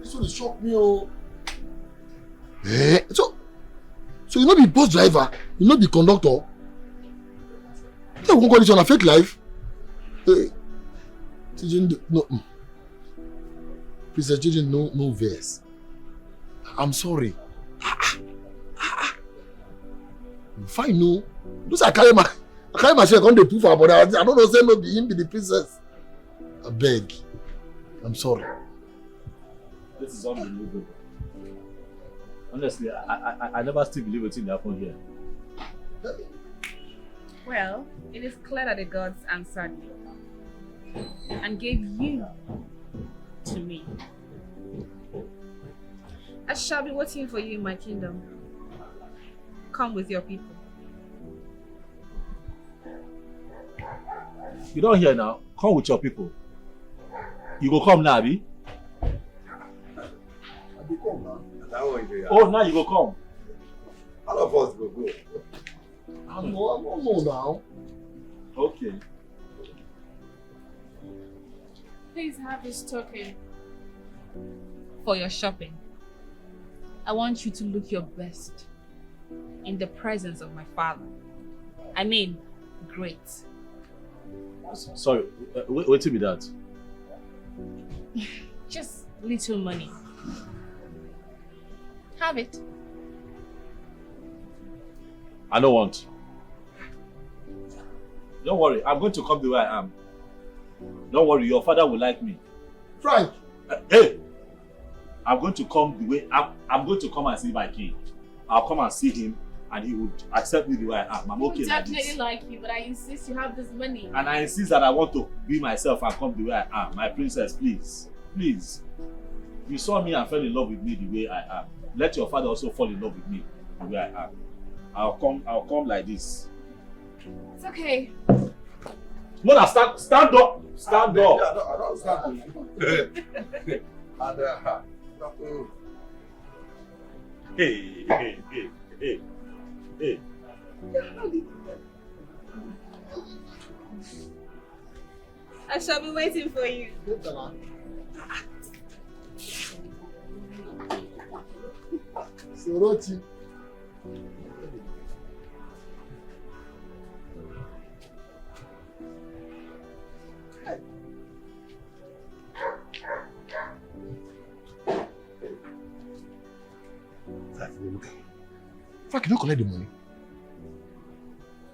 This one shocked me, oh. Eh? So you know the bus driver, you know the conductor. You won't call this on a fake life. Hey, no. Princess Jane, no verse. I'm sorry. Fine, no. Those I carry myself on the proof about that. I don't know, say no be him be the princess. I beg. I'm sorry. This is unbelievable. Honestly, I never still believe what's in the happen here. Well, it is clear that the gods answered you and gave you to me. I shall be waiting for you in my kingdom. Come with your people. You don't hear now? Come with your people. You go come now, Abi? I be come now. Oh, now you go come. All of us go. I don't know now. Okay. Please have this token for your shopping. I want you to look your best in the presence of my father. I mean, great. Sorry, wait till me that. Just little money. Have it. I don't want. Don't worry, I'm going to come the way I am. Don't worry, your father will like me. Frank! Hey! I'm going to come the way I'm going to come and see my king. I'll come and see him and he would accept me the way I am. I'm okay like this. He would definitely like you, but I insist you have this money. And I insist that I want to be myself and come the way I am. My princess, please. Please. You saw me and fell in love with me the way I am. Let your father also fall in love with me the way I am. I'll come like this. It's okay. Mother, stand up! Stand up! I don't stand up. Hey. I shall be waiting for you. Soroti. Frank, you don't collect the money.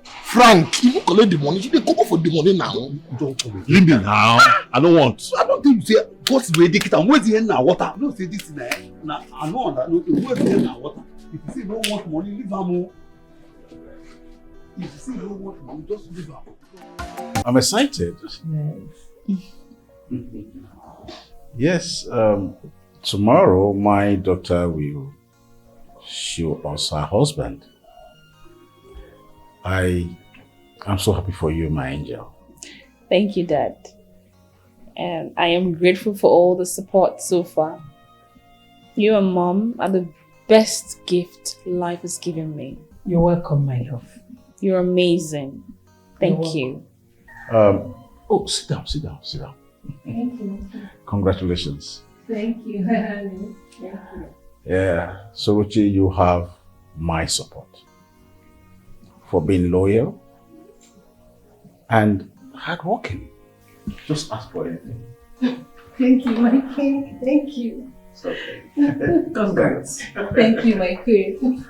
Frank, you don't collect the money. You dey come for the money now. Don't leave me now. I don't want. I don't think you say what's the dictate and where's the end now water? No say this na I know that no where's the end now water. If you say you don't want money, leave am. If you say you don't want money, just leave am. I'm excited. Yes, tomorrow my daughter will show us her husband. I'm so happy for you, my angel. Thank you, Dad. And I am grateful for all the support so far. You and Mom are the best gift life has given me. You're welcome, my love. You're amazing. Thank you. Oh, sit down. Thank you. Congratulations. Thank you, honey. Thank you. Yeah, Sorochi, you have my support for being loyal and hardworking. Just ask for anything. Thank you, my king. Thank you. It's okay. Congrats. Thank you, my queen.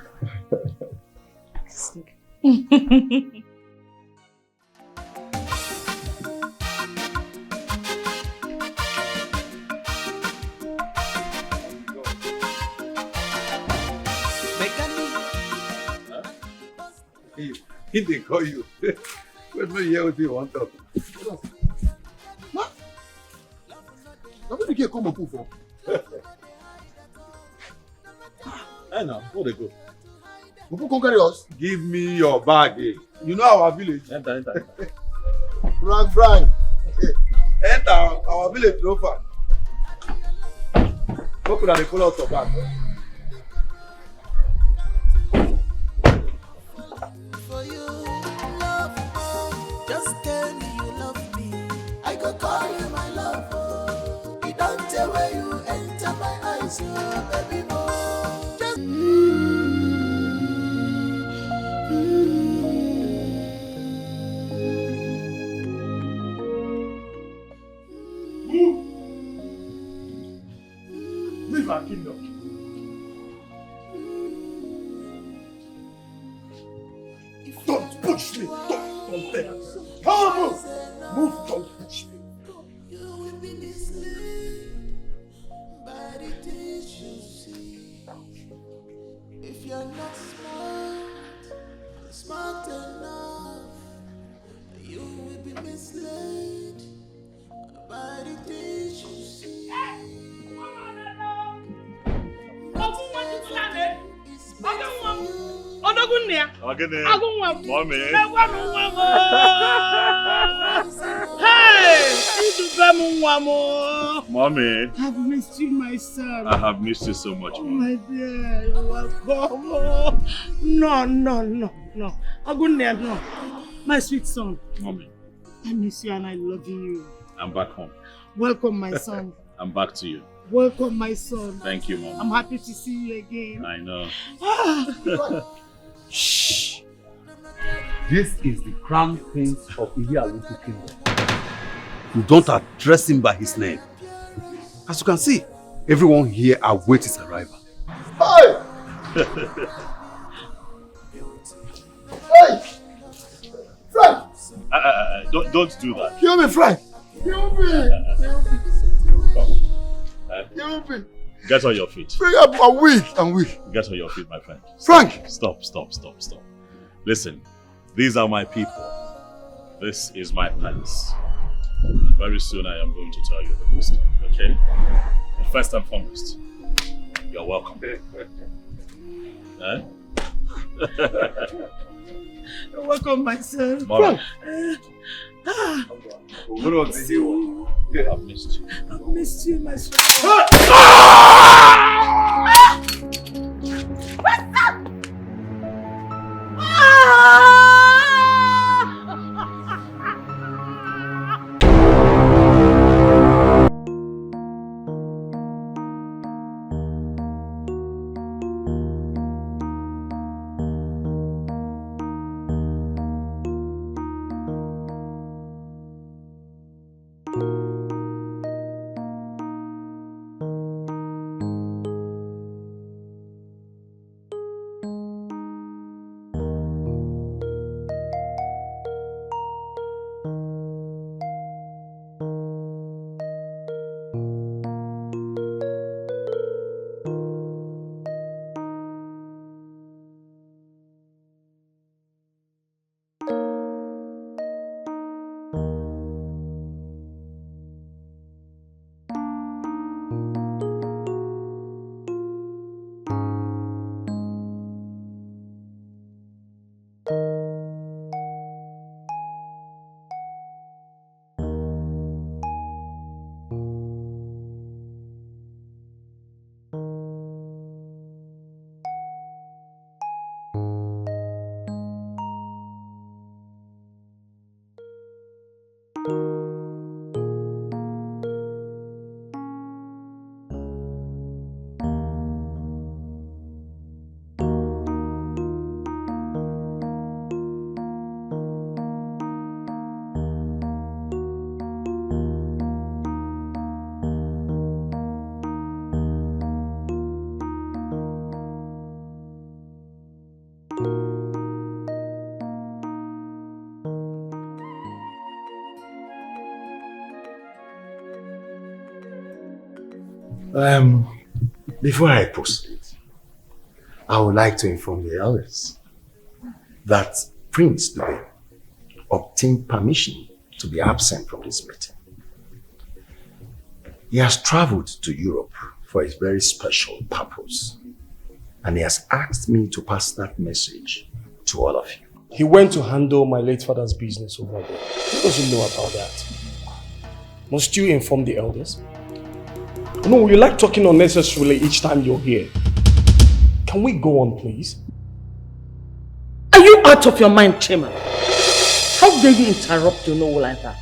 He didn't call you. When we hear what you want to. What? Nobody can come up for. I know, where they go? Who can carry us? Give me your bag. Eh? You know our village. Enter. Frank. Enter our village no far. Hope that they pull out your bag. Call you my love, oh. You don't tell where you enter my eyes. Leave our kingdom. Don't push me! Don't dare! Come on, move! Move, don't push me! If you're not smart enough, you will be misled by the things you see. Mommy, I've missed you, my son. I have missed you so much, Oh, Mom. my dear, you're welcome. No. Agunia, no. My sweet son, Mommy, I miss you and I love you. I'm back home. Welcome, my son. I'm back to you. Welcome, my son. Thank you, Mom. I'm happy to see you again. I know. Shh! This is the crown prince of Ihialuku Kingdom. You don't address him by his name. As you can see, everyone here awaits his arrival. Hey! Hey! Frank! Don't do that. Kill me, Frank! Kill me! Kill me! Get on your feet. Frank, I'm weak. I'm weak. Get on your feet, my friend. Frank! Stop. Listen, these are my people. This is my palace. Very soon I am going to tell you the wisdom, okay? But first and foremost, you're welcome. Eh? You're welcome, my son. Mom. I've missed you. I've missed you, my son. Before I proceed, I would like to inform the elders that Prince Dube obtained permission to be absent from this meeting. He has traveled to Europe for a very special purpose, and he has asked me to pass that message to all of you. He went to handle my late father's business over there. Who doesn't know about that? Must you inform the elders? No, you like talking unnecessarily each time you're here. Can we go on, please? Are you out of your mind, Chairman? How dare you interrupt your novel like that?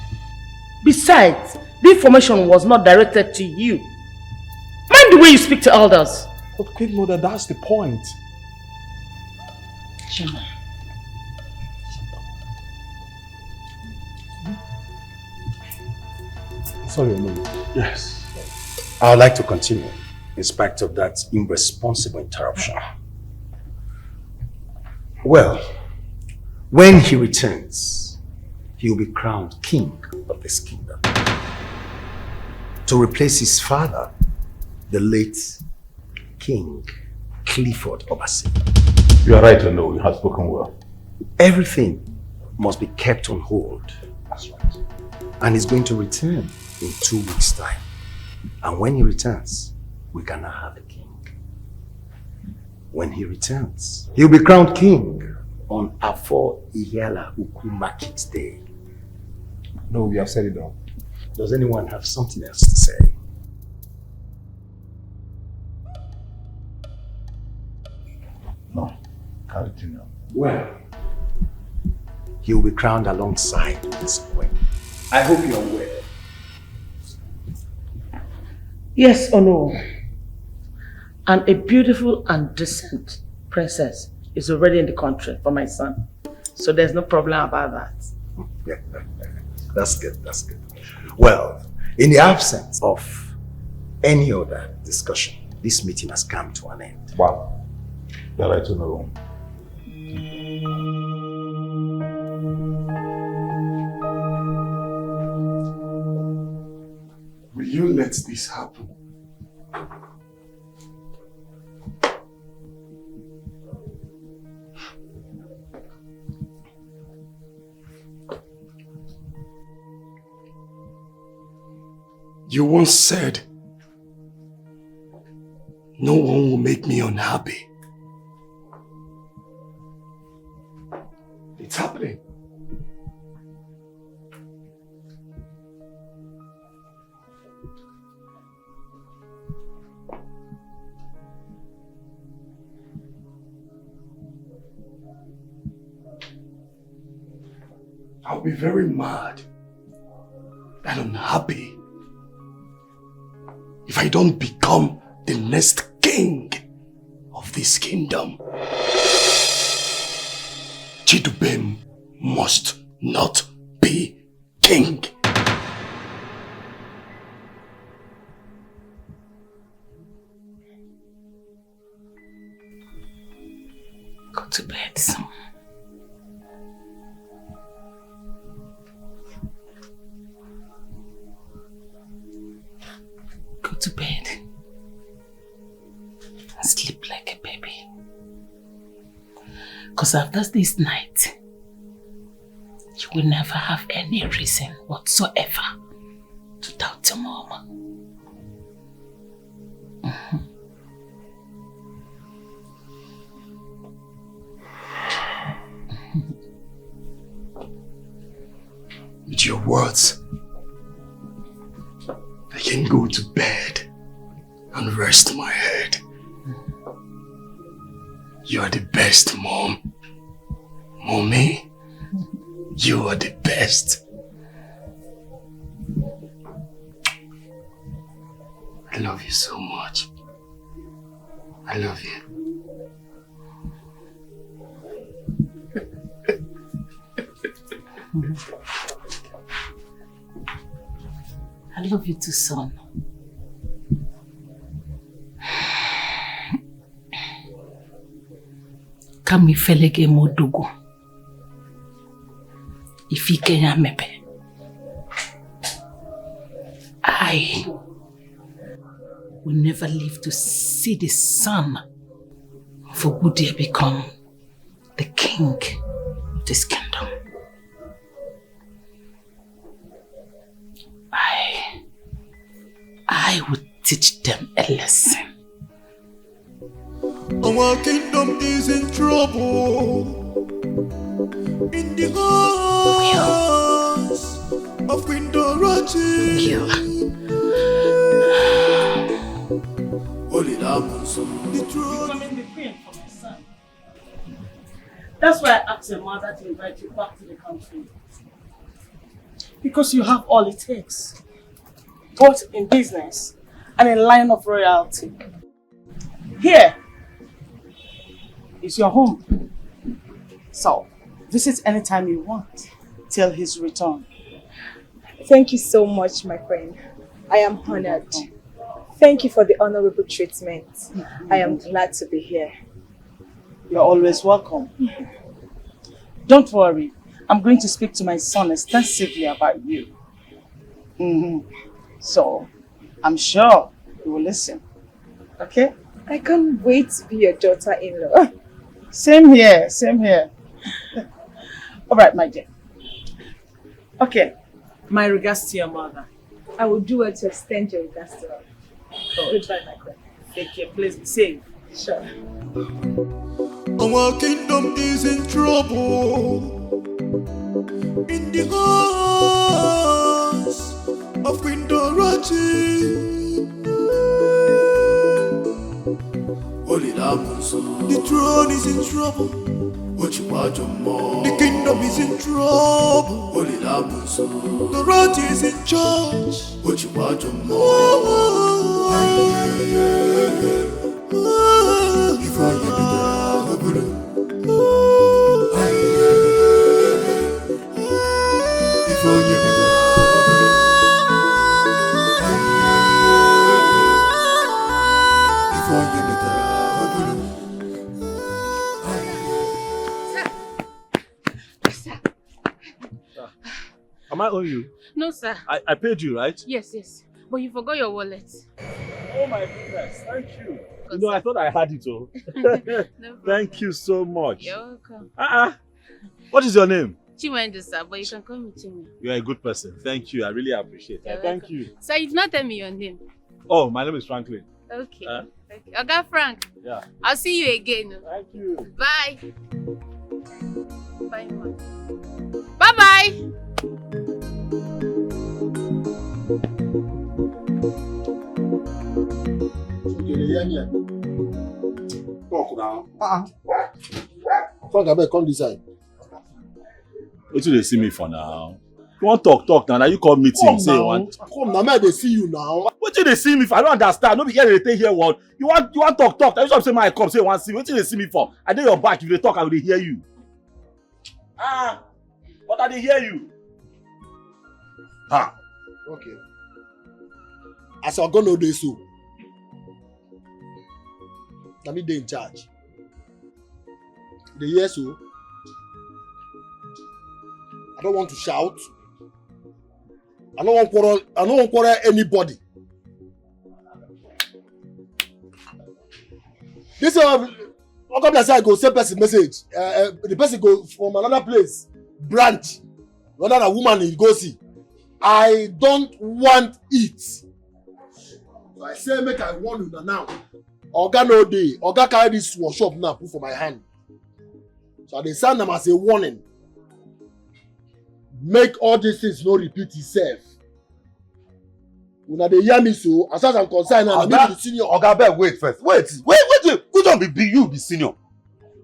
Besides, the information was not directed to you. Mind mind the way you speak to elders. But Queen Mother, that's the point. Chima. Sorry, no. Yes. I would like to continue in spite of that irresponsible interruption. Well, when he returns, he will be crowned king of this kingdom to replace his father, the late King Clifford Obasi. You are right, no, you have spoken well. Everything must be kept on hold. That's right. And he's going to return in 2 weeks' time. And when he returns, we cannot have a king. When he returns, he'll be crowned king on Afo Iyala Uku Market Day. No, we have said it all. Does anyone have something else to say? No. How did you know? Well, he'll be crowned alongside his queen. I hope you're aware. Yes or no? And a beautiful and decent princess is already in the country for my son. So there's no problem about that. That's good, that's good. Well, in the absence of any other discussion, this meeting has come to an end. Wow. You're right to know. Will you let this happen? You once said, no one will make me unhappy. It's happening. I'll be very mad and unhappy if I don't become the next king of this kingdom. Chidubem must not be king. Go to bed, son. Go to bed and sleep like a baby. Because after this night, you will never have any reason whatsoever to doubt your mama. With your words, I can go to bed and rest my head. You are the best, Mom. Mommy, you are the best. I love you so much. I love you. I love you too, son. Kami felege modugo. Ifike ya mebe. I will never live to see the son of Ogudia become the king of this kingdom. I would teach them a lesson. Our kingdom is in trouble. In the hands of Queen Dorothy. Holy Lamb, becoming the queen for my son. That's why I asked your mother to invite you back to the country. Because you have all it takes, both in business and a line of royalty. Here is your home. So, visit anytime you want till his return. Thank you so much, my friend. I am honored. Thank you for the honorable treatment. I am glad to be here. You're always welcome. Don't worry. I'm going to speak to my son extensively about you. So, I'm sure he will listen. Okay? I can't wait to be your daughter-in-law. Same here, same here. All right, my dear. Okay, my regards to your mother. I will do it to extend your regards to her. Goodbye, my friend. Take care, please be safe. Sure. Our kingdom is in trouble. In the house of Queen Dorothy. The throne is in trouble. The kingdom is in trouble. Dorothy is in charge. Am I owing you? No, sir. I paid you, right? Yes, yes. But you forgot your wallet. Oh my goodness, thank you. You know, I thought I had it all. No Thank you so much. You're welcome. What is your name? Chiwendu, sir, but you can call me Chinwe. You are a good person. Thank you. I really appreciate it. Thank you. Sir, you've not tell me your name. Oh, my name is Franklin. Okay. Okay. Okay, Frank. Yeah. I'll see you again. Thank you. Bye. Bye, ma. Bye-bye. Talk now. Frank, I better come this side. What do they see me for now? You want talk now? Now you call meeting. Come say now. you want. Come now, may they see you now. What do they see me for? I don't understand. Nobody here they take here one. You want talk. That's what I'm saying. My come say one see. What do they see me for? I did your back. If they talk, I will hear you. But I did hear you. Okay. As I'm gonna do so. Let me be in charge. The yes so. I don't want to shout. I don't want to quarrel anybody. This how come I say I go send person message. The person go from another place, branch. Another woman he go see. I don't want it. So I say make I warn you now. Oga no dey. Oga carry this workshop now put for my hand. So I dey send them as a warning. Make all these things no repeat itself. Una dey hear me so, as far as I'm concerned now, I be the senior. Oga, abeg wait first. Wait. Who don't be you be senior?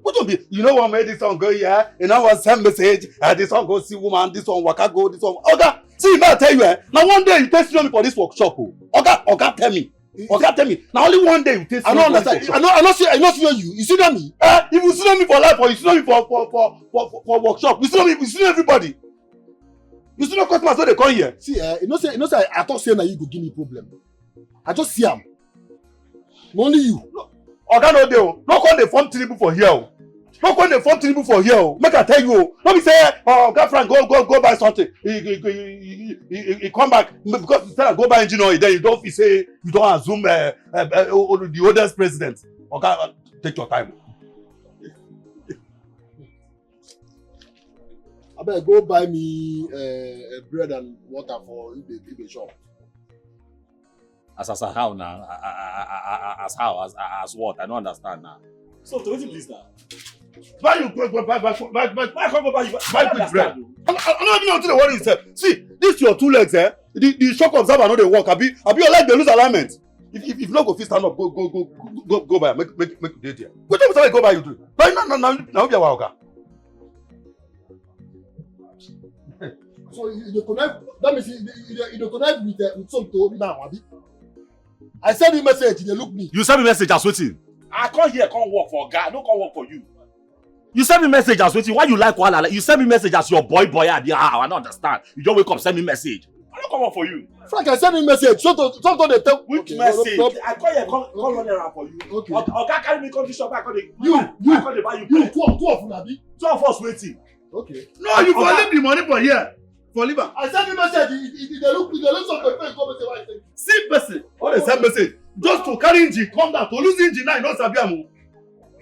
Who don't be? You know what made this one go here? You know what send message? This one go see woman. This one waka go. This one. Oga, see, may I tell you? Now one day you take senior me for this workshop. Oga, tell me. Oga, tell me. Now only one day you take senior me for this workshop. I not senior you. You senior me? If you senior me for life or you senior me for workshop, you senior everybody. You see no customers when they come here. See, you know say I thought say na you go give me problem. I just see am. Only you. Oga no dey o. No come dey form tribute for here o. Make I tell you o. No be say Oga Frank go buy something. He come back because he said go buy engine oil. Then you don't feel say you don't assume the oldest president. Oga, take your time. I better go buy me bread and water for Ibe shop. As how now? As what? I don't understand now. So to wetin please now? Buy quick bread. I don't even know to worry yourself. See, this your two legs, eh? The shock absorber no dey work. Abi your leg dey lose alignment. If you no go fit stand up, go buy. Make you dey there. Wetin be say go buy you do? Buy now be our oga. So you connect. That means you connect with something now, Abi. I send you message, they look me. You send me message as waiting. I come here, come work for God. I don't come work for you. You send me message as waiting. Why you like Wala? You send me message as your boy. I don't understand. You don't wake up, send me message. I don't come work for you. Frank, I send you message. Sometimes they tell. Which message? I call here, come run around for you. Okay. Okay, carry me come to shop. I call the You, buy you. two of Nabi. 2 of us waiting. Okay. No, you for leave the money for here. For liver. I send you message. They look something. Come and say what I say. See person. All the same message. Just to carry engine, come down. To lose engine now, you don't sabi am.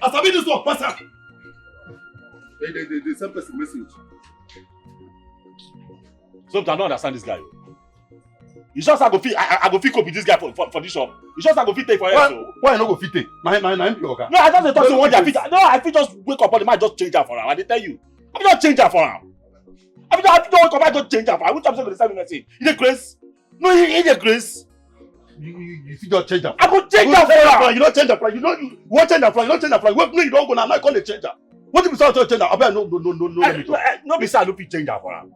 I sabi this work, pass am. They send person message. So I don't understand this guy. You just I go fit cope with this guy for this shop. You just I go fit take for him. Why I no go fit take? My MP oga. No, I just dey talk to one day. I fit just wake up on the man just change her for him. I dey tell you. I fit just change her for him. I fit just wake up and just change her for him. Which time say go dey send me message? He dey craze? No, he dey craze. You fit just change her. I go change her for him. You don't change her for him. You want change her for him. You don't change her for him. Wait, no, you don't go now. Now you call the change her. What if you start to change her? I bet no. No be say I no fit change her for him.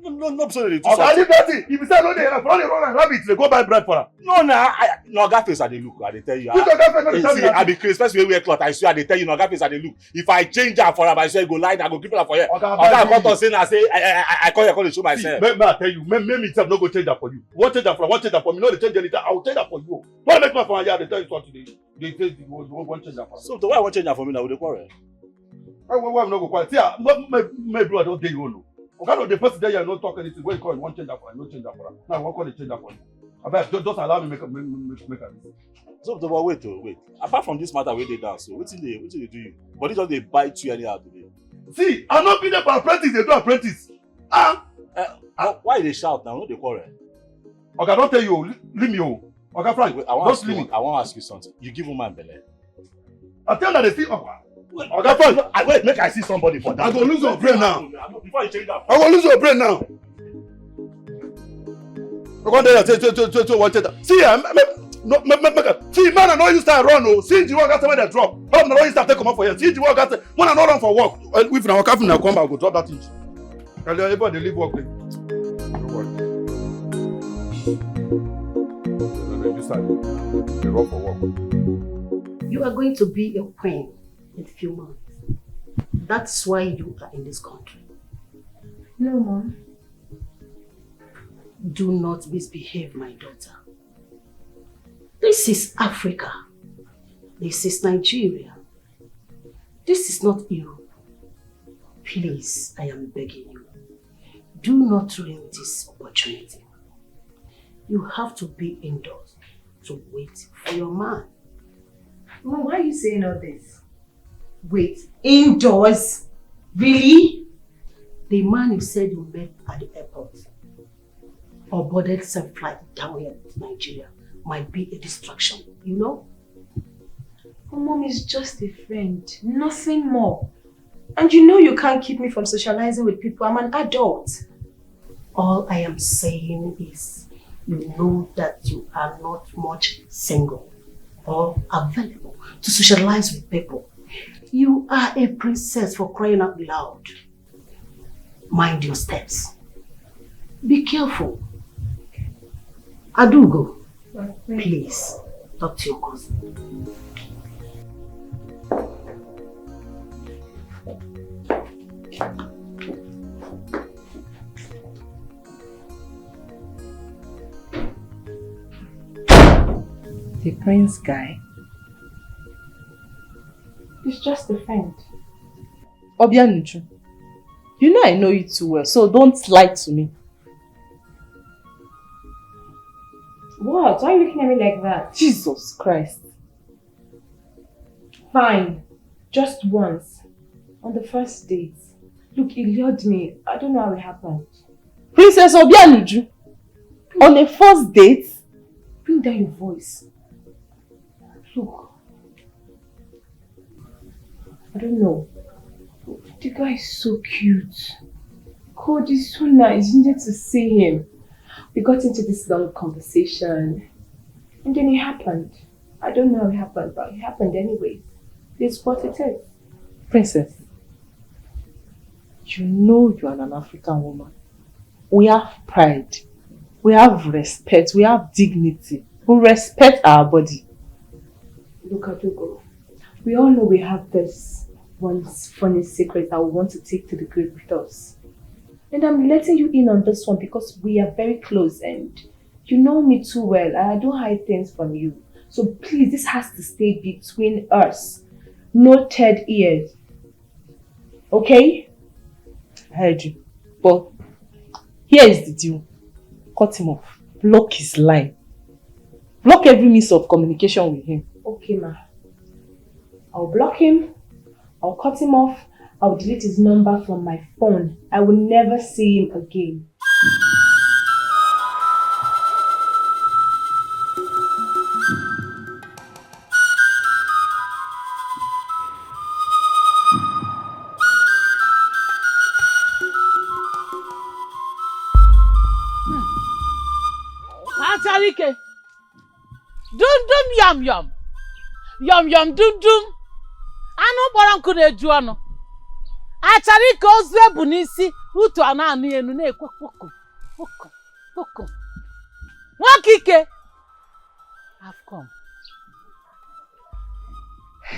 No, so they do something. I leave that thing. If you say no, they run and rabbit, they go buy bread for her. No, that face I dey look. I dey tell you. I be crazy. Especially when we wear cloth. I swear I dey tell you. No, that face I dey look. If I change her for her, I swear I go lie. I go keep her for here. I come to say, I call you, to show myself. May I tell you, make me self no go change her for you. What change her for? What change her for me? No, they change anything. I will change her for you. Don't make me for her. They tell you something. They say you want change her for. So why won't change her for me now? With the quarrel. Why no go quiet? See, my brother don't tell you no. Okay, the person there you not talk anything. When you call, you want change that for her, no change that for her. Now I want call the change that for you. I bet just allow me make a. So wait. Apart from this matter, where they down, so what they do you? But they just they bite you anyhow today. See, I'm not being there for apprentice. They do apprentice. Why they shout now? No, they quarrel. Okay, don't tell you. Leave me. Okay, Frank. Wait, I want to ask you something. You give woman belly. I tell that they see. Okay, Frank. Wait, make I see somebody for that. I go lose your brain now. Before you change that. I go lose your brain now. I go there. Say one change that. See, see, man, I know you start run. Oh, see, the work after when they drop. Help me, know you start take come up for here. See, the work after when I not run for work. If now come now come back, go drop that thing. Everybody leave work. They run for work. You are going to be a queen in a few months. That's why you are in this country. No, Mom. Do not misbehave, my daughter. This is Africa. This is Nigeria. This is not Europe. Please, I am begging you. Do not ruin this opportunity. You have to be indoors to wait for your man. Mom, why are you saying all this? Wait, indoors? Really? The man you said you met at the airport or boarded some flight down here to Nigeria might be a distraction, you know? Oh, Mom is just a friend, nothing more. And you know you can't keep me from socializing with people. I'm an adult. All I am saying is, you know that you are not much single or available to socialize with people. You are a princess, for crying out loud. Mind your steps. Be careful. Adugo, please talk to your cousin. The prince guy. He's just a friend. Obianuju, you know I know you too well, so don't lie to me. What? Why are you looking at me like that? Jesus Christ. Fine. Just once. On the first date. Look, he lured me. I don't know how it happened. Princess Obianuju, on a first date? Bring down your voice. Look. I don't know. The guy is so cute. God is so nice. You need to see him. We got into this long conversation. And then it happened. I don't know how it happened, but it happened anyway. It's what it is. Princess, you know you are an African woman. We have pride. We have respect, we have dignity. We respect our body. Look at Ugo. We all know we have this one funny secret that we want to take to the grave with us. And I'm letting you in on this one because we are very close and you know me too well and I don't hide things from you. So please, this has to stay between us. No third ears. Okay? I heard you. But here is the deal. Cut him off. Block his line. Block every means of communication with him. Okay, ma. I'll block him. I'll cut him off. I'll delete his number from my phone. I will never see him again. Acharike, dum dum yum yum, yum yum dum dum. Anu kpọrọ nkụ na-eju ọnụ. Acharike ozu ebu n'isi utu a na-anụ enu na-ekwe kpoko kpoko kpoko. Nwoke ike, I've come.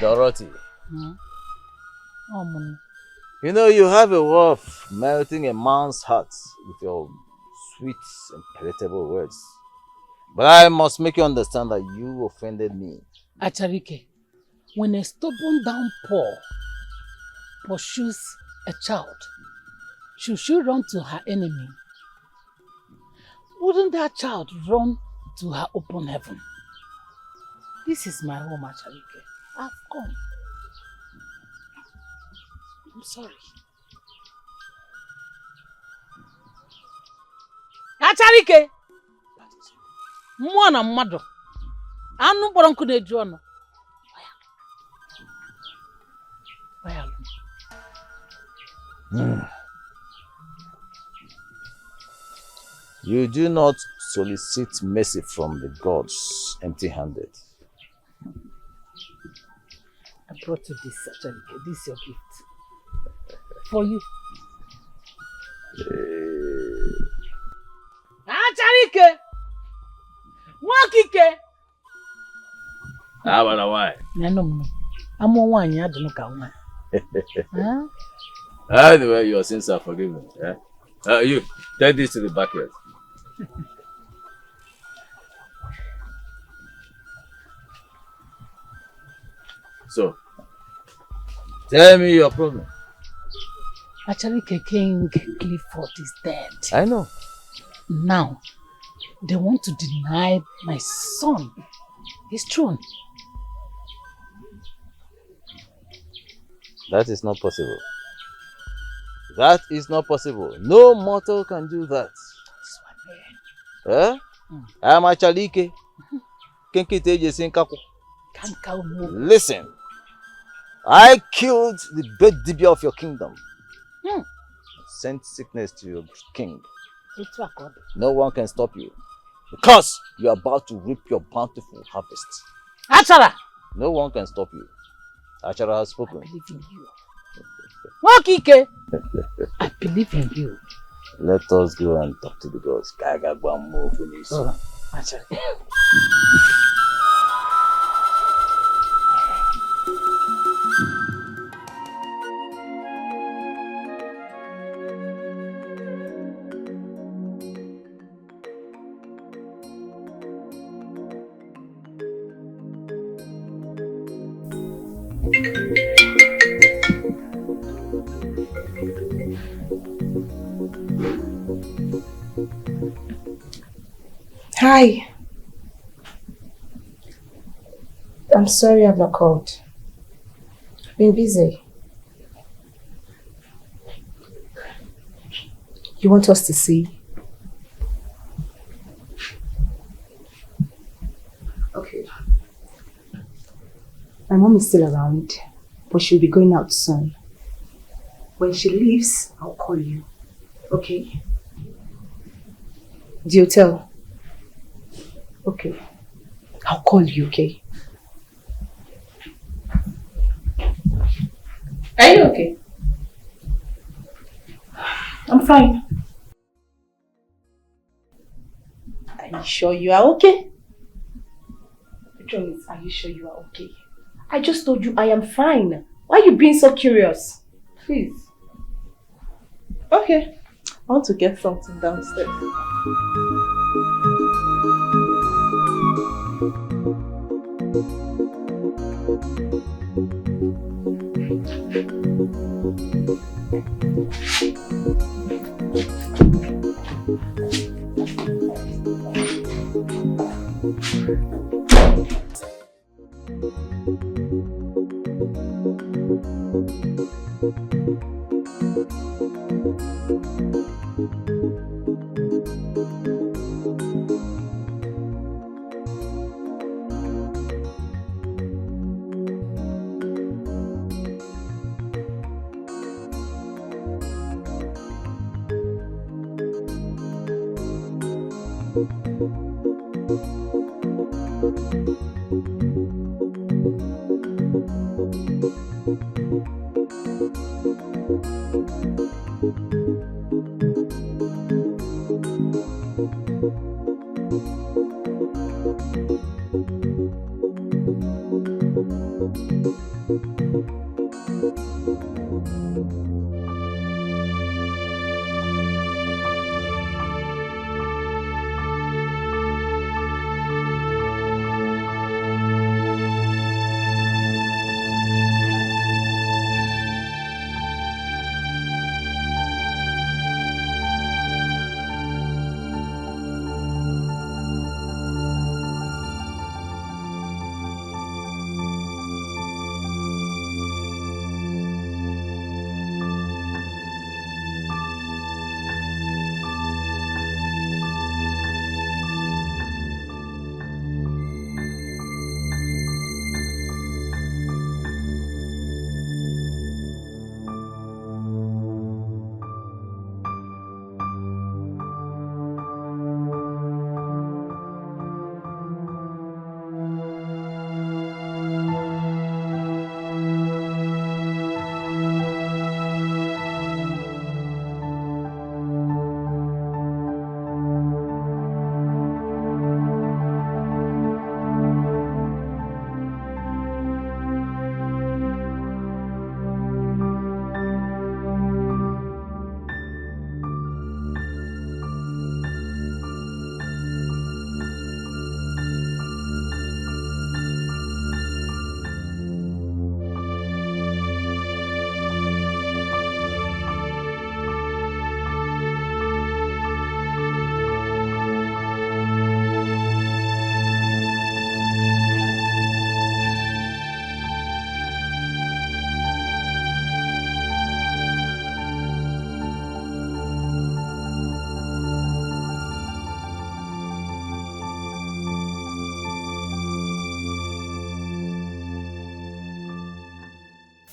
Dorothy, You know you have a way of melting a man's heart with your sweet and palatable words. But I must make you understand that you offended me. Acharike, when a stubborn downpour pursues a child, should she run to her enemy? Wouldn't that child run to her open heaven? This is my home, Acharike. I've come. I'm sorry. Acharike! Mmụọ na mmadụ. Anụ kpọrọ nkụ na-eju ọnụ. You do not solicit mercy from the gods empty-handed. I brought you this, Acharike. This is your gift. For you. Acharike! Nwokike! Why? No. I'm one ya don't look at one. Anyway, your sins are forgiven. You, take this to the backyard. So, tell me your problem. Acharike King Clifford is dead. I know. Now, they want to deny my son his throne. That is not possible. That is not possible. No mortal can do that. I am Acharike. Listen, I killed the great Dibia of your kingdom. Sent sickness to your king. No one can stop you because you are about to reap your bountiful harvest. Achara! No one can stop you. Achara has spoken. I believe in you. Wakike! I believe in you. Let us go and talk to the gods. Oh, Achara. Hi. I'm sorry I've not called. I've been busy. You want us to see? Okay. My mom is still around, but she'll be going out soon. When she leaves, I'll call you. Okay? The hotel. Okay. I'll call you, okay? Are you okay? I'm fine. Are you sure you are okay? Promise, are you sure you are okay? I just told you I am fine. Why are you being so curious? Please. Okay. I want to get something downstairs.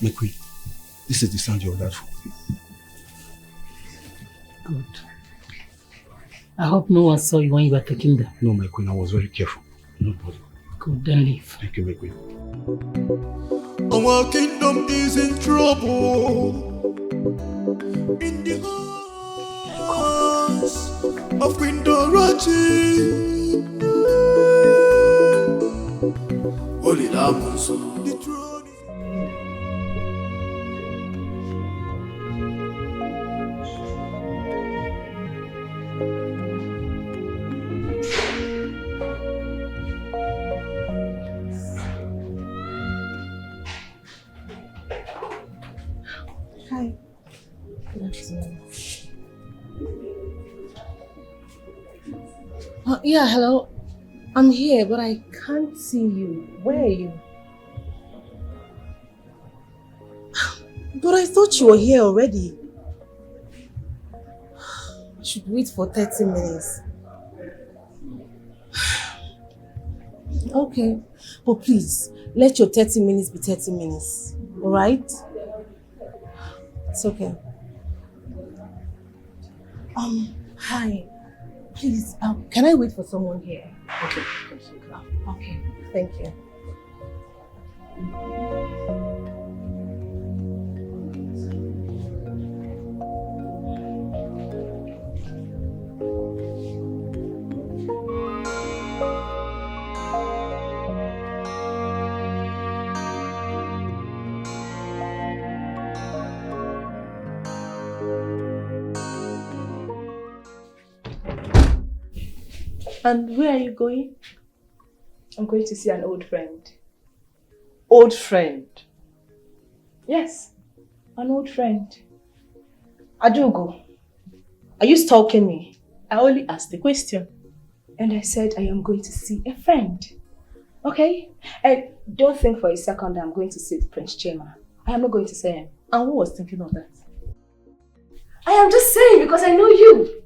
My queen, this is the sound you ordered for. Good. I hope no one saw you when you were taking them. No, my queen, I was very careful. Nobody. Good, then leave. Thank you, my queen. Our kingdom is in trouble. In the hands of Queen Dorothy. Holy Lamuso. The throne is... Hi. Good afternoon. Yeah, hello. I'm here, but I can't see you. Where are you? But I thought you were here already. I should wait for 30 minutes. Okay. But please, let your 30 minutes be 30 minutes. Alright? It's okay. Hi. Please, can I wait for someone here? Okay. Okay. Thank you. And where are you going? I'm going to see an old friend. Old friend? Yes, an old friend. Adugo, are you stalking me? I only asked a question. And I said I am going to see a friend. Okay? And don't think for a second that I'm going to see Prince Chema. I am not going to say him. And who was thinking of that? I am just saying because I know you.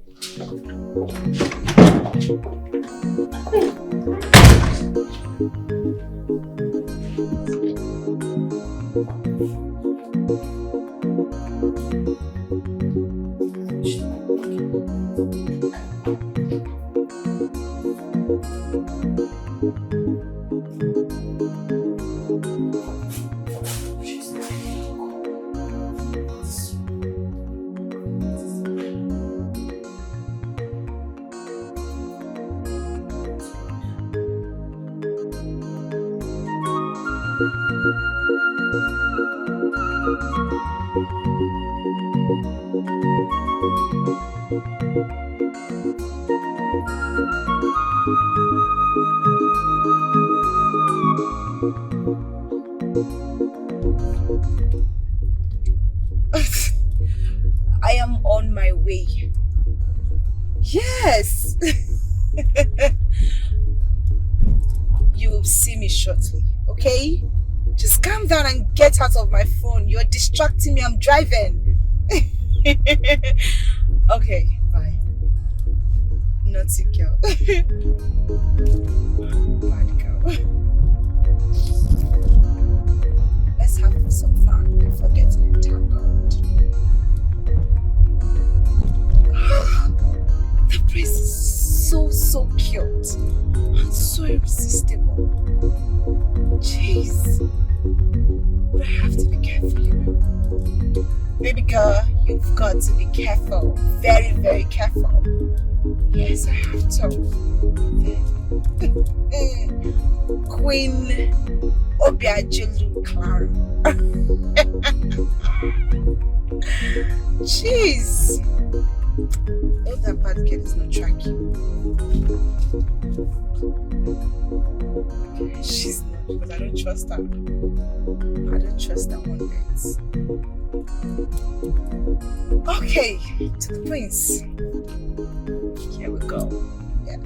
I am on my way. Yes. You will see me shortly, okay? Just calm down and get out of my phone. You're distracting me. I'm driving. Okay, bye. Naughty girl. Bad girl. Let's have some fun before getting entangled. The place is so cute and so irresistible. Jeez. But I have to be careful, you know. Baby girl, you've got to be careful. Very, very careful. Yes, I have to. Queen Obiajulu Clara. Jeez. Oh, that bad girl is not tracking. She's not, because I don't trust her. I don't trust her one bit. Okay, to the prince. Here we go. Yeah.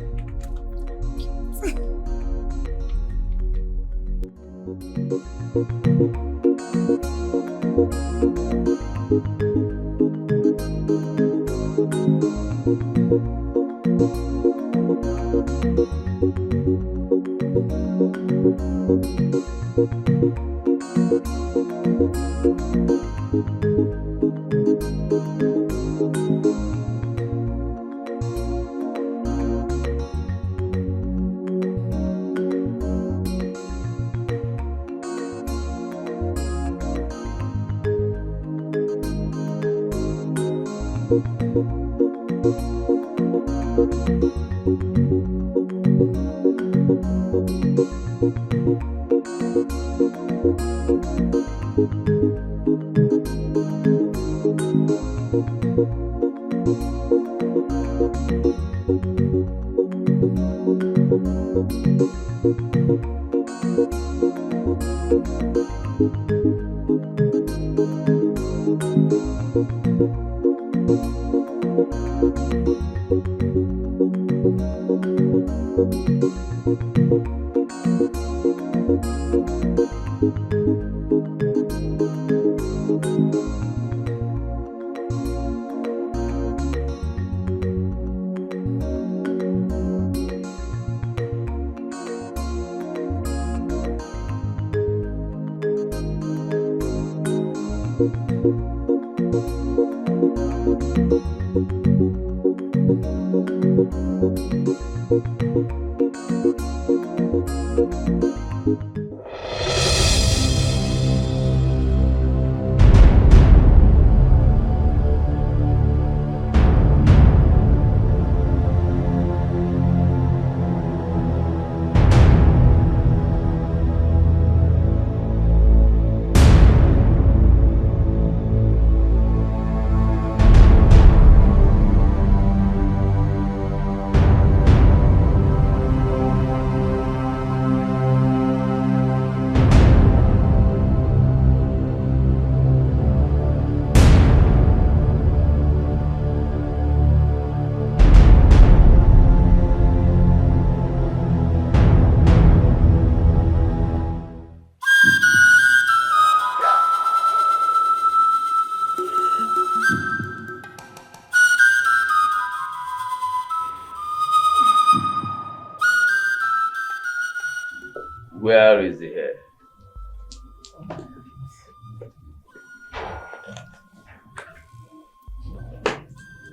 Where is the hair?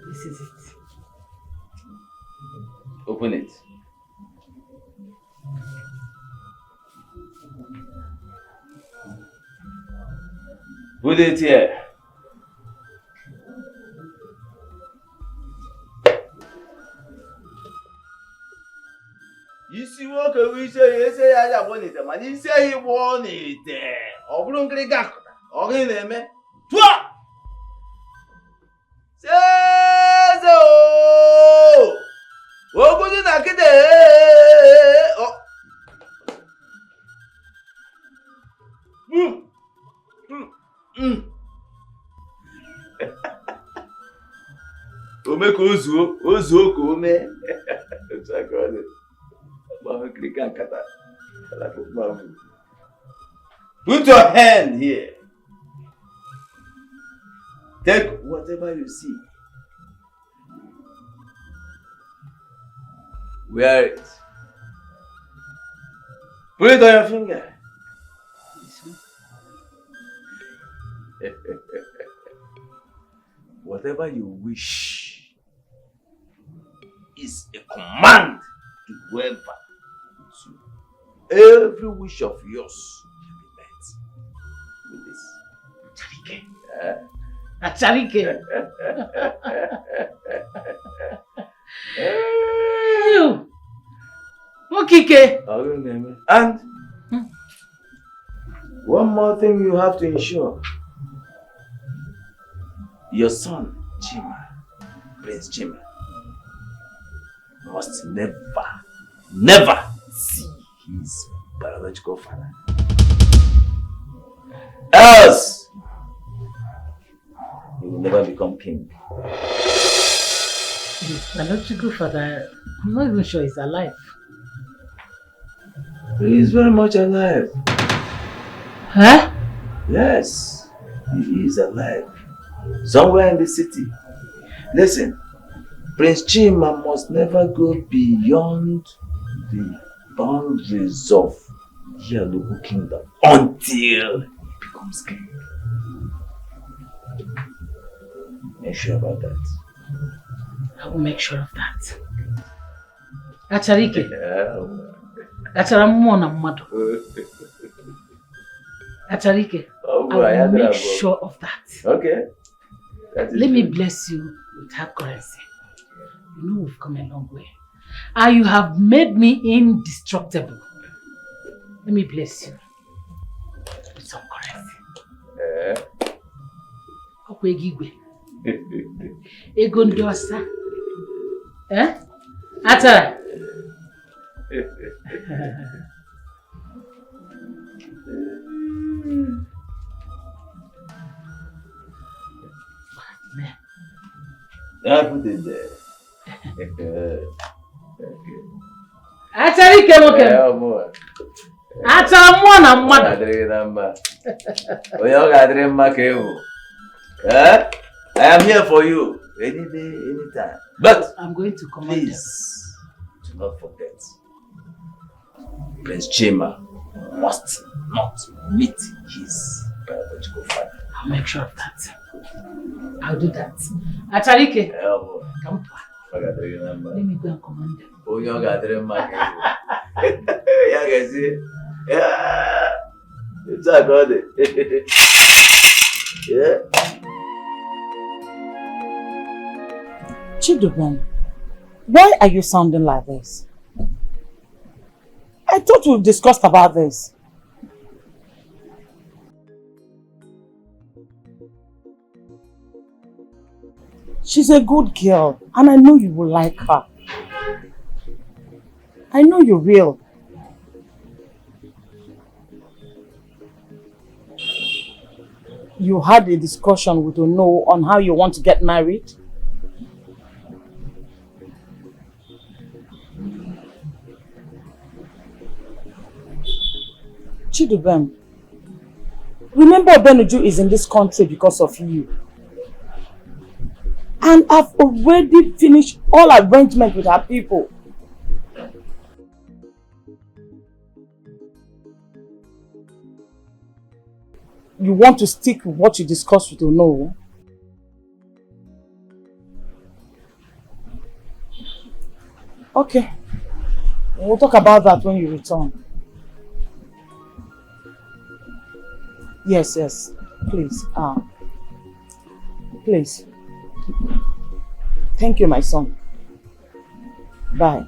This is it. Open it. Put it here. Isi nwoke bụ isi ya ese ya aja gbọ n'ite mana isi ehi gbọ n'ite ọ bụrụ nkịrịka akụta ọ gịnị na-eme tụọ seze ogozi na kịta ome ka o zuo ka o mee put your hand here. Take whatever you see. Wear it. Put it on your finger. Whatever you wish is a command to whoever. Every wish of yours shall be met with this. Charike. Mokike. And one more thing you have to ensure. Your son, Chima, Prince Chima, must never see his biological father. Else, he will never become king. His biological father, I'm not even sure he's alive. He is very much alive. Huh? Yes, he is alive. Somewhere in the city. Listen, Prince Chima must never go beyond the boundaries of Yalubu Kingdom until he becomes king. Are you sure about that? I will make sure of that. Acharike. Acharamona Mado. Acharike. I will make sure of that. Okay. Let me bless you with her currency. You know we've come a long way. And you have made me indestructible. Let me bless you with some currency. Okwegigwe. Ego ndosa. Atara. I put it there. Acharike moke. Acharamona mmadụ. I am here for you any day, anytime. But I'm going to command please do not forget. Prince Chima must not meet his biological father. I'll make sure of that. I'll do that. Acharike. Come on. Let me go and command them. Oh, you got it, man. Yeah, guys. Yeah. It's a good. Yeah. Chidubem, why are you sounding like this? I thought we've discussed about this. She's a good girl, and I know you will like her. I know you will. You had a discussion with Ono on how you want to get married? Chidubem, remember Benuju is in this country because of you. And I've already finished all arrangements with her people. you want to stick with what you discussed with Ono. Okay. We'll talk about that when you return. Yes, yes. Please. Please. Thank you, my son. Bye.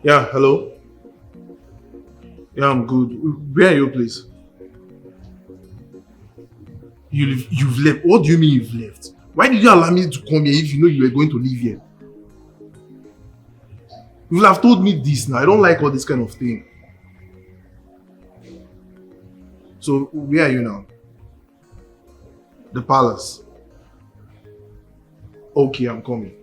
Yeah, hello? Yeah, I'm good. Where are you, please? You've left. What do you mean you've left? Why did you allow me to come here if you know you were going to leave here? You will have told me this now. I don't like all this kind of thing. So, where are you now? The palace. Okay, I'm coming.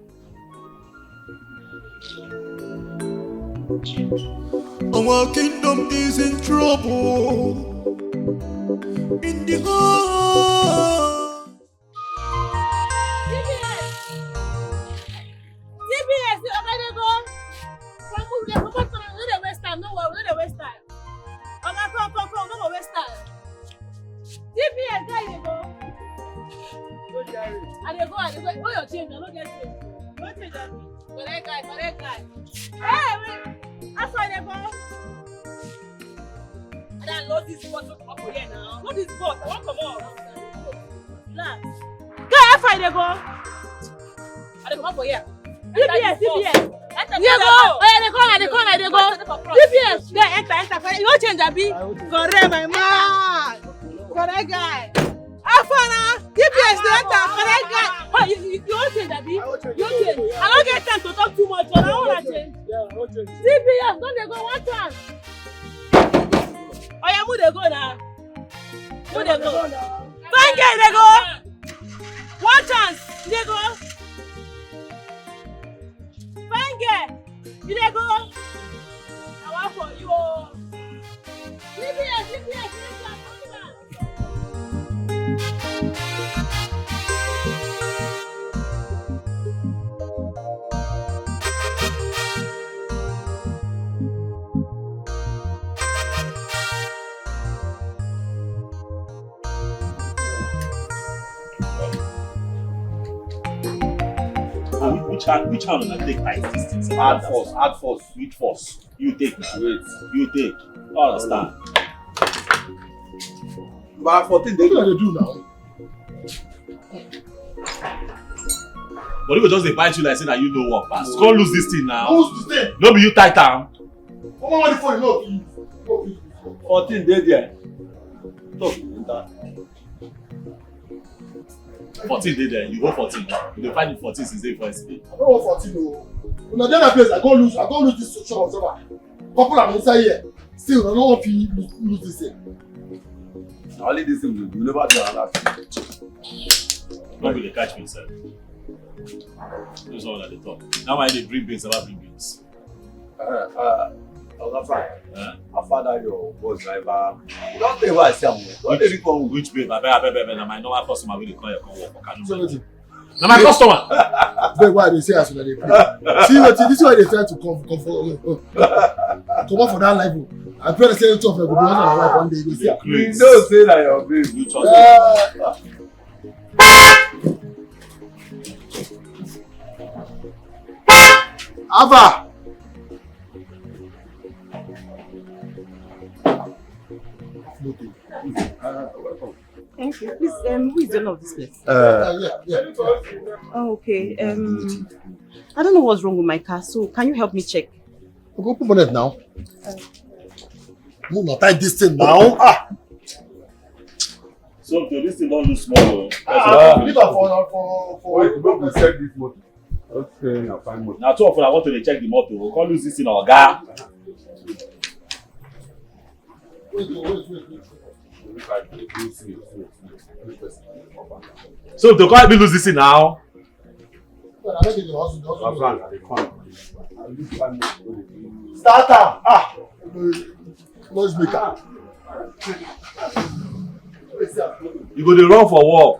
Our kingdom is in trouble. In the heart. TBS, you already go. From who they come from? No, they waste time. No, they waste time. Come, no waste time. TBS, there you go. And they go. Oh, your change. I don't get change. Don't change that. Correct guy. Hey, wait. That's why they go. And I load this boat to come up here now. Load this boat. I want to come on. Relax. Guy, how far they go? I they come up here. TBS. They go. TBS. Guy, enter. You don't change that, B. Correct, my man. Correct guy. Afana, TBS, they enter. Correct guy. Oh, you don't change that, B. You don't change. I don't get time to talk too much, but I want to change. TBS, don't they go one time? Oh, yeah, move they go now. Move they go. Thank you, they go. One chance, they go. Thank you, they go. I want for you. TBS, Which hand will I take tight this thing? Add force. Which force? You take now. Wait. You take. Understand. But 14 days, what do they do now? But you go just dey bite you like say that you know work pass. Come lose this thing now. Who's this thing? No be you tight am. Come on, for you. No. 14 days there. Talk. 14 dey there. You go 14. You dey find it 14 since day first day. I don't want 14 o. Una dey that place, I go lose this social observer. Couple am inside here. Still, I no wan fit lose this thing. Only this thing you never do another thing. No be dey catch me sef. Those all that they talk. Now why they bring beans, never bring beans. Oga Frank, how far that your bus driver? Don't tell why I say am. Don't dey come. Which babe? Abeg, na my normal customer wey dey come here come work for Kano. Na my customer. Babe, why they say as una dey pray? See wetin this is why they try to come for that level. I pray say two of them go be husband and wife one day. You go see. You know say na your babe. You trust me. Ava! Thank you. Please, who is the owner of this place? Yeah. Oh, okay. I don't know what's wrong with my car, so can you help me check? Go open bonnet now. No, not tie this thing now. So this thing don't look small. Leave her for Wait, we check this motor. Okay, I'll find motor. Now two of them I want to check the motor. We can't lose this in our guy. Wait. So they can't be lose this in now. Starter. Noise maker. You go to run for walk.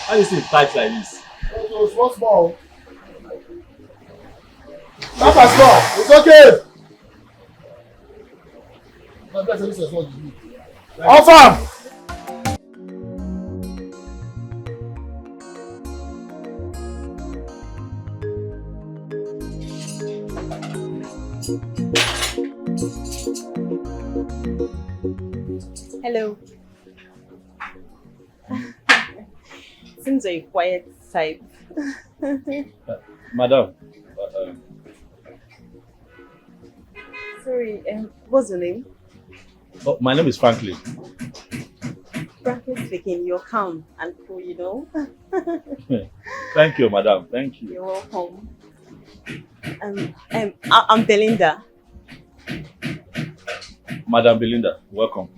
Why is it tight like this? Small. Papa small. It's okay. Offer. Hello. Seems a quiet type. Madam, Sorry, what's your name? Oh, my name is Franklin. Franklin speaking. You're calm and cool, you know. Thank you, madam. Thank you. You're welcome. I'm Belinda. Madam Belinda, welcome.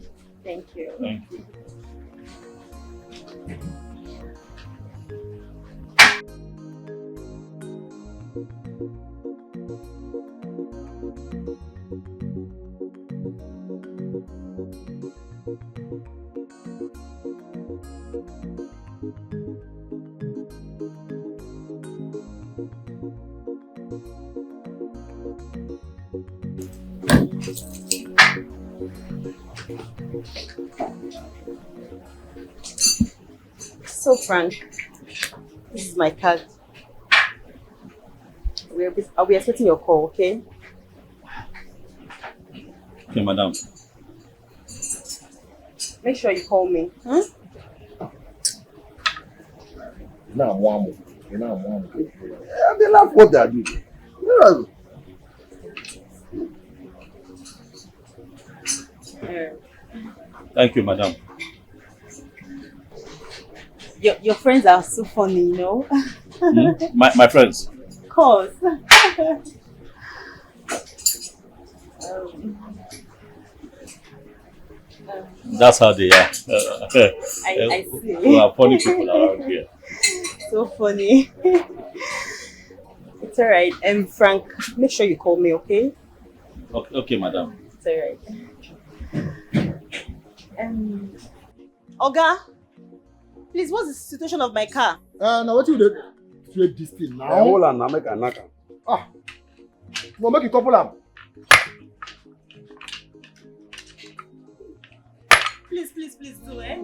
Thank you. Thank you. So Frank, this is my card. I'll be expecting your call, okay? Okay, madam. Make sure you call me. Hmm? Now I'm one. They laugh what they are doing. Thank you, madam. Your friends are so funny, you know? My friends. Of course. That's how they are. I see. We are funny people around here. So funny. It's alright. Frank, make sure you call me, okay? Okay, madam. It's alright. Oga, please, what's the situation of my car? Now what you did? Trade this thing now. Hold on, now make a knock. Ah, no, make it couple am. Please do, eh?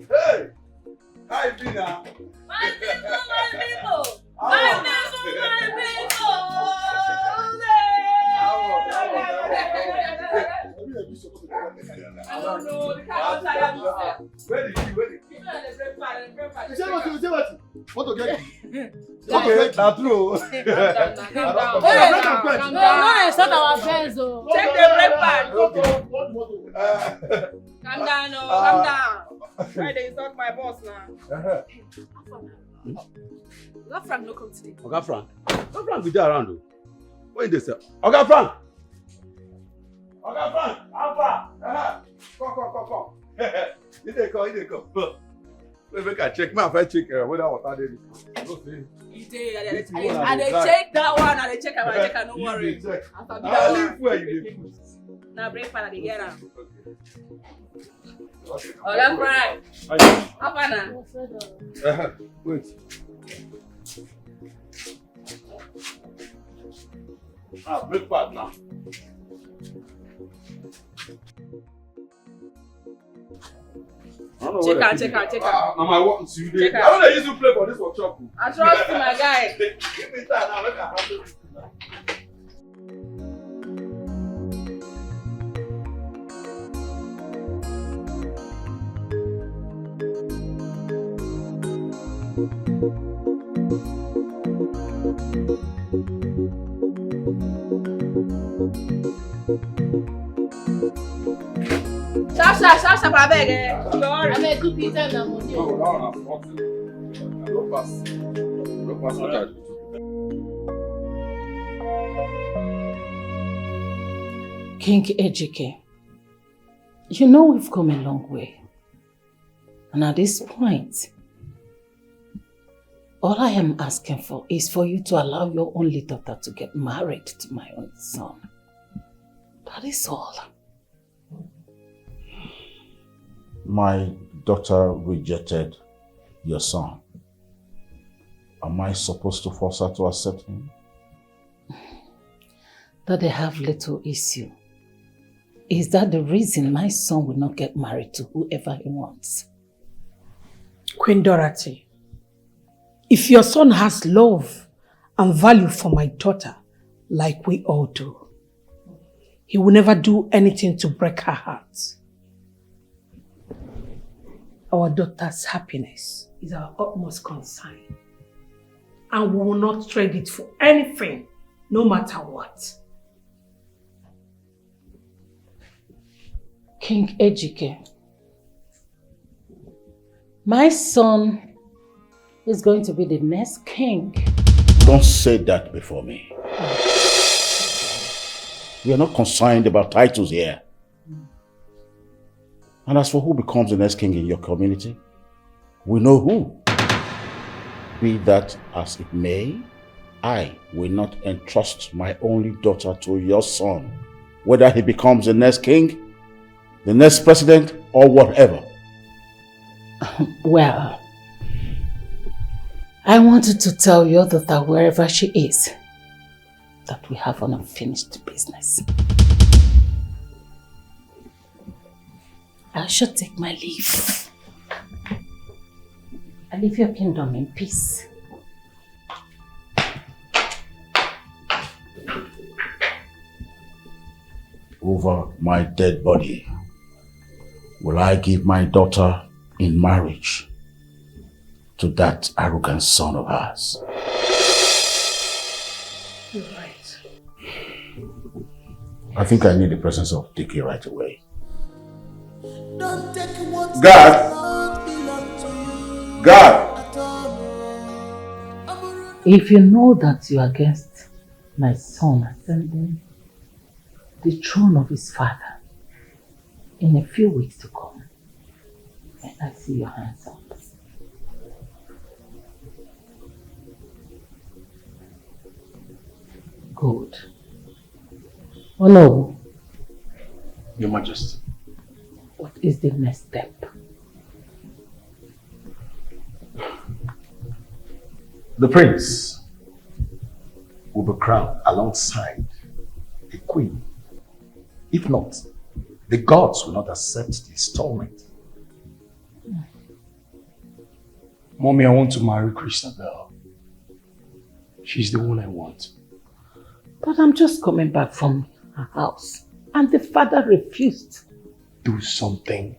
Hey! Hi, Bina! My people! I don't know, the cat tired himself. Where did you? Want to get Okay, that's true. Calm down. It's not our friends, though. Check the brake pad. Calm down, calm down. Why they insult my boss now? Oga Frank no come today. Oga Frank be there around though. What did they say? Oga Frank, how far? Come. He dey come. Wait, make I check. If I check whether water dey. No see. I dey check that one. I dey check. I no worry. I leave where you dey put. Now brake pad I dey hear am. Oga Frank. How far now? Wait. Brake pad now. Check out. Now my work to you dey. Check I don't use you play for this workshop. I trust you, my guy. Give me that now. Make I handle this. Sasa, abeg. Abeg, cook it and I'm on you. Don't pass. King Ejike, you know we've come a long way. And at this point, all I am asking for is for you to allow your only daughter to get married to my own son. That is all. My daughter rejected your son. Am I supposed to force her to accept him? That they have little issue. Is that the reason my son will not get married to whoever he wants? Queen Dorothy, if your son has love and value for my daughter, like we all do, he will never do anything to break her heart. Our daughter's happiness is our utmost concern, and we will not trade it for anything, no matter what. King Ejike, my son is going to be the next king. Don't say that before me. We are not concerned about titles here. And as for who becomes the next king in your community, we know who. Be that as it may, I will not entrust my only daughter to your son, whether he becomes the next king, the next president, or whatever. Well, I wanted to tell your daughter wherever she is that we have an unfinished business. I shall take my leave. I leave your kingdom in peace. Over my dead body, will I give my daughter in marriage to that arrogant son of ours. You're right. I think I need the presence of Dickie right away. Don't take what's God! not belong to you. God! If you know that you are against my son ascending the throne of his father in a few weeks to come, and I see your hands up. Good. Oh no. Your Majesty. What is the next step? The prince will be crowned alongside a queen. If not, the gods will not accept the installment. Mommy, I want to marry Christabel. She's the one I want. But I'm just coming back from her house and the father refused. Do something.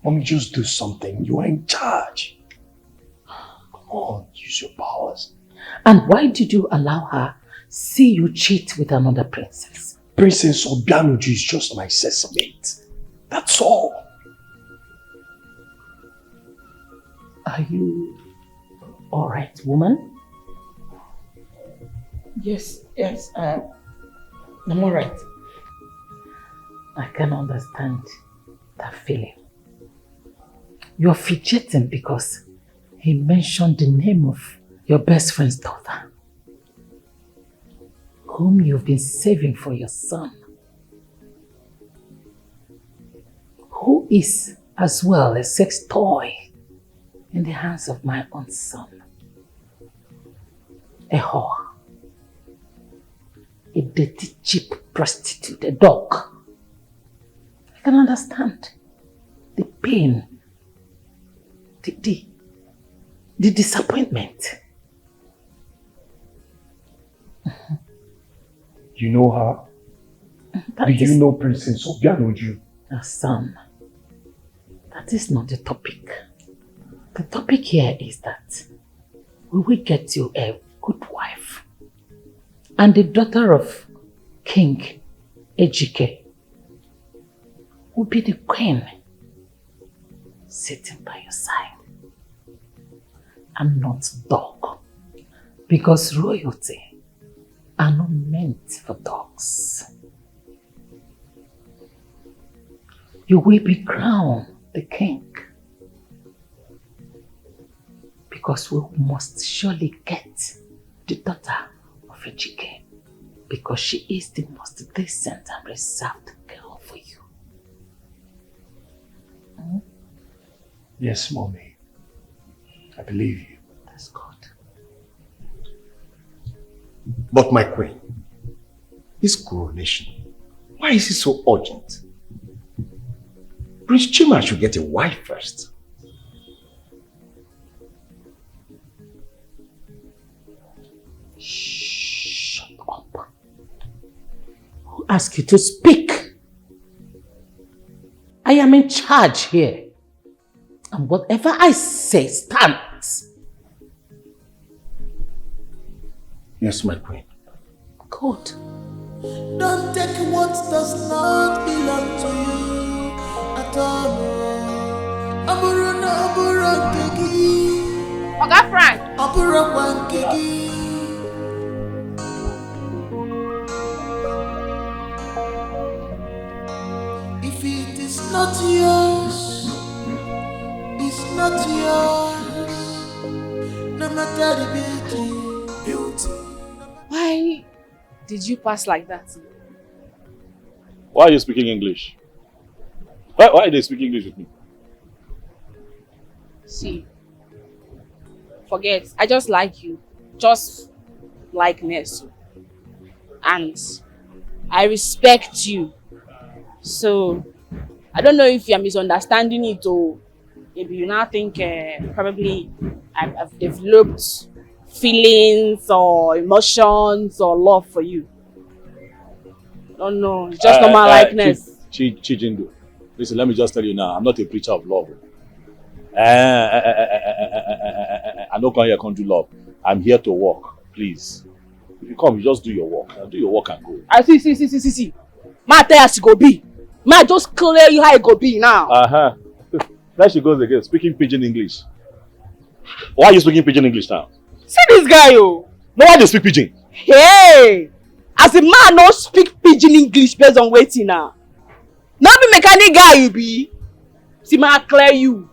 Mommy, just do something. You are in charge. Come on, use your powers. And why did you allow her see you cheat with another princess? Princess Obianuju is just my sesame. That's all. Are you all right, woman? Yes, I'm all right. I can understand that feeling. You're fidgeting because he mentioned the name of your best friend's daughter, whom you've been saving for your son, who is as well a sex toy in the hands of my own son. A whore, a dirty, cheap prostitute, a dog. I can understand the pain, the disappointment. You know her? Do you know Princess Obianuju? Son, that is not the topic. The topic here is that we will get you a good wife and the daughter of King Ejike. will be the queen sitting by your side and not dog, because royalty are not meant for dogs. You will be crowned the king, because we must surely get the daughter of Ejike, because she is the most decent and reserved girl for you. Hmm? Yes, Mommy. I believe you. That's good. But my queen, this coronation, why is it so urgent? Prince Chima should get a wife first. Shut up. Who asked you to speak? I am in charge here. And whatever I say stands. Yes, my queen. Good. Don't take what does not belong to you at all. Aburo kegi. Oga Frank. Aburo kegi. If it is not yours, it's not yours. No matter the beauty. Why did you pass like that? Why are you speaking English? Why are they speaking English with me? See, forget. I just like you. Just like Nesu. And I respect you. So, I don't know if you're misunderstanding it or maybe you now think probably I've developed feelings or emotions or love for you. No, it's just normal likeness. Chijindu, listen, let me just tell you now, I'm not a preacher of love. I'm not coming here to do love. I'm here to work, please. If you come, you just do your work. Do your work and go. I see. Ma tell us go be. Ma just clear you how it go be now. There she goes again, speaking pidgin English. Why are you speaking pidgin English now? See this guy, oh. No, why do you speak pidgin? Hey! As a man no speak pidgin English based on waiting now. Not be mechanic guy you be. See ma clear you.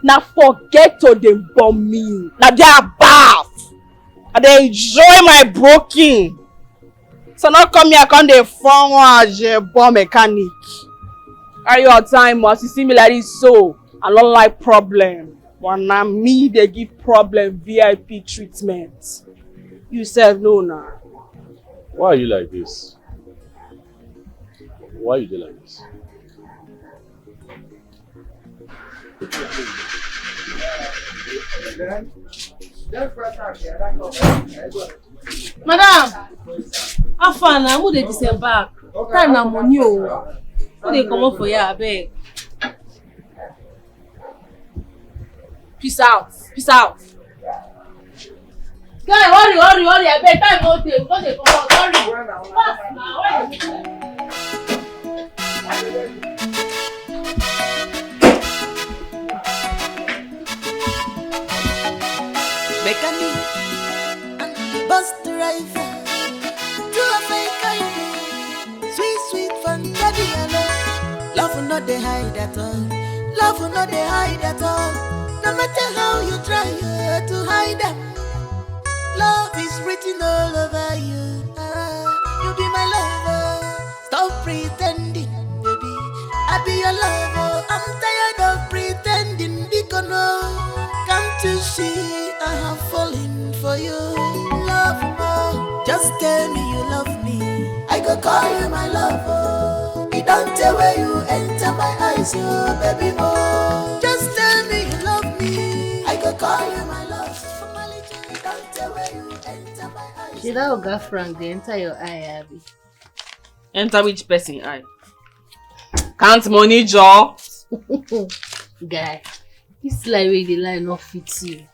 Now forget to them bomb me. Now they are bath. And they enjoy my broken. So not come here come the phone as a bomb mechanic. Are your time as you see me like this so I don't like problem. But now me they give problem VIP treatment. You said no now. Why are you like this? Why are you like this? Madam, how far now? Who they disembark? Time na money o. Who they come up for here abeg? Peace out. Guy, hurry, abeg. Time no dey. We don dey come out. Hurry. Fast now. Where you go? Mechanic and bus driver, to a fake sweet fantasy. Love will not they hide at all. Love will not they hide at all. No matter how you try to hide them, love is written all over you. You be my lover. Stop pretending, baby. I be your lover. I'm tired of pretending. Because can't you see I have fallen for you? Love more. Just tell me you love me. I go call you my lover. You don't tell where you enter my eyes, you baby more. Just tell me you love me. I go call you my love. You don't tell where you enter my eyes. Did that Oga Frank they enter your eye, Abby? Enter which person eye? Count money, Joe. Guy, this lie wey dey lie no fit you.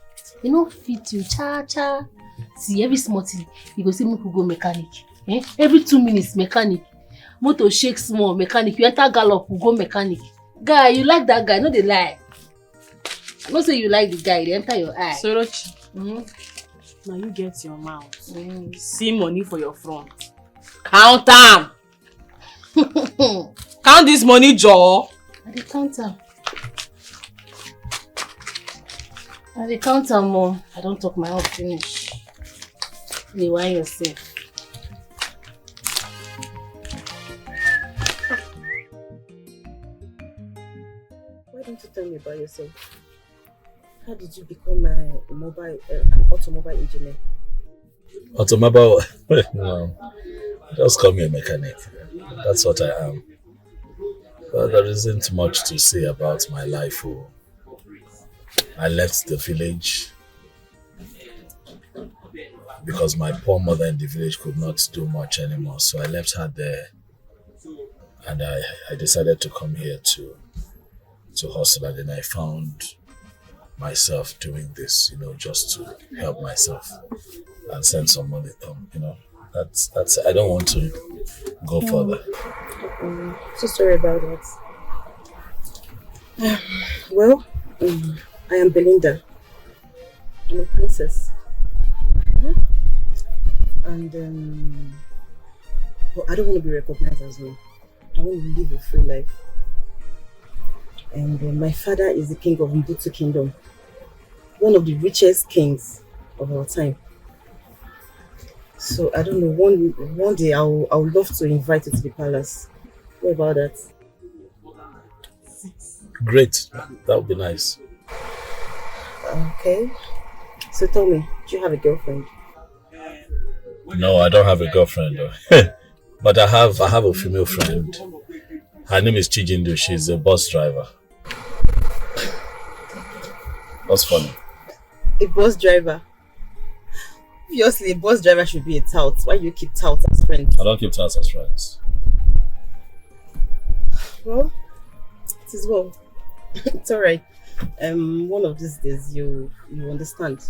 E no fit you, cha. See, every small thing, you go say make we go mechanic. Every 2 minutes, mechanic. motor shake small, mechanic, you enter gallop, you go mechanic. Guy, you like that guy, no dey lie. I know say you like the guy, they enter your eye. Sorochi. Now you get your mouth. See money for your front. Count am. Count this money, Joe. I dey count am. I dey count am, Mom. I don't talk my own finish. You whine yourself. Why don't you tell me about yourself? How did you become an automobile engineer? Automobile? No, just call me a mechanic. That's what I am. But there isn't much to say about my life. I left the village because my poor mother in the village could not do much anymore. So I left her there, and I decided to come here to hustle, and then I found myself doing this, just to help myself and send some money home. That's I don't want to go further. So sorry about that. Well, I am Belinda. I'm a princess. And I don't want to be recognized as one. I want to live a free life. And my father is the king of Mbutu Kingdom, one of the richest kings of our time. So I don't know, one day I would love to invite you to the palace. What about that? Great, that would be nice. Okay. So tell me, do you have a girlfriend? No, I don't have a girlfriend though. But I have a female friend. Her name is Chijindu. She's a bus driver. What's funny? A bus driver? Obviously, a bus driver should be a tout. Why do you keep touts as friends? I don't keep touts as friends. Well, it is well. It's alright. One of these days you understand.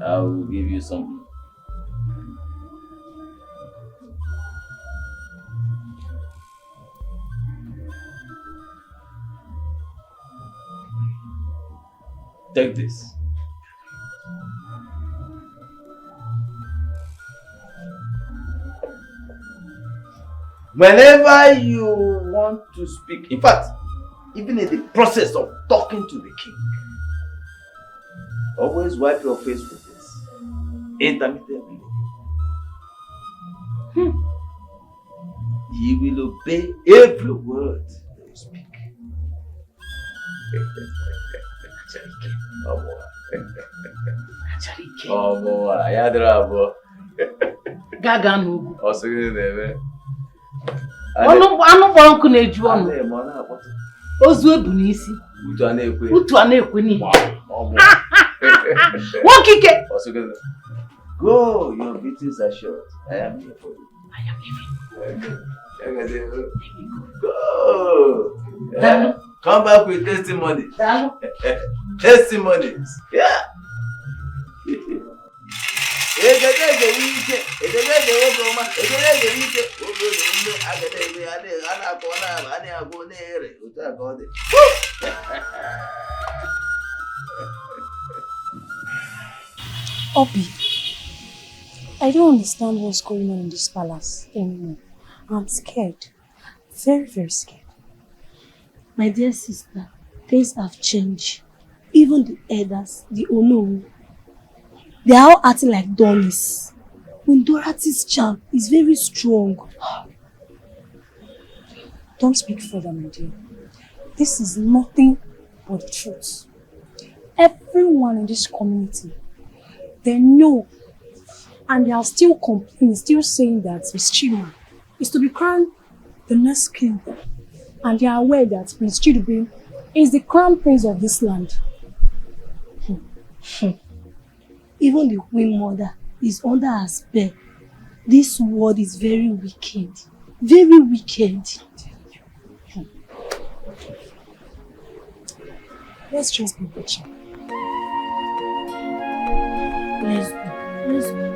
I will give you something. Take this. Whenever you want to speak, in fact, even in the process of talking to the king, always wipe your face with this. Intermittently. He will obey every word that you speak. Gaga n'ugwu. Anụ kpọrọ nkụ na-eju ọnụ. Ozu ebu n'isi. Utu a na-ekwe n'ihi. Nwokike. Go, your duties are short. I am here for you. I am leaving. Go. Yeah. Come back with testimony. Testimonies. Yeah. Obi, I don't understand what's going on in this palace anymore. I'm scared. Very, very scared. My dear sister, things have changed. Even the elders, the Ono, they are all acting like dummies. When Dorothy's charm is very strong. Don't speak further, my dear. This is nothing but the truth. Everyone in this community, they know, and they are still complaining, still saying that Miss Chima is to be crowned the next king. And they are aware that Prince Chidubem is the crown prince of this land. Even the Queen Mother is under her spell. This world is very wicked. Very wicked. Let's just be watching. Let's go. Let's go.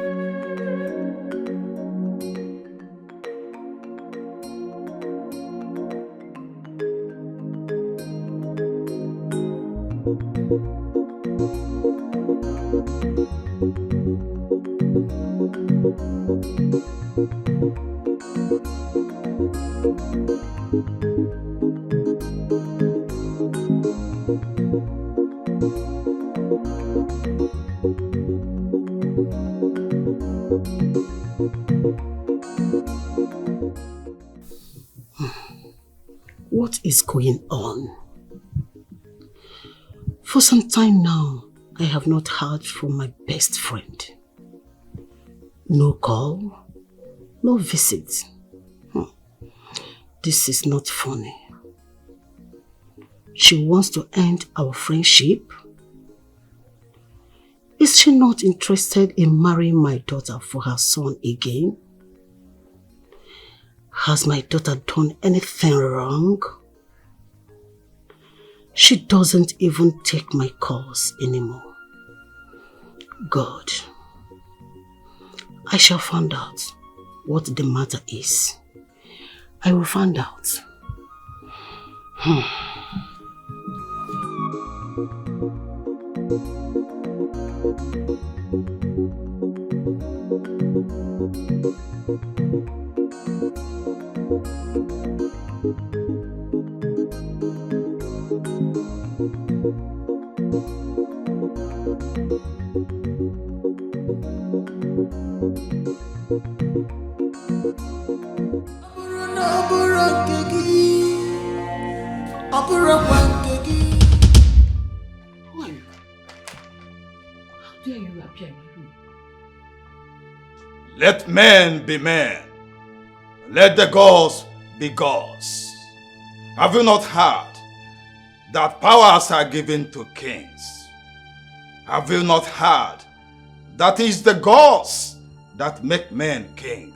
What is going on? For some time now, I have not heard from my best friend. No call, no visit. This is not funny. She wants to end our friendship. Is she not interested in marrying my daughter for her son again? Has my daughter done anything wrong? She doesn't even take my calls anymore. God, I shall find out what the matter is. I will find out. Who are you? How dare you appear in my room? Let men be men. Let the gods be gods. Have you not heard that powers are given to kings? Have you not heard that it is the gods that make men king?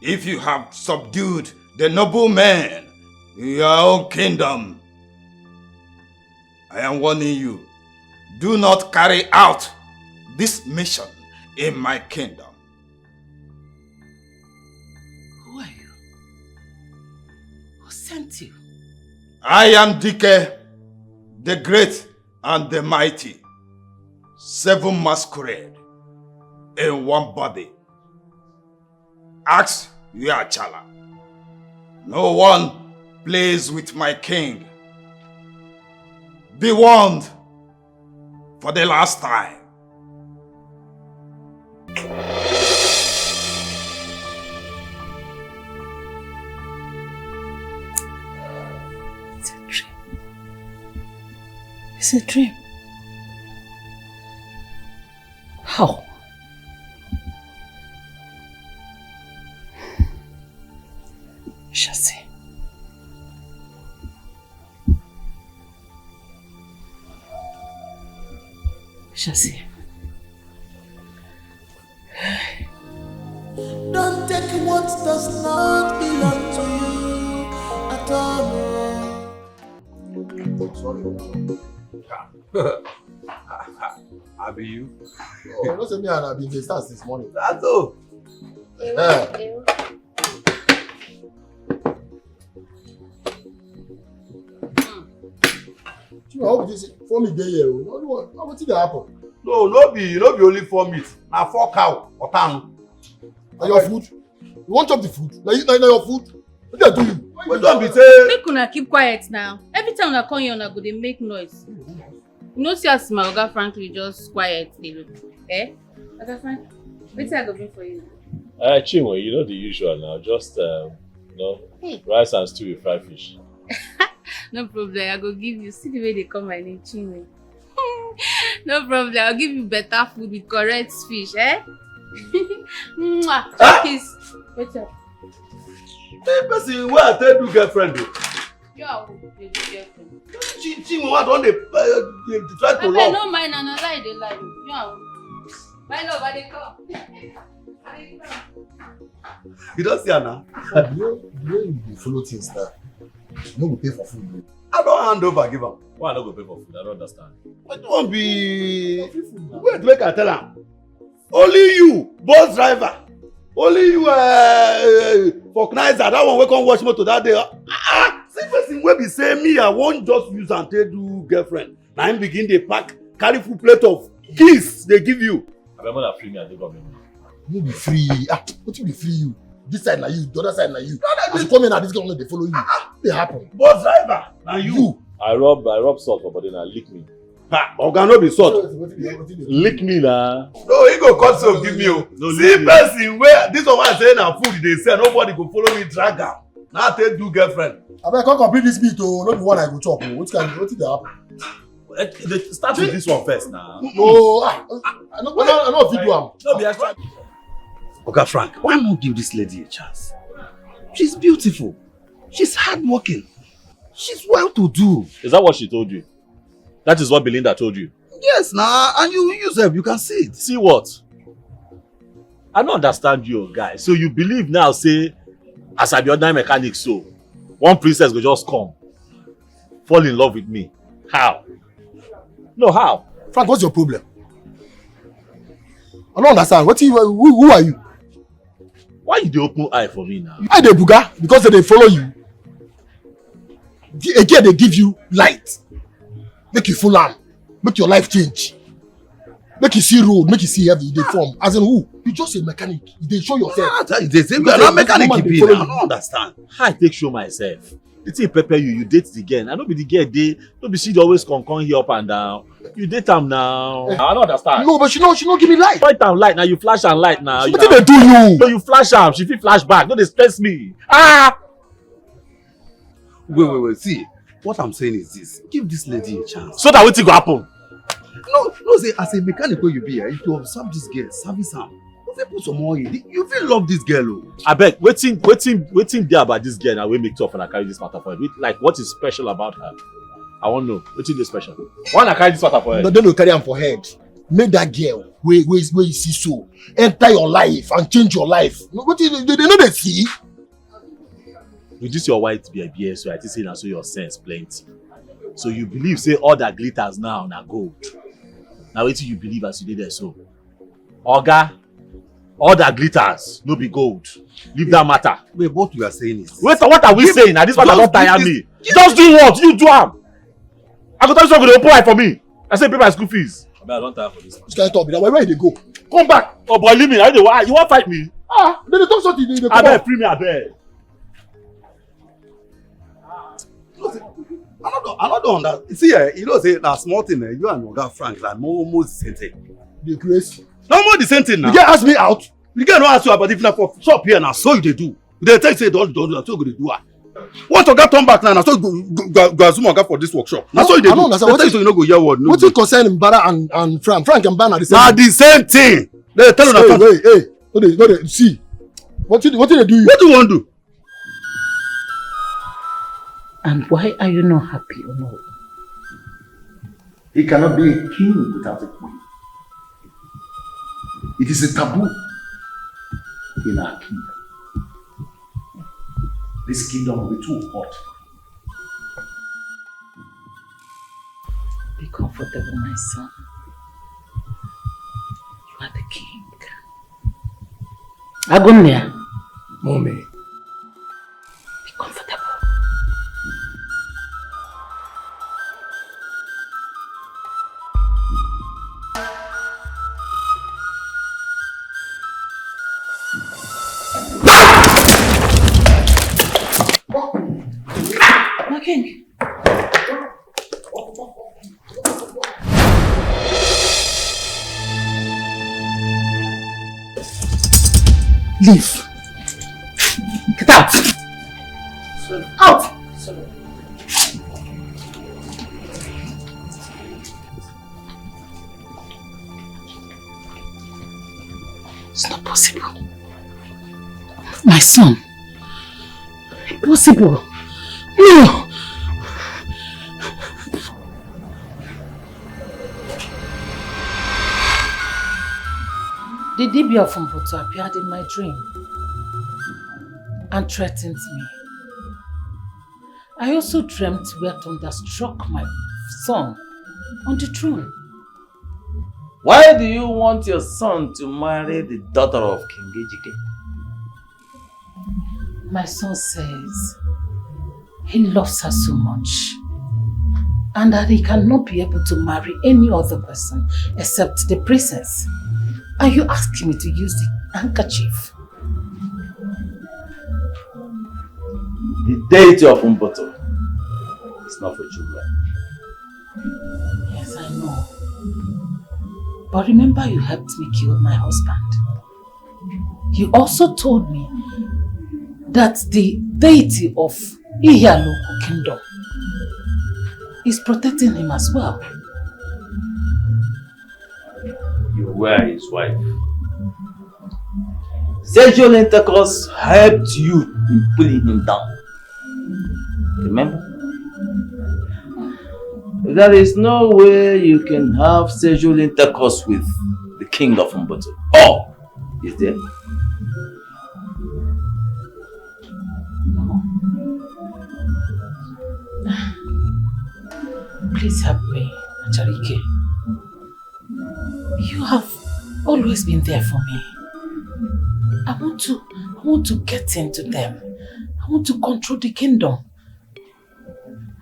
If you have subdued the noble men in your own kingdom, I am warning you, do not carry out this mission in my kingdom. Who are you? Who sent you? I am Dike, the great and the mighty. 7 masquerade in one body. Ask Yachala. No one plays with my king. Be warned for the last time. It's a dream. It's a dream. How? We shall see. We shall see. Don't take what does not belong to you at all. Sorry. Abi you? Oh, don't say me and I've been the stars this morning. That's all. I hope this for me day here. What did happen? No be only 4 meat. Na 4 cow or town. And your food? You want to chop the food? Now your food? What did I do you? But don't be say. Make una keep quiet now. Every time una come here, una go dey make noise. You know, see as my Oga Frankly just quiet dey look. Eh? Oga Frank, wetin I go bring for you now? Chinwe, you know the usual now. Just rice and stew with fried fish. No problem, I go give you. See the way they call my name, Chinwe. No problem, I'll give you better food with correct fish, eh? Mwah! Kiss. What's up? Hey, person, where I tell you girlfriend though? You are the girlfriend. Chinwe, what don't they try to love? No mind, and I lie, they lie. You are my love, I dey come. You don't see her now? The way you follow things now, you no go pay for food. I don't hand over, give am. Why I no go pay for food? I don't understand. I don't be. Wait, make I tell am. Only you, bus driver. Only you, Forknizer, that one wey come watch motor that day. See person wey be say me, I won't just use and take do girlfriend. Now him begin dey pack, carry full plate of kiss they give you. I remember that free me at the government. You be free. What you be free you? This side na you, the other side na you. As you come in and this girl they follow you. They happen. Bus driver, na you. I rub salt for body now, lick me. Oga no be salt. Lick me now. No, he go cut soap give me. No, see person where this one I say na food they sell, nobody go follow me drag am. Now take do girlfriend. I come complete this meet oh, not the one I go chop. What did happen? Start with this one first now. No, I no fit do am. No be extra. Oga Frank, why not give this lady a chance? She's beautiful. She's hardworking. She's well to do. Is that what she told you? That is what Belinda told you? Yes, and you yourself, you can see it. See what? I don't understand you, guys. So you believe now, say, as I be ordinary mechanic, so one princess will just come, fall in love with me. How? No, how? Frank, what's your problem? I don't understand. Who are you? Why you dey open eye for me now? I dey buga because they follow you. Again, they give you light. Make you follow am. Make your life change. Make you see road, make you see heavy, they form. As in who? You just a mechanic. They show yourself. They say you are not mechanic. I don't understand. How I take show myself? The thing prepare you date the girl. I no be the girl dey. No be she dey always come here up and down. You date am now. I don't understand. No, but she no give me light. Point am light now. You flash am light now. What did they do you? No, you flash am. She fit flash back. No, they stress me. Wait. See, what I'm saying is this: give this lady a chance. So that wetin go happen? No, say as a mechanic wey you be here, if you observe this girl, service am, you fit put some more in. You fit love this girl o. Abeg, wetin dey about this girl na wey make tough and I carry this matter for her? Like, what is special about her? I wan know. Wetin dey special? Why I carry this matter for her? No, don't carry am for head. Make that girl wey you see so enter your life and change your life. Wetin they no dey see? With this your white beard, so I think say na so your sense plenty. So you believe say all that glitters now na gold. Na wetin you believe as you dey there so. Oga, all that glitters no be gold. Leave that matter. Wait, what we are saying is... Wait, what are we saying? Now this matter don't tire me. Just do what? You do am. I go tell you something to open eye for me. I say pay my school fees. I don't tire for this. This guy talk me. Where they go? Come back. Oh boy, leave me. You want fight me? Then they talk something. They I beg, free me, I beg. I don't understand. See, you know, say that small thing, you and Oga Frank, like almost the same thing. The grace. No more the same thing now. You get ask me out. You get no ask you about if not for shop here now. So you they do. They tell you say don't do that. So you do it. Once Oga turn back now, so go assume Oga for this workshop. Now so you they do. They tell you so you no go hear word. What's it concern Mbara and Frank? Frank and Mbara the same. Now the same thing. They tell you that. Hey, no they see. What did they do you? What do you want to do? And why are you not happy, Ono? He cannot be a king without a queen. It is a taboo in our kingdom. This kingdom will be too hot. Be comfortable, my son. You are the king. Agunya. Mommy. Be comfortable. King. Leave. Get out. Out. It's not possible. My son. Impossible. No. The Dibia from Boto appeared in my dream and threatened me. I also dreamt we had thunderstruck my son on the throne. Why do you want your son to marry the daughter of King Ejike? My son says he loves her so much and that he cannot be able to marry any other person except the princess. And you asked me to use the handkerchief. The deity of Umboto is not for children. Yes, I know. But remember you helped me kill my husband. You also told me that the deity of Ihialoku kingdom is protecting him as well. You were his wife. Sexual intercourse helped you in pulling him down. Remember? There is no way you can have sexual intercourse with the king of Umboto. Oh! Is there? No. Please help me, Acharike. You have always been there for me. I want to get into them. I want to control the kingdom.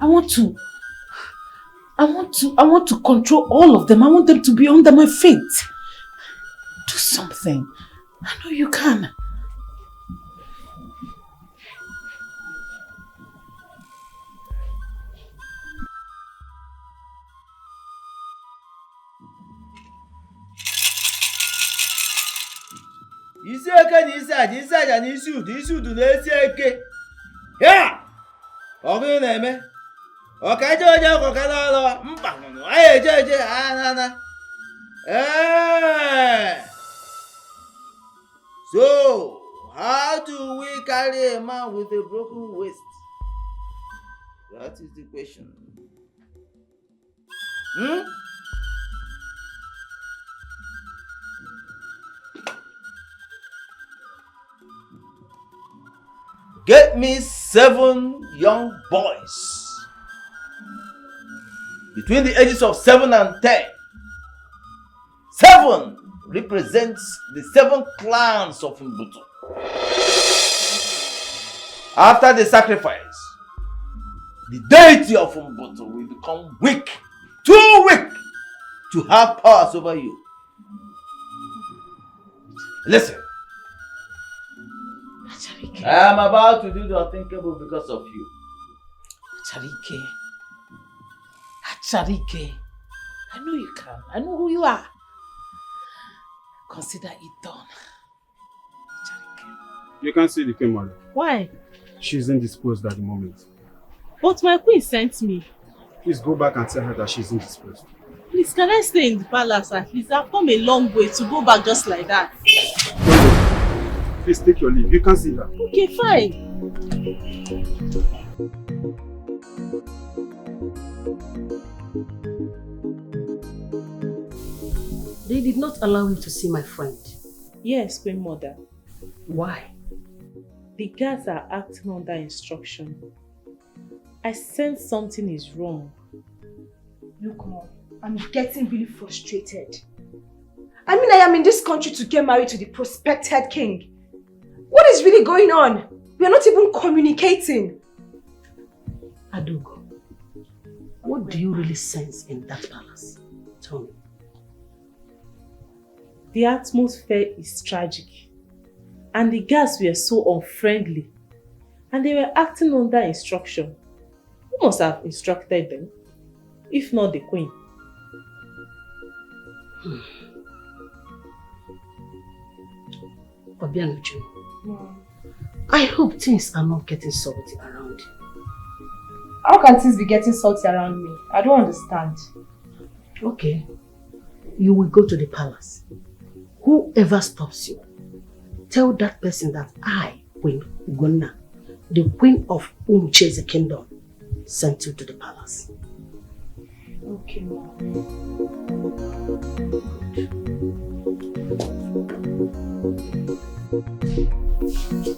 I want to control all of them. I want them to be under my feet. Do something. I know you can. Isi eke na isi aja na isi udu na esi eke. Ya! Ọgụ na-eme. Ọkaje onye ọkọka n'ọlọ mkpa nụnụ. Anyị eje anana. So, how do we carry a man with a broken waist? That is the question. Get me 7 young boys between the ages of 7 and 10. 7 represents the 7 clans of Mbutu. After the sacrifice, the deity of Mbutu will become weak, too weak to have powers over you. Listen. I am about to do the unthinkable because of you. Acharike, I know you can. I know who you are. Consider it done. You can't see the queen, mother. Why? She's indisposed at the moment. But my queen sent me. Please go back and tell her that she's indisposed. Please, can I stay in the palace at least? I've come a long way to go back just like that. Please take your leave. You can't see her. Okay, fine. They did not allow me to see my friend. Yes, Queen Mother. Why? The guards are acting under instruction. I sense something is wrong. Look, Mom, I'm getting really frustrated. I mean, I am in this country to get married to the prospected king. What is really going on? We are not even communicating. Adugo, what do you really sense in that palace? Tell me. The atmosphere is tragic. And the guards were so unfriendly. And they were acting under instruction. Who must have instructed them? If not the queen. Obianuju, I hope things are not getting salty around you. How can things be getting salty around me? I don't understand. Okay, you will go to the palace. Whoever stops you, tell that person that I, Queen Ugonna, the queen of Umuche's kingdom, sent you to the palace. Okay, Mom.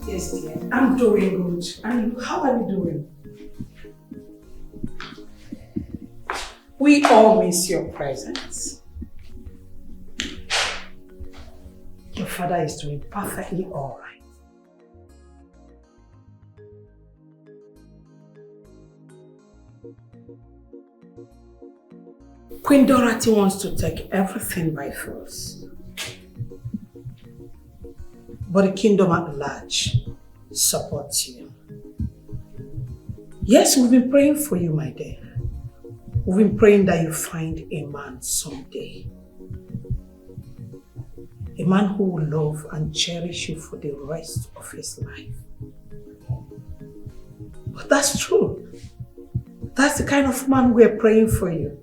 Yes, dear. I'm doing good. And how are you doing? We all miss your presence. Your father is doing perfectly all right. Queen Dorothy wants to take everything by force. But the kingdom at large supports you. Yes, we've been praying for you, my dear. We've been praying that you find a man someday. A man who will love and cherish you for the rest of his life. But that's true. That's the kind of man we're praying for you.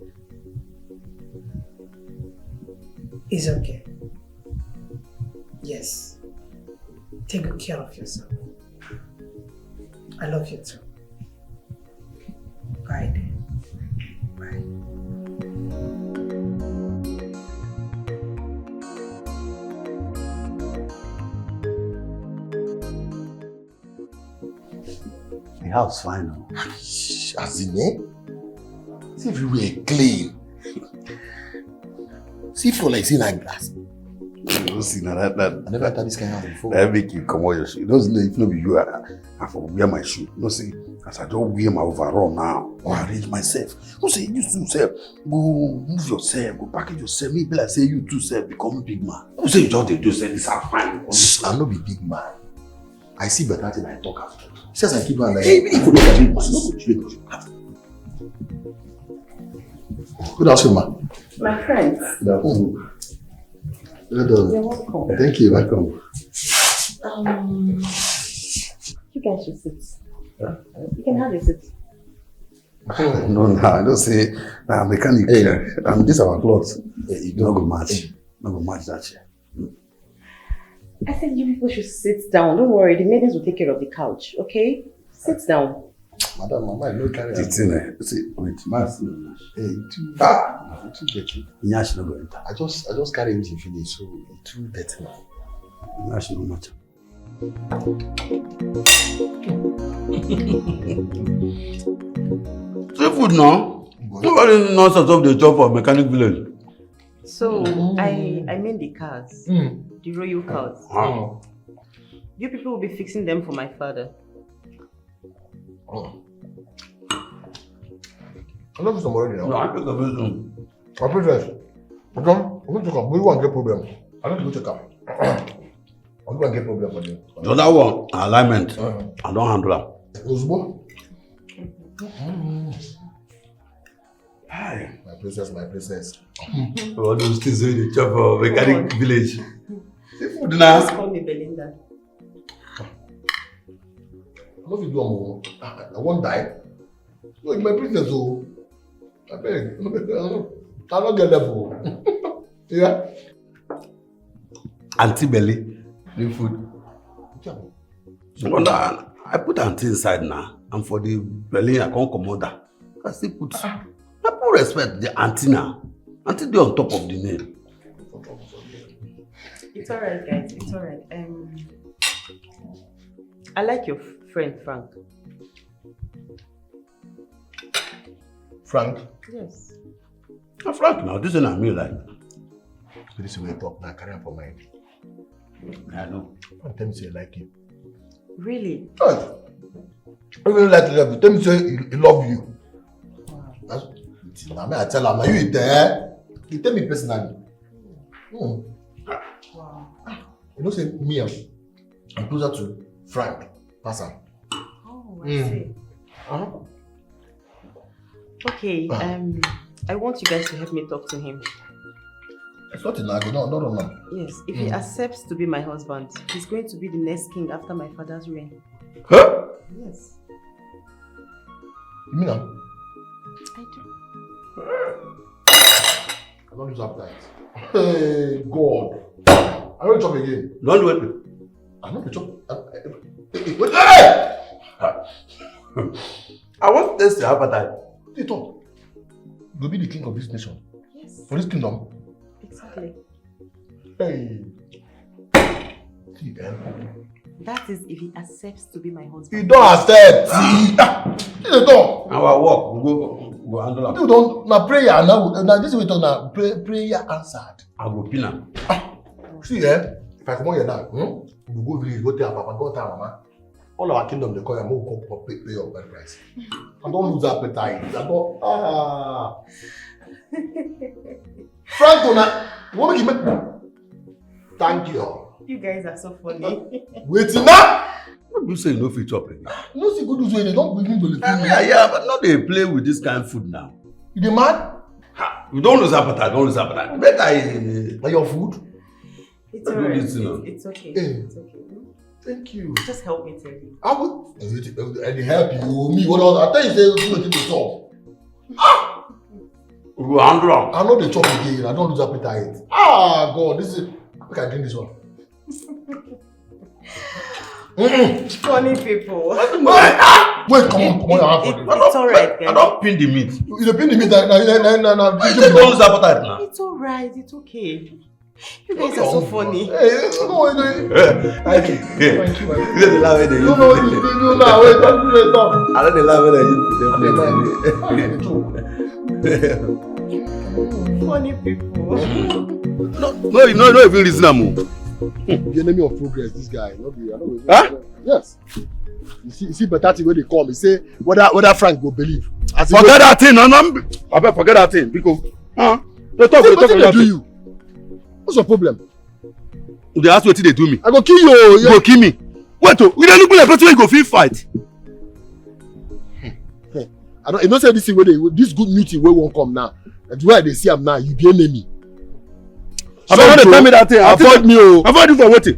It's okay. Yes. Take good care of yourself. I love you too. Bye, dear. Bye. The house fine now. As in, see if you were clean. See if you're like seeing that glass. You don't see that. I never had this kind of house before. That make you come out your shoe. You don't know if not be you, I for wear my shoe. You know, see, as I don't wear my overall now, I arrange myself. You say you too self, go move yourself, go package yourself. Maybe like say you too self become big man. You say you just say this are fine. I'm not be big man. I see better thing I talk after. Says I keep on like. Hey, if you look at big man, Good afternoon, man. My friends. Good afternoon. You're welcome. Thank you. Welcome. You guys should sit. Huh? You can have a seat. No, I don't say mechanic. Hey, these are our clothes. You don't go match. Not go match that chair. I said you people should sit down. Don't worry, the maidens will take care of the couch, okay? Sit down. Madam, Mama, no carry. It's in there. See, wait, Mass. Hey, too dirty. Nyash no go enter. I just carry him to finish, so it's too dirty now. Nyash no match. Seafood now? Nobody knows of the job of mechanic village. So, I mean the cars. The royal cars. Wow. You people will be fixing them for my father. I love some already now. No, I think the vision. My princess, I'm going to come. We won't get problem. I don't go check up. I'm going to get problem for you. The other one, alignment. I don't handle that. Uzbo? Hi. My princess. All those things in the job of mechanic village. Seafood now. Just call me Belinda. What if you do more? I won't die. Look, my princess, oh. I beg. I don't get level. Yeah? Auntie Belly, the food. Wonder, I put auntie inside now. And for the belly, I can't come out. I still put. I put respect the auntie now. Auntie they on top of the name. It's alright, guys. It's alright. I like your friend Frank. Frank? Yes. Frank now, this is not me like. This is where you talk now, carry on for mind. I know. Don't tell me say you like him. Really? Oh. Even like love you. Tell me say he love you. That's I tell him, are you there? He tell me personally. Wow. You know say me, I'm closer to Frank. Pastor. Oh, I see. Okay, I want you guys to help me talk to him. It's not in Naija, no. Yes, if he accepts to be my husband, he's going to be the next king after my father's reign. Huh? Yes. You mean that? I do. I don't use appetite. Hey, God. I don't chop again. Don't wait me. I'm not chop. Wait. Hey! I want this to appetite. What do you talk? You'll be the king of this nation. Yes. For this kingdom. Exactly. Hey. See, That is if he accepts to be my husband. you don't accept. See, you don't. Our work, go handle it. You don't. Now prayer now this is what we talk now. Prayer answered. I go pin am. See, if I come on here now, we go village, go tell Papa, go tell Mama. All our kingdom they call you, go come pay your bed price. I don't lose appetite. I don't. Franco, now you want me to make? Thank you. You guys are so funny. Wait now. You say you no fit chop again. No see good news when they don't bring me to the food. Yeah, but not they play with this kind of food now. You dey mad? You don't lose appetite, don't lose appetite. Better your food. It's alright. It's okay. It's okay. Thank you. Just help me tell you. I would. And help you. Me, what else? I tell you, say do wetin dey solve. We go handle am. I know the chop again. I don't lose appetite. Ah, God, this is. Look, I drink this one. Funny people. Wait, come on. It's alright, guys. I don't pin the meat. You pin the meat. No. You don't lose appetite now. It's alright. It's okay. You guys are so funny. Hey, no, Thank you. Thank you. You don't laugh at you. No, you now. Wait, don't. I don't laugh at you. Funny people. No, you know if you listen am. The enemy of progress, this guy. Huh? Yes. You see better thing when they come. He say whether Frank go believe. Forget that thing. I bet forget that thing because they talk. They do you. What's your problem? They ask wetin they do me. I go kill you. You go kill me. Wait, we don't look like person wey go fit fight. I don't. You know say this thing where this good meeting where won't come now. That's why they see am now. You be enemy. I don't want to tell me that thing. Avoid me, oh. Avoid you for wetin?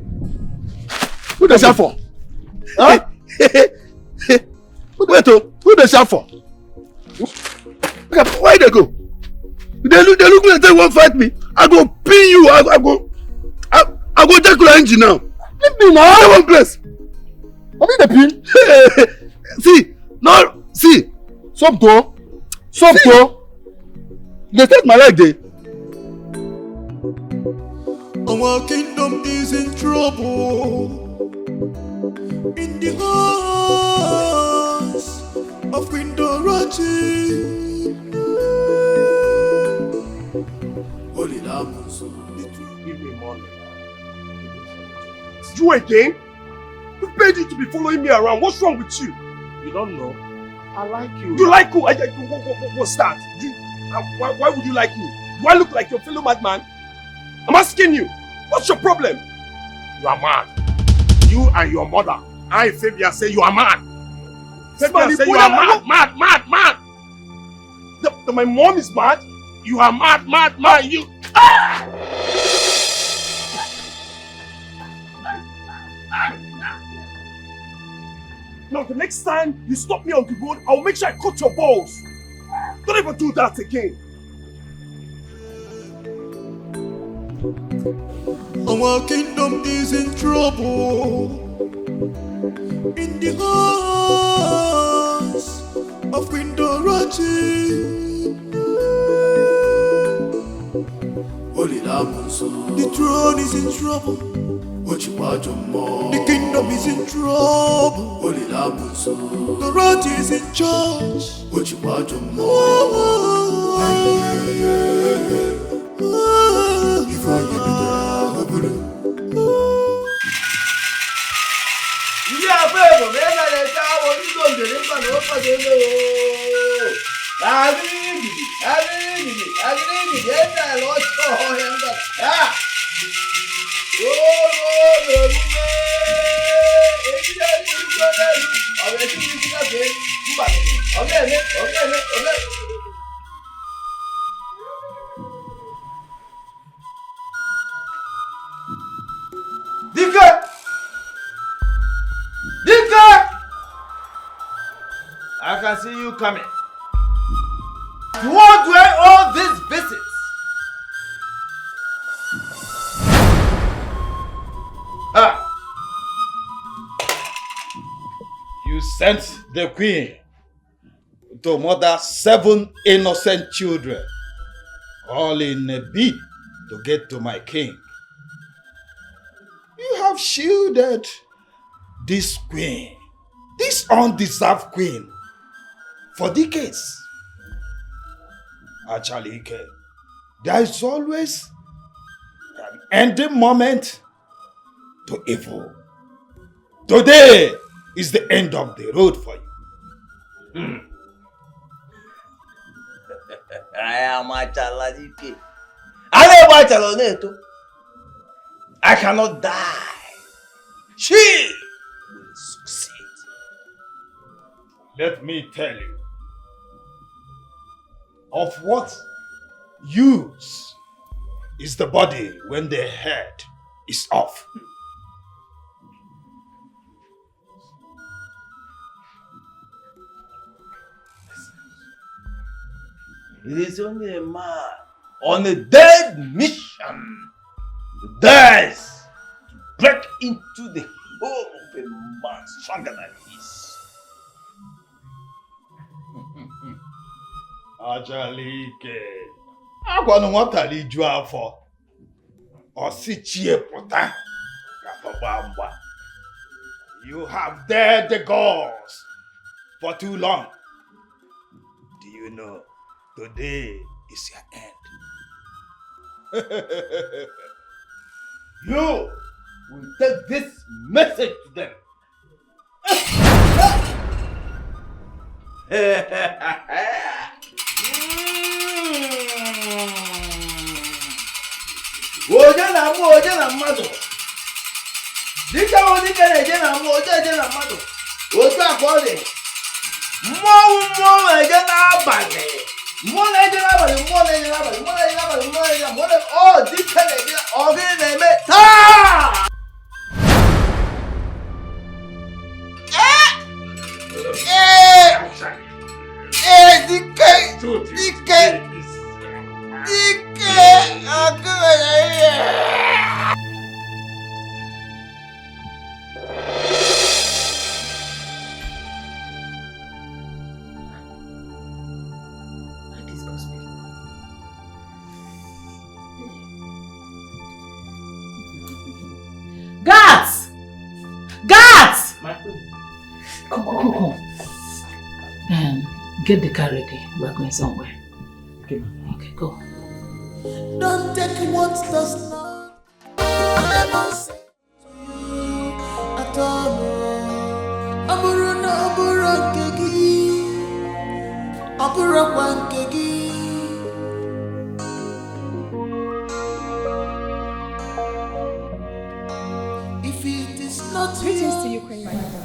Who dey shout for? Huh? Wait, who dey shout for? Where they go? They look like they won't fight me. I go pin you. I go take your engine now. Leave me now. I one place. I mean the pin. See. Somto. They take my leg there. Our kingdom is in trouble. In the hands of Queen Dorothy. Holy Lambs. Give me money. You again? Who paid you to be following me around? What's wrong with you? You don't know. I like you. You like who? What's that? Why would you like me? Do I look like your fellow madman? I'm asking you. What's your problem? You are mad. You and your mother. I, Fabia, say you are mad. Fabia say you are mad. My mom is mad. You are mad. You. Now the next time you stop me on the road, I'll make sure I cut your balls. Don't ever do that again. Our kingdom is in trouble. In the hands of Queen Dorothy. Holy Lambs. The throne is in trouble. The kingdom is in trouble. Holy Lambs. Dorothy is in charge. I can see you coming. To what do I owe these visits? You sent the queen to murder 7 innocent children, all in a bid to get to my king. You have have shielded this queen, this undeserved queen, for decades. Actually, there is always an ending moment to evil. Today is the end of the road for you. I am a Chaladike. I am a Chaloneto. I cannot die. She will succeed. Let me tell you, of what use is the body when the head is off? It is only a man on a dead mission who dares to break into the home of a man stronger than his. Ajalike, agwanu nwata liju afọ, osichie pụta, kapọgba mgba. You have dared the gods for too long. Do you know, today is your end. You will take this message to them. Oje na mmadụ. Dịka onye na-eje na mmụọ, oje eje na mmadụ. Otu akwa ọ dị. Mmụọ na-eje n'abalị. Mmụọ na-eje n'abalị. Ọ dịka na-eje ọ gị na-eme taa. Dike. Guards! Guards! Come. Get the car ready. We're going somewhere. Okay, go. Don't take what does not ever say to you at all. Aburo kegi, aburo kwankegi. If it is not Greetings to you, Queen Mother.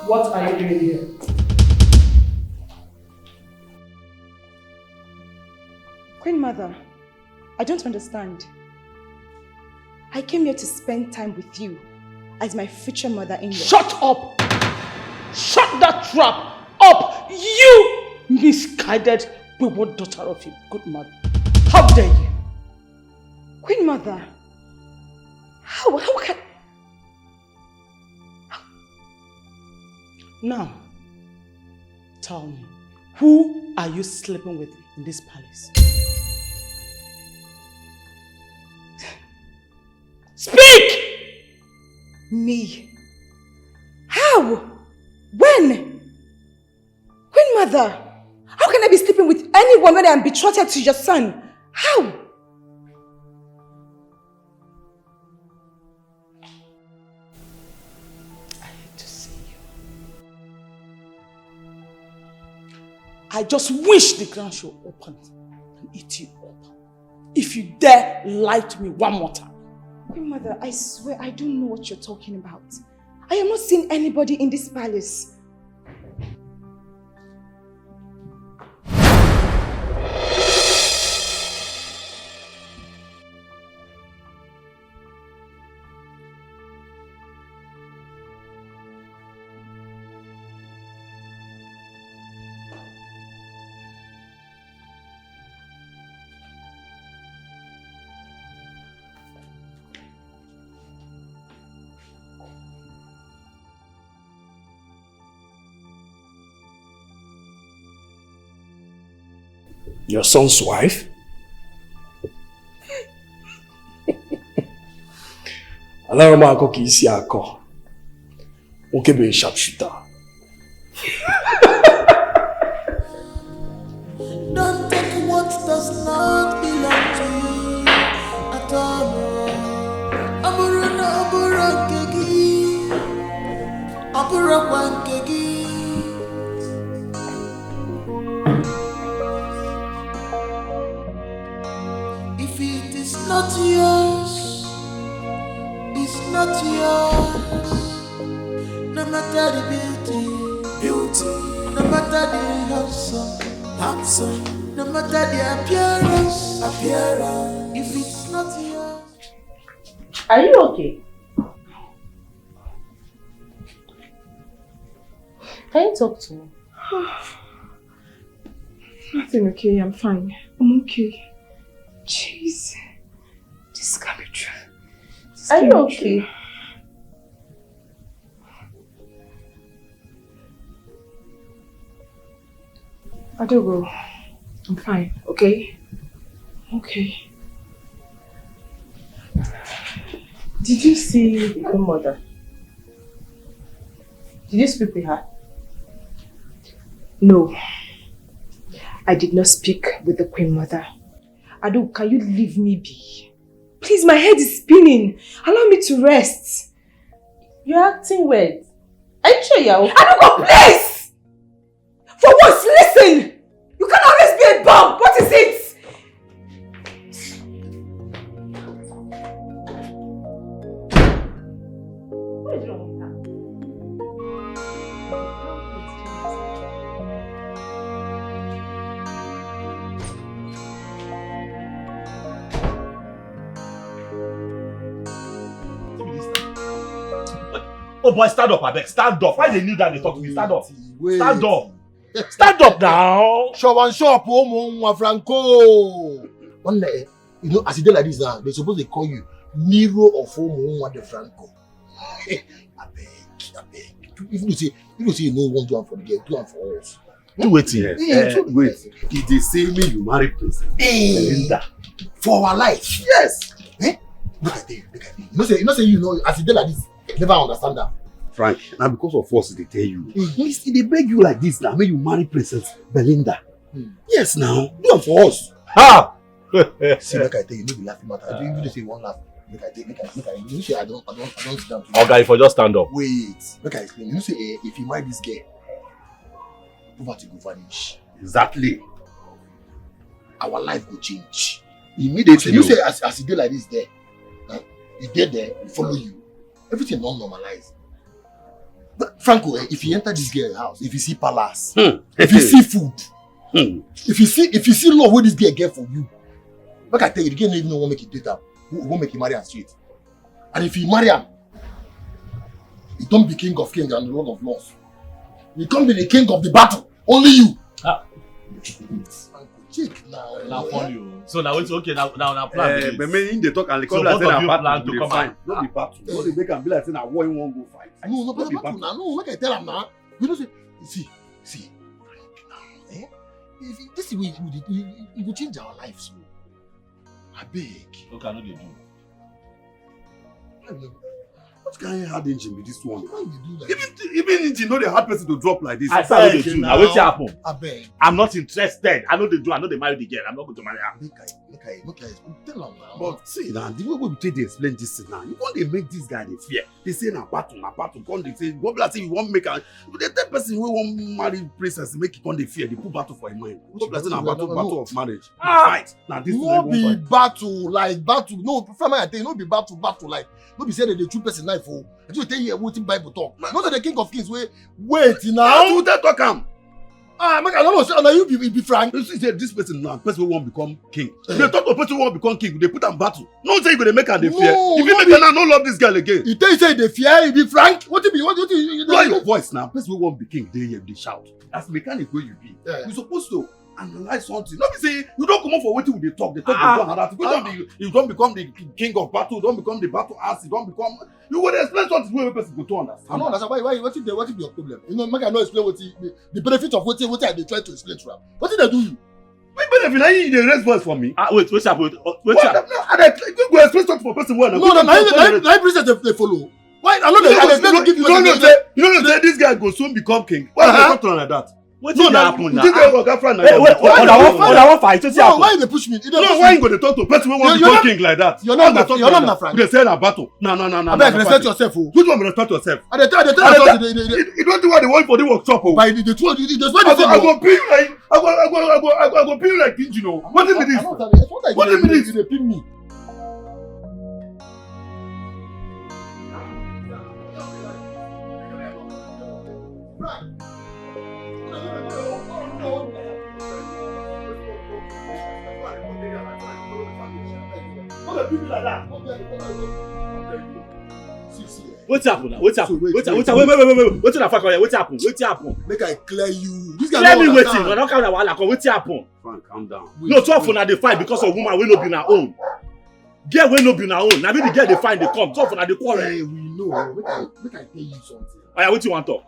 What are you doing here? Queen Mother, I don't understand. I came here to spend time with you as my future mother-in-law. Shut up! Shut that trap up! You misguided wayward daughter of a good mother. How dare you? Queen Mother, how can... Now, tell me, who are you sleeping with in this palace? Speak! Me? How? When? Queen Mother, how can I be sleeping with anyone when I am betrothed to your son? How? I hate to see you. I just wish the ground should open and eat you up. If you dare lie to me one more time. Queen Mother, I swear I don't know what you're talking about. I am not seeing anybody in this palace. Your son's wife? Alarama ako ki isi ako. Okay, be sharpshooter. Don't take what does not belong to you at all. Aburana abura kegi, abura wan kegi. If it is not yours, it's not yours. No matter the beauty, no matter the handsome, no matter the appearance. If it's not yours. Are you okay? Can you talk to me? Nothing okay, I'm fine. I'm okay. Jeez. This can't be true. Are you okay? I do go. I'm fine, okay? Okay. Did you see the Queen Mother? Did you speak with her? No. I did not speak with the Queen Mother. Adu, can you leave me be? Please, my head is spinning. Allow me to rest. You're acting weird. Are you sure you're okay? Adu, go, please! For once, listen! You can't always be a bum! What is it? What is wrong with her? Oh boy, stand up, Abeg. Stand up. Why they kneel down they talk to me? Stand up. Stand up. Stand up now. Shop and shop, Omo Franco. One day, you know, as you do like this now, they suppose they call you Nero of Omo de Franco. Abeg. If you say you know one do one for the girl, do one for us. Do waiting. Wait. If they say me, you marry Princess Belinda for our life. Yes. Look at you. You know, as you do like this, you never understand that. Frank, now because of us, they tell you. They beg you like this now, may you marry Princess Belinda. Yes, now. Do it for us. Ha! See, like I tell you, no be laughing matter. I don't say one laugh. Make I you say I don't sit down. Okay, if I just stand up. Wait, make I explain. You say if you marry this girl, poverty go vanish. Exactly. Our life will change. Immediately. You say as you do like this there, you get there, you follow you. Everything not normalized. But Franco, if you enter this girl's house, if you see palace, if you see food, if you see love what this girl get for you, like I tell you, the girl don't even know what make you date her, who won't make you marry her straight. And if you marry her, you don't be king of kings and lord of lords. You can't be the king of the battle. Only you. Check now. Now for you. So now it's okay. Now plan. But me in the talk and the so couple say plan na to come fine. No be battle. No dey make am be like say na war in one go fight. No be battle now. No, make I tell am now. You know say, see, Frank now. If this is way it will change our lives. So, I beg. Okay, I know they do. What kind of hard engine be this one? Why you do that? Even engine know the hard person to drop like this. I said it now. What's happen? I beg. I'm not interested. I know they do. I know they marry the girl. I'm not going to marry her. Make I tell am now. But see now, the way we take dey explain this thing now, you want they make this guy dey fear. They say na battle. Come they say, go bless you want make a. The third person who want marry princess make it come dey fear. They put battle for him mind. Go bless na battle of marriage. Fight. Now this no be battle like battle. No, from I tell you, no be battle like. No be say that the true person life. Oh, I just tell you what in Bible talk. Not that the King of Kings wait now. Who that talk am? Make I don't know. Now you be frank. You see, this person now, person who won't become king. They talk to person who won't become king. They put am battle. No say you gonna make am dey fear. If you make am now, no love this girl again. You tell you say they fear. You be frank. What you be? What you? Lower your voice now. Person who won't be king, they shout. As mechanic where you be, you supposed to analyze something. Not be say you don't come up for wetin we dey talk. They talk you don't become the king of battle. You don't become the battle ass. You don't become. You would explain something where person go to understand. I don't understand why. What is your problem? You know, make I not explain what the benefit of what I dey try to explain to am. What did they do you? Which benefit? Are you the raise voice for me? Wait happened? Wait happened? You go express something for person one. No, I princess they follow. Why? I know they give you. You don't know this guy go soon become king. Why you talk to her like that? What did happen now? You think your girlfriend now? Wait, fight. No, why they push me? No, why you go to talk to person who want to become king like that? You're not my friend. They say na battle. No. I beg, respect yourself. Which one respect yourself? You don't do what they want for the workshop. By the two, I go pay you like king, you know. What is this? What is this? They pin me. What happened? Wait. What happened? Make I clear you. This guy clear me waiting. I don't count that. What happened? Frank, calm down. No, 12 na dey fight because of woman wey no be na own. Girl wey no be na own. Na be the girl dey find dey come. 12 na dey quarrel. We know. Make I tell you something. Oya, what you want talk?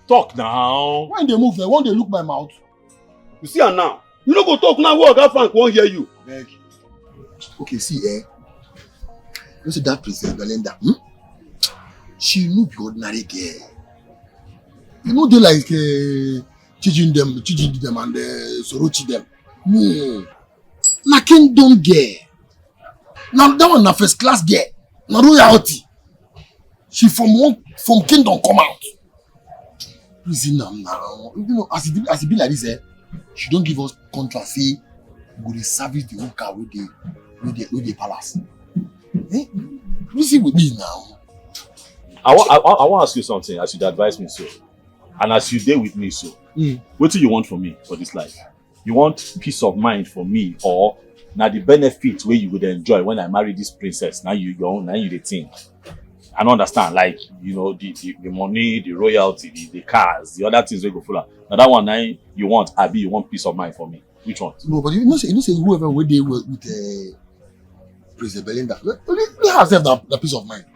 Talk now. When they move, they want to look my mouth. You see her now. You no go talk now. What Frank won't hear you. Beg. Okay, see, you see that Princess Belinda? She no be ordinary girl. You know they like teaching them and Sorochi them. No. Na kingdom girl. Now that one na first class girl. Na royalty. She from kingdom come out. Reason now. You know, as it be like this, she don't give us contract. Say we go service the whole car with the palace. Listen with me now. I want to ask you something as you advise me so, and as you deal with me so. What do you want from me for this life? You want peace of mind for me, or now the benefit where you would enjoy when I marry this princess? Now you the thing. I don't understand, like, you know, the money, the royalty, the cars, the other things we go full of. Now that one now you want, Abi, you want peace of mind for me. Which one? No, but you know say whoever we deal with Princess Belinda, we have that peace of mind.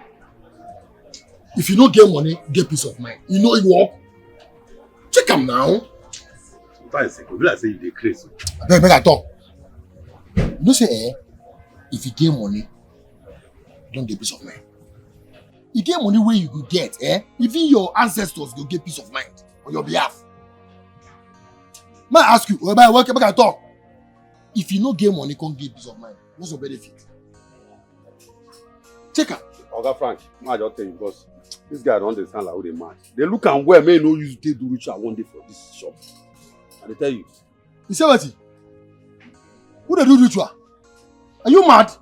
If you don't get money, get peace of mind. You know it work. Check them now. Sometimes it could be like say you dey crazy. Make I talk. You know say if you get money, don't get peace of mind. You get money where you could get, even your ancestors go get peace of mind on your behalf. May I ask you, make I talk. If you no get money, can't get peace of mind. What's your benefit? Check her. Oga Frank, I just tell you because this guy don't understand like how they match. They look and where may no use to do ritual one day for this shop. And they tell you. You say what? Who they do ritual? Are you mad?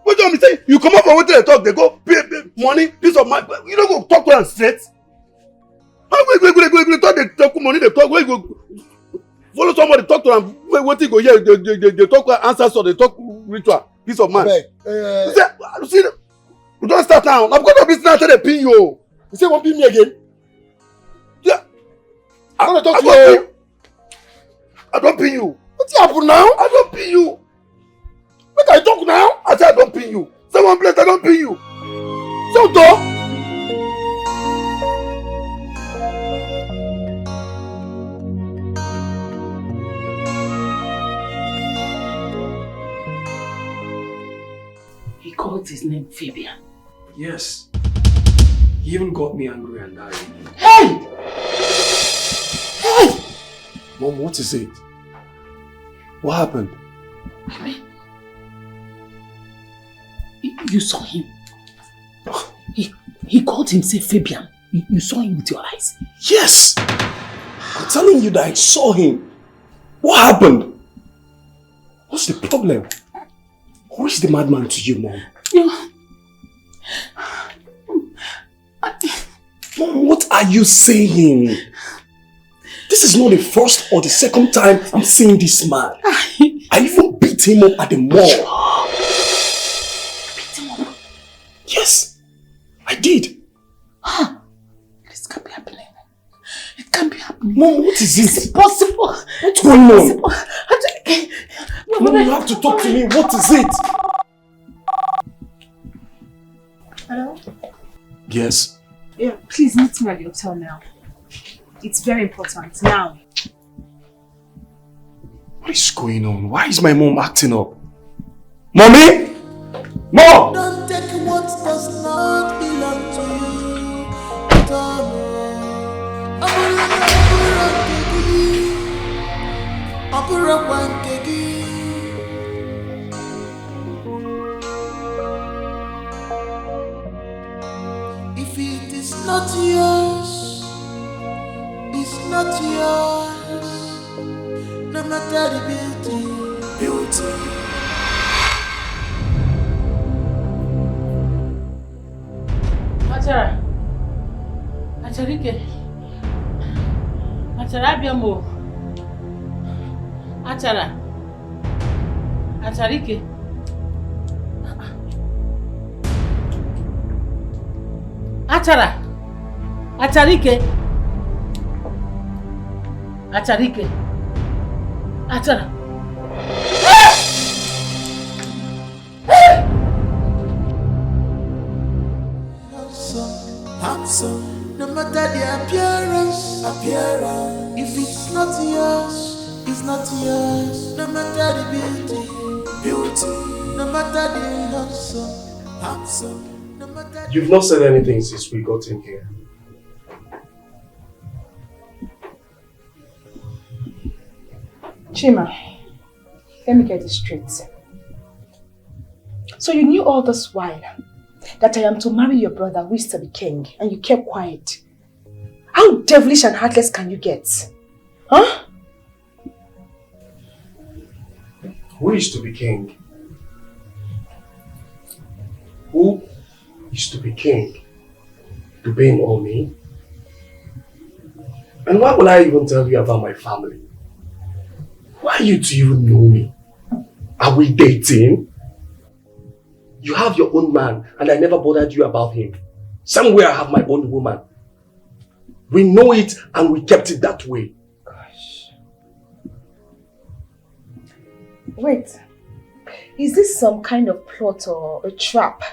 What do you say? You come up and what they talk, they go pay money, peace of mind. You don't go talk to them straight. How we talk, they talk money, they talk, where you go follow somebody, talk to them, what you go here, they talk ancestors, they talk ritual, peace of mind. See, we don't start now. I'm going to be starting to pin you. You say, won't pin me again? Yeah. I want to talk to you. I don't pin you. What's happened now? I don't pin you. Make I talk now? I said I don't pin you. Someone place I don't pin you. So talk. He called his name Fabian. Yes. He even got me angry and died. Hey! Hey! Mom, what is it? What happened? I mean, you saw him. He called himself Fabian. You saw him with your eyes. Yes! I'm telling you that I saw him. What happened? What's the problem? Who is the madman to you, Mom? Mom, what are you saying? This is not the first or the second time I'm seeing this man. I even beat him up at the mall. Beat him up? Yes, I did. This can't be happening. It can't be happening. Mom, what is this? It's impossible. What's going on? Mom, you have to talk to me. What is it? Hello? Yes. Yeah, please meet me at the hotel now. It's very important. Now. What is going on? Why is my mom acting up? Mommy? Mom! Don't take what does not belong to you. If it is not yours, it's not yours. No matter the beauty. Achara. Acharike. Achara abiamo. Achara. Acharike. Achara. Acharike. Acharike. Achara. Handsome, no matter the appearance. If it's not yours, it's not yours. No matter the beauty. No matter the handsome. No matter. You've not said anything since we got in here. Chima, let me get this straight. So you knew all this while that I am to marry your brother who is to be king, and you kept quiet. How devilish and heartless can you get? Huh? Who is to be king? Who is to be king? Dubin or me? And why would I even tell you about my family? Why you two even know me? Are we dating? You have your own man and I never bothered you about him. Somewhere I have my own woman. We know it and we kept it that way. Gosh. Wait. Is this some kind of plot or a trap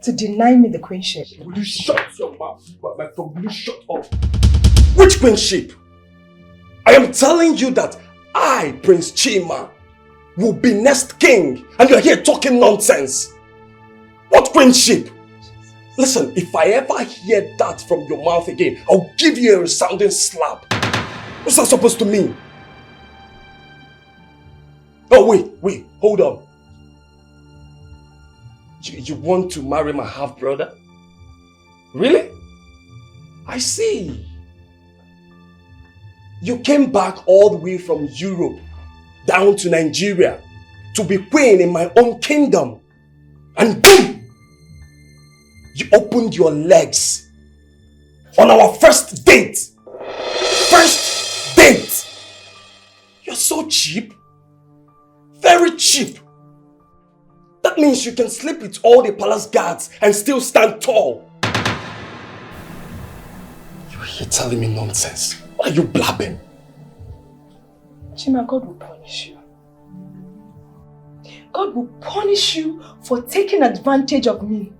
to deny me the queenship? Will you shut your mouth? Will you shut up? Which queenship? I am telling you that I, Prince Chima, will be next king and you're here talking nonsense. What queenship? Listen, if I ever hear that from your mouth again, I'll give you a resounding slap. What's that supposed to mean? Oh, wait, hold on. You want to marry my half-brother? Really? I see. You came back all the way from Europe down to Nigeria to be queen in my own kingdom. And boom! You opened your legs on our first date. First date! You're so cheap. Very cheap. That means you can sleep with all the palace guards and still stand tall. You're here telling me nonsense. What are you blabbing? Chima, God will punish you. God will punish you for taking advantage of me.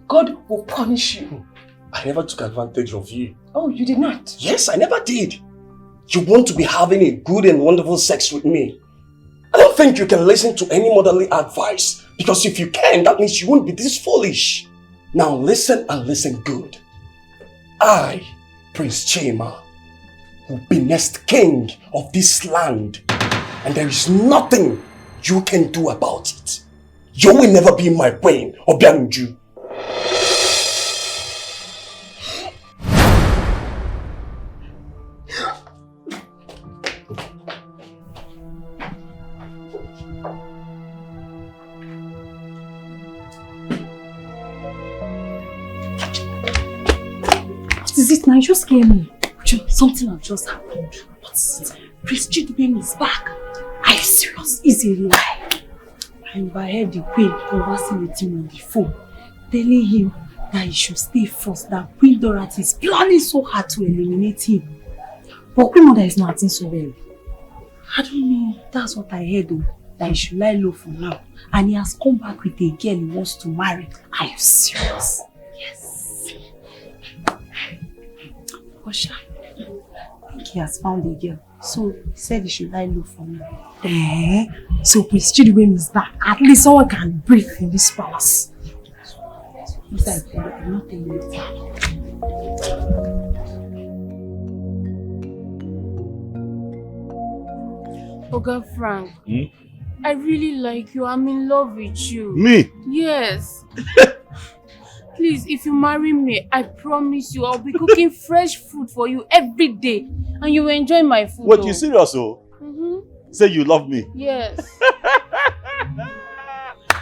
God will punish you. I never took advantage of you. Oh, you did not? Yes, I never did. You want to be having a good and wonderful sex with me. I don't think you can listen to any motherly advice. Because if you can, that means you won't be this foolish. Now listen and listen good. I, Prince Chima, will be next king of this land. And there is nothing you can do about it. You will never be my queen, Obianuju. What is it now? You just scared me. Something has just happened. What is it? Prince Chidubem is back. Are you serious? Is it a lie? I overheard the queen conversing with him on the phone, telling him that he should stay first, that Queen Dorothy is planning so hard to eliminate him. But Queen Mother is not acting so well. I don't know. That's what I heard though. That he should lie low for now. And he has come back with a girl he wants to marry. Are you serious? Yes. Osha, think he has found a girl. So he said he should lie low for me. So Prince Chidiwem is back. At least someone can breathe in this palace. Besides, I'm not telling you. Oga Frank, I really like you. I'm in love with you. Me? Yes. Please, if you marry me, I promise you I'll be cooking fresh food for you every day. And you will enjoy my food. Wait, you serious, oh? Say you love me? Yes.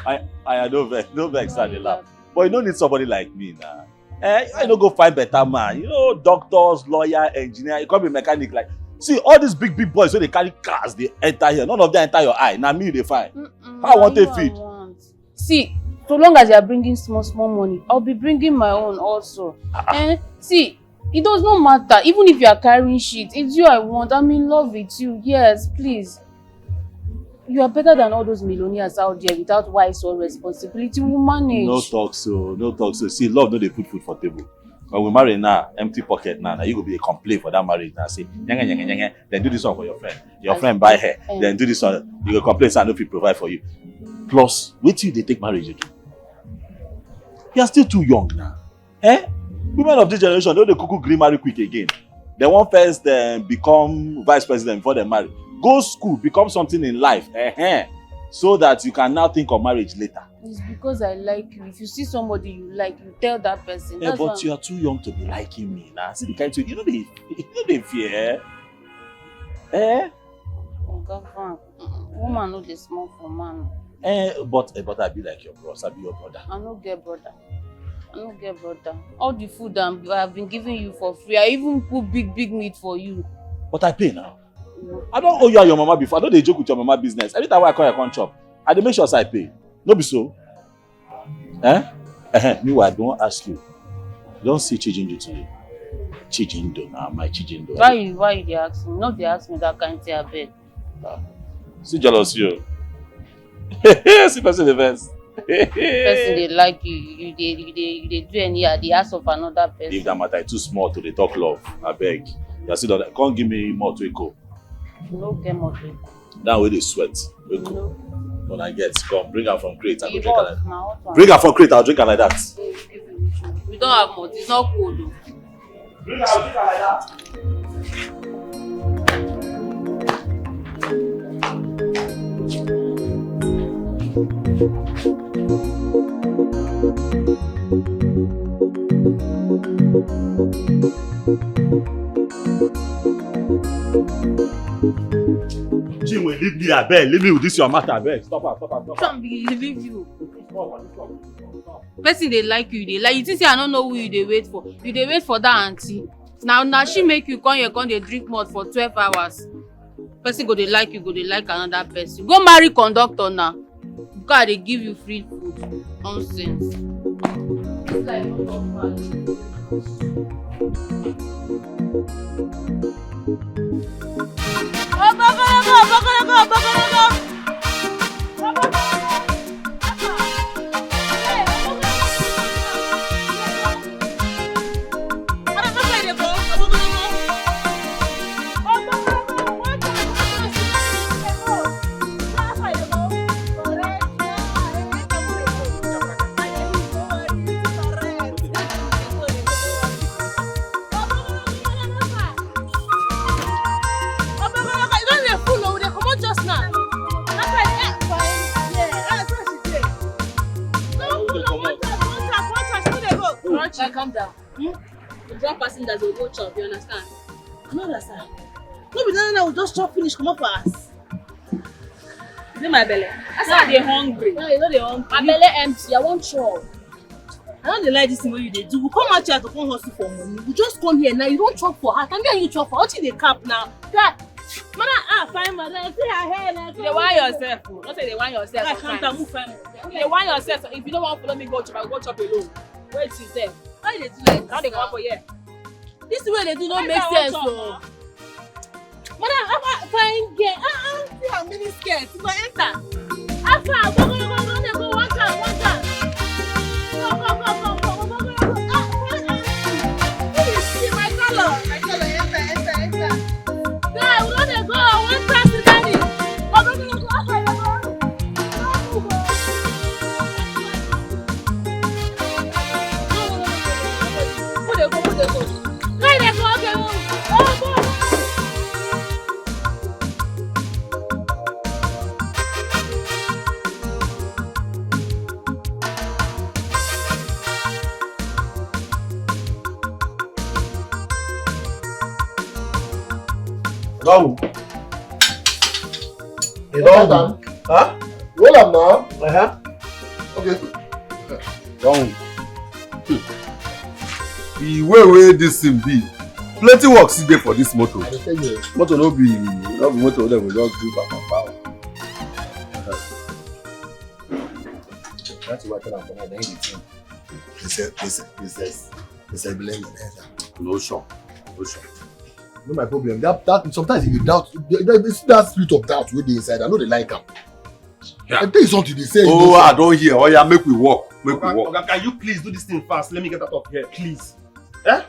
I no vex and laugh. But you don't need somebody like me now. I don't go find better man. You know, doctors, lawyer, engineer, you can't be mechanic like. See, all these big boys, when they carry cars, they enter here. None of them enter your eye. Now me, they find. How I want to feed? See, so long as you are bringing small money, I'll be bringing my own also. See, it does not matter. Even if you are carrying shit, it's you I want. I'm in love with you. Yes, please. You are better than all those millionaires out there without wise or responsibility. We manage. No talk so. See, love no they put food for table. When we marry now, empty pocket now you go be a complaint for that marriage now. Say, nyanga, then do this one for your friend. Your friend buy her. Then do this one. You go complain, say I no fit provide for you. Plus, wait till they take marriage again. You are still too young now. Women of this generation, they cuckoo green marry quick again. They want first become vice president before they marry. Go school, become something in life. So that you can now think of marriage later. It's because I like you. If you see somebody you like, you tell that person. Yeah, but you are too young to be liking me now. See the kind of you know they fear. Woman know they small for man. But I be like your bros. I be your brother. I no get brother. All the food I have been giving you for free. I even cook big meat for you. But I pay now. I don't owe you and your mama before. I know they joke with your mama business. Every time I call your chop, I dey make sure I pay. No be so. Meanwhile, I don't ask you. You don't see Chijindo today. Chijindo now, my Chijindo. Why you dey ask me? No, they ask me that kind thing, I beg. See jealousy, you. See person the best. Person they like you. You dey do any at the ask of another person. If that matter too small to the talk love, I beg. You see that? Can't give me more to echo. No get more to echo. That way they sweat. Echo. No. When I get, come bring her from crate. I go drink her like that. Bring Bring her from crate. I'll drink her like that. We don't have more. It's not cold though. Bring her, drink her like that. Chinwe, leave me, I beg. Leave me with this your matter, I beg. Stop her. Some be leave you. Person they like you, they like you. Think say I don't know who you they wait for. You they wait for that auntie. Now she make you come here, come they drink more for 12 hours. Person go they like you, go they like another person. Go marry conductor now. God they give you free food. Nonsense. It's like calm down. The drunk person that will go chop, you understand? I don't understand. No be no, we just chop finish, come up for us. Is it my belly? I said they hungry. No, you know they hungry. My belly empty, I want chop. I don't dey like this thing what you dey do. We come out here to come hustle for money. We just come here now. You don't chop for heart. And then you chop for what you dey cap now? God, fine madam. See her hair now. You dey want yourself. Don't say they want yourself. I can't move fine. You dey want yourself. If you don't want to follow me go chop, I go chop alone. Wait till then. How you dey do like how they come for here? This way they do not make sense though. Madam, fine girl. See how many skirts. You go enter. After, go. They go one time. Go. See my color. Enter. Go. You don't? Huh? Roll up now. Okay. Go. The way this thing be, plenty work still there for this motor. Motor no be motor that will just do back. That's what I'm going to do. Listen, blame me. No sure. No, my problem. That sometimes if you doubt, it's that spirit of doubt with the inside. I know they like them. I tell you something they say. Oh, I don't hear. Oh yeah, make we walk. Okay, can you please do this thing fast? Let me get out of here, please. Eh?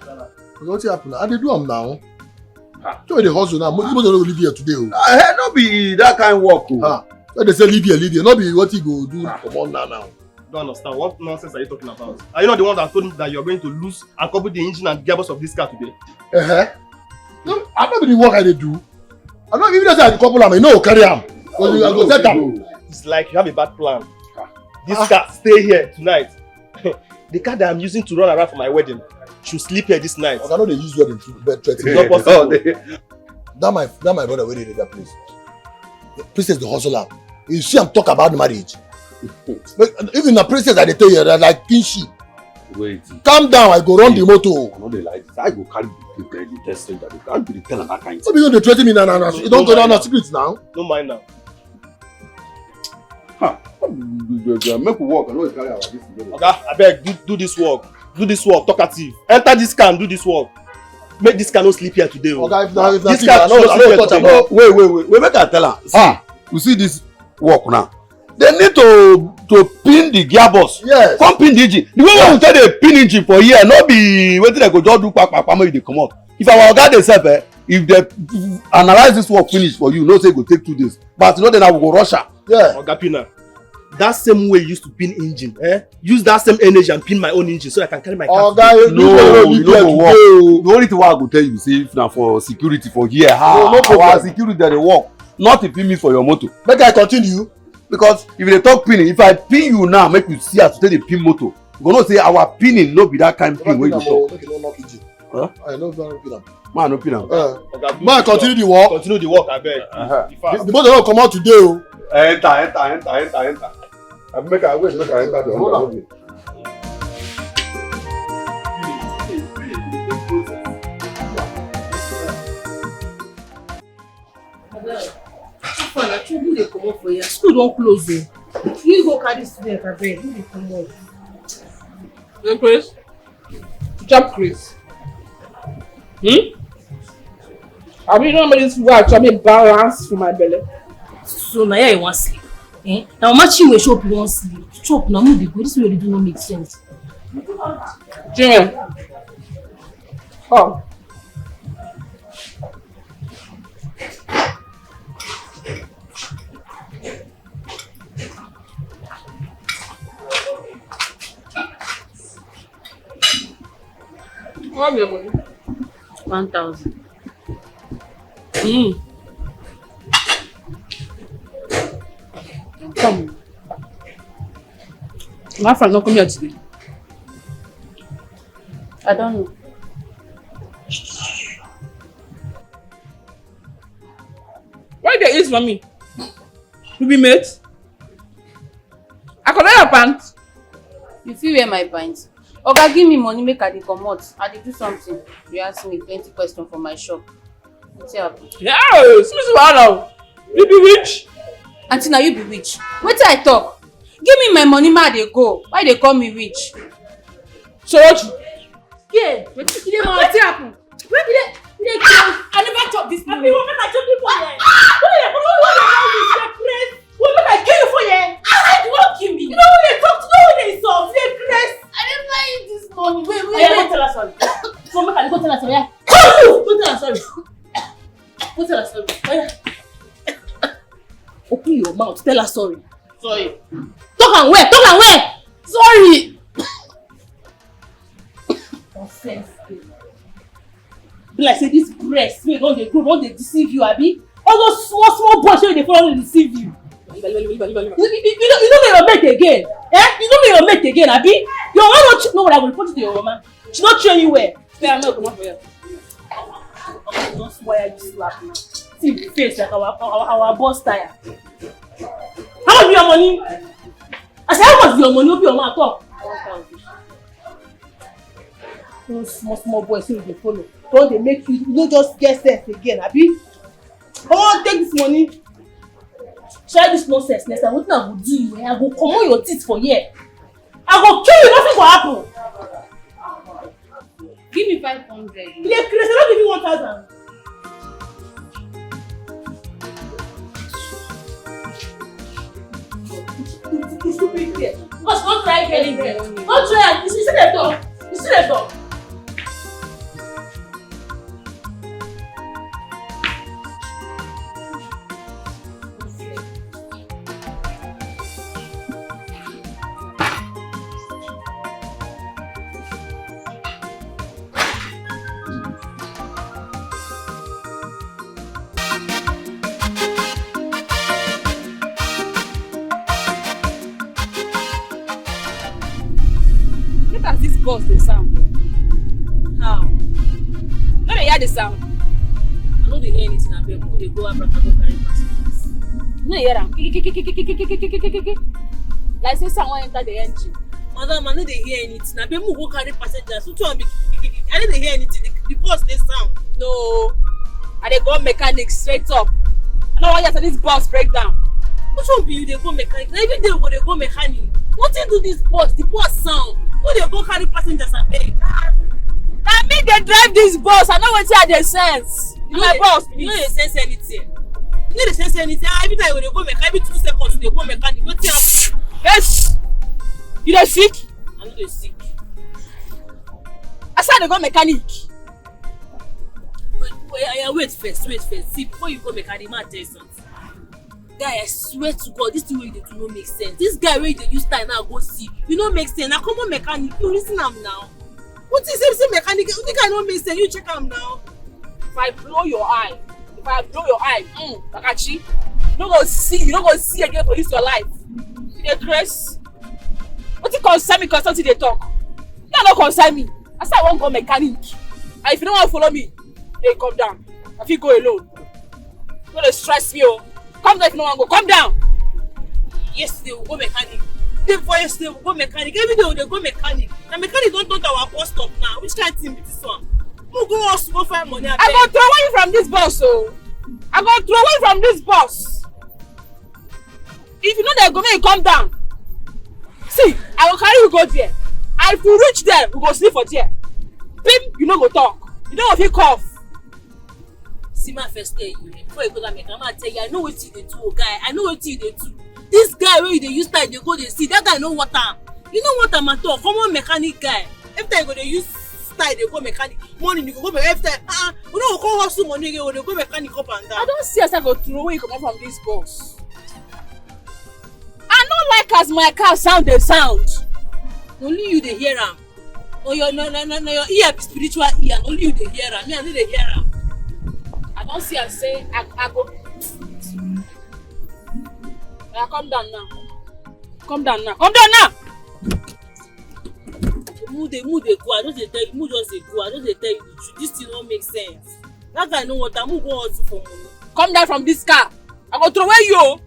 What's happening? And they do them now. So they hustle now. Most people don't live here today. No be that kind of work. When they say live here. Not be what you go do. Come on now. Don't understand. What nonsense are you talking about? Are you not the one that told me that you're going to lose and couple the engine and gearbox of this car today? No, I'm not the work I do. I'm not even say I couple them. You know, carry them. Because I go set them. It's like you have a bad plan. This car stay here tonight. The car that I'm using to run around for my wedding should sleep here this night. I know they use wedding to bed threats. It's not possible. That my brother where they did that place. The princess the hustler. You see, I'm talk about marriage. Even the princess that they tell you, they're like kinship. Wait. Calm down, I go run the motor. I know they like this. I go carry the testing that they can't be telling that kind of thing. So because they threaten me now. You don't go down the secrets now. Don't mind now. Make we walk. I know you carry our this together. Okay, I beg, do this work. Do this work, talkative. Enter this car and do this work. Make this car no sleep here today. Okay, if this car no sleep here today. Wait, make I tell her. See, you see this work now. They need to pin the gearbox. Yes. Come pin the engine. The way we tell they pin engine for here, not be waiting they go just do kpakpakpa make they come out. If our oga dey sef, if they analyze this work finish for you, no say it go take 2 days. But you know then I will go rush her. Yeah. Oga Pina, that same way you used to pin engine, use that same energy and pin my own engine so I can carry my car. Oga, no, you no go work. The only thing I go tell you say if na for security for here, our security dey work. Not to pin me for your motor. Make I continue. Because if they talk pinning, if I pin you now, make you see as to take the pin motor. You go know say our pinning no be that kind of pin wey you talk. Make you no knock engine. I know don't pin am. Man, no pin am. Man, continue the work. Continue the work, I beg. The motor don come out today o. Enter. I make I wait, make I enter the under. Who dey comot for here? School don close o. You go carry student abeg. Who dey comot? Hey, Chris. Chop Chris. I mean, normally this watch I mean balance for my belly. So now you wan sleep? Now matching wey chop you wan sleep. Chop na mo dey go. This way dey do no make sense. Jimmy. Oh. What your money? 1,000. Come. My friend not come here today. I don't know. Why they eat for me? You be mate? I collect your pants. You fit wear my pants. Oga, give me money make I dey comot. I dey do something. You ask me plenty questions for my shop. What's happen? Yes, Miss Wano. You be rich? Auntie, now you be rich. Wetin I talk? Give me my money, ma dey go. Why they call me rich? So what? Yeah, wetin dey happen? Where be dey? I never talk this morning. What make I talk you for here? What make I kill you for here? You won't kill me. You know when they talk, you know when they solve. They crazy. I never eat this morning. Wait. Go tell her sorry. So make I go tell her sorry. Go tell her sorry. Go tell her sorry. Open your mouth. Tell her sorry. Sorry. Talk and where? Sorry. Offense. Be like say this breast wey don dey grow don dey deceive you, abi? All those small boys wey dey follow dey deceive you. You don't know your mate again. You don't know your mate again, abi? Your mama no know what I will report it to your mama. She not train you well. Say I'm not coming for you. Don't swear you slap me. thief face like our boss tire. How much be your money? I said, how much be your money? Open your mouth, talk. 1,000. Small boys who dey follow. Don't they make you no just get sense again, abi? Oh, take this money. Try this nonsense next time. What I go do you? I go comot your teeth for here. I go kill you. Nothing go happen. Give me 500. Yeah, Chris, I don't give you 1,000. You stupid here. Because don't try getting there. Don't try. You see the door. You see the door. Boss the sound. How? No dey hear the sound. I no dey hear anything. I beg, who dey go Abraka go carry passengers? No dey hear am. Like say someone enter the engine. Madam, I no dey hear anything. I beg, who go carry passengers? Who tell me? I no dey hear anything. The bus dey sound. No, I dey go mechanic straight up. I no wan hear say this bus break down. Which one be you dey go mechanic? Na every day we go dey go mechanic. Nothing do this bus. The bus sound. Who dey go carry passengers abeg? Na me dey drive this bus. I know wetin I dey sense. My boss, you no dey sense anything. You no dey sense anything. Every time we dey go mechanic, every 2 seconds we dey go mechanic. Wetin happen? Yes. You dey sick? I no dey sick. I say I dey go mechanic. Wait first. See, before you go mechanic, man, tell you something. Guy, I swear to God, this thing wey you dey do no make sense. This guy wey you dey use time now go see, you no make sense. Na common mechanic, you listen am now. What is say mechanic? The guy no make sense. You check am now. If I blow your eye, Kakachi, you no go see again for this your life. You dey dress. Wetin concern me cause something dey talk? That no concern me. I say I wan go mechanic. And if you no wan follow me, hey, come down. I fit go alone. No dey stress me, oh. Come down if you no wan go. Come down. Yesterday we go mechanic. Day before yesterday we go mechanic. Every day we dey go mechanic. Na mechanic don turn to our bus stop now. Which kind thing be this one? Who go us to go find money? I go throw away from this bus, oh. I go throw away from this bus. If you know they go, make you come down. See, I will carry you go there. And if you reach there, we go sleep for there. Pim, you no go talk. You no go fit cough. See my first tell you, before you go to mechanic, I tell you, I know what you dey do, guy. I know what you dey do. This guy wey you dey use time dey go dey see, that guy know what am. You know what am at all. Common mechanic guy. Every time you go dey use style dey go mechanic. Morning you go mechanic. Every time, we no go come hustle money again. We dey go mechanic up and down. I don see as I go throw away you comot from this bus. I no like as my car sound dey sound. Only you dey hear am. No your ear be spiritual ear. Only you dey hear am. Me I no dey hear am. I don see as say I go. Yeah, come down now. Come down now. Mood dey go. I just dey tell you. Mood just dey go. I just dey tell you the truth. This thing no make sense. That guy know what I'm go hustle for money. Come down from this car. I go throw away you.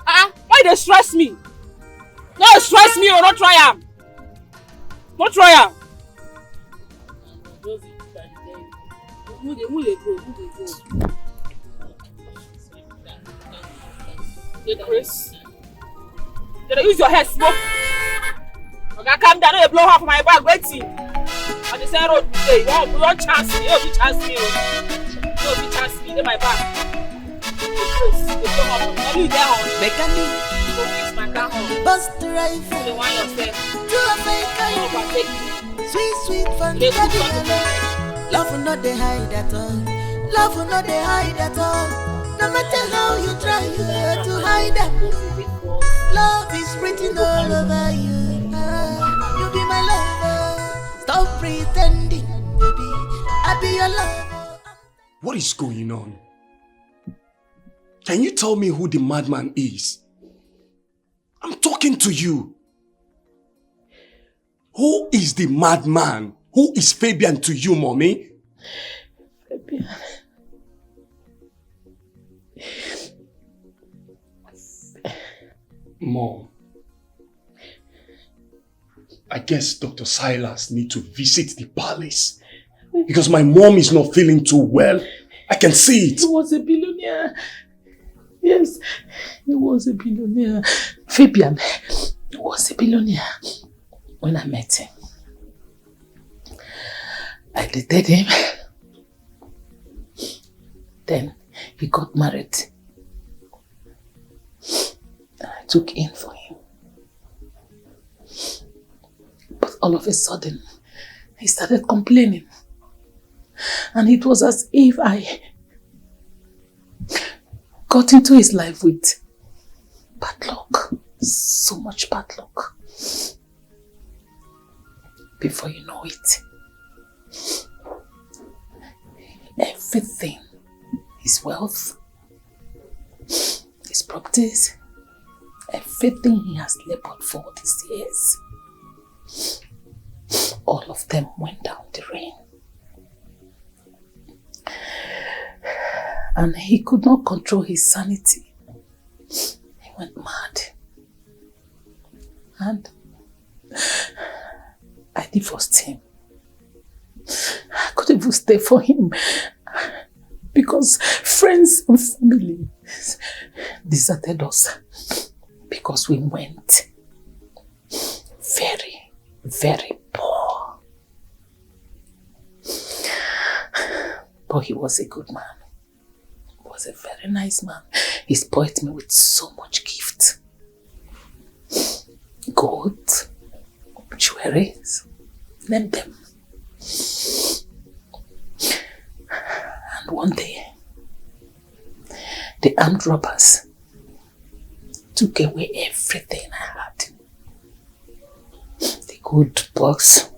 Why they stress me? No stress me, or not try am. Not try am. Mood dey go. Chris, you dey use your head smoke. Okay, calm down. No dey blow half my bag. Waiting. On the same road today. You won't chance me. You chance me. You chance me. Dey my back. Chris, you come up. Only you there on. Mechanic. Go fix my car on. Bus driver. You dey want yourself. Do a fake overtake me. Sweet fun. Love will not dey hide at all. Love will not dey hide at all. No matter how you try to hide them, love is written all over you. You be my lover. Stop pretending, baby. I be your lover. What is going on? Can you tell me who the madman is? I'm talking to you. Who is the madman? Who is Fabian to you, mommy? Fabian. Mom, I guess Dr. Silas needs to visit the palace because my mom is not feeling too well. I can see it. He was a billionaire. Yes, he was a billionaire. Fabian was a billionaire when I met him. I dated him. Then he got married. I took in for him. But all of a sudden, he started complaining. And it was as if I got into his life with bad luck. So much bad luck. Before you know it, everything, his wealth, his properties, everything he has labored for these years, all of them went down the drain. And he could not control his sanity. He went mad. And I divorced him. I couldn't even stay for him because friends and family deserted us because we went very, very poor. But he was a good man. He was a very nice man. He spoiled me with so much gift. Gold, jewelry, name them. And one day, the armed robbers took away everything I had. The gold box,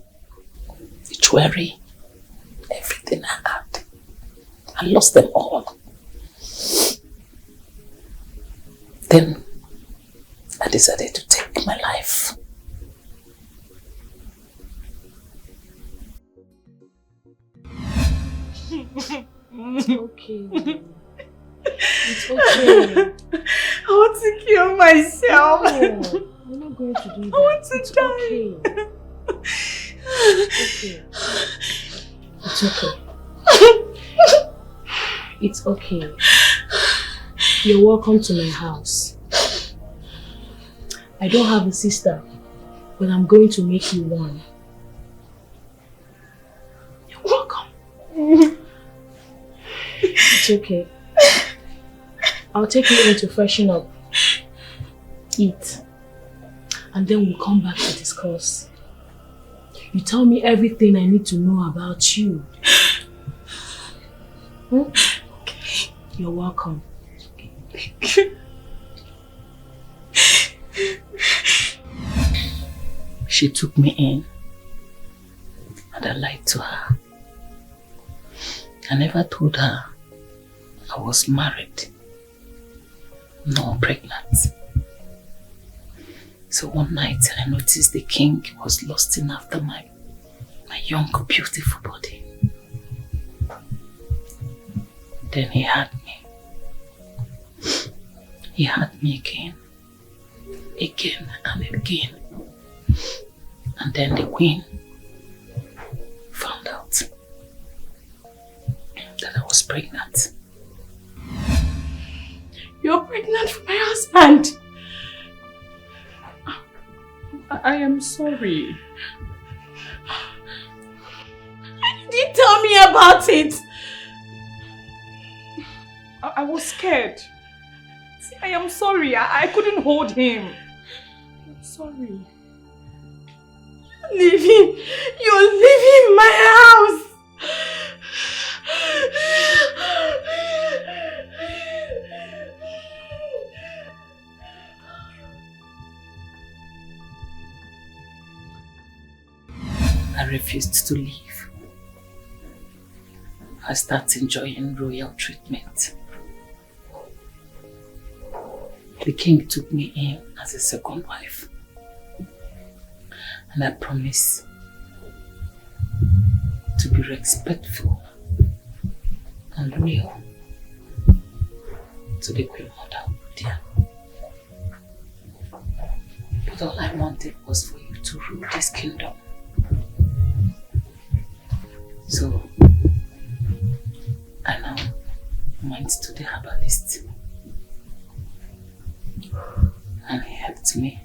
the jewelry, everything I had. I lost them all. Then I decided to take my life. It's okay. It's okay. I want to kill myself. No, I'm not going to do that. I want to it's die. Okay. It's okay. It's okay. You're welcome to my house. I don't have a sister, but I'm going to make you one. You're welcome. It's okay. I'll take you in to freshen up, eat, and then we'll come back to discuss. You tell me everything I need to know about you. Okay. You're welcome. She took me in and I lied to her. I never told her I was married, nor pregnant. So one night I noticed the king was lusting after my young, beautiful body. Then he had me. He had me again and again. And then the queen found out that I was pregnant. You're pregnant for my husband. I am sorry. Why did you tell me about it? I was scared. See, I am sorry. I couldn't hold him. I'm sorry. Leaving. You're leaving my house. I refused to leave. I started enjoying royal treatment. The king took me in as a second wife. And I promised to be respectful and loyal to the Queen Mother, dear. But all I wanted was for you to rule this kingdom. So, I now went to the herbalist. And he helped me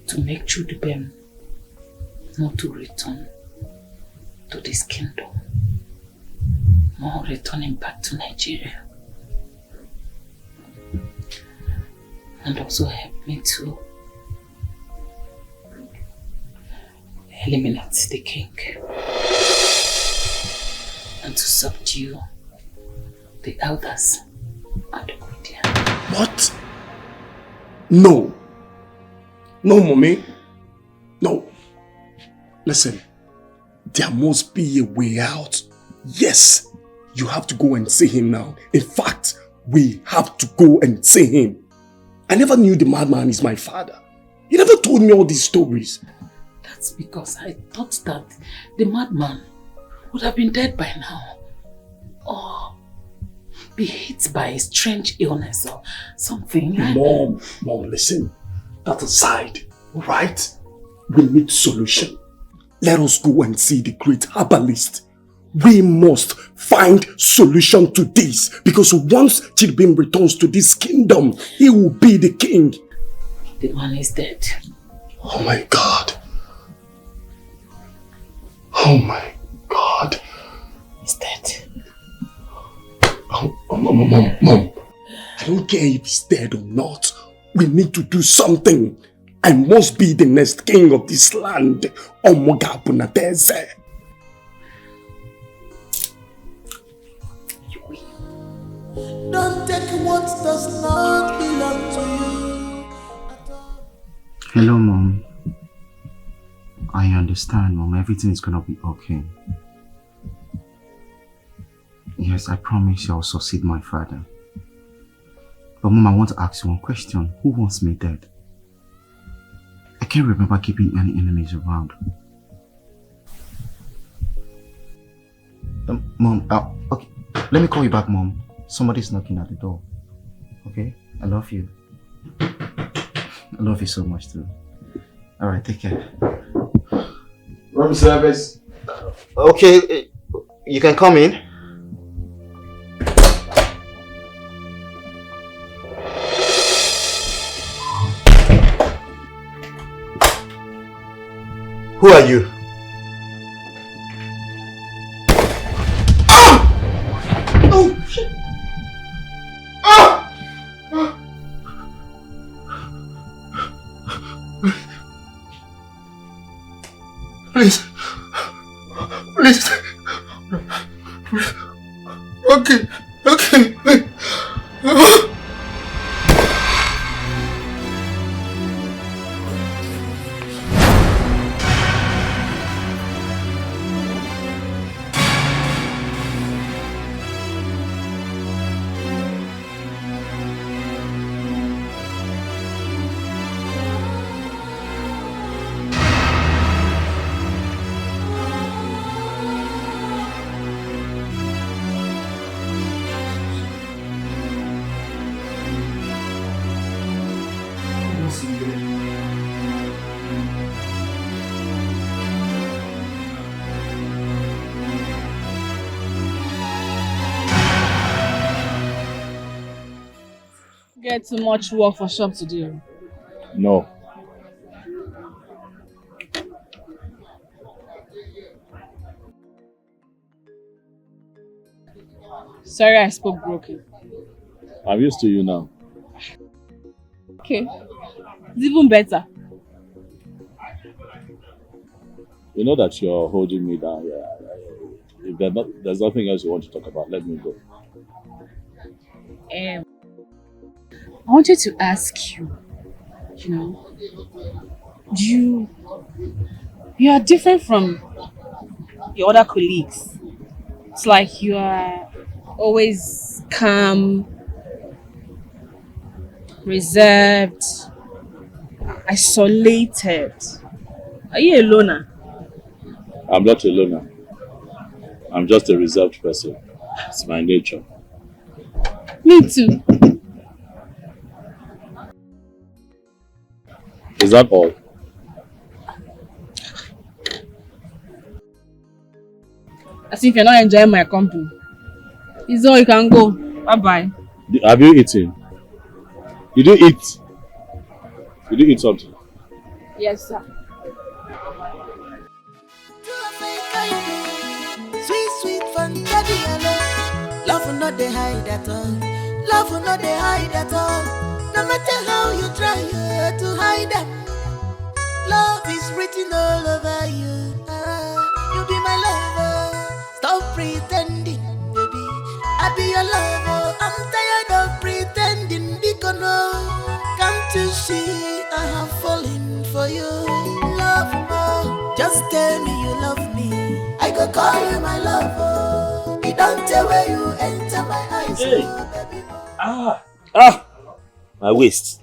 to make Chudibem not to return to this kingdom, more returning back to Nigeria. And also help me to eliminate the king and to subdue the elders and the Queen. What? No. No, mommy. No. Listen, there must be a way out. Yes, you have to go and see him now. In fact, we have to go and see him. I never knew the madman is my father. He never told me all these stories. That's because I thought that the madman would have been dead by now. Or be hit by a strange illness or something. Mom, listen. That aside, right? We need solution. Let us go and see the great herbalist. We must find solution to this, because once Chidbim returns to this kingdom, he will be the king. The man is dead. Oh my God. Oh my God. He's dead. Mom, I don't care if he's dead or not. We need to do something. I must be the next king of this land. Omogabunateze. Don't take what does not belong to you. Hello, Mom. I understand, Mom. Everything is gonna be okay. Yes, I promise you I'll succeed my father. But Mom, I want to ask you one question. Who wants me dead? I can't remember keeping any enemies around. Mom, okay. Let me call you back, Mom. Somebody's knocking at the door. Okay? I love you. I love you so much too. Alright, take care. Room service. Okay, you can come in. Who are you? Oh, shit. Please. Okay. Get too much work for shop to do. No. Sorry I spoke broken. I'm used to you now. Okay. It's even better. You know that you're holding me down here. If there's nothing else you want to talk about, let me go. I wanted to ask you, you are different from your other colleagues. It's like you are always calm, reserved, isolated. Are you a loner? I'm not a loner. I'm just a reserved person. It's my nature. Me too. Is that all? As if you're not enjoying my company. It's all, you can go. Bye-bye. Have you eaten? Did you eat? Did you eat something? Yes, sir. Sweet, sweet Fantadi, love will not they hide at all. Love will not they hide at all. No matter how you try to hide them, love is written all over you. You be my lover. Stop pretending, baby. I be your lover. I'm tired of pretending. Because can't you see I have fallen for you? Love more. Just tell me you love me. I go call you my lover. You don't tell where you enter my eyes. Hey. My waist.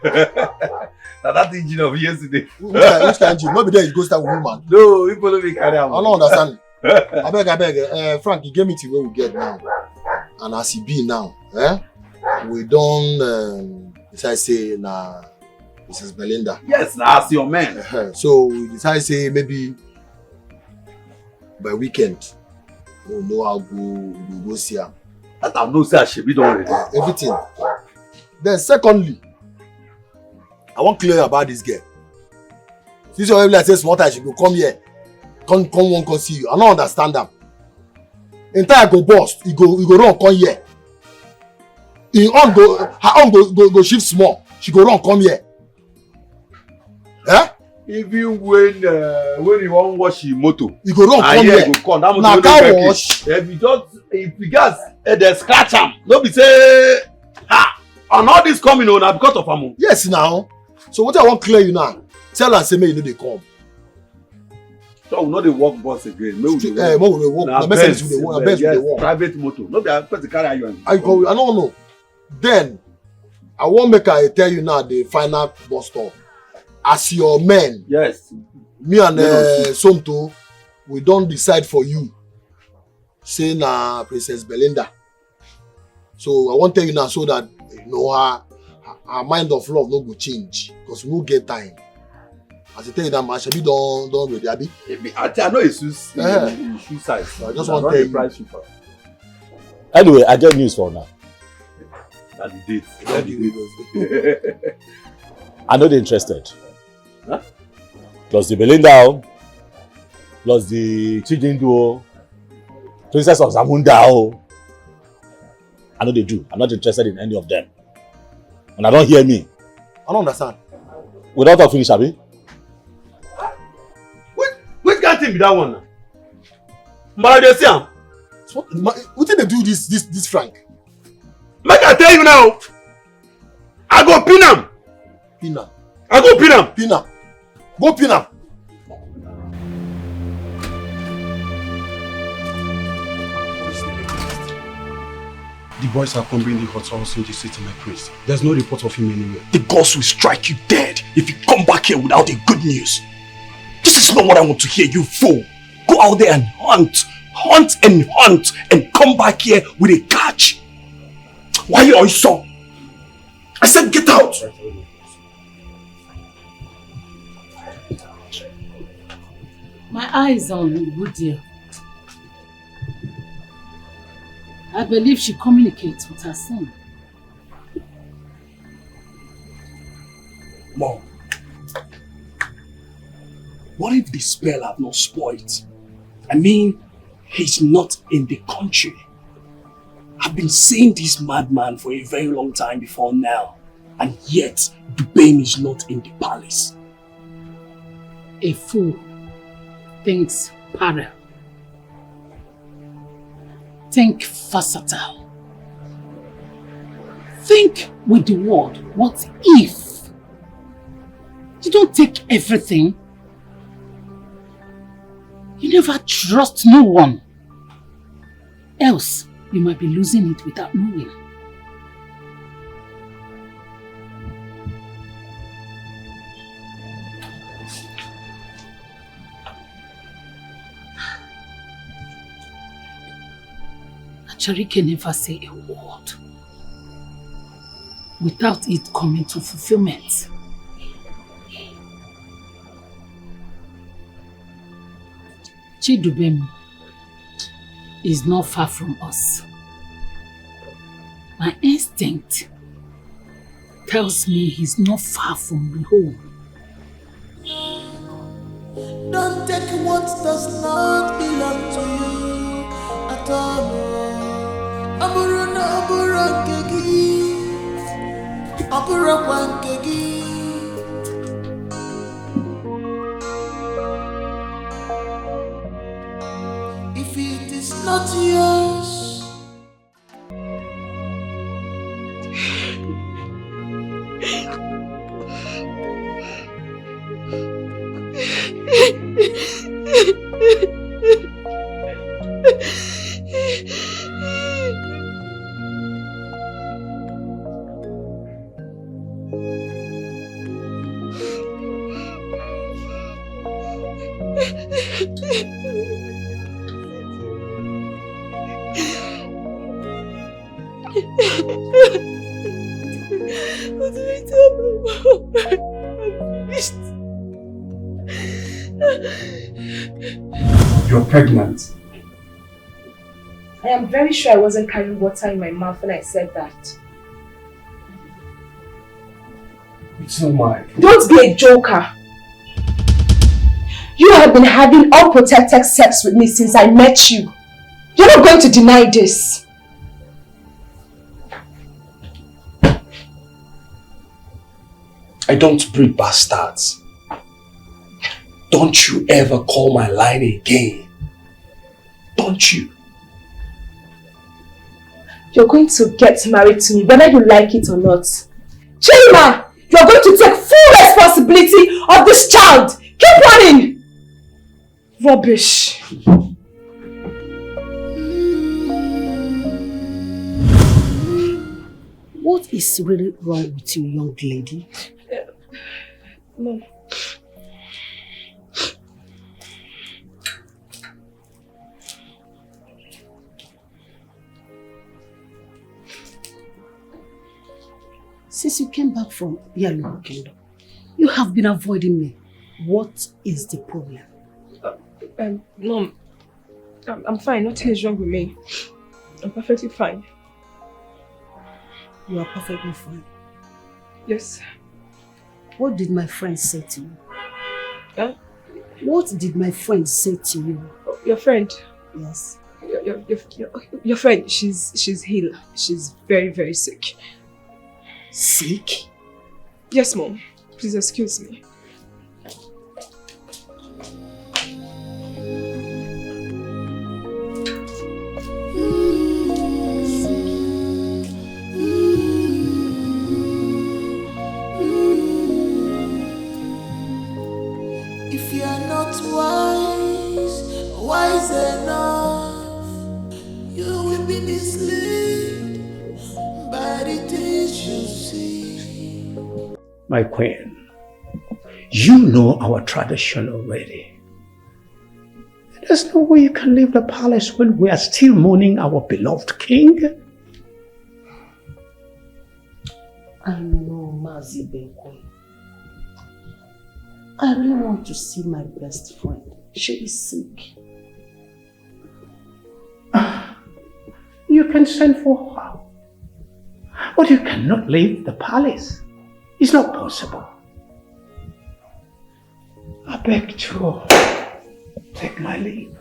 Now that engine of yesterday. Which engine? Not be there, you go start with woman. No, you follow me carry on. I don't understand. I beg. Frank, you gave me to where we get now. And as he be now, we don't decide say na Mrs. Belinda. Yes, now as your man. So we decide say maybe by weekend we'll know how we'll go see her. That I know say she be done already. Everything. Then secondly, I want clear about this girl. Since your like say small time she go come here, come one come see you. I don't understand them. Entire go bust, you go run come here. Her own go shift small. She go run come here. Even when you want wash your motor, you go run come here. Go come. That na car wash. If you guys they scratch am, no be say and all this coming on because of am. Yes now. So what I want clear you now, tell her say make you know they come. So we know they walk bus again. Make we walk. Na message we dey walk. Na best we dey walk. Private motor. No be person carry you. I don't know. Then I want make I tell you now the final bus stop. As your men, yes, me and Somto, we don't decide for you. Say na Princess Belinda. So I want to tell you now so that you know her mind of love no go change because we no get time. As I tell you that man, Shebi don't ready, abi? I know it's shoe size. So I just want to tell you. Price Anyway, I get news for now. That's the date. I'm not interested. Huh? Plus the Belinda, plus the Chijindu, Princess of Zamunda. I know they do. I'm not interested in any of them. And I don't hear me. I don't understand. We don't talk finish, abi? Which can't be that one? What did they do this Frank? Make I tell you now. I go pin him. Pin him. I go pin him. Pin him. Go pin him. The boys are combing the hotels in the city, my prince. There's no report of him anywhere. The gods will strike you dead if you come back here without the good news. This is not what I want to hear, you fool. Go out there and hunt and come back here with a catch. Why are you so? I said get out. My eyes on Woodie. I believe she communicates with her son. Mom, what if the spell have not spoiled? I mean, he's not in the country. I've been seeing this madman for a very long time before now, and yet Dubane is not in the palace. A fool thinks para. Think versatile. Think with the word, what if? You don't take everything. You never trust no one. Else, you might be losing it without knowing. Charike never say a word without it coming to fulfillment. Chidubem is not far from us. My instinct tells me he's not far from the home. Don't take what does not belong to you at all. Aburuna abura kegi, abura kwan kegi. If it is not yours, what do I tell my mom? I'm finished. You're pregnant. I am very sure I wasn't carrying water in my mouth when I said that. It's not mine. Don't be a joker. You have been having unprotected sex with me since I met you. You're not going to deny this. I don't breed bastards. Don't you ever call my line again. Don't you? You're going to get married to me whether you like it or not. Chima, you're going to take full responsibility of this child. Keep running. Rubbish. What is really wrong with you, young lady? No. Since you came back from Yellow Kingdom, you have been avoiding me. What is the problem? Mom, I'm fine. Nothing is wrong with me. I'm perfectly fine. You are perfectly fine? Yes. What did my friend say to you? Huh? What did my friend say to you? Your friend? Yes. Your friend, she's ill. She's very, very sick. Sick? Yes, Mom. Please excuse me. if you are not wise enough, you will be misled by the things you see. My queen, you know our tradition already. There's no way you can leave the palace when we are still mourning our beloved king. I know, Mazi Benkwe. I really want to see my best friend. She is sick. You can send for her. But you cannot leave the palace. It's not possible. I beg to take my leave.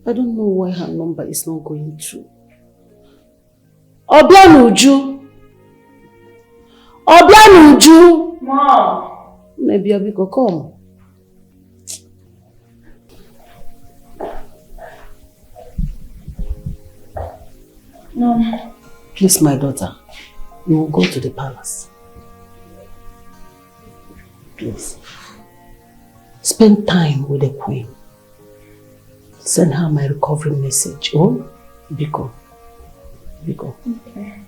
I don't know why her number is not going through. Obianuju! Obianuju! Mom! Maybe I'll be come. No. Please, my daughter, you will go to the palace. Please. Spend time with the queen. Send her my recovery message, oh? Biko. Biko. Okay.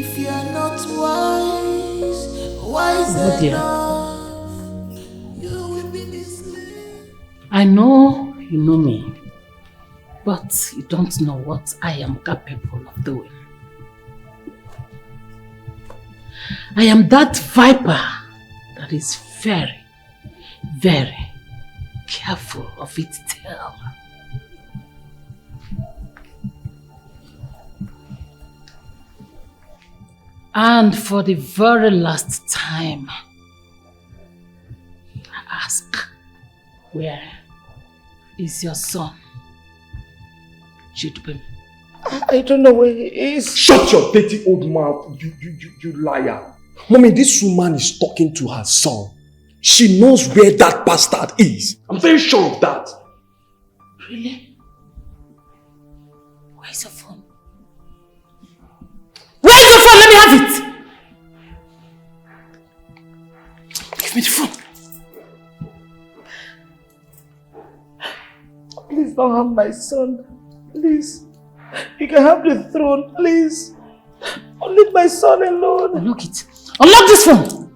If you are not wise enough, you will be misled. I know you know me, but you don't know what I am capable of doing. I am that viper that is very, very careful of its tail. And for the very last time, I ask, where is your son, Chidbim? I don't know where he is. Shut your dirty old mouth, you liar. Mommy, this woman is talking to her son. She knows where that bastard is. I'm very sure of that. Really? Where's your phone? Where's your phone? Let me have it! Give me the phone. Please don't harm my son. Please. You can have the throne, please. Don't leave my son alone. Unlock it. Unlock this phone!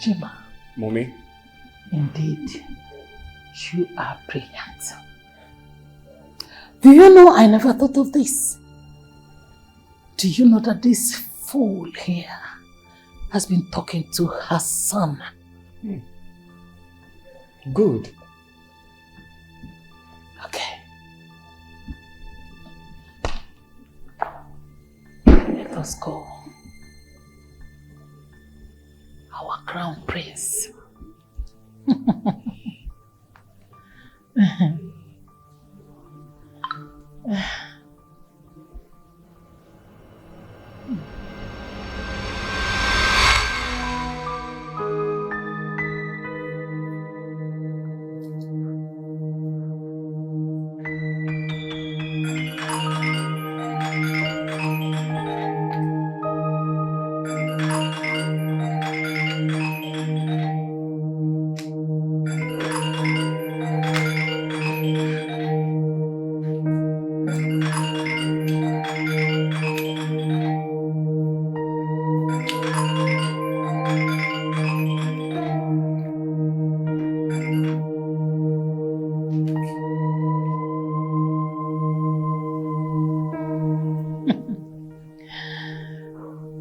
Chima. Mommy? Indeed, you are brilliant. Do you know I never thought of this? Do you know that this fool here has been talking to her son? Good. Okay. Let us go. Our crown prince.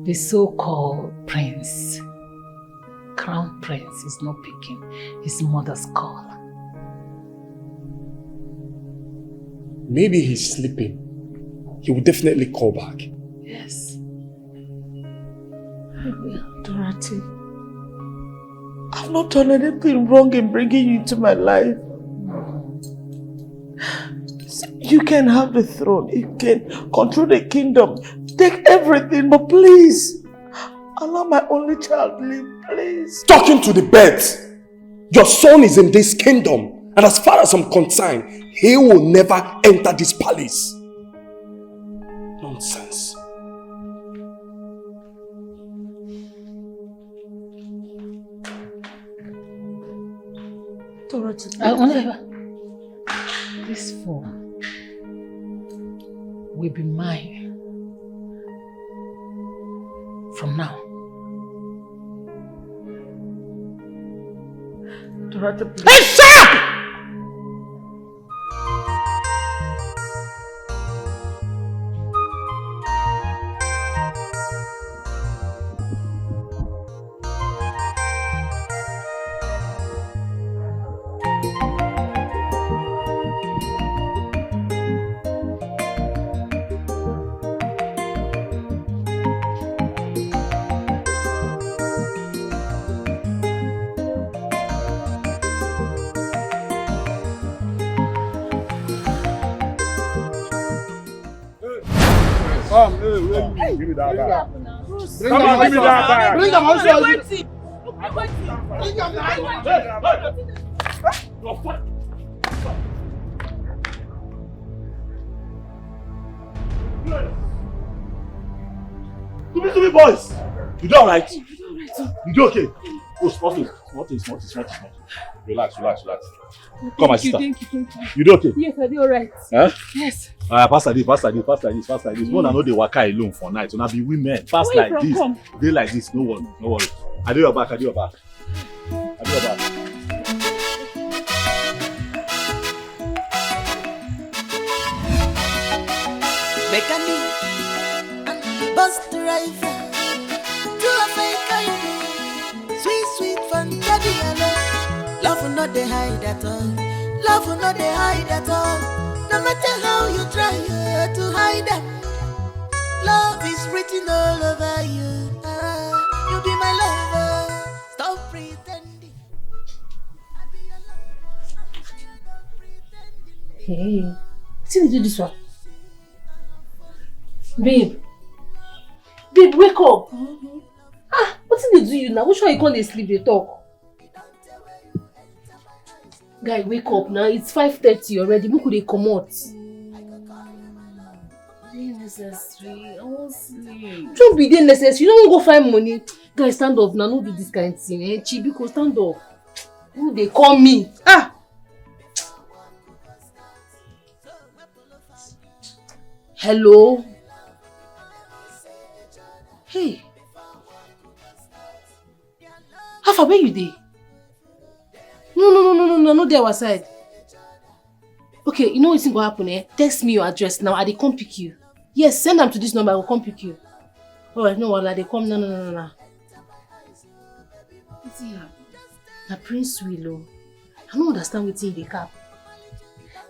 The so-called prince, crown prince, is not picking his mother's call. Maybe he's sleeping. He will definitely call back. Yes. I will. Dorothy, I've not done anything wrong in bringing you into my life. You can have the throne. You can control the kingdom. Take everything, but please, allow my only child live, please. Talking to the birds. Your son is in this kingdom, and as far as I'm concerned, he will never enter this palace. Nonsense. Dorothy, this phone will be mine from now. Dorothy, please. Hey, shut up! Come, hey, give me that bag. Come on, give me that bag. Bring him, I'll show you. Bring him Stupid boys! You do alright? You do okay? Oh, small thing. Relax. Come, my sister. Thank you. You do okay? Yes, I do alright. Huh? Yes. Pass like this. One I know they waka alone for night. So now be women. Pass Where like this. come? They like this. No worry. I do your back. Mechanic and bus driver, to a fake sweet fantasia. Love will not they hide at all. No matter how you try to hide them, love is written all over you. You be my lover. Stop pretending. Hey, see me do this one. Babe, wake up. What did they do you now? Which one you can't sleep, they talk? Guy, wake up now. It's 5:30 already. Who could they come out? Necessary. I won't sleep. Don't be there necessary. You don't go find money. Guy, stand up now. Don't do this kind of thing. Chibiko, stand up. Who they call me? Hello? Hey. How far where you dey? No, not there our side. Okay, you know what's going to happen, Text me your address now, I dey come pick you. Yes, send them to this number, I will come pick you. Alright, no, they come, no. What's here? Na Prince Willow. I don't understand what's in the cap.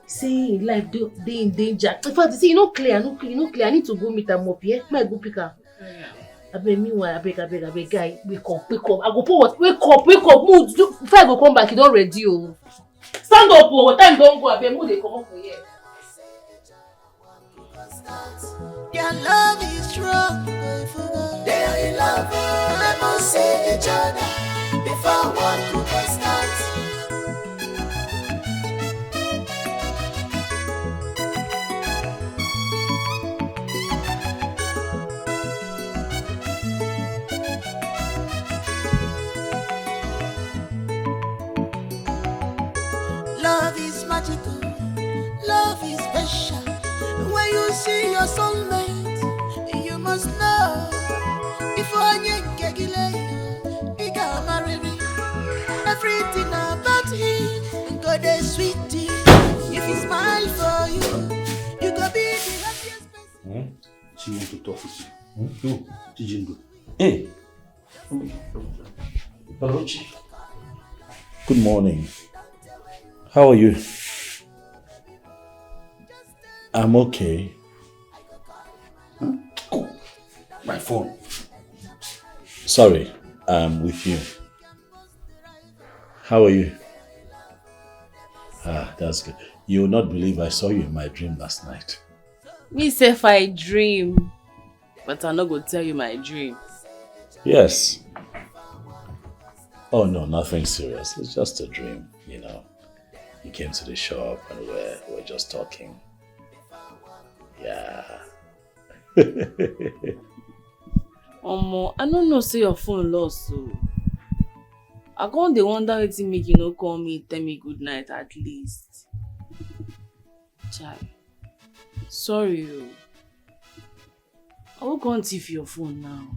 Say in life, they in danger. In fact, see, you know clear. I need to go meet them up, yeah? Might go pick her. I beg, guy, wake up. I go put what? Wake up, move. If I go come back, you don't ready, oh. Stand up, oh. Time don't go. I beg, move. They come up for here. Their love is strong. They are in love. They must see each other before one could start. Love is magical, love is special. When you see your soulmate, you must know. Before you get he got married. Everything about him, God is sweetie. If he smile for you, you go be the happiest person. She want to talk with you. No, Chijindo. Hey. Barochi. Good morning. How are you? I'm okay. Oh, my phone. Sorry, I'm with you. How are you? That's good. You will not believe I saw you in my dream last night. Me say if I dream, but I'm not going to tell you my dream. Yes. Oh no, nothing serious. It's just a dream, you know. You came to the shop and we were just talking. Yeah. Omo, I don't know say your phone lost, so I can't wonder if you make you no call me, tell me good night at least. Chai. Sorry. I will go and thief your phone now.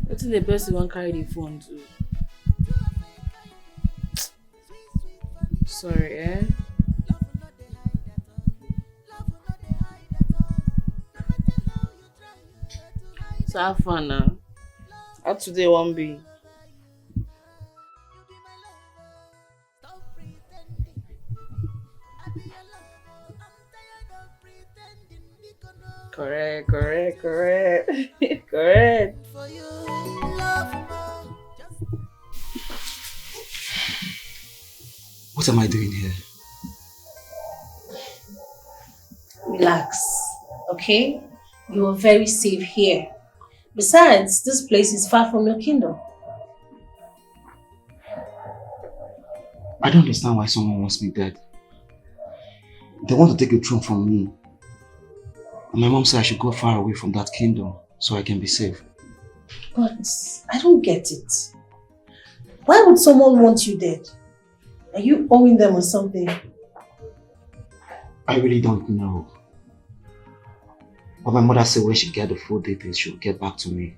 What's the best you want to carry the phone to? Sorry, So have fun now. How today won't be? Correct. Correct. What am I doing here? Relax, okay? You are very safe here. Besides, this place is far from your kingdom. I don't understand why someone wants me dead. They want to take the throne from me. And my mom said I should go far away from that kingdom so I can be safe. But I don't get it. Why would someone want you dead? Are you owing them or something? I really don't know. But my mother said when she gets the full details, she'll get back to me.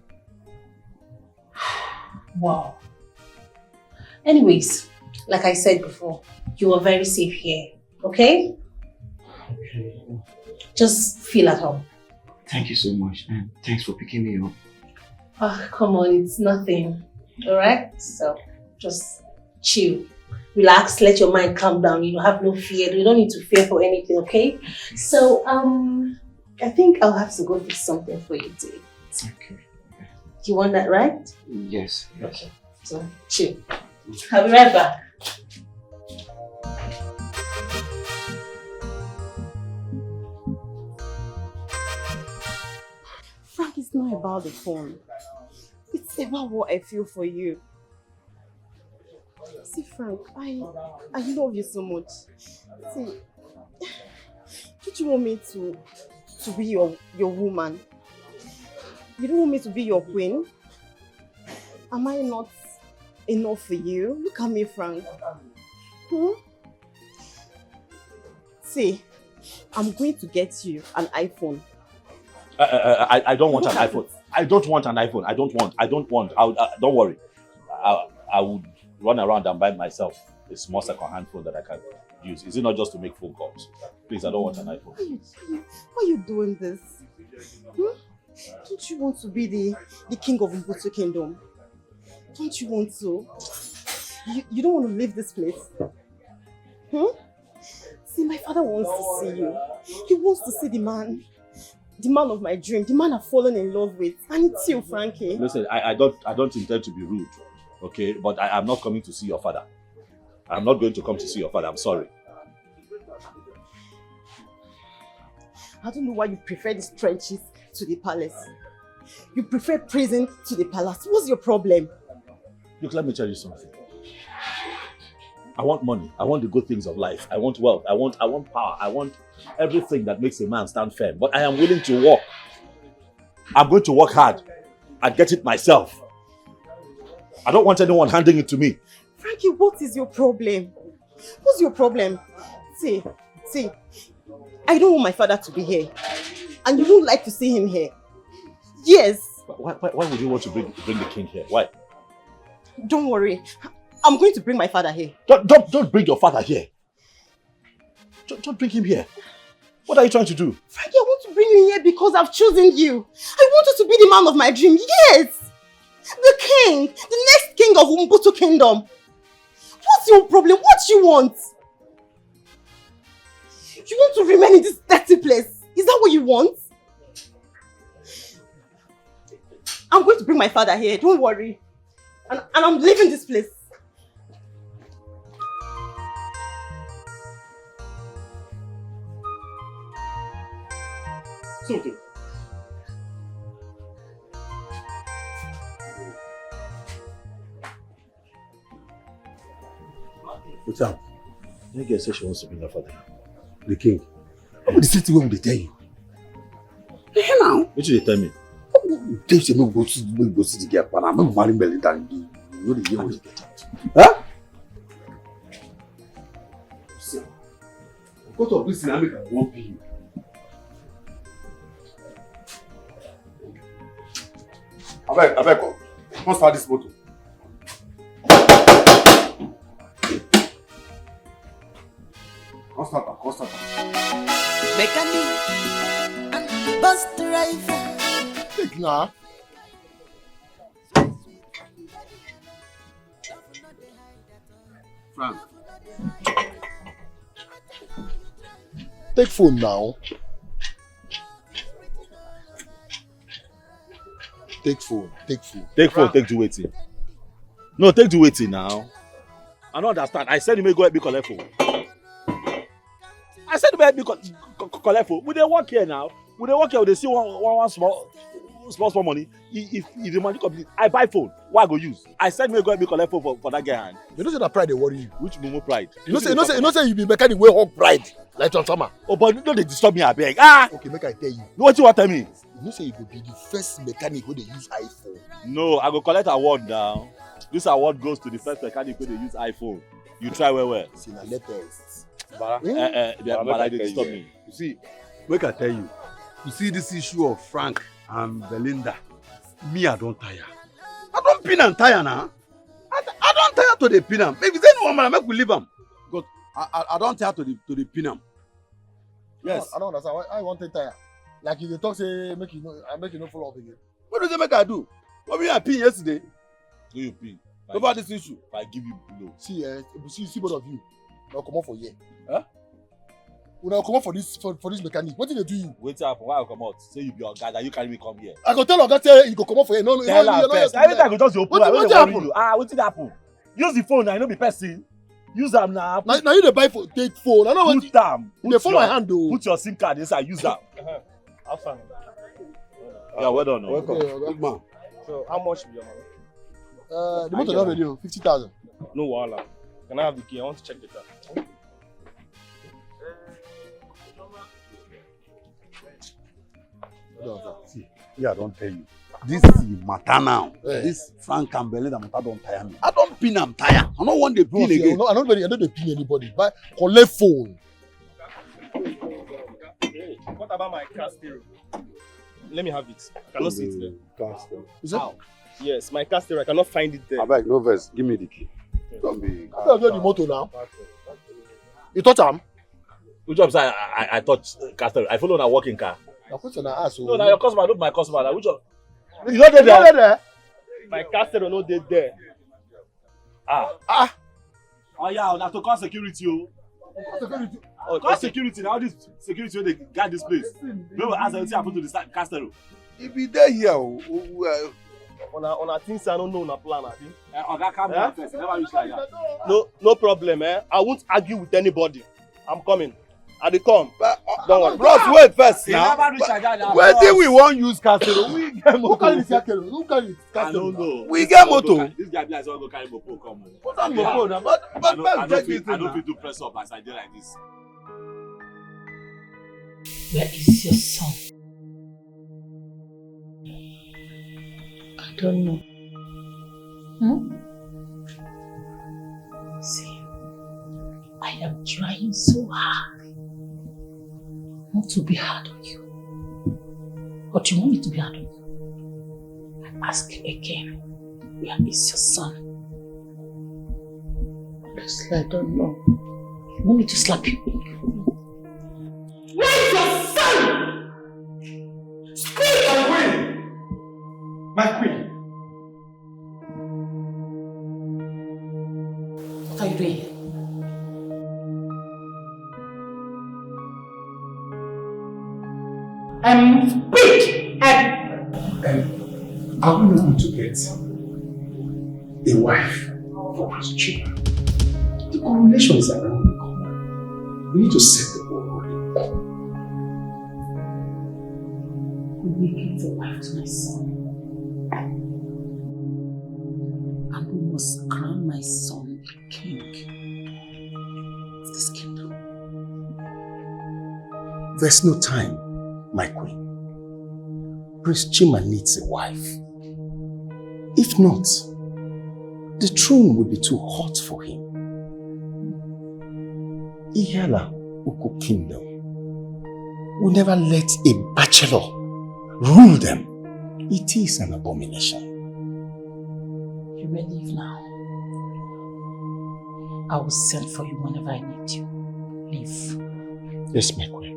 Wow. Anyways, like I said before, you are very safe here, okay? Okay. Just feel at home. Thank you so much, and thanks for picking me up. Oh, come on, it's nothing. Alright? So, just chill. Relax, let your mind calm down. You have no fear. You don't need to fear for anything, okay? So, I think I'll have to go fix something for you to eat. Okay. You want that, right? Yes. Okay. So, chill. I'll be right back. Frank, it's not about the phone. It's about what I feel for you. See, Frank, I love you so much. See, don't you want me to be your woman? You don't want me to be your queen? Am I not enough for you? Look at me, Frank. See, I'm going to get you an iPhone. I don't want an iPhone. I don't want an iPhone. I don't want. Don't worry. I would run around and buy myself a small second-hand phone that I can use. Is it not just to make phone calls? Please, I don't want an iPhone. Why are you doing this? Don't you want to be the king of Mbutu Kingdom? Don't you want to? You don't want to leave this place? See, my father wants to see you. He wants to see the man of my dream, the man I've fallen in love with. And it's you, Frankie. Listen, I don't intend to be rude, okay? But I am not coming to see your father. I'm not going to come to see your father. I'm sorry. I don't know why you prefer these trenches to the palace. You prefer prison to the palace. What's your problem? Look, let me tell you something. I want money. I want the good things of life. I want wealth. I want power. I want everything that makes a man stand firm. But I am willing to work. I'm going to work hard and get it myself. I don't want anyone handing it to me. Frankie, what is your problem? What's your problem? See, I don't want my father to be here. And you don't like to see him here. Yes. Why would you want to bring the king here? Why? Don't worry. I'm going to bring my father here. Don't bring your father here. Don't bring him here. What are you trying to do? Frankie, I want to bring you here because I've chosen you. I want you to be the man of my dream. Yes. The king. The next king of Mbutu Kingdom. What's your problem? What do you want? You want to remain in this dirty place? Is that what you want? I'm going to bring my father here. Don't worry. And I'm leaving this place. Something. What's up? Nigga says she wants to be your father. The king. What the city will they tell you? Yeah, now. What did they tell me? They say we go to the gap, and I'm marrying Belinda. You know the year we get out. Huh? See, because of this dynamic, I won't be you. I beg, come start this motor. Constant. Mechanic and bus driver. Take now. Frank. Take phone now. Take phone. Take the waiting. No, take the waiting now. I don't understand. I said you may go help me collect phone. I said make me collect phone. We dey work here now. We dey work here. We dey see one small money. If the money complete, I buy phone. What I go use? I said me go help me collect phone for that guy hand. You know say that pride dey worry you. Which mumu pride? You know say you be mechanic wey hug pride like transformer. Oh, but no dey disturb me abeg. Ah. Okay, make I tell you. What you want tell me? You know say you go be the first mechanic wey dey use iPhone. No, I go collect award now. This award goes to the first mechanic wey dey use iPhone. You try well. See na latest. Bala, they disturb me. You see, make I tell you. You see this issue of Frank and Belinda. Me, I don't tire. I don't pin and tire now. I don't tire to the pin am. If it's any woman, I make we leave am. But I don't tire to the pin am. Yes. I don't understand. Why I want to tire? Like if they talk say make you no follow up again. What do they make I do? What me I pin yesterday? Do you pin? Over this issue. If I give you blow. See both of you. Now come on for here. Huh? Una come out for this mechanic. What did they do you? Wait happen. Why I come out? Say you be Oga that you carry me come here. I go tell Oga say you go come out for here. No, tell her first. Every time I go just open. What happen? What did happen? Use the phone. I know be person. Use them now. Now you dey buy for take phone. I know what. Put them. They phone my hand though. Put your SIM card inside. Use them. Have fun. Yeah, well done. Welcome. Big man. So how much be your money? The motor don ready. 50,000. No wahala. Can I have the key? I want to check the car. See, yeah, I don't tell you. This matter now. This Frank and Belinda matter don't tire me. I don't pin am tire. I don't want the pin again. I don't pin anybody. But collect phone. Hey, what about my car stereo? Let me have it. I cannot see it there. Car stereo. Is it? Yes, my car stereo. I cannot find it there. Abeg, no vex. Give me the key. Don't be. I get the motor now. You touch am? Which job say I touch car stereo? I follow na working car. Na question I ask. No, na your customer, not my customer. Na which one? You no dey there. My car stereo no dey there. Oh yeah, na to call security o. Security. Call security. Now this security wey dey guard this place. No go ask wetin happen to the car stereo. He be there here. Una think say I don't know una plan, abi? Oga, calm down first. Never reach like that. No problem, I won't argue with anybody. I'm coming. I dey come. Don't worry. Bros, wait first now. Never reach like that. Where did we want use Castelo? We get Who carry this car? Who carry it? I don't know. We get motor. This guy be like someone go carry mopo come. Put on mopo now. But I don't fit to press up as I dey like this. Where is your son? I don't know. See, I am trying so hard not to be hard on you. But you want me to be hard on you? I ask you again, where is your son? Honestly, I don't know. You want me to slap you? Where is your son? Scream! My queen! My queen! What are you doing here? Speak! Are we not going to get a wife for Prince Chima? The correlation is around the corner. We need to set the ball rolling. We will get a wife to my son. And we must crown my son a king of this kingdom. There's no time, my queen. Prince Chima needs a wife. If not, the throne will be too hot for him. Ihiala Uku Kingdom will never let a bachelor rule them. It is an abomination. You may leave now. I will send for you whenever I need you. Leave. Yes, my queen.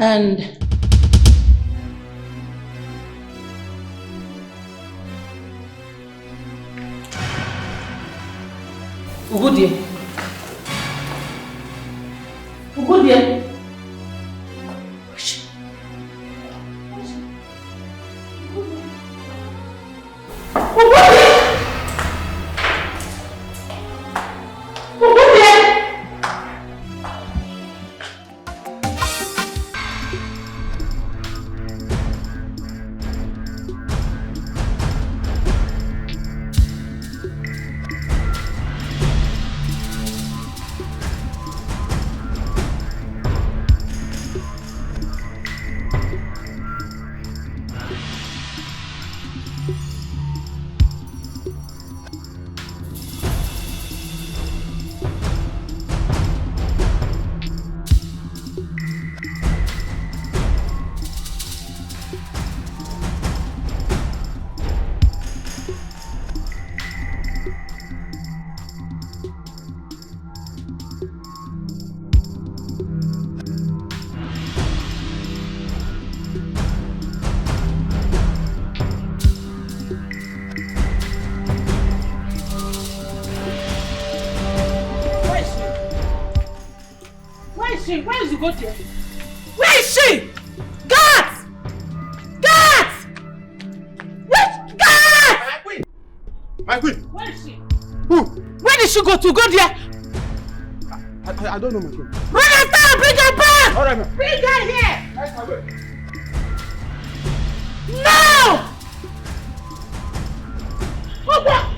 And Ugudie. go there? Where is she? Guards! Guards! Guards! My queen! My queen! Where is she? Who? Where did she go to? Go there! I don't know, my queen. Bring her down! Bring her back! Alright, ma'am. Bring her here! Right, my queen. No! What the?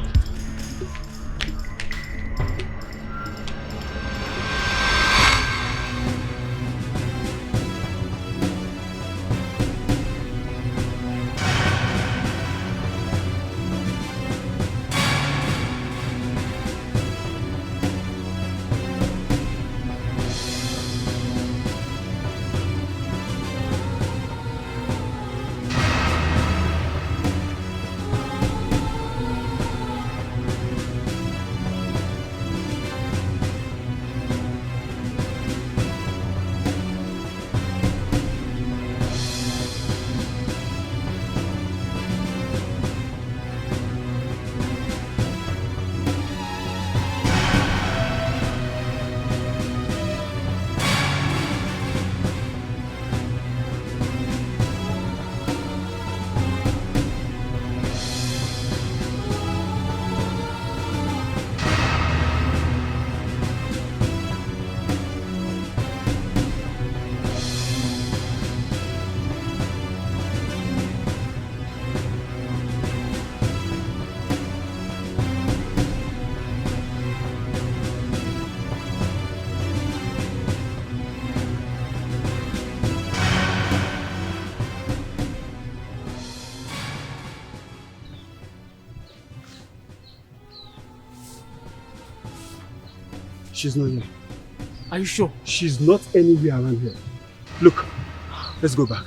She's not here. Are you sure? She's not anywhere around here. Look, let's go back.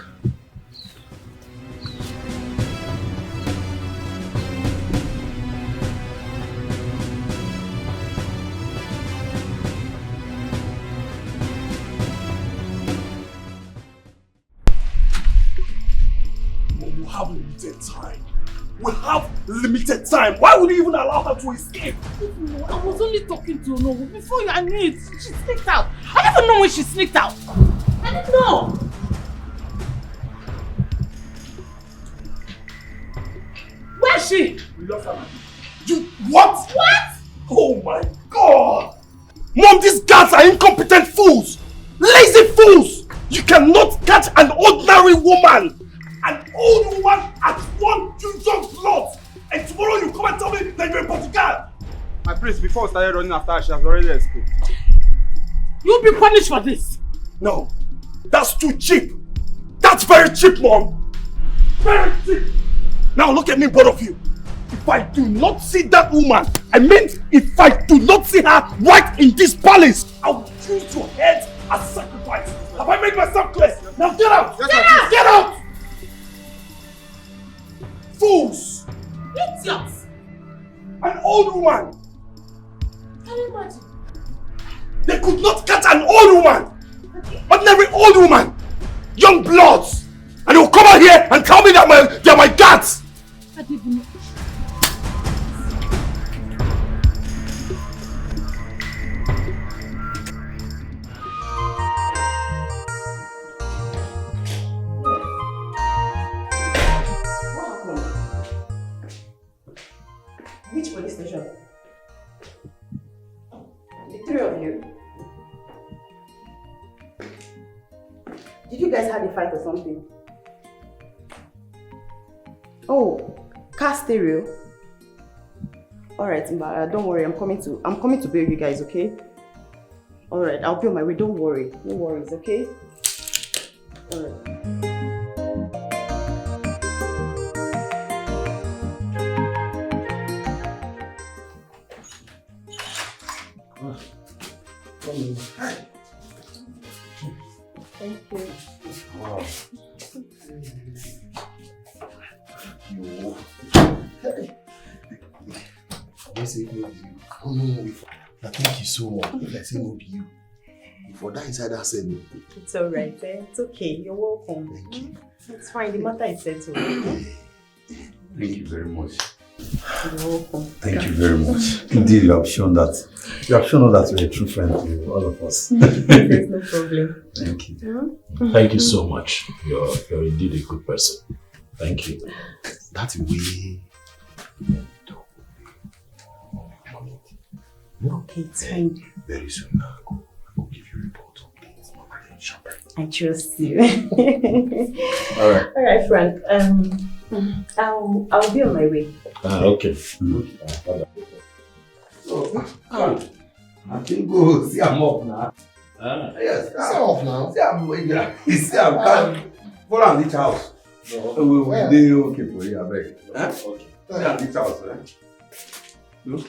We have limited time. We have limited time. Why would you even allow her to escape? No, I was only talking to her before I knew it. She sneaked out. I don't even know when she sneaked out. I didn't know. Where is she? We lost her. You what? What? Oh my God! Mom, these guards are incompetent fools! Lazy fools! You cannot catch an ordinary woman! An old woman at one young plot! And tomorrow you come and tell me that you're a bodyguard! My prince, before I started running after her, she has already escaped. You'll be punished for this! No, that's too cheap! That's very cheap, Mom! Very cheap! Now look at me, both of you! If I do not see that woman, I mean if I do not see her right in this palace, I will use your head as sacrifice. Have I made myself clear? Now get out! Get out! Get out! Fools! Idiots! An old woman! Can you imagine? They could not catch an old woman! Ordinary old woman! Young bloods! And they will come out here and tell me that they're my guards! I didn't know. Which police station? The three of you. Did you guys have a fight or something? Oh, car stereo. Alright, Mba, don't worry, I'm coming to bail you guys, okay? Alright, I'll be on my way, don't worry. No worries, okay? Alright. Thank you. Wow. I say it will be you. Oh no, thank you so much. If I say it will be you, for that inside that said me. It's alright, eh? It's okay. You're welcome. Thank you. It's fine. The matter is settled. Thank you very much. You're welcome. Thank you very much. Indeed, you have shown us that you're a true friend to all of us. There's no problem. Thank you. Thank you so much. You're indeed a good person. Thank you. That way. Okay, it's fine. Very soon I'll give you a report on things. I trust you. Alright. Alright, Frank. I'll be on my way. Okay. I can go see I'm up now. Yes, I'm off now. See I'm coming. Go down this house. We'll be okay for you, I beg. Okay. See I'm this house, Look.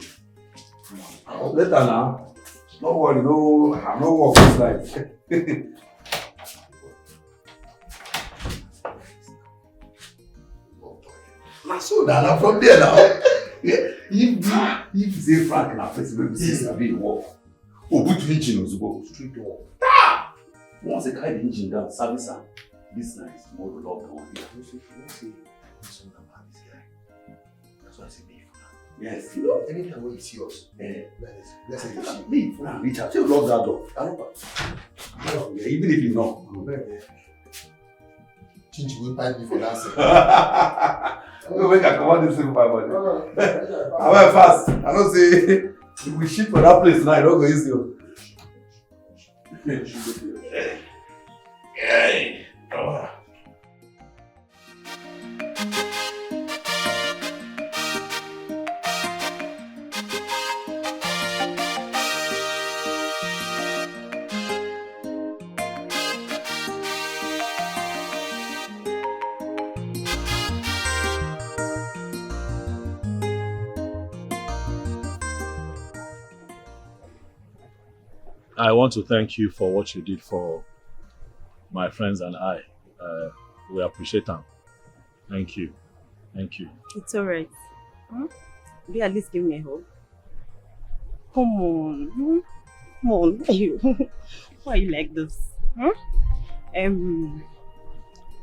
Later now. No worry, I'm not walking inside. So now from there now. If you say Frank na person wey be say sabi work, put engine on go straight door. Once they carry the engine down, service am. This night, tomorrow love the one here. You say something about this guy. That's why I say me for now. Yes, you know, anytime when you see us, let's say you see me for now. Reach out, say you love that dog. Even if you know, Change will pipe me for that second. We can come on this thing by body. I went fast. I don't say if we shit for that place now, I don't go easy. I want to thank you for what you did for my friends and I. We appreciate them. Thank you. Thank you. It's alright. Be at least give me a hug. Come on. Come on. Why are you like this?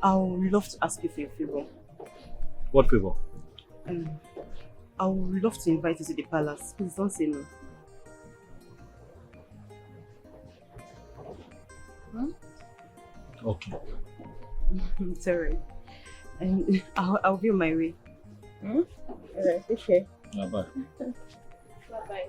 I would love to ask you for a favor. What favor? I would love to invite you to the palace. Please don't say no. Okay. It's alright. And I'll be on my way. Alright, take care. Bye. Bye-bye.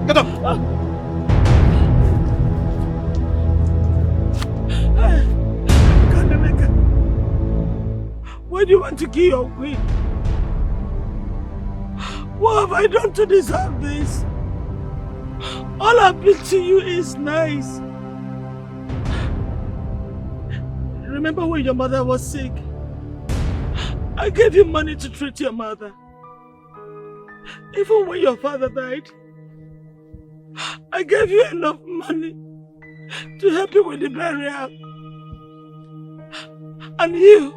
Get up! Why do you want to kill your queen? What have I done to deserve this? All I've been to you is nice. Remember when your mother was sick? I gave you money to treat your mother. Even when your father died, I gave you enough money to help you with the burial. And you,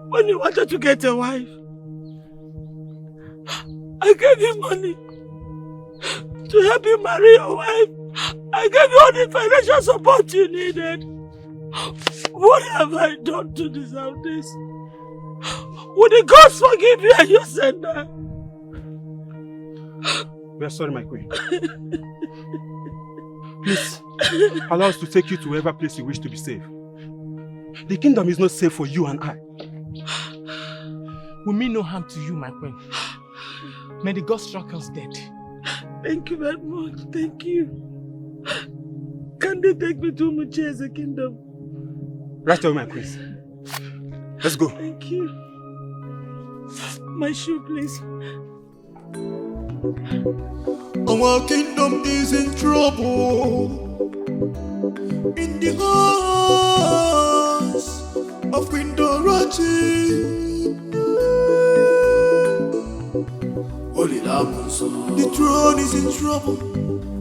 when you wanted to get a wife, I gave you money to help you marry your wife. I gave you all the financial support you needed. What have I done to deserve this? Would the gods forgive you and your sender? We are sorry, my queen. Please, allow us to take you to wherever place you wish to be safe. The kingdom is not safe for you and I. We mean no harm to you, my queen. May the gods strike us dead. Thank you very much. Thank you. Can they take me to Muche's kingdom? Right away, my queen. Let's go. Thank you. My shoe, please. Our kingdom is in trouble. In the hands of Queen Dorothy. Hold it up. The throne is in trouble.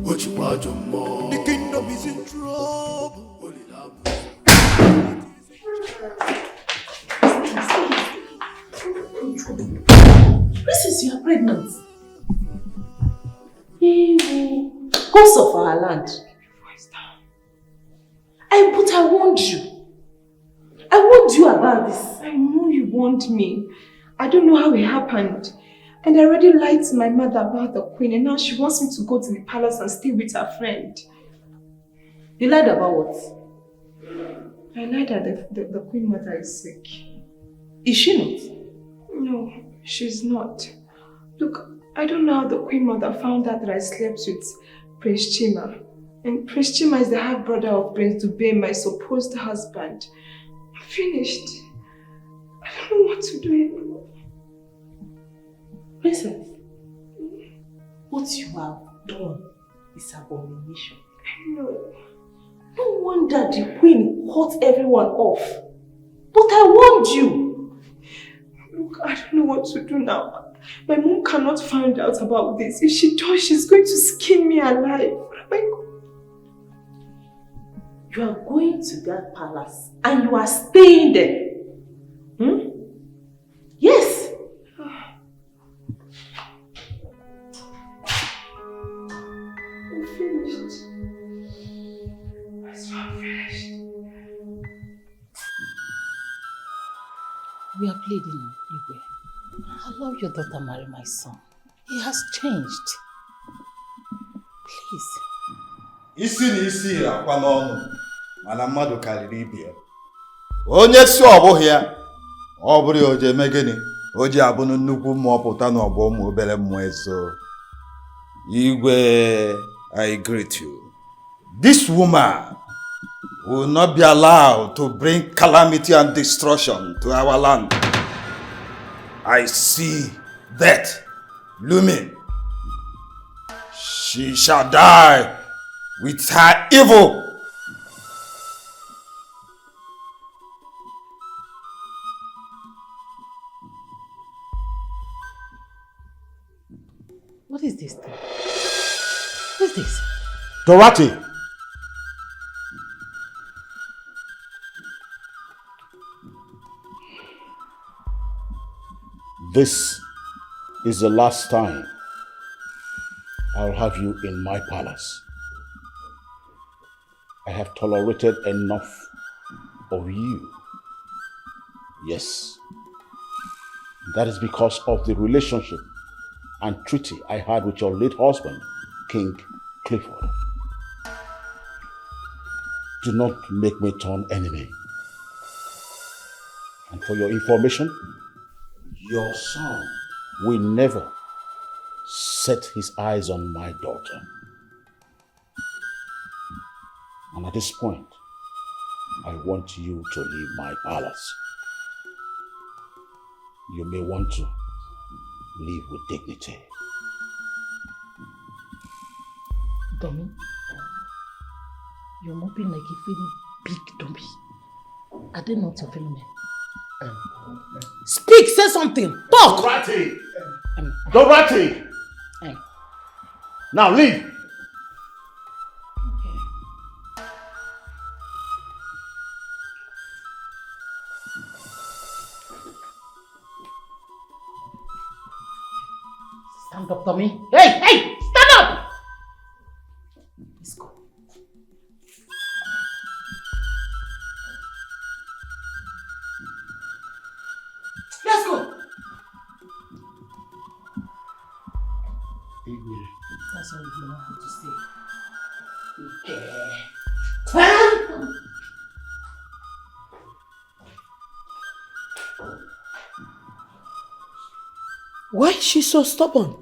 The kingdom is in trouble. Princess, you are pregnant. Ghost of our land. But I warned you. I warned you about this. I know you warned me. I don't know how it happened. And I already lied to my mother about the queen, and now she wants me to go to the palace and stay with her friend. You lied about what? I lied that the queen mother is sick. Is she not? No, she's not. Look, I don't know how the queen mother found out that I slept with Prince Chima. And Prince Chima is the half-brother of Prince Dubé, my supposed husband. I'm finished. I don't know what to do anymore. Princess, what you have done is abomination. I know. No wonder the queen cut everyone off. But I warned you. Look, I don't know what to do now. My mom cannot find out about this. If she does, she's going to skin me alive. What am I going? You are going to that palace and you are staying there. Yes. I'm finished. I'm finished. We are pleading, Igwe. Allow your daughter marry my son. He has changed. Please. Isi na isi akwa n'ọnụ mana mmadụ karịrị ibe ya. Onye si ọ bụghị ya, ọ bụrụ ya o ji eme gịnị? O ji abụ nnukwu mmụọ pụta n'ọgbọ ụmụ obere mmụọ ezo. Igwe, I greet you. This woman will not be allowed to bring calamity and destruction to our land. I see death looming. She shall die with her evil. What is this thing? What is this? Dorothy! This is the last time I'll have you in my palace. I have tolerated enough of you. Yes. That is because of the relationship and treaty I had with your late husband, King Clifford. Do not make me turn enemy. And for your information, your son will never set his eyes on my daughter. And at this point, I want you to leave my palace. You may want to live with dignity. Dummy, you're mopping like a very big dummy. Are they not your fellow men? Speak, say something, talk! Dorothy! Dorothy! Now leave! Stand up, Tommy. Hey, hey, stand up! Let's go. Let's go. That's all you know how to say. Okay. Why is she so stubborn?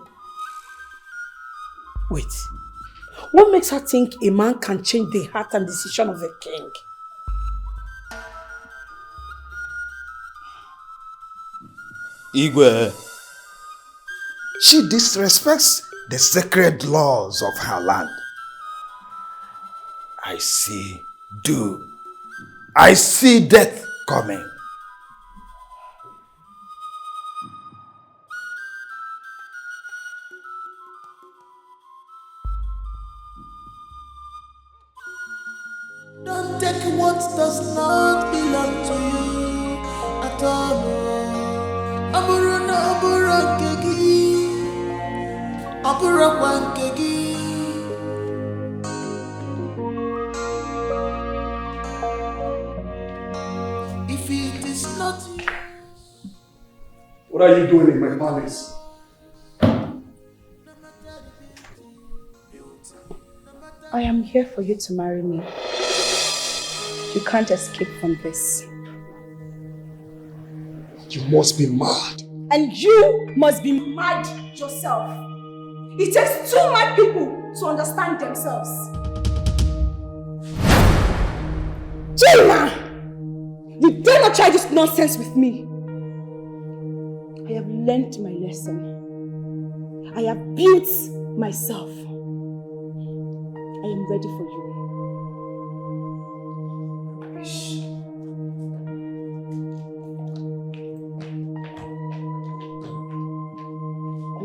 Wait, what makes her think a man can change the heart and decision of a king? Igwe, she disrespects the sacred laws of her land. I see doom. I see death coming. take what does not belong to you at all. Aburuna abura kegi, abura kwan kegi. If it is not you. What are you doing in my palace? I am here for you to marry me. You can't escape from this. You must be mad. And you must be mad yourself. It takes two mad people to understand themselves. Chima! You dare not try this nonsense with me. I have learned my lesson. I have built myself. I am ready for you.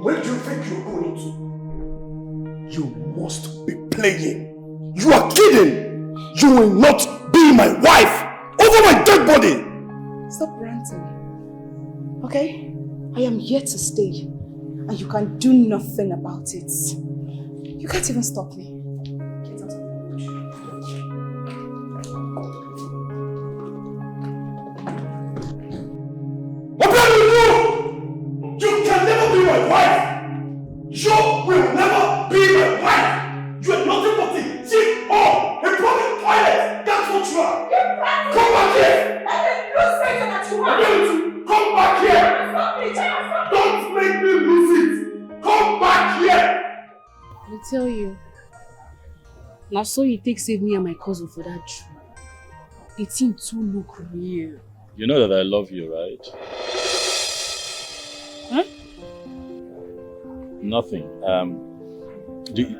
Where do you think you're going to? You must be playing. You are kidding. You will not be my wife over my dead body. Stop ranting. Okay? I am here to stay. And you can do nothing about it. You can't even stop me. Get out of my room. What can you do? You can never be my wife. You will never be my wife. You are nothing but a cheap or a broken toilet. That's what you are. Come back here. Come back here. Don't make me lose it. Come back here. I tell you, now so you take save me and my cousin for that trip. The thing too look real. You know that I love you, right? Huh? Nothing.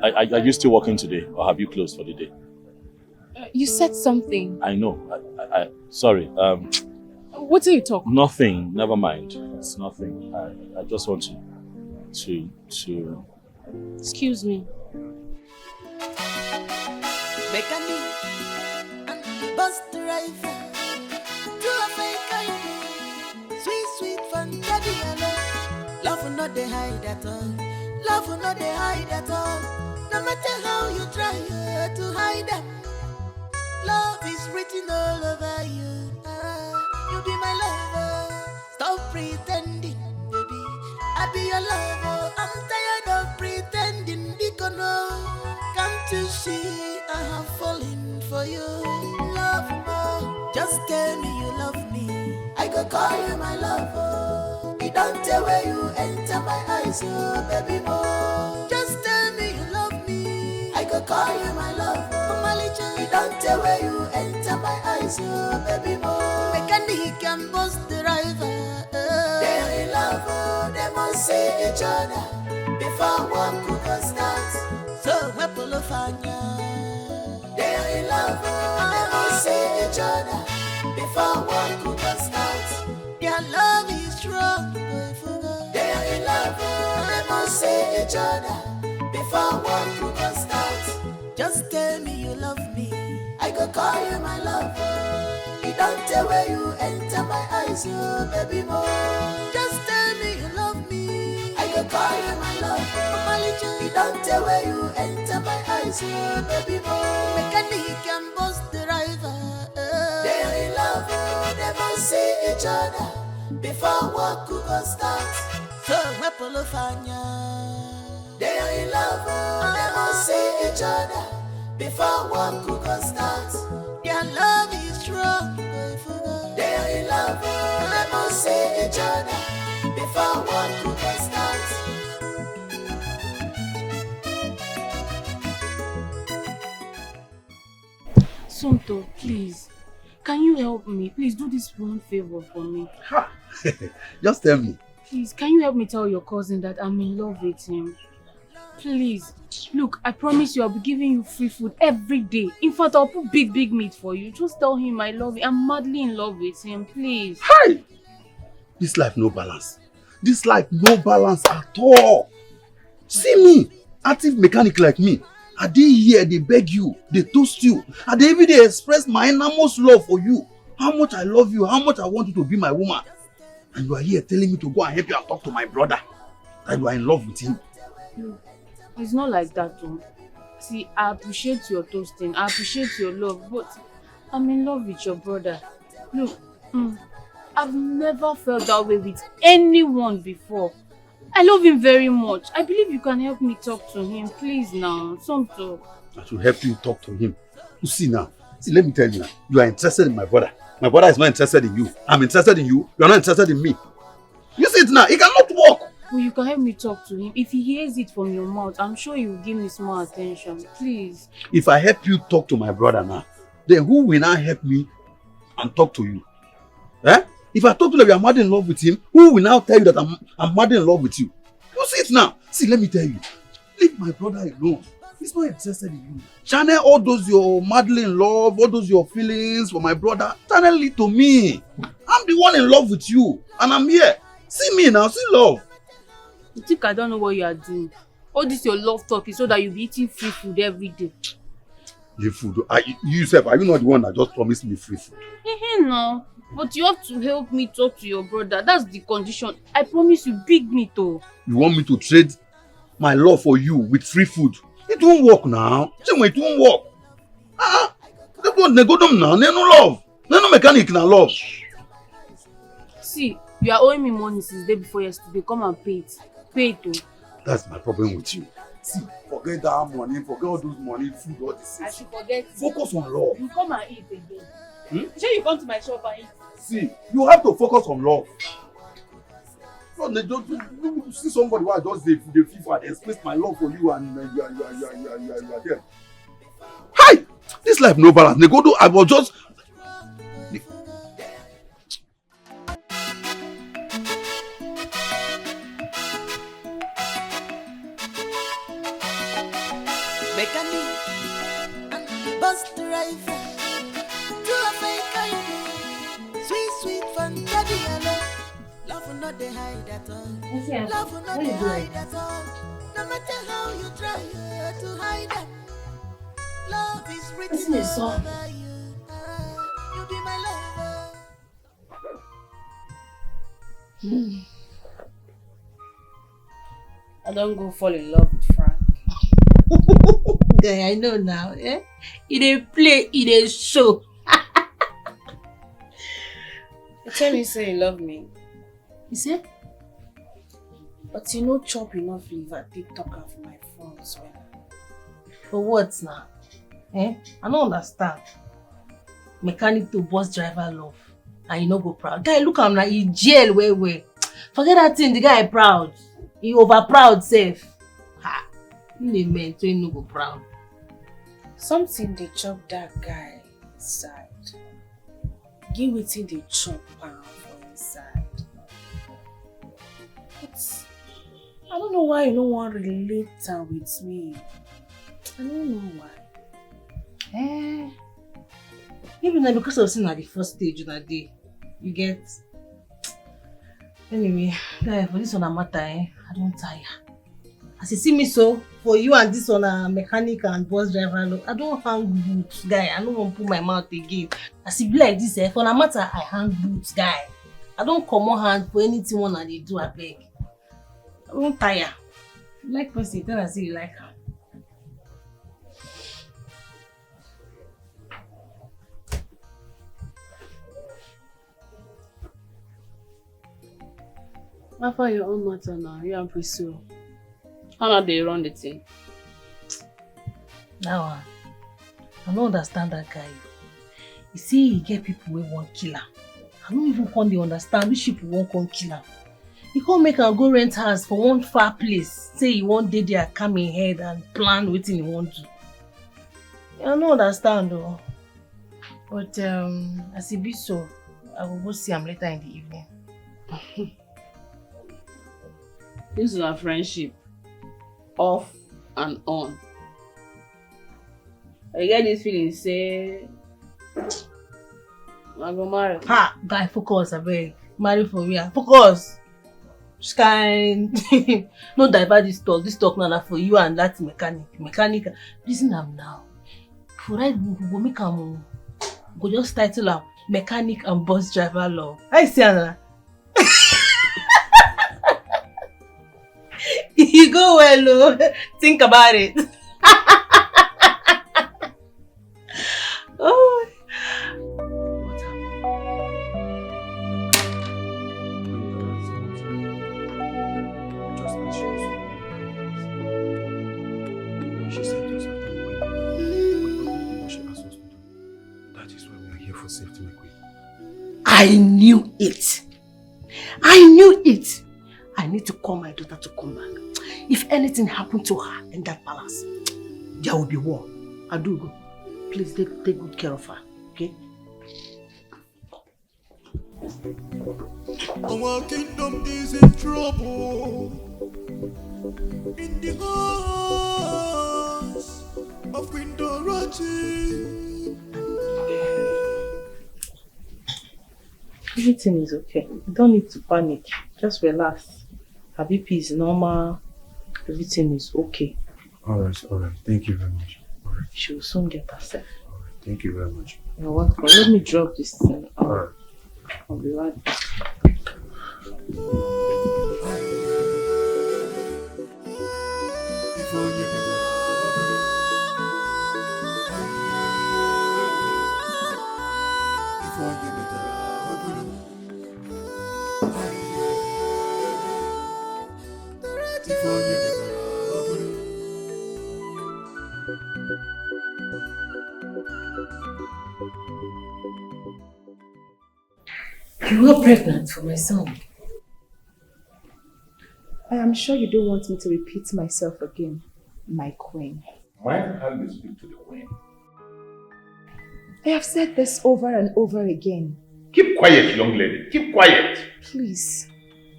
Are you still working today, or have you closed for the day? You said something. I know. Sorry. What did you talk? Nothing. Never mind. It's nothing. I just want to. Excuse me. Mechanic and bus driver. To a fake sweet fantasia. Love will not hide at all. Love will not hide at all. No matter how you try to hide them. Love is written all over you. You be my lover. Stop pretending, baby. I be your lover. I'm tired of pretending. Because no, can't you see I have fallen for you? Love more. Just tell me you love me. I go call you my lover. You don't tell where you enter my eyes, oh baby more. Just tell me you love me. I go call you my lover. You don't tell where you enter my eyes, oh baby more. Mechanic and bus driver. They're in love, oh, they must see each other before one could start. So we're full of fire. They're in love, oh, they must see each other before one could start. Their love is strong, they're in love, oh, they must see each other before one could start. Just tell me you love me, I go call you my lover. You don't tell where you enter my eyes, oh baby more. Just tell me you love me, I go call you my lover. You don't tell where you enter my eyes, oh baby more. Mechanic and bus driver. They're in love, oh, they must see each other before work could go start. So we're full of fire. They're in love, oh, they must see each other before one could go start. Their love is strong. They're in love, oh, they must see each other before one could go start. Sonto, please. Can you help me? Please do this one favor for me. Just tell me. Please, can you help me tell your cousin that I'm in love with him? Please. Look, I promise you I'll be giving you free food every day. In fact, I'll put big meat for you. Just tell him I love him. I'm madly in love with him, please. Hi! This life no balance. This life no balance at all. See me, active mechanic like me. I dey here, they beg you, they toast you, and they even dey express my enormous love for you. How much I love you, how much I want you to be my woman. And you are here telling me to go and help you and talk to my brother. That you are in love with him. No, it's not like that, though. See, I appreciate your toasting, I appreciate your love, but I'm in love with your brother. Look, I've never felt that way with anyone before. I love him very much. I believe you can help me talk to him. Please now, some talk. I should help you talk to him. You see now, let me tell you now, you are interested in my brother. My brother is not interested in you. I'm interested in you. You are not interested in me. You see it now, it cannot work. Well, you can help me talk to him. If he hears it from your mouth, I'm sure he will give me small attention. Please. If I help you talk to my brother now, then who will now help me and talk to you? Eh? If I talk to you that you are mad in love with him, who will now tell you that I'm mad in love with you? You see it now. See, let me tell you. Leave my brother alone. He's not interested in you. Channel all those your madly in love, all those your feelings for my brother. Channel it to me. I'm the one in love with you. And I'm here. See me now. See love. You think I don't know what you are doing? All this your love talk is so that you'll be eating free food every day. Free food? You yourself, are you not the one that just promised me free food? No. But you have to help me talk to your brother. That's the condition. I promise you, big meat though. You want me to trade my love for you with free food? It won't work now. It won't work. They don't negotiate now. They no love. They no mechanic na love. See, you are owing me money since the day before yesterday. Come and pay it. Pay it too. That's my problem with you. See, forget that money, forget all those money, food, all this. I should forget. Focus on love. You come and eat again. Sure you come to my shop and eat. See, you have to focus on love. No, they don't see somebody who just they FIFA, they express my love for you and you are there. Hi! This life no balance. They go do, I was just... Mechanic, bus driver, to a fake sweet fantasy. Love will not they hide at all. Love will not they hide at all. No matter how you try to hide them. Love is written over you. You be my lover. I don't go fall in love with Frank. Guy, I know now. Eh? It a play, it a show. Tell me say you love me. You say? But you know chop enough liver TikTok for my phone as well. For what now? Eh? I don't understand. Mechanic to bus driver love. And you no go proud. Guy, look at him like he jail way. Forget that thing, the guy proud. He over proud safe. Ha! He mean so he no go proud. Something they chop that guy inside. Give wetin they chop pound for inside. But I don't know why you don't want to relate with me. I don't know why. Maybe not because of seeing at the first stage on a day. You get. Anyway, guy, for this one matter, I don't tire. As you see me so, for you and this one mechanic and bus driver, look, I don't hang boots, guy. I don't want to put my mouth again. As it be like this, for a matter, I hang boots, guy. I don't come on hand for anything one they do, I beg. I don't tire. You like person, tell us say you like her. After your own matter now, you and Priscilla. How now they run the thing? That one, I don't understand that guy. You see, he get people who want kill him. I don't even want to understand which people won't come kill him. He can't make her go rent house for one far place. Say he won't day there, come in head and plan what he want to. I don't understand though. But as it be so, I will go see him later in the evening. This is our friendship. Off and on. I get this feeling, say I go marry. Ha! Guy, focus, I beg. Marry for real. Focus! Which kind? No divert this talk. This talk now for you and that mechanic. Listen am now. For right, we go make am. Go just title am mechanic and bus driver love. I see Anna. You go well, oh. Think about it. Oh. She said to us that she asked us to do. That is why we are here for safety, my queen. I knew it. I knew it. I need to call my daughter to come back. If anything happened to her in that palace, there will be war. Adugo, please take good care of her, okay? Our kingdom is in trouble. In the house of Queen Dorothy. Everything is okay. You don't need to panic. Just relax. Her BP is normal. Everything is okay. Alright. Thank you very much. Alright. She will soon get herself. Alright. Thank you very much. You're welcome. Let me drop this thing. Alright. I'll be right back. You are pregnant for my son. I am sure you don't want me to repeat myself again, my queen. Why can't you speak to the queen? I have said this over and over again. Keep quiet, young lady. Keep quiet. Please,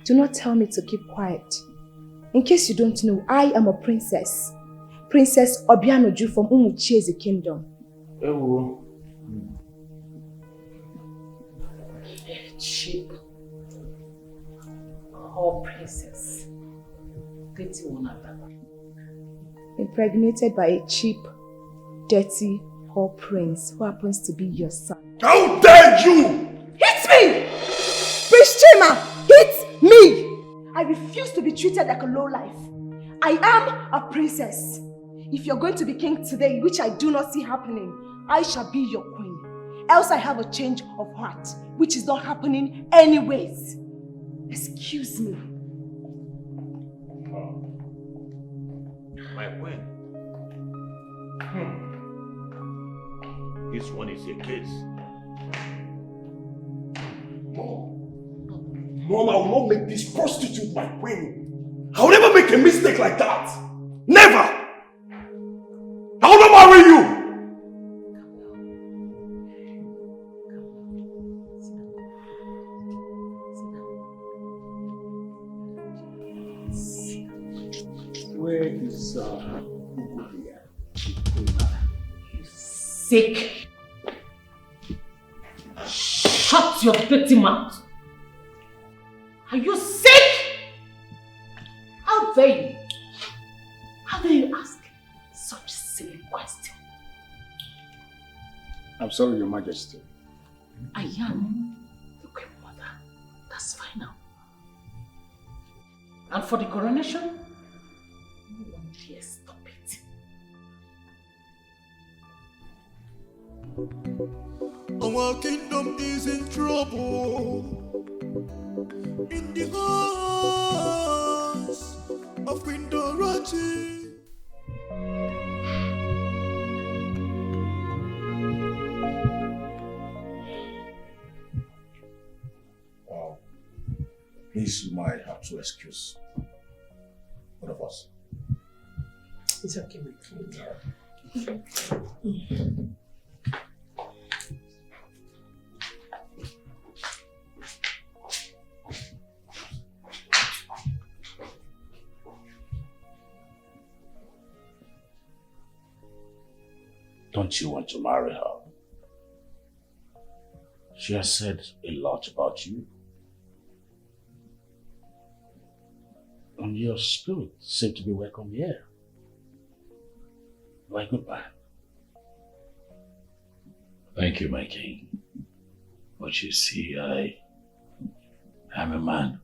do not tell me to keep quiet. In case you don't know, I am a princess. Princess Obianoju from Umuchieze Kingdom. Oh. Cheap. Oh, princess. Impregnated by a cheap, dirty, poor prince who happens to be your son. How dare you! Hit me! Prince Chima, hit me! I refuse to be treated like a lowlife. I am a princess. If you're going to be king today, which I do not see happening, I shall be your queen. Else I have a change of heart, which is not happening anyways. Excuse me. My queen. This one is a case. Mom, I will not make this prostitute my queen. I will never make a mistake like that. Never! I will not marry you! Where is Ugulia? You sick. Shut your dirty mouth. Are you sick? How dare you? How dare you ask such a silly question? I'm sorry, Your Majesty. I am the Queen Mother. That's fine now. And for the coronation, no one dare stop it. Our kingdom is in trouble. In the house of Queen Dorothy. Please, you might have to excuse one of us. It's okay, my friend. Don't you want to marry her? She has said a lot about you. And your spirit seemed to be welcome here. My good man. Thank you, my king. But you see, I am a man.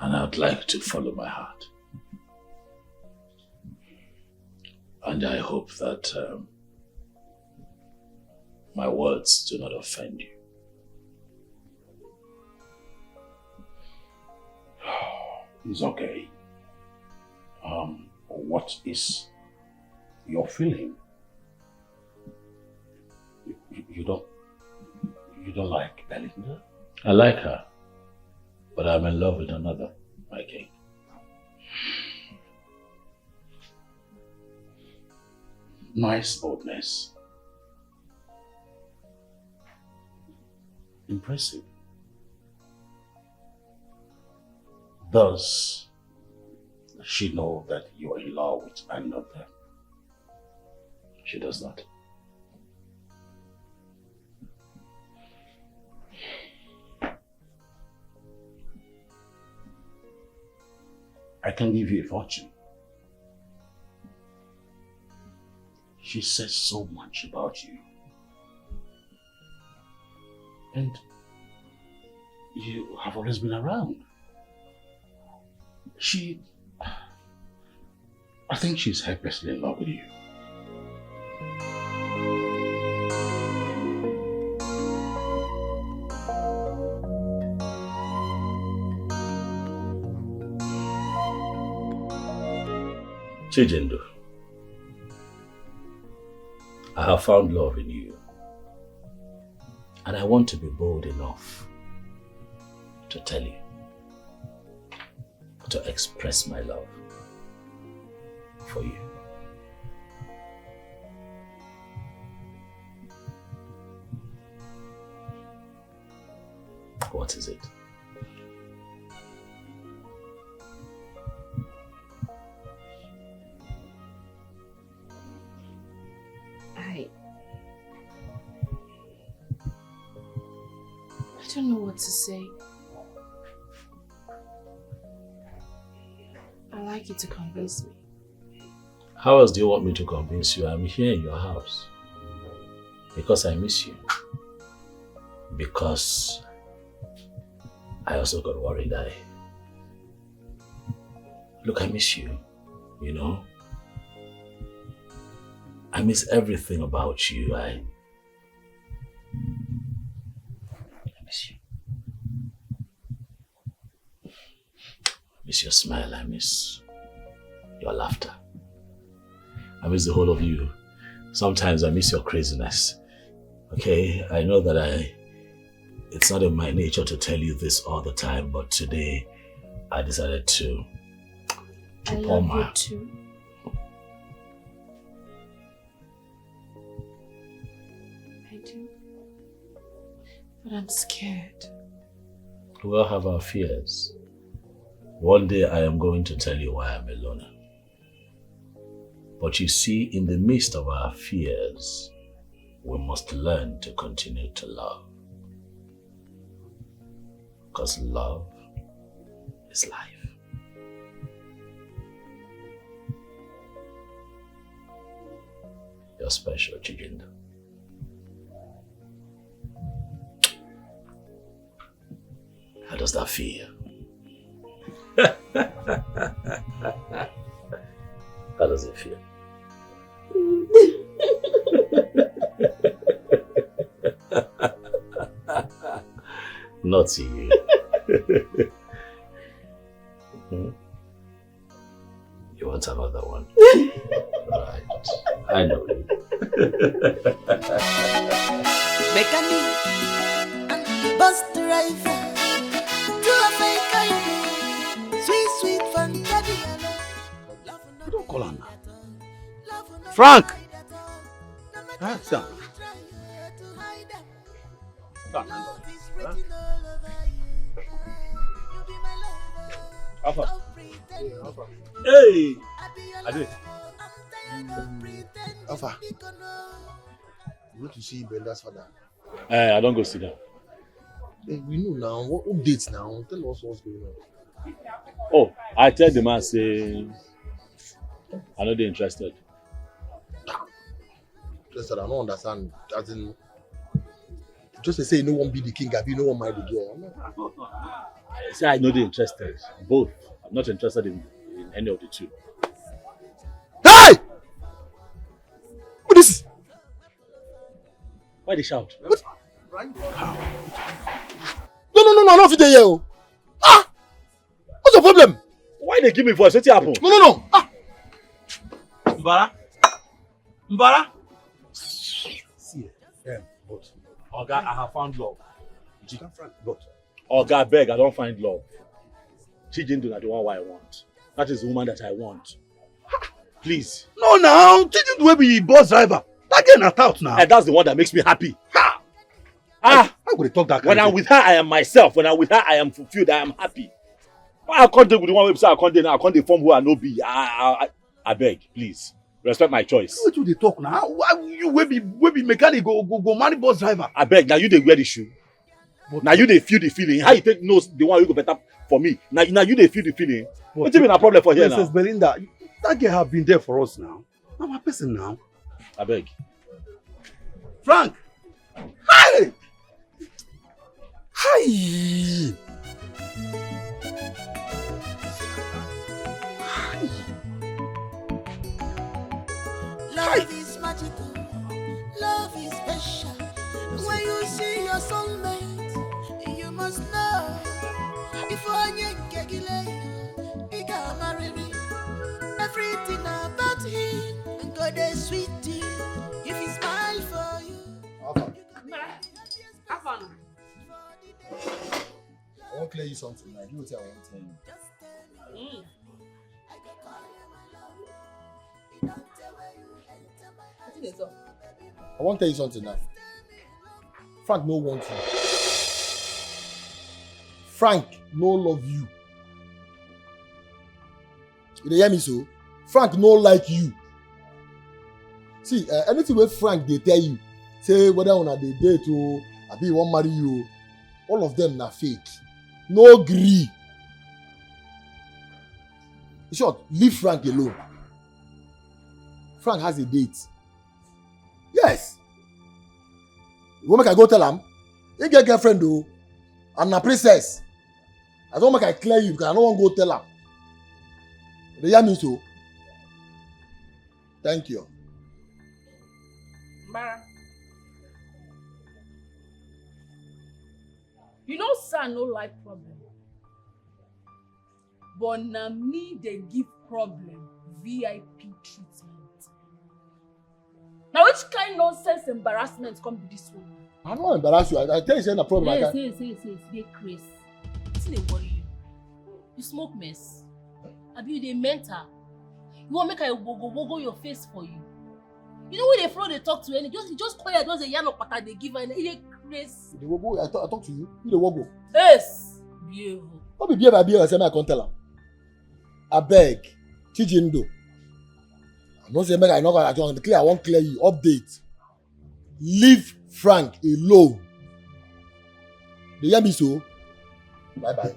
And I'd like to follow my heart. And I hope that my words do not offend you. It's okay. What is your feeling? You don't like Belinda? I like her, but I'm in love with another, my king. Nice boldness. Impressive. Does she know that you are in love with another? She does not. I can give you a fortune. She says so much about you. And you have always been around. I think she's helplessly in love with you. Chijindu, I have found love in you, and I want to be bold enough to tell you, to express my love for you. What is it? I don't know what to say. I'd like you to convince me. How else do you want me to convince you? I'm here in your house. Because I miss you. Because I also got worried. Look, I miss you, you know. I miss everything about you. I miss you. I miss your smile. I miss your laughter. I miss the whole of you. Sometimes I miss your craziness. Okay, I know that it's not in my nature to tell you this all the time, but today I decided to pour love my... you too. I do. But I'm scared. We all have our fears. One day I am going to tell you why I'm a loner. But you see, in the midst of our fears, we must learn to continue to love. Because love is life. You're special, Chijindu. How does that feel? How does it feel? Not to you. You want another one? Right. I know you. Mechanic and bus driver. Sweet Fanta. Don't call her now. Frank! Ah, Sam. Alpha. Hey! Ade. Alpha. You want to see Belinda's father? I don't go see them. Hey, we know now. What updates now? Tell us what's going on. Oh, I tell the man say I'm not interested. Interested, I don't understand. As in, just to say you no one be the king, have you no one mind the girl? I say I know they're interested. Both. I'm not interested in any of the two. Hey! What is this? Why they shout? What? No, I'm not fit here. Oh. Ah! What's the problem? Why they give me voice? What's happened? No. Ah! Mbara? See, but Oga, I have found love. you can't find but Oga, beg, I don't find love. Chijindu is the one I want. That is the woman that I want. Please. no now, Chijindu will be bus driver. That girl not out now. And that's the one that makes me happy. How could they talk that kind When of I'm thing? with her, I am myself. When I'm with her, I am fulfilled. I am happy. Why I can't deal with the one website? I can't deal now. I can't form who I no be. I beg, please. Respect my choice. What do they talk now? Why you will be mechanic go marry bus driver? I beg, now you they wear the shoe. Now you they feel the feeling. How you take knows the one who go better for me? Now you they feel the feeling. What's even a problem for here now? Princess Belinda, that girl have been there for us now. I'm a person now. I beg. Frank! Hi! Hi! Love is magical, love is special. When you see your soulmate, you must know. If you get he got married. Everything about him and God is sweet to you. If he smile for you. I want to clear you something. Like, you will tell I want to tell you. I want to tell you something now. Frank no want you. Frank no love you. You dey hear me so? Frank no like you. See, anything where Frank they tell you, say whether una dey date or abi he wan marry you, all of them na fake. No gree. In short, leave Frank alone. Frank has a date. Yes. You want make I go tell him? He get girlfriend though. I'm a princess. I don't make I clear you because I don't want to go tell her. You hear me so? Thank you. Mbara. You know son no like problem. But na me they give problem VIP treatment. Now which kind nonsense embarrassment come be this one? I don't embarrass you. I tell you say na problem. Yes, they crazy. What's they worry you? You smoke mess. Abi you dey mental. You want make I wogo your face for you. You know when they flow they talk to any just quiet, just a yarn of pata they give and they crazy. The wogo, I talk to you. You the wogo. Yes. Behave. What be behave? I behave. I say I can't tell her. I beg. Chijindo. I don't say make I not gonna clear. I won't clear you. Update. Leave Frank alone. You hear me so? Bye bye.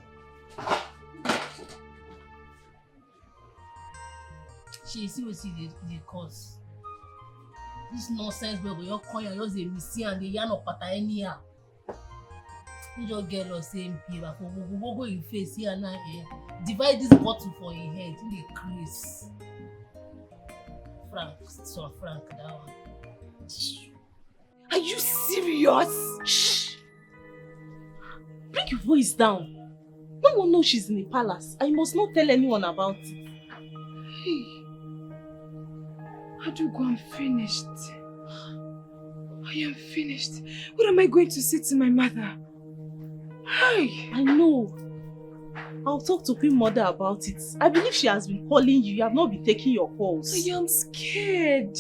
She see what the cause. This nonsense where we all call you just a missy and the yarn of pata anyhow. You just get lost same paper for go in face here now here. Divide this bottle for your head in the crease. Frank, that one. Are you serious? Shh. Bring your voice down. No one knows she's in the palace. I must not tell anyone about it. Hey. How do you go? I'm finished. I am finished. What am I going to say to my mother? Hey. I know. I'll talk to Queen Mother about it. I believe she has been calling you. You have not been taking your calls. I am scared.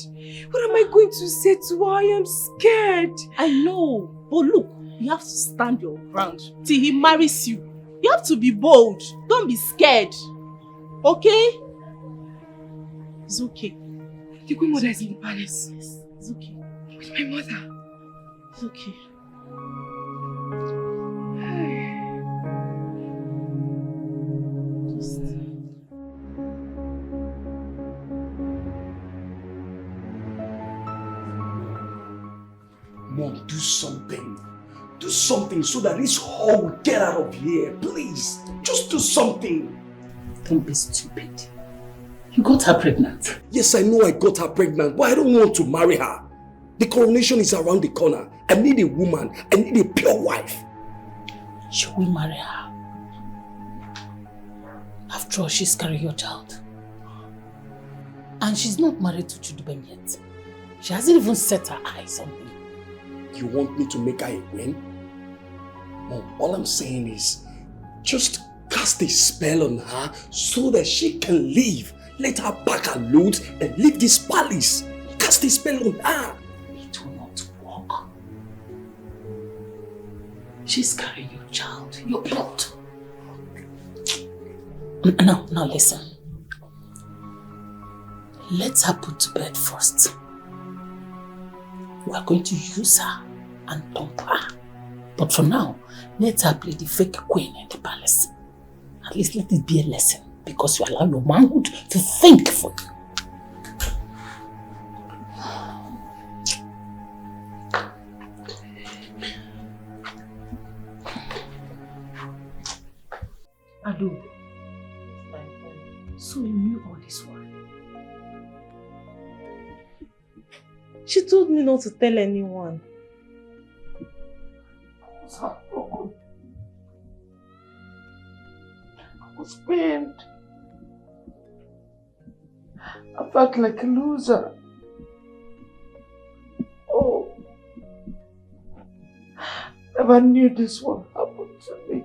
What am I going to say to her? I am scared. I know. But look, you have to stand your ground till he marries you. You have to be bold. Don't be scared. Okay? It's okay. The Queen Mother is in the palace. Yes, it's okay. With my mother. It's okay. Mom, do something. Do something so that this whole will get out of here. Please, just do something. Don't be stupid. You got her pregnant. Yes, I know I got her pregnant, but I don't want to marry her. The coronation is around the corner. I need a woman. I need a pure wife. Should we marry her? After all, she's carrying your child. And she's not married to Chudubem yet. She hasn't even set her eyes on me. You want me to make her a queen? Mom, all I'm saying is, just cast a spell on her so that she can leave. Let her pack her loot and leave this palace. Cast a spell on her. It will not work. She's carrying your child, your blood. Now listen. Let's her put to bed first. We are going to use her and dump her. But for now, let her play the fake queen in the palace. At least let it be a lesson, because you allow your manhood to think for you. Adu, so you knew all this while? She told me not to tell anyone. I was heartbroken. I was pained. I felt like a loser. Oh, never knew this would happen to me.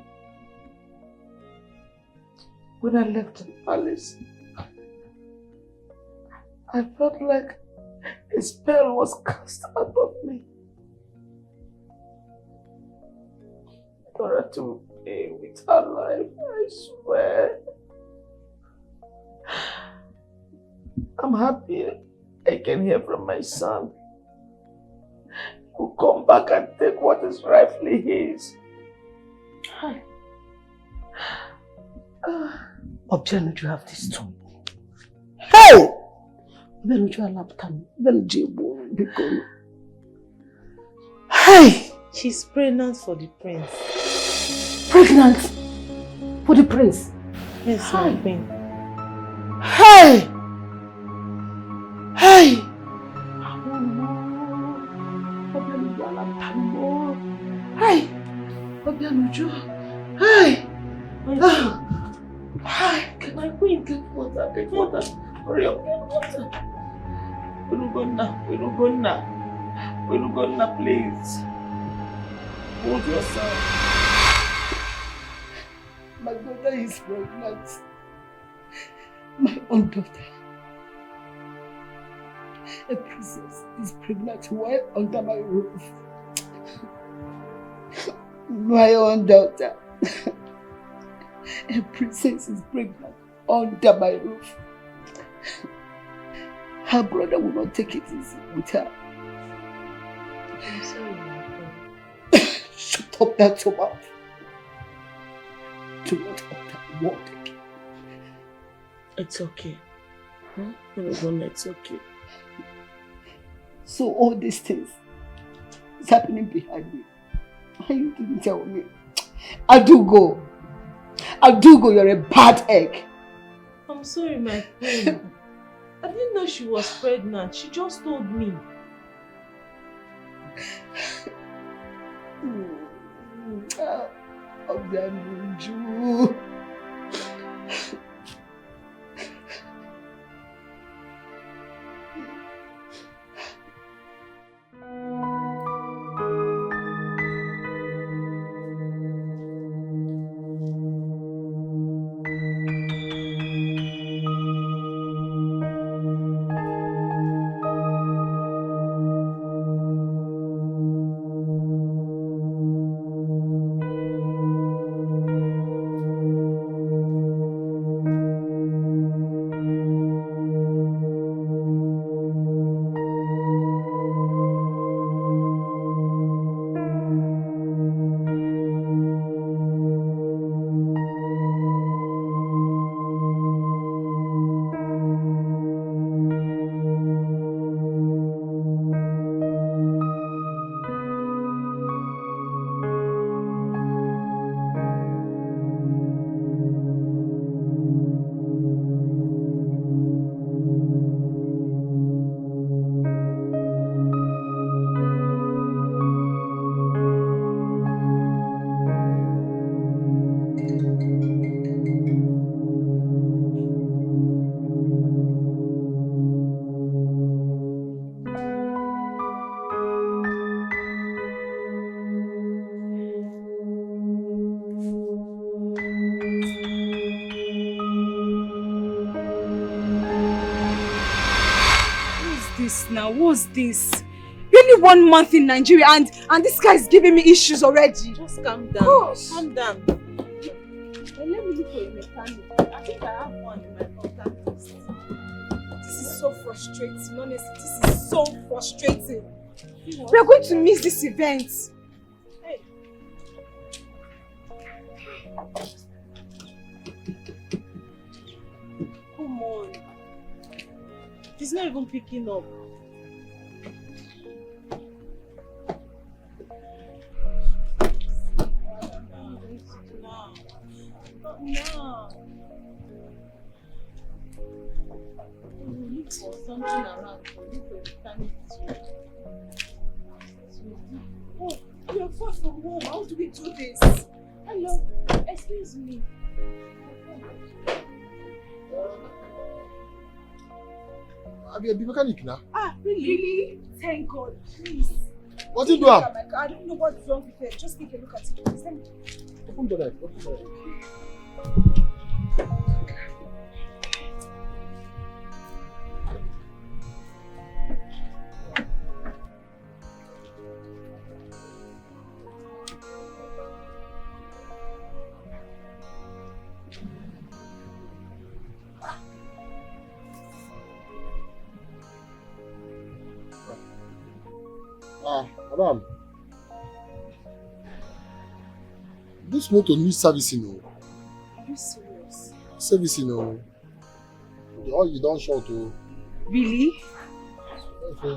When I left the palace, I felt like a spell was cast out of me. Dora to pay with her life, I swear. I'm happy I can hear from my son. He'll come back and take what is rightfully his. Hi. Objection, you have this too. Hey! Hey! She's pregnant for the prince. Pregnant? For the prince? Yes, my queen. Hey! Hey! Hey! Hey! Hi, can my queen get water? Get water. Hurry up, get water. Wirugonna, please. Hold yourself. My daughter is pregnant. My own daughter. A princess is pregnant while under my roof. My own daughter. A princess is pregnant under my roof. Her brother will not take it easy with her. I'm sorry, my friend. Shut up that your mouth. Do not utter a word again. It's okay. It's okay. So all these things is happening behind me. And you didn't tell me. Adugo, you're a bad egg. I'm sorry, my queen. I didn't know she was pregnant. She just told me. Obianuju. this now? What's this? Really 1 month in Nigeria and this guy is giving me issues already. Just calm down. Gosh. Calm down. Let me look for a mechanic. I think I have one in my contact list. This is so frustrating, honestly. This is so frustrating. We are going to miss this event. Hey. Come on. He's not even picking up. Not now. We look for something around. We look for mechanic too. Oh, you're far from home. How do we do this? Hello. Excuse me. Have you a mechanic now? Ah, really? Thank God. Please. What did you do? I don't know what's wrong with it. Just take a look at it. Please. Let me... Open the light. Open the light. Madam, this motor needs servicing. Are you serious? Servicing. The oil you don't short. Really? Okay.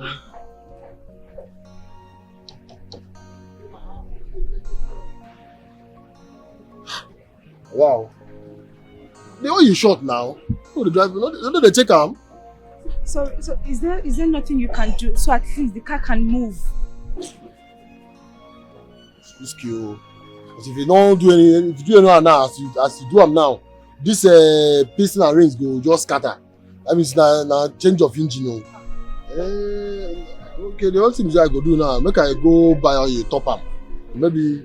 Wow. The oil you short now. No, the driver, no, they check him. So is there nothing you can do so at least the car can move? Risky, because if you don't do any, if you do anything now as you do them now, this piston and rings go just scatter. That means na change of engine. Okay, the only thing I go do now, make I go buy a top up. Maybe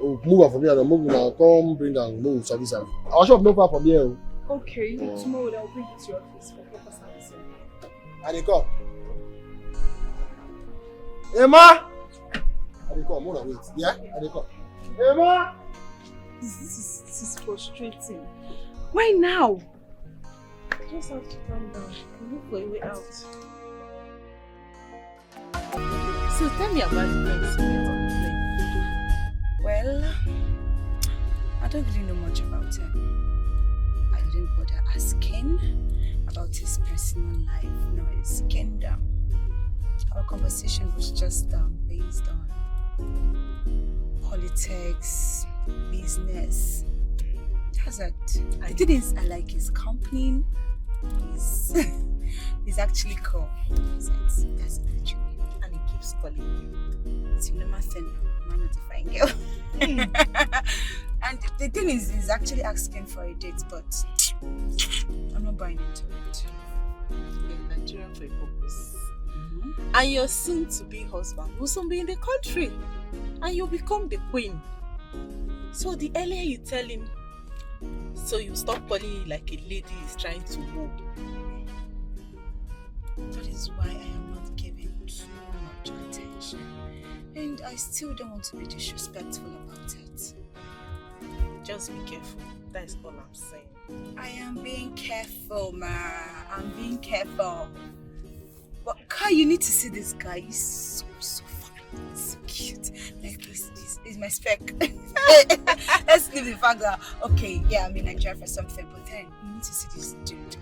move from here and move now. Come bring and move service. Our shop no far from here. Okay, tomorrow I'll bring it to your office for proper servicing. I dey come. Emma! I dey come, wait. Yeah? I dey come. Emma! This is frustrating. Why now? You just have to calm down and look for a way out. So tell me about the things you were. Well, I don't really know much about him. I didn't bother asking about his personal life, nor his kingdom. Our conversation was just based on politics, business. That's it. The thing is, I like his company. He's actually cool. That's actually, and he keeps calling you. It's no matter, man, not a fine girl. And the thing is, he's actually asking for a date, but I'm not buying into it. You're Nigerian for a purpose. And your soon-to-be husband will soon be in the country. And you'll become the queen. So the earlier you tell him, so you stop calling like a lady is trying to woo. That is why I am not giving too much attention. And I still don't want to be disrespectful about it. Just be careful. That is all I'm saying. I am being careful, ma. I'm being careful. But Kai, you need to see this guy. He's so fine. So cute. Like he's my spec. Let's leave the fact that okay, yeah, I'm in Nigeria for something, but then you need to see this dude.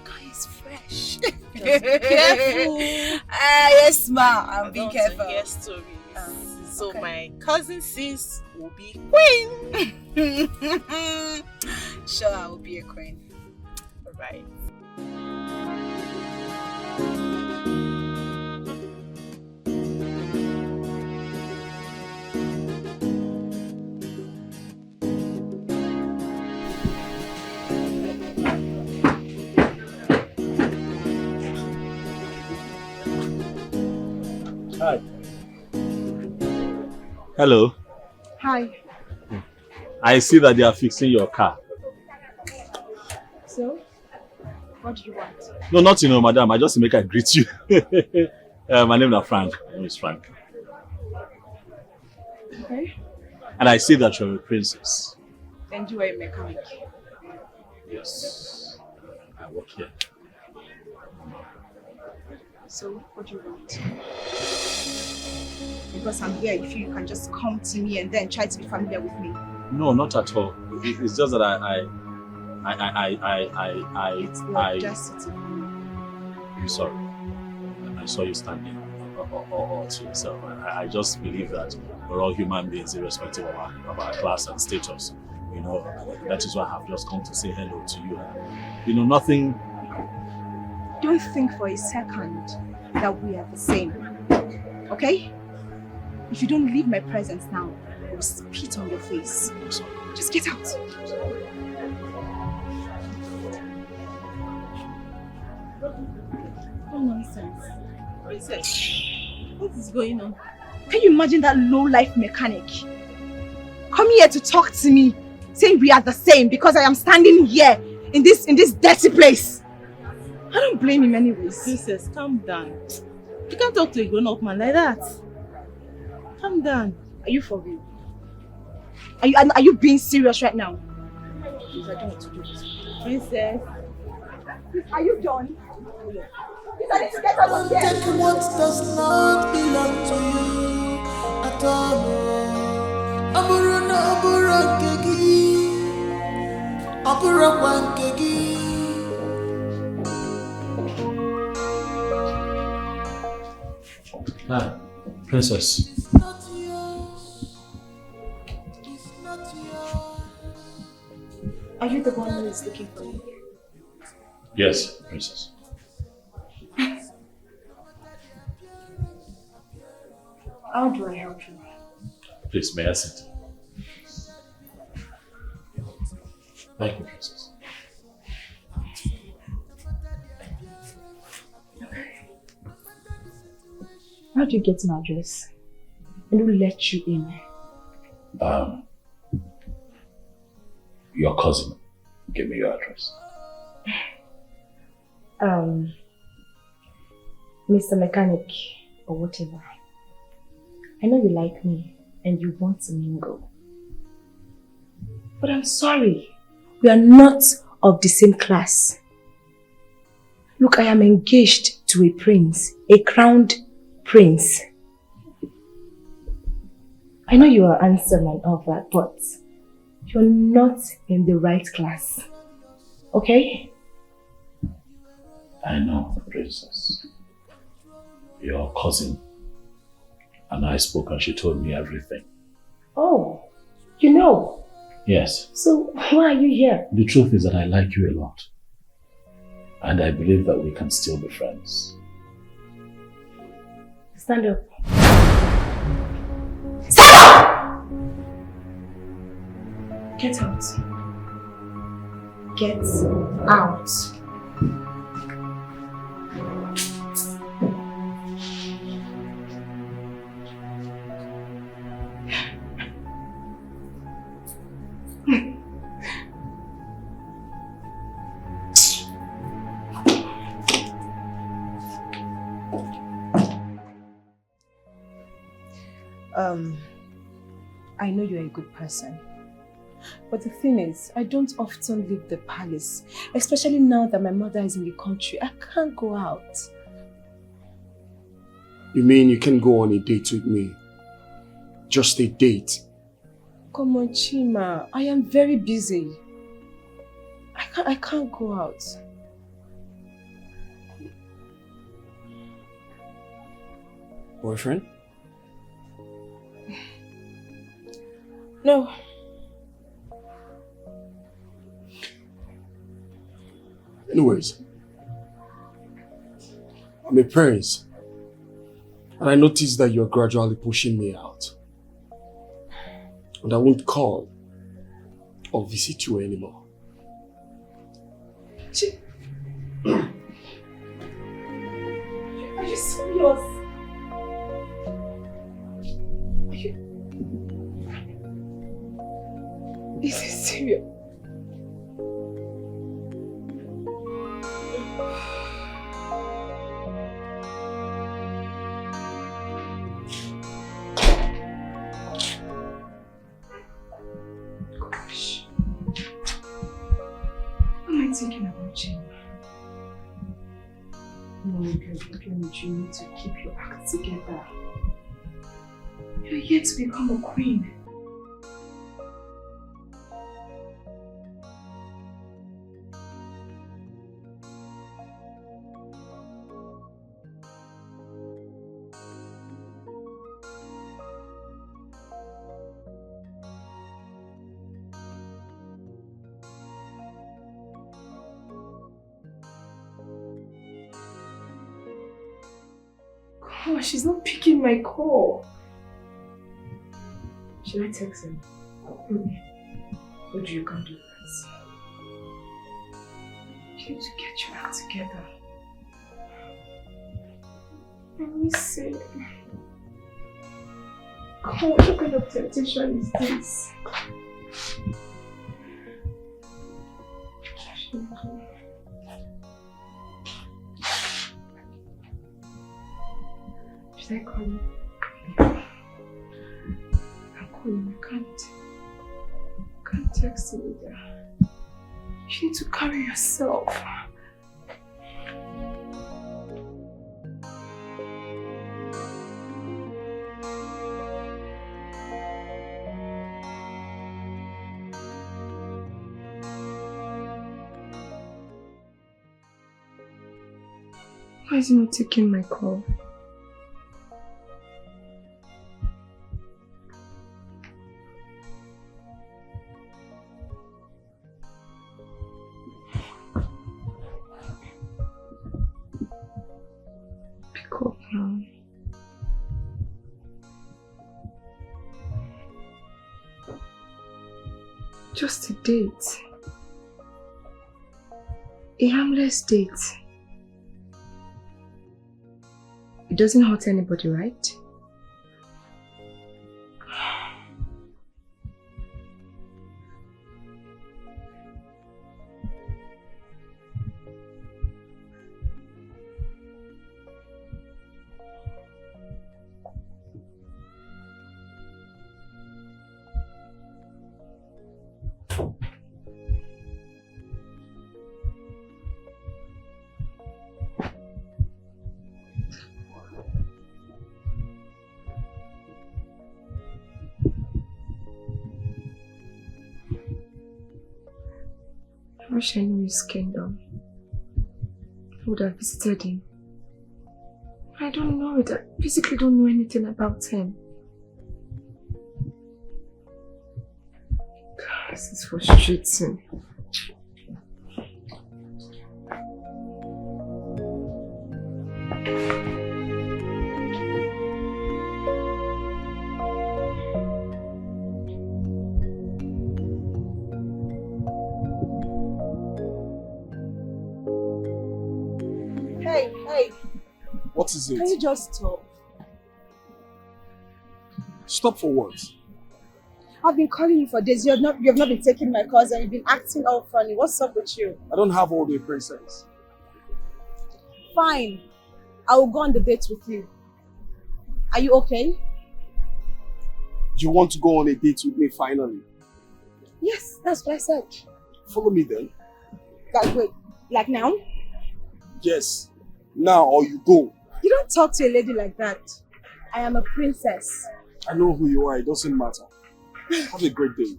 Kai is fresh. Just be careful. Yes, ma. I'm being careful. Hear stories. So okay. My cousin sis will be queen. Sure, I will be a queen. Alright. Hi. Hello. Hi. I see that they are fixing your car. So, What do you want? No, nothing, no, madam. I just make I greet you. My name is Frank. My name is Frank. Okay. And I see that you're a princess. And you are a mechanic. Yes. I work here. So, what do you want? Because I'm here, if you can just come to me and then try to be familiar with me. No, not at all. It's just that It's audacity. I'm sorry. I saw you standing all to yourself. I just believe that we're all human beings, irrespective of our class and status. You know, that is why I have just come to say hello to you. You know, nothing. Don't think for a second that we are the same. Okay? If you don't leave my presence now, I will spit on your face. Just get out. What nonsense. Princess, what is going on? Can you imagine that low-life mechanic? Come here to talk to me, saying we are the same because I am standing here in this dirty place. I don't blame him anyways. Princess, calm down. You can't talk to a grown-up man like that. Calm down. Are you for real? Are you being serious right now? Please, I don't want to do this. Princess. Are you done? Please, I need to get out of here. Take what does not belong to you at all. Aburo na aburo kegi. Aburo kwan kegi. Ah, princess. Are you the one who is looking for me? Yes, princess. How do I help you? Please, may I sit? Thank you, princess. How do you get an address? And who let you in? Your cousin gave me your address. Mr. Mechanic, or whatever. I know you like me and you want to mingle. But I'm sorry, we are not of the same class. Look, I am engaged to a prince, a crowned prince. I know you are handsome and all that, but you're not in the right class. Okay? I know, princess. Your cousin and I spoke and she told me everything. Oh, you know? Yes. So why are you here? The truth is that I like you a lot. And I believe that we can still be friends. Stand up. Stand up! Get out. Get out. I know you're a good person. But the thing is, I don't often leave the palace, especially now that my mother is in the country. I can't go out. You mean you can go on a date with me? Just a date? Come on, Chima. I am very busy. I can't go out. Boyfriend? No. Anyways, I'm a prince, and I noticed that you're gradually pushing me out. And I won't call or visit you anymore. Are you serious? Is it serious? No, you need to keep your act together. You're yet to become a queen. Oh, she's not picking my call. Should I text him? What do you can't do that? You need to get your act together. Let me see. God, what kind of temptation is this? Should I call you? I'm calling. I can't text you either. You need to carry yourself. Why is he not taking my call? Pick up now. Just a date. A harmless date. It doesn't hurt anybody, right? I wish I knew his kingdom. I would have visited him. I don't know it. I basically don't know anything about him. God, this is frustrating. Hey, What is it? can you just stop? Stop for what? I've been calling you for days. You have not been taking my calls and you've been acting all funny. What's up with you? I don't have all day, princess. Fine. I will go on the date with you. Are you okay? You want to go on a date with me finally? Yes, that's what I said. Follow me then. Wait, like now? Yes. Now or you go. You don't talk to a lady like that. I am a princess. I know who you are. It doesn't matter. Have a great day.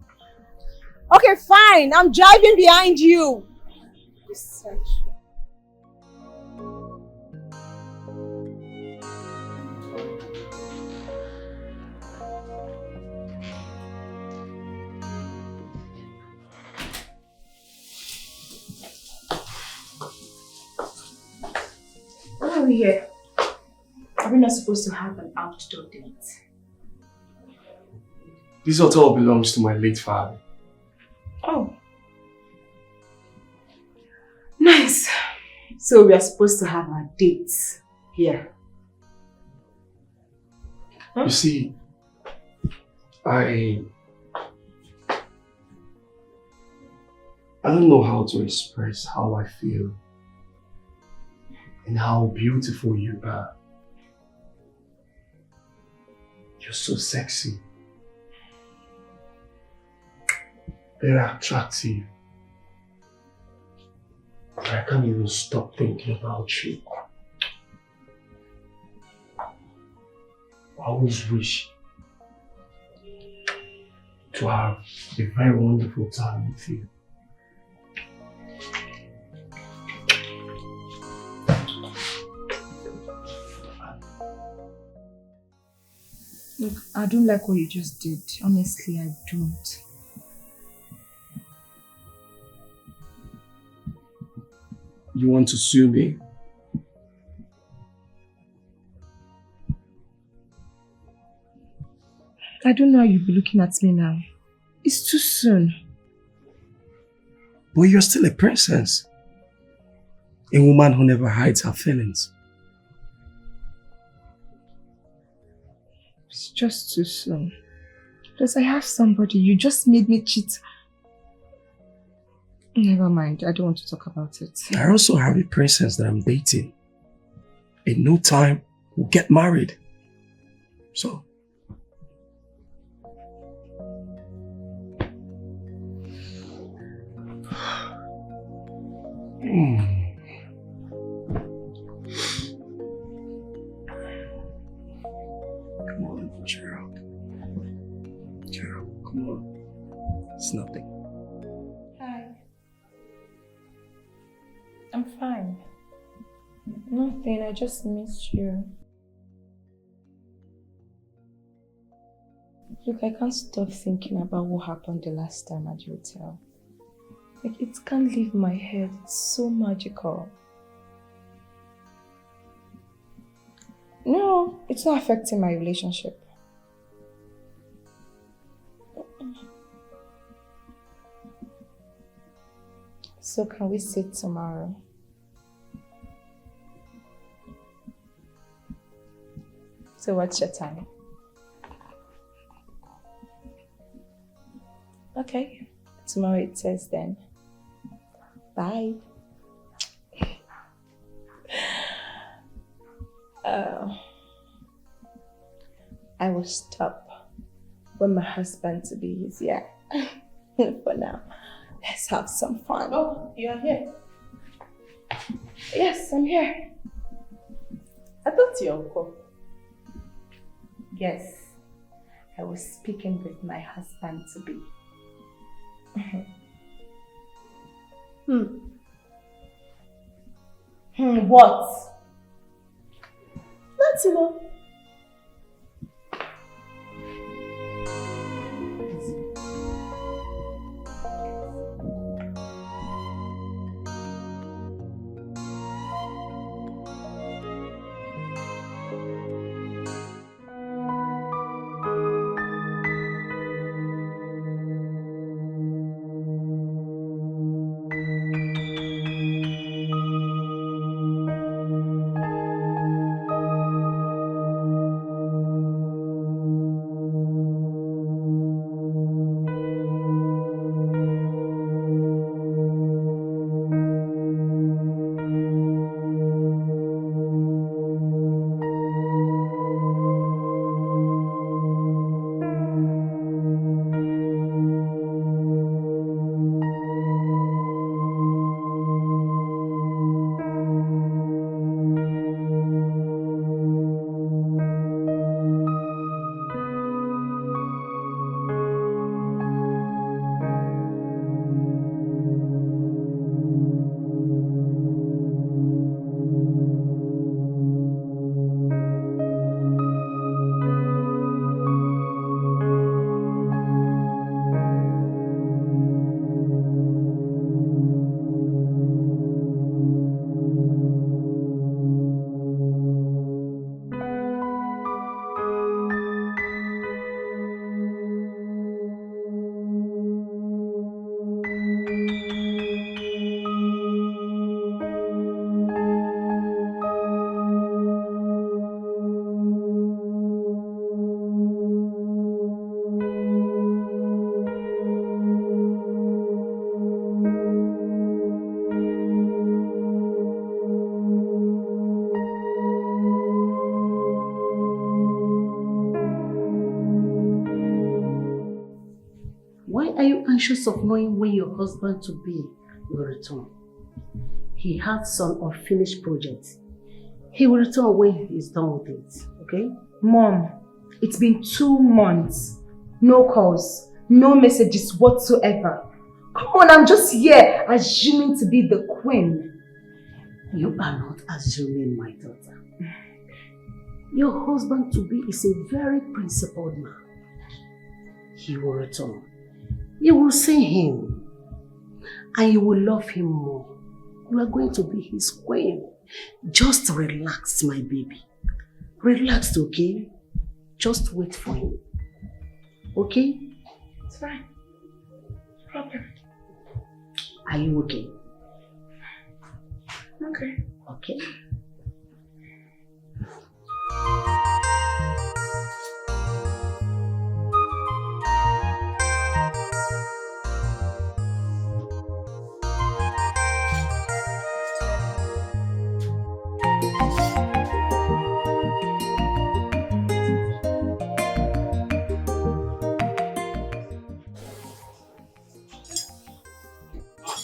Okay, fine. I'm driving behind you. Why are we here? Are we not supposed to have an outdoor date? This hotel belongs to my late father. Oh. Nice. So we are supposed to have our dates here. Huh? You see, I don't know how to express how I feel and how beautiful you are. You're so sexy, very attractive. I can't even stop thinking about you. I always wish to have a very wonderful time with you. Look, I don't like what you just did. Honestly, I don't. You want to sue me? I don't know how you'll be looking at me now. It's too soon. But you're still a princess. A woman who never hides her feelings. It's just too soon. Plus, I have somebody. You just made me cheat. Never mind. I don't want to talk about it. I also have a princess that I'm dating. In no time, we'll get married. So... Come on, Gerald. Gerald, come on. It's nothing. Hi. I'm fine. Nothing, I just missed you. Look, I can't stop thinking about what happened the last time at the hotel. Like, it can't leave my head. It's so magical. No, it's not affecting my relationship. So can we sit tomorrow? So what's your time? Okay, tomorrow it says then. Bye. I will stop when my husband-to-be is here. For now, let's have some fun. Oh, you are here? Yes, I'm here. I thought you uncle. Yes, I was speaking with my husband-to-be. What? Not enough. Anxious of knowing when your husband-to-be will return. He has some unfinished projects. He will return when he's done with it, okay? Mom, It's been 2 months. No calls, no messages whatsoever. Come on, I'm just here assuming to be the queen. You are not assuming, my daughter. Your husband-to-be is a very principled man. He will return. You will see him. And you will love him more. You are going to be his queen. Just relax, my baby. Relax, okay? Just wait for him. Okay? It's fine. No problem. Are you okay? Okay. Okay.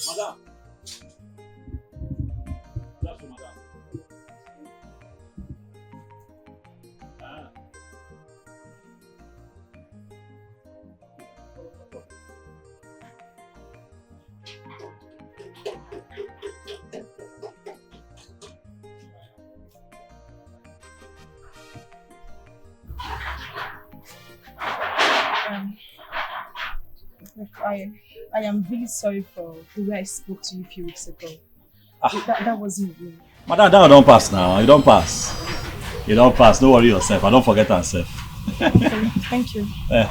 Madam. That's for madam. I am really sorry for the way I spoke to you a few weeks ago. That wasn't real. Madam, that don't pass now. You don't pass. You don't pass. Don't worry yourself. I don't forget myself. Okay, thank you. Yeah.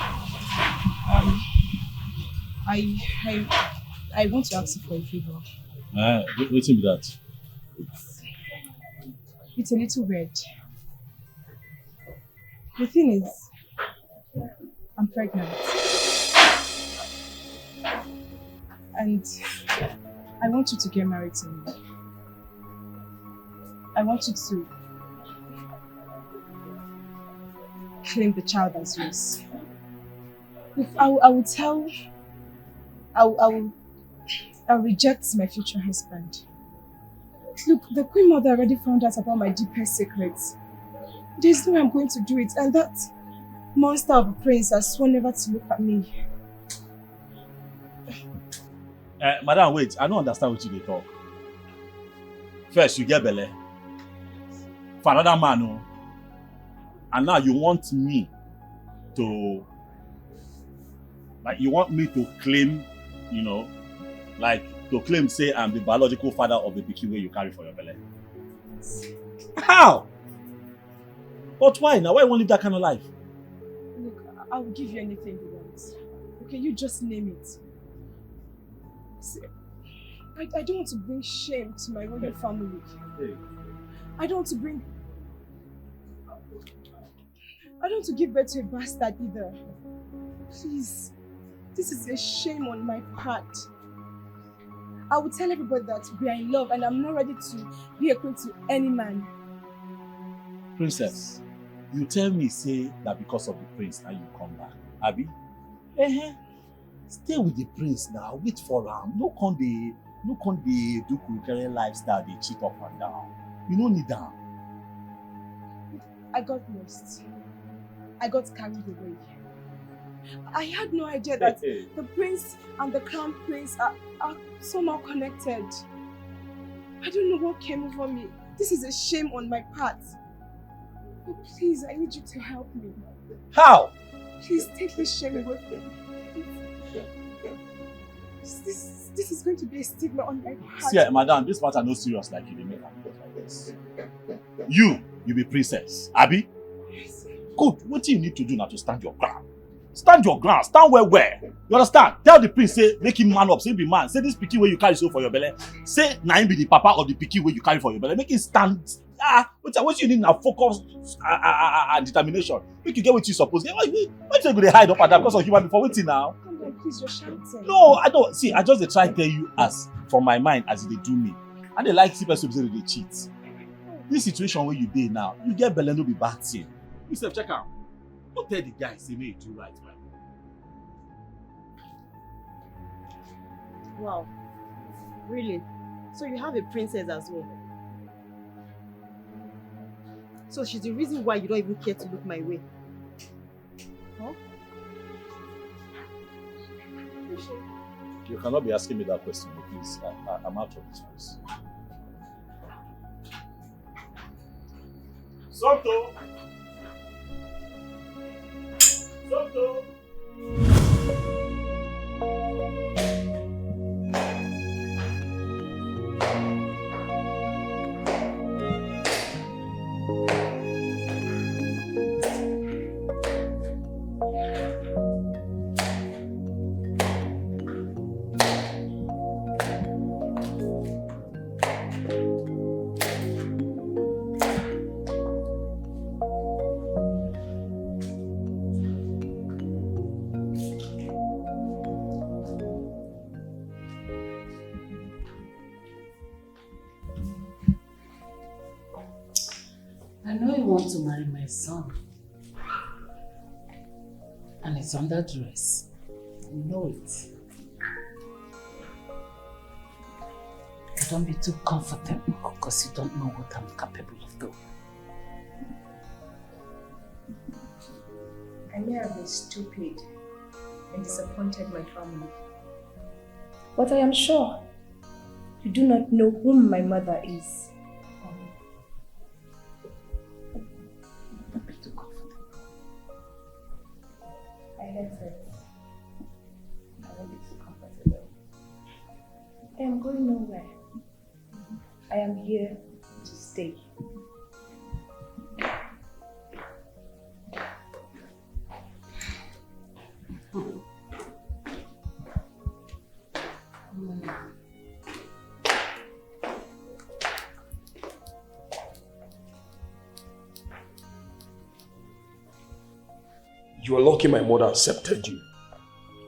I want to ask you for a favor. Wait till that. It's a little weird. The thing is, I'm pregnant. And I want you to get married to me. I want you to claim the child as yours. I'll reject my future husband. Look, the Queen Mother already found out about my deepest secrets. There's no way I'm going to do it, and that monster of a prince has sworn never to look at me. Madam, wait. I don't understand what you talk. First, you get belle for another man, oh, and now you want me to, like, you want me to claim, you know, like to claim, say, I'm the biological father of the pikin where you carry for your belly. How? But why now? Why you want to live that kind of life? Look, I will give you anything you want. Okay, you just name it. See, I don't want to bring shame to my royal family. I don't want to bring... I don't want to give birth to a bastard either. Please, this is a shame on my part. I will tell everybody that we are in love and I'm not ready to be a queen to any man. Princess, you tell me, say that because of the prince now you come back, Abi? Stay with the prince now, wait for him. No con the do current lifestyle, they cheat up and down. You don't need that. I got lost. I got carried away. I had no idea that the prince and the crown prince are somehow connected. I don't know what came over me. This is a shame on my part. But please, I need you to help me. How? Please take this shame away from me. This is going to be a stigma on my part. See, madam, this matter not serious like you make like this. You be princess, Abi? Yes. Good. What you need to do now to stand your ground? Stand your ground. Stand where? You understand? Tell the prince, say, make him man up. Say, be man. Say, this pikin where you carry so for your belly. Say, na him be the papa of the pikin where you carry for your belly. Make him stand. What you need now? Focus and determination. Make you get what you supposed to get. Why you going to hide up at that because of human before waiting now? Come on, please, you're shouting. No, I don't. See, I just try to tell you as from my mind as they do me. And they like see people say they cheat. This situation where you dey now, you get belle no be bad thing. You say, check out. Don't tell the guy, say, may you do right, man. Wow. Really? So you have a princess as well? So she's the reason why you don't even care to look my way? Huh? You cannot be asking me that question, please. I'm out of this place. Santo! Santo! I know you want to marry my son. And it's under duress. I know it. But don't be too comfortable because you don't know what I'm capable of doing. I may have been stupid and disappointed my family. But I am sure you do not know whom my mother is. Don't be too comfortable. I heard that. I won't be too comfortable. I am going nowhere. I am here to stay. You are lucky my mother accepted you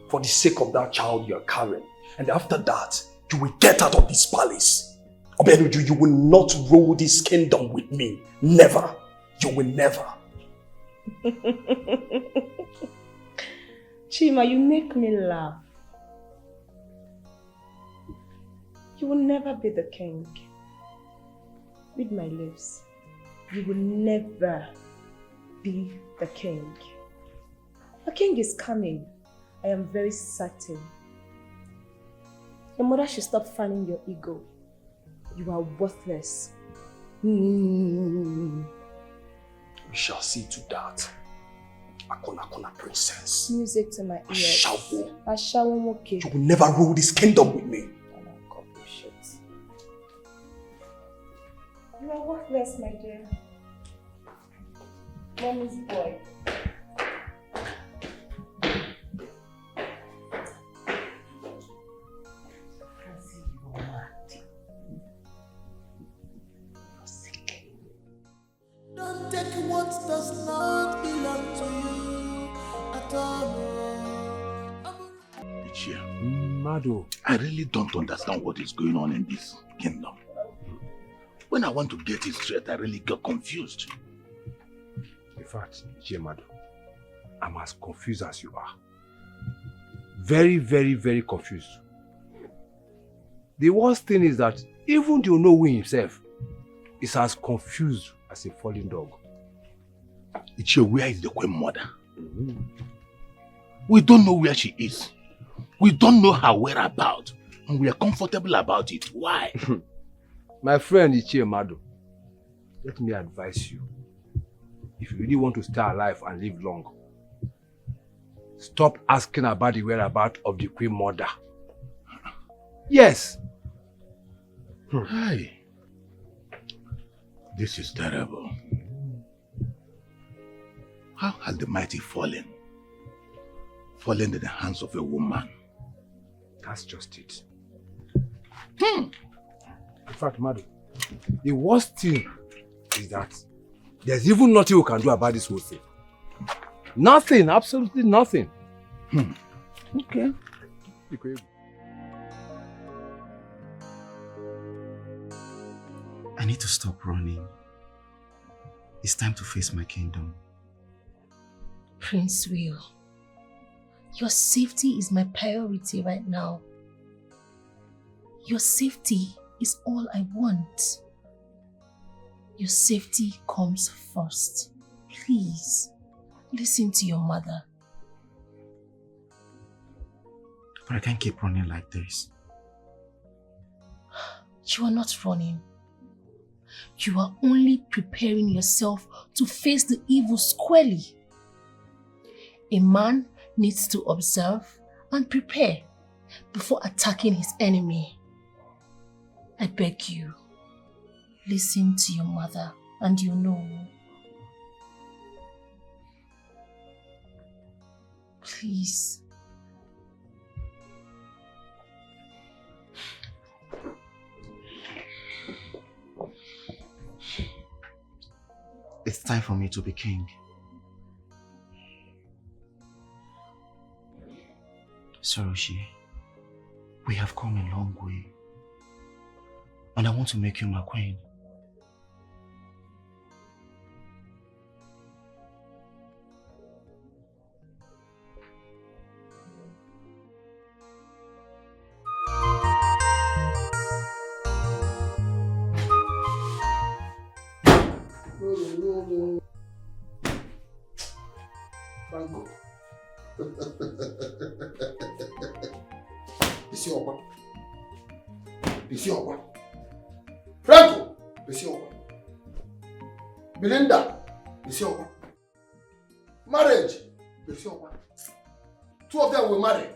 for the sake of that child you are carrying. And after that, you will get out of this palace. Obenuju, you will not rule this kingdom with me. Never. You will never. Chima, you make me laugh. You will never be the king. Read my lips. You will never be the king. A king is coming. I am very certain. Your mother should stop fanning your ego. You are worthless. We shall see to that. Akona princess. Music to my ears. Ashawo. You will never rule this kingdom with me. You are worthless, my dear. Mommy's boy. Don't take what does not belong to you at all. Mado, I really don't understand what is going on in this kingdom. When I want to get it straight, I really get confused. In fact, Mado, I'm as confused as you are. Very, very, very confused. The worst thing is that even the Onowu himself is as confused as a falling dog. Ichie, where is the Queen Mother? We don't know where she is. We don't know her whereabouts. And we are comfortable about it. Why? My friend Ichie Mado, let me advise you. If you really want to stay alive and live long, stop asking about the whereabouts of the Queen Mother. Yes. Hi. This is terrible. How has the mighty fallen? Fallen in the hands of a woman. That's just it. In fact, Mado, the worst thing is that there's even nothing we can do about this whole thing. Nothing, absolutely nothing. Okay. I need to stop running. It's time to face my kingdom. Prince Will, your safety is my priority right now. Your safety is all I want. Your safety comes first. Please, listen to your mother. But I can't keep running like this. You are not running. You are only preparing yourself to face the evil squarely. A man needs to observe and prepare before attacking his enemy. I beg you, listen to your mother and you know. Please. It's time for me to be king. Soroshi, we have come a long way. And I want to make you my queen. Franco. Franco. Belinda. Marriage. Two of them will marry.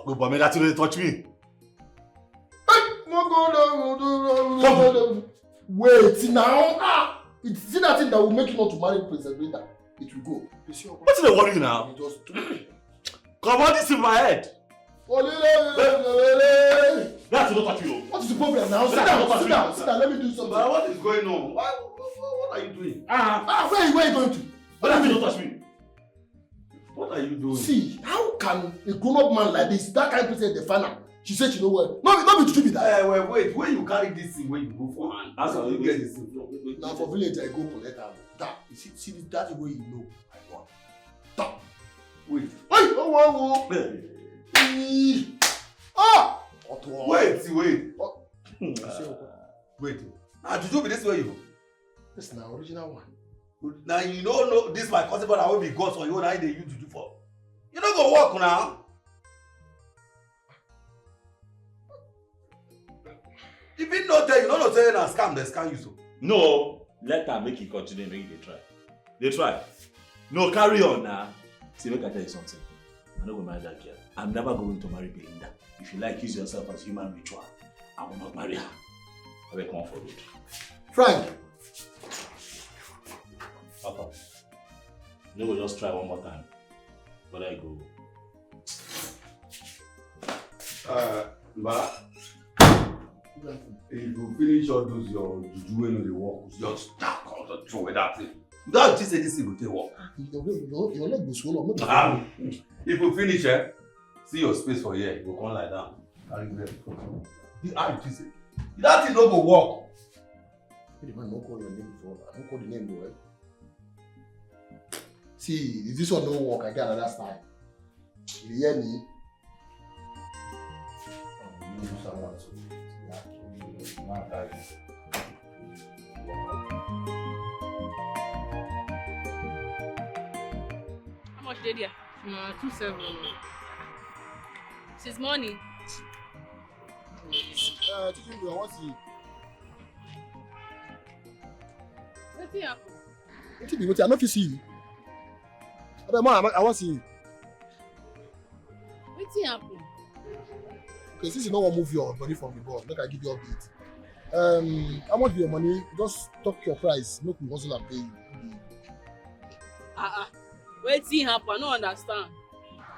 But me that you touch me. Wait now. It's that thing that will make you not to marry Princess Belinda. It will go. What's the worry now? Come on, this in my head. That's not touch you. What is the problem now? Sit down. Let me do something. But what is going on? What are you doing? Where are you going to? But don't touch me. What are you doing? See, how can a grown-up man like this, that kind of person, define her? She said she know well. No, be stupid. Wait, where you carry this thing when you go for hand? That's how you get this thing. Now for village, I go collect her. That, you see, that's the way you know I want. Stop. Wait. Wait. Now, Juju be this way you. This is now original one. Now you don't know this my cousin, but I will be God for you. Now they use Juju for. You don't go work now. If you not tell you, don't say na scam, they scam you so. No, let her make it continue, make it try. They try. No, carry on now. See, make I tell you something. I'm not going to marry that girl. I'm never going to marry Belinda. If you like, use yourself as human ritual. I will not marry her. I will come forward. Frank! Papa, you will just try one more time. But I go. But if you finish all those your juju when they work, just throw away that thing. Without just say this thing will take work. Your leg will swallow. If you finish, see your space for here, you go come like that. That thing no go work. The man don't call your name before. I don't call the name though. See, if this one don't work, I get another style. You hear me? You do someone so. How much did you? 2.7. Since morning. I want to see. What's happened? What's I know if you see you. I want to see you. What's happened? Okay, since you don't want to move your money from the board, make I give you a update. How much be your money? Just talk your price. Make me hustle and pay you. What's happened? I don't understand.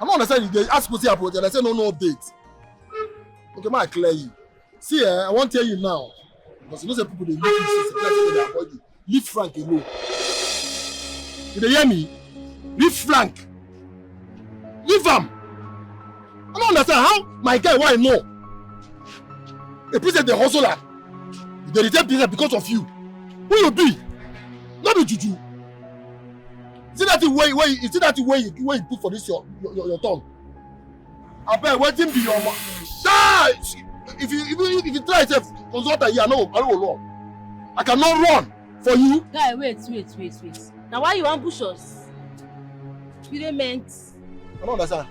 I don't understand. They ask what's happened, and I say no update. Okay, man, I clear you. See, I won't tell you now. Because you know some people they leave you, they avoid you. Leave Frank alone. You dey hear me? Leave Frank. Leave him. I don't understand how my guy why I know. A president the hustler. They return business because of you. Who you be? Not be juju. See that the way you put for this your tongue. I bet waiting be your if you try to consult a year, I know run. I cannot run for you. Guy, wait. Now why you ambush us? You didn't meant. I don't understand.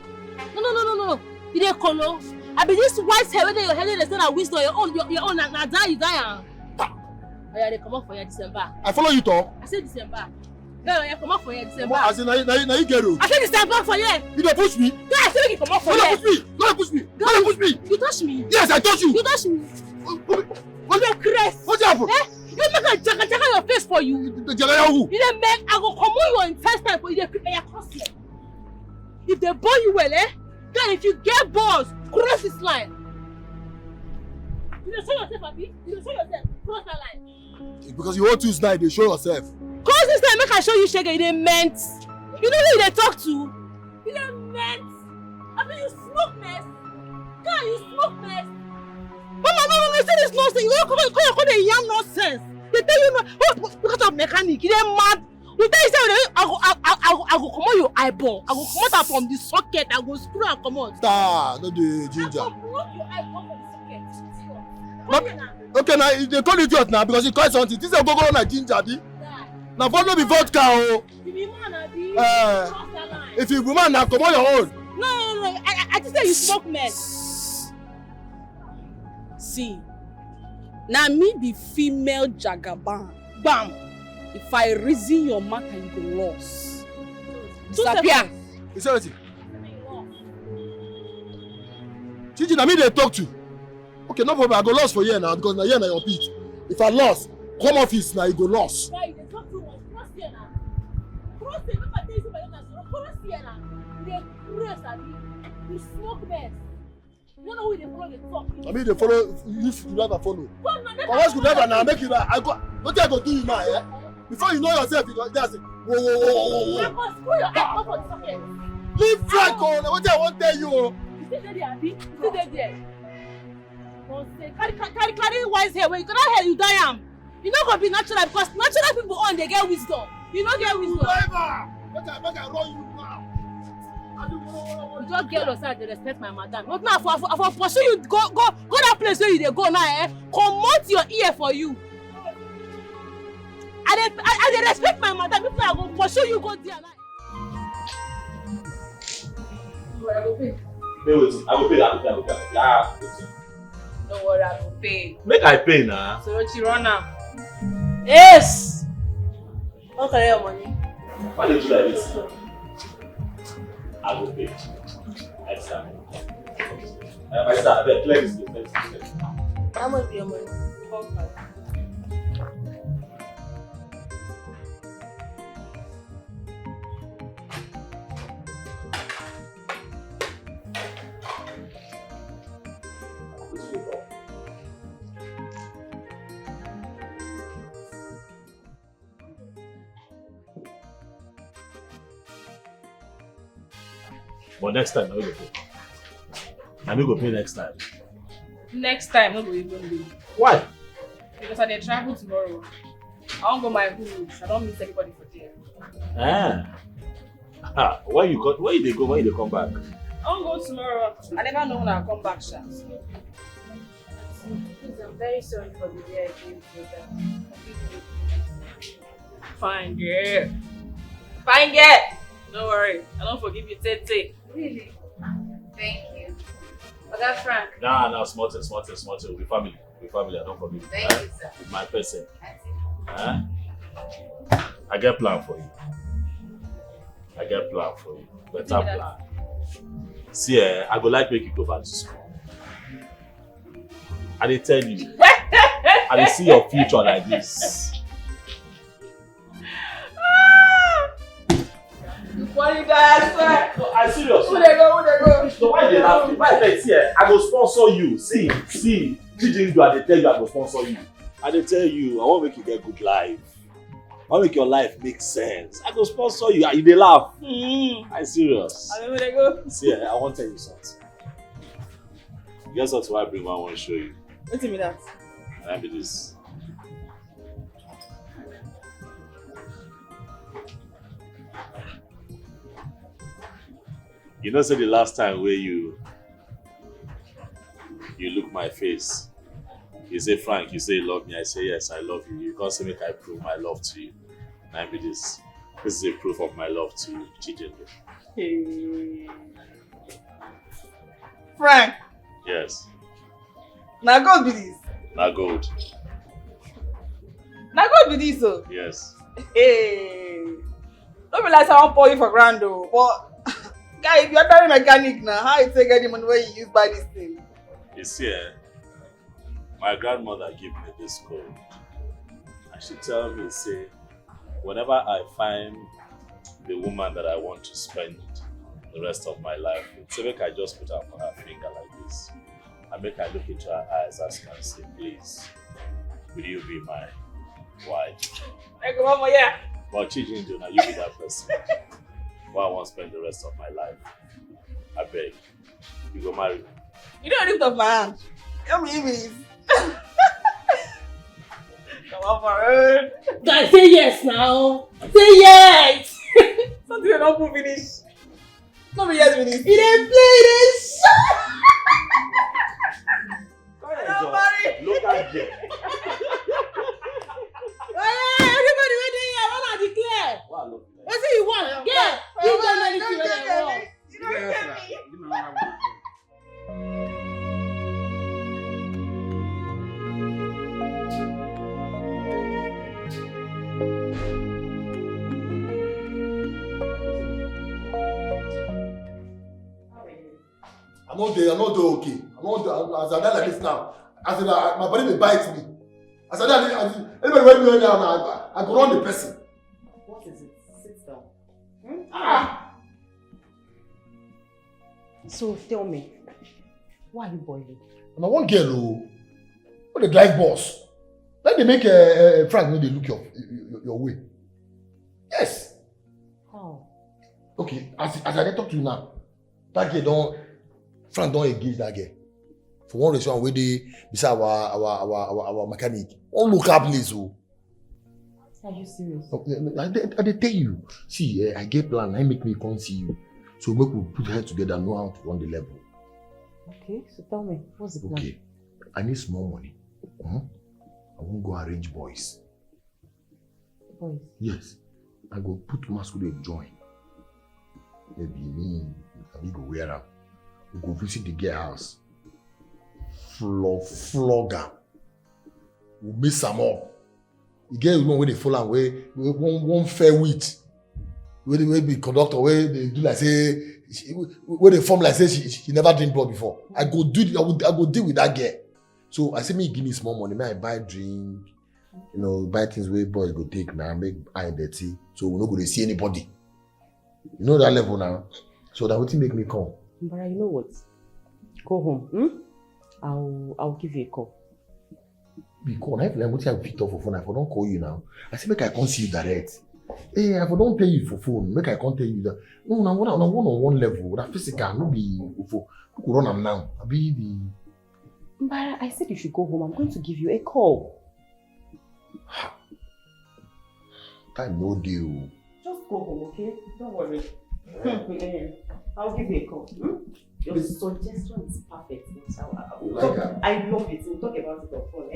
No. You dey kolo. I be this white hair whether your head is not wisdom, your own na die you die. Oh yeah, they come up for your December. I follow you talk. I say December. Girl, you come up for your December. As in, now you get it. I say December for you. You don't push me. Girl, I say you come up for you. Don't push me. Don't push me. You touch me. Yes, I touch you. You touch me. What you crazy? What's happened? You make a jaga your face for you. The jaga who? You dey make I go comot your intestine for you. Dey prepare your cross here. If they born you well, then if you get balls, cross this line. You dey show yourself, Abi. You dey show yourself. Cross that line. Because you want to tonight, they show yourself. Cross this line, make I show you shege. You dey meant. You know who you dey talk to? You dey meant. I mean, you smoke mess. God, you smoke mess. Mama, say this nonsense. You don't come dey yarn nonsense. They tell you no. Because of mechanic, you dey mad. You tell yourself, I go comot your eyeball. I go comot am from the socket. I go screw am comot. Star, no the ginger. I go comot your eyeball from the socket. Okay, now they call it idiot now because you call something. This is a go na ginger, di. Now for no be vodka, oh. You be man, Abi. If you be man, now comot your own. No. I just say you smoke mess. See, now me be female jagaban. Bam! If I reason your matter, you go lost. Disappear. You say what? Chichi, na me they talk to. Okay, no problem. I go lost for here now because now here na your beat. If I lost, come office now you go lost. Why you dey talk too much? Cross here now. Cross here. Make I tell you something else. Cross here now. You dey cross, Abi. You smoke mess. You don't know who they follow the talk. I mean, they follow. You should never follow. But what's good never now? Make you now. I go. What I go do you now? Eh? Before you know yourself, you go there. Say, whoa. I go screw your head off for the socket. Leave Frank on. What I want tell you. You still there, Abi? You still there? Don't say carry wise hair. When you got hair, you die am. You not gonna be natural because natural people on they get wisdom. You don't get wisdom. Driver, make I run you now. You just get yourself to respect my madam. But now for pursue you go that place where you dey go now. Comot your ear for you. I dey respect my madam. If I go pursue you go there now. I go pay. Pay wetin? I go pay. Yeah. Don't worry, I go pay. Make I pay now. So what you run now? Yes. How can I have money? Why don't you like this? I go pay. Next time. My sir, clear this. How much be your money? 4,500. But next time, I will pay. I will go pay next time. Next time, no go even do. Why? Because I dey travel tomorrow. I won't go my hood. I don't miss anybody for there. Where you dey go? When you dey come back? I won't go tomorrow. I never know when I'll come back, Sha. Please, I'm very sorry for the day I gave you that. Fine, girl. Fine, girl. Don't worry. I don't forgive you, Tete. Really? Thank you. Oga Frank. Nah, small thing. We family. I don't forgive you. Thank you, sir. My person. I get plan for you. Better plan. See, I go like make you go back to school. I dey tell you. I dey see your future like this. You funny guy, I swear. No, I'm serious. Who they go? So why they laugh? Why see, I go sponsor you. See. Chijindu, I dey tell you I go sponsor you. I dey tell you, I want make you get good life. I want make your life make sense. I go sponsor you. You dey laugh. I'm serious. I know they go. See, I want to tell you something. Guess what? I bring one. I want to show you. What's me that? Let me this. You know, say the last time where you look my face, you say, Frank, you say you love me. I say, yes, I love you. You can't say make I prove my love to you. Now be this. This is a proof of my love to you, Chijindu. Hey. Frank. Yes. Now God be this. Now good. Now God be this so. Yes. Hey. Don't be like someone pour you for grand though. But guy, if you're very mechanic now, how you take any money when you use buy this thing? You see, my grandmother gave me this code. And she tell me, say, whenever I find the woman that I want to spend the rest of my life with, so make I just put up her finger like this. And make I look into her eyes and say, please, will you be my wife? Hey, come on, yeah. But Chijindu, now you be that person. Who I want to spend the rest of my life. I beg. You go marry me. You don't lift up my hand. Come me this. Come on for it. Guys, say yes now. Say yes. Something you don't finish. Come here, yes, finish. It ain't play this. Look at them. Everybody waiting here. What are declare? What do you want? Yeah. You don't know anything what I want. You don't get me. I'm not there okay. I'm not there, as I die like this now. I said my body will bite me. As I die, anybody when me now, I go run the person. What is it? Sit down. So tell me, why are you boiling? And I want girl who the drive boss. Let me make Frank know they look your way. Yes. How? Okay, as I talk to you now, that girl Frank don't engage that girl. For one reason, where they beside our mechanic. All local place. Are you serious? I tell you. See, I get plan. I make me come see you. So we could put head together and know how to run the level. Okay, so tell me, what's the plan? Okay, I need small money. I won't go arrange boys. Boys? Yes. I go put masquerade join. Maybe me, I go wear up. We go visit the girl house. Flog her. We miss some more. The girl you know where they fall and where one fair wheat. Where they be conductor, where they do like say, where they form like say she never drink blood before. I go deal with that girl. So I say me give me small money, may I buy drink, buy things where boys go take now, make eye dirty. So we're not going to see anybody. You know that level now. So that would make me come. But you know what? Go home. I'll give you a call. Be call. I have picked up for phone. I don't call you now. I say make I can't see you direct. Hey, I don't pay you for phone. Make I can't tell you that. No, on one level. That physical, no be for. You could run am now. I be the. But I said you should go home. I'm going to give you a call. Time no deal. Just go home, okay? Don't worry. I'll give you a call. Your suggestion is perfect. I love it. We'll talk about it on phone,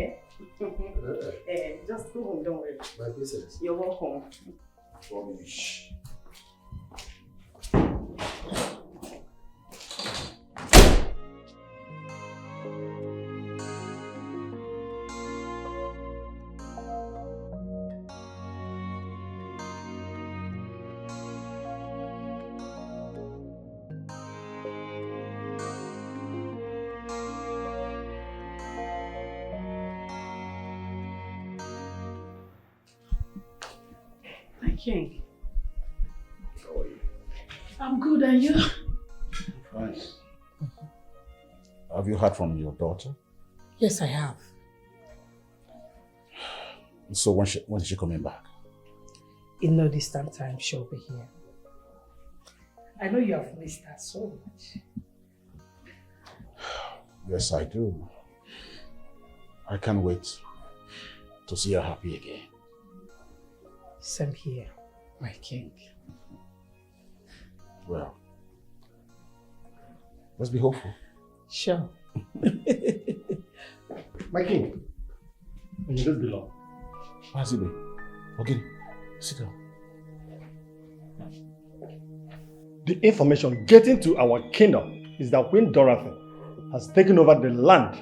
just go home, don't worry. My princess. You're welcome. Shh. King. How are you? I'm good, and you? Fine. Have you heard from your daughter? Yes, I have. So when is she coming back? In no distant time, she'll be here. I know you have missed her so much. Yes, I do. I can't wait to see her happy again. Same here, my king. Well, let's be hopeful. Sure. My king, you just belong. How's it been? Okay, sit down. The information getting to our kingdom is that Queen Dorothy has taken over the land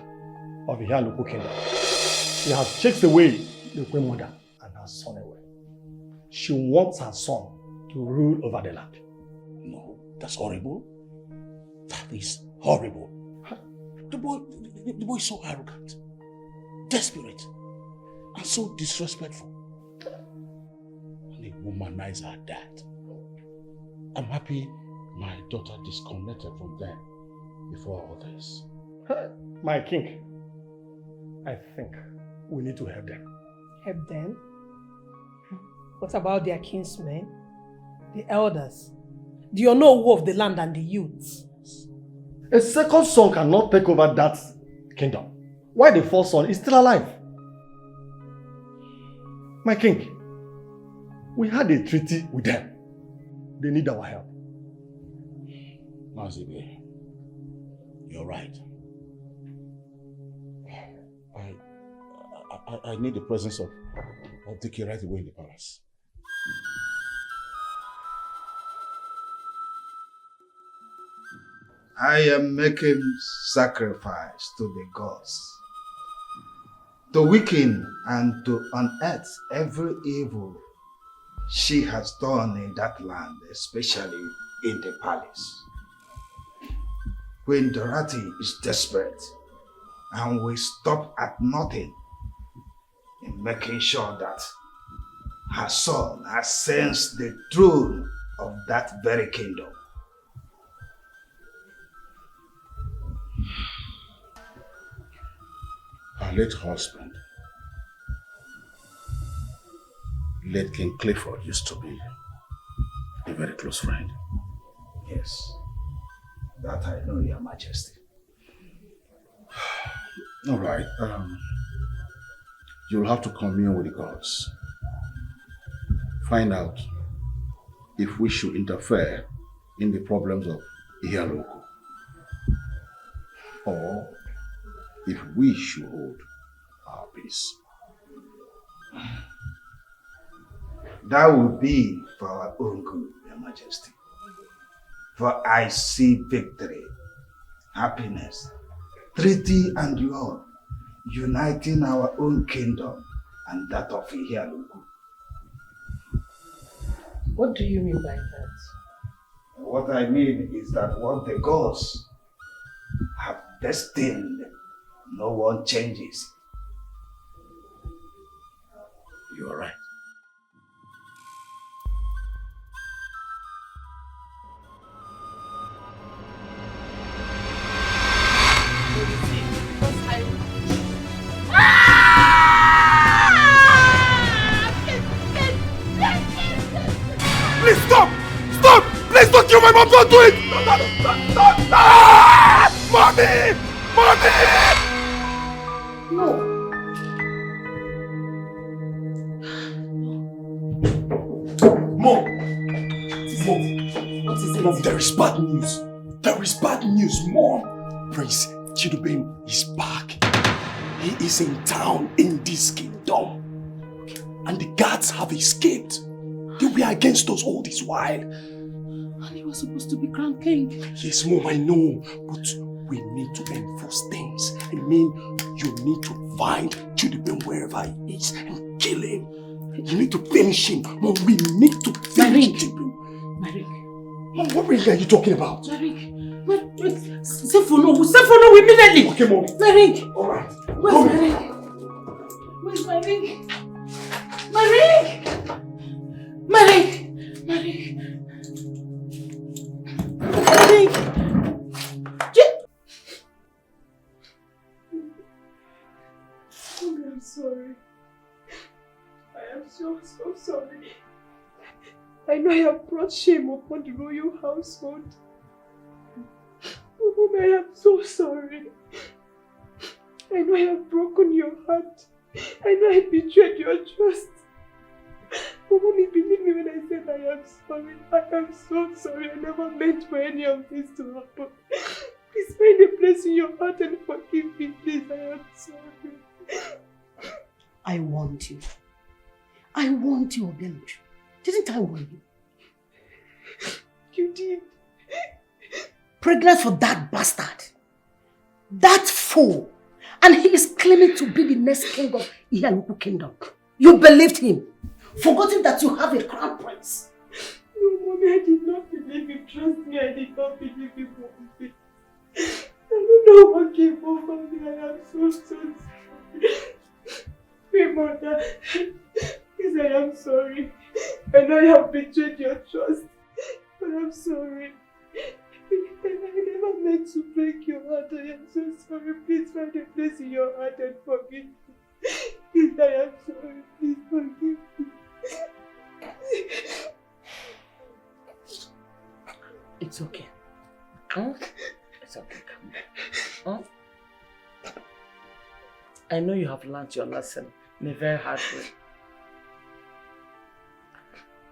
of Ihaluku Kingdom. She has chased away the Queen Mother and her son away. She wants her son to rule over the land. No, that's horrible. That is horrible. The boy is so arrogant, desperate, and so disrespectful. And he womanized her dad. I'm happy my daughter disconnected from them before all this. My king, I think we need to help them. Help them? What about their kinsmen? The elders? The Onowu of the land and the youths? A second son cannot take over that kingdom, while the first son is still alive. My king, we had a treaty with them. They need our help. Mazibe, you're right. I need the presence of Dike right away in the palace. I am making sacrifice to the gods, to weaken and to unearth every evil she has done in that land, especially in the palace. Queen Dorothy is desperate and will stop at nothing in making sure that her son ascends the throne of that very kingdom. Her late husband, late King Clifford, used to be a very close friend. Yes, that I know, Your Majesty. All right, you'll have to commune with the gods. Find out if we should interfere in the problems of Ihaluku, or if we should hold our peace. That will be for our own good, Your Majesty. For I see victory, happiness, treaty and love uniting our own kingdom and that of Ihaluku. What do you mean by that? What I mean is that what the gods have destined, no one changes. You are right. Please stop! Stop! Please don't kill my mom! Don't do it! Stop! Mommy! Mommy! No. Mom! What is it? Mom, there is bad news. There is bad news, Mom. Prince Chidubem is back. He is in town in this kingdom. And the guards have escaped. They were against us all this while. And he was supposed to be crowned king. Yes, Mom, I know. But we need to enforce things. I mean, you need to find Chidubem wherever he is and kill him. You need to finish him. Mom, we need to finish Chidubem. My ring. Mom, what ring are you talking about? My ring. Wait. Send for no immediately. Okay, Mom. My ring. Alright. Where's my ring? Where's my ring? My ring! My ring! My ring! My ring! I'm sorry. I am so sorry. I know I have brought shame upon the royal household. Mom, I am so sorry. I know I have broken your heart. I know I betrayed your trust. But Mommy, believe me when I said I am sorry. I am so sorry. I never meant for any of this to happen. Please find a place in your heart and forgive me, please. I am sorry. I warned you. I warned you, Obeluchu. Didn't I warn you? You did. Pregnant for that bastard. That fool. And he is claiming to be the next king of Iyaluku kingdom. You believed him. Forgotten that you have a crown prince. No, Mommy, I did not believe him. Trust me, I did not believe him. I don't know what came over me. I am so sorry. My mother, please, I am sorry. I know I have betrayed your trust, but I'm sorry. I never meant to break your heart. I am so sorry. Please find a place in your heart and forgive me. Please, I am sorry. Please forgive me. It's okay. Huh? It's okay. Huh? I know you have learned your lesson in a very hard way.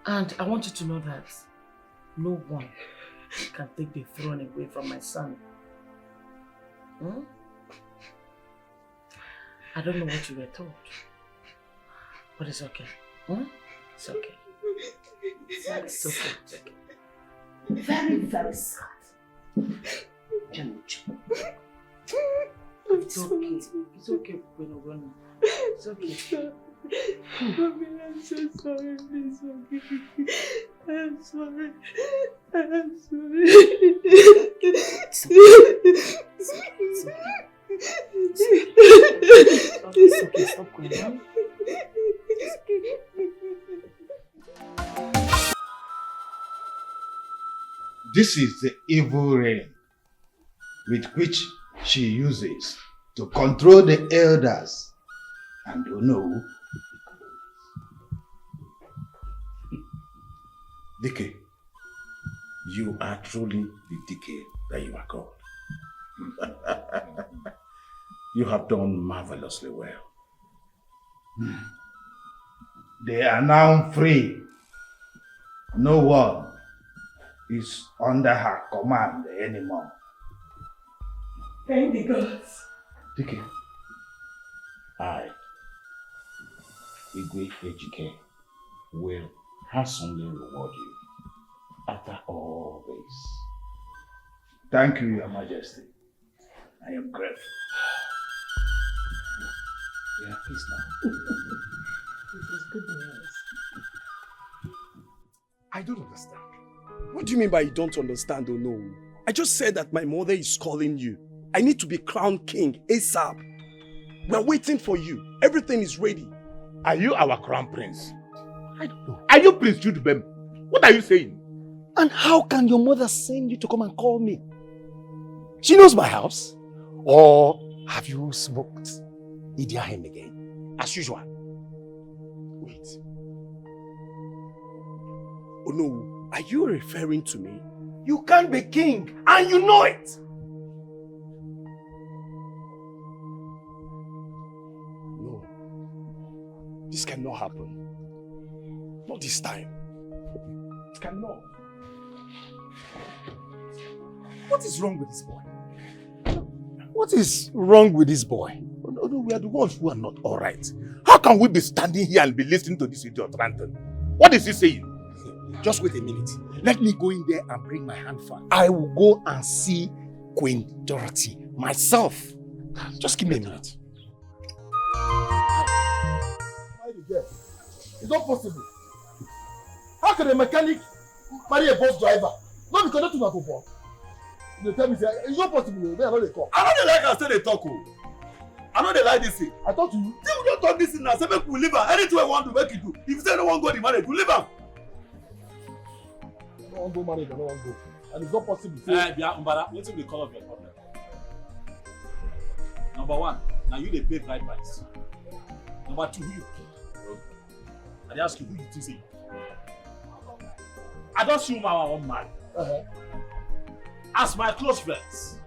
And I want you to know that no one can take the throne away from my son. Hmm? I don't know what you were told, but it's okay. Hmm? It's okay. It's okay. It's okay. Very, very sad. It's okay. It's okay, Pupeno. It's okay. Mommy, I'm so sorry. Please forgive me. I am sorry. I am sorry. It's okay. Stop crying. This is the evil reign with which she uses to control the elders and Onowu. Dike, you are truly the Dike that you are called. You have done marvelously well. They are now free. No one is under her command anymore. Thank the gods. Dike, I, Igwe Ejike, will handsomely reward you after all this. Thank you, Your Majesty. I am grateful. Yeah, please now. This is good news. I don't understand. What do you mean by you don't understand or no? I just said that my mother is calling you. I need to be crowned king ASAP. We're waiting for you. Everything is ready. Are you our crown prince? I don't know. Are you Prince Chudubem? What are you saying? And how can your mother send you to come and call me? She knows my house. Or have you smoked Idi Ahem again? As usual. Wait. Oh no, are you referring to me? You can't be king and you know it! No. This cannot happen. Not this time. It cannot. What is wrong with this boy? What is wrong with this boy? Oh, no, we are the ones who are not all right. How can we be standing here and be listening to this idiot ranting? What is he saying? Just wait a minute. Let me go in there and bring my hand fan. I will go and see Queen Dorothy myself. Just give me a minute. It's not possible. How can a mechanic marry a bus driver? Not because that's not for. They tell me, it's not possible. They are not the call. I know they like us say they talk. I know they like this thing. I talk to you. See, we don't talk this thing now. Say make we leave her. Anything we want to make it do. If you say no one go the marriage, we leave her. No one go marriage, no one go. And it's not possible. Yeah, Umbara, what will they call of your problem? Number one, now you they pay bride price. Number two, who you kill? I ask you who you think say. I don't see my one man. As my close friends,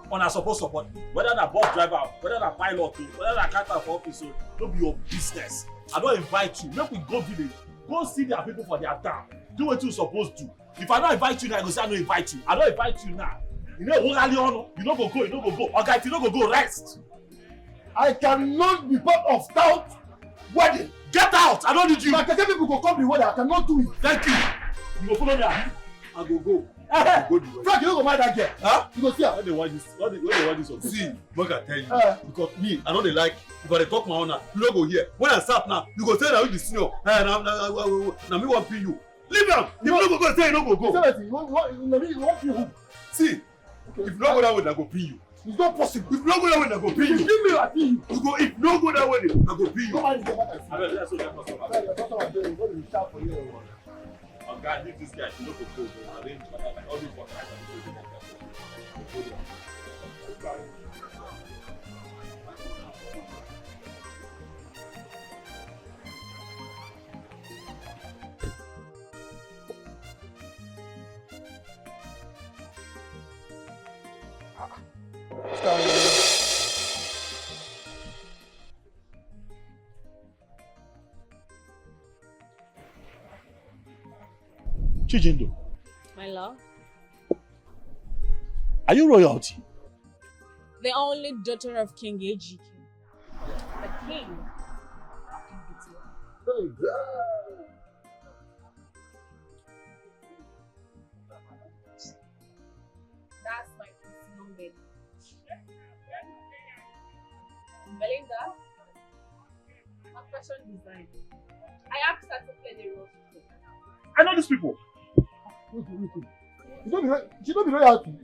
when I suppose support me, whether that bus driver, whether that pilot, whether that captain for office, don't be your business. I don't invite you. Make we go village, go see their people for their town. Do what you supposed to. If I don't invite you now, I go say I don't invite you. I don't invite you now. You know who rally on? You no go go. You no go go. Okay, if you no go go, rest. I cannot be part of town wedding. Get out! I don't need you. My people go come the wedding. I cannot do it. Thank you. You go follow me. I go go. Frank, you don't go mind that girl. Huh? You go see her. When they want this, see, make I tell you, because me, I know they like. If I talk my own, you don't go here. When I start now, you go say that you the senior. Now me want pay you. Leave them. If you don't go, say you don't go. You want you. See, if you don't go that way, I go pay you. It's not possible. If you don't go that way, I go pay you. Give me a pay you. You go. If you don't go that way, I go pay you. Nobody say what I say. Oh God, leave this guy. You don't go. Arrange all this for Chijindo, My love, are you royalty? the only daughter of King Ejike. The king. That's my personal baby. Belinda, my fashion design. I asked her to play the role. I know these people. You don't be royalty.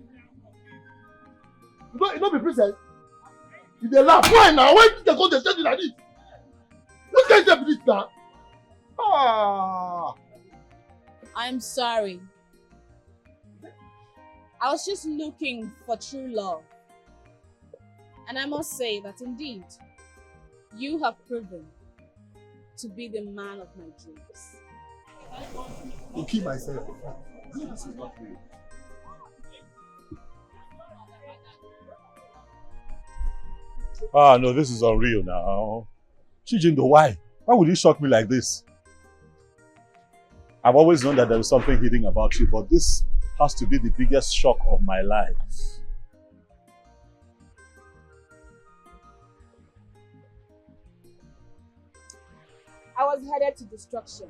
You don't be princess. You dey laugh. Why now? Why did they go to tell you like this? What kind of this now? I'm sorry. I was just looking for true love. And I must say that indeed, you have proven to be the man of my dreams. To keep myself. This is not real. Ah, no, this is unreal now. Chijindo, why? Why would you shock me like this? I've always known that there is something hidden about you, but this has to be the biggest shock of my life. I was headed to destruction.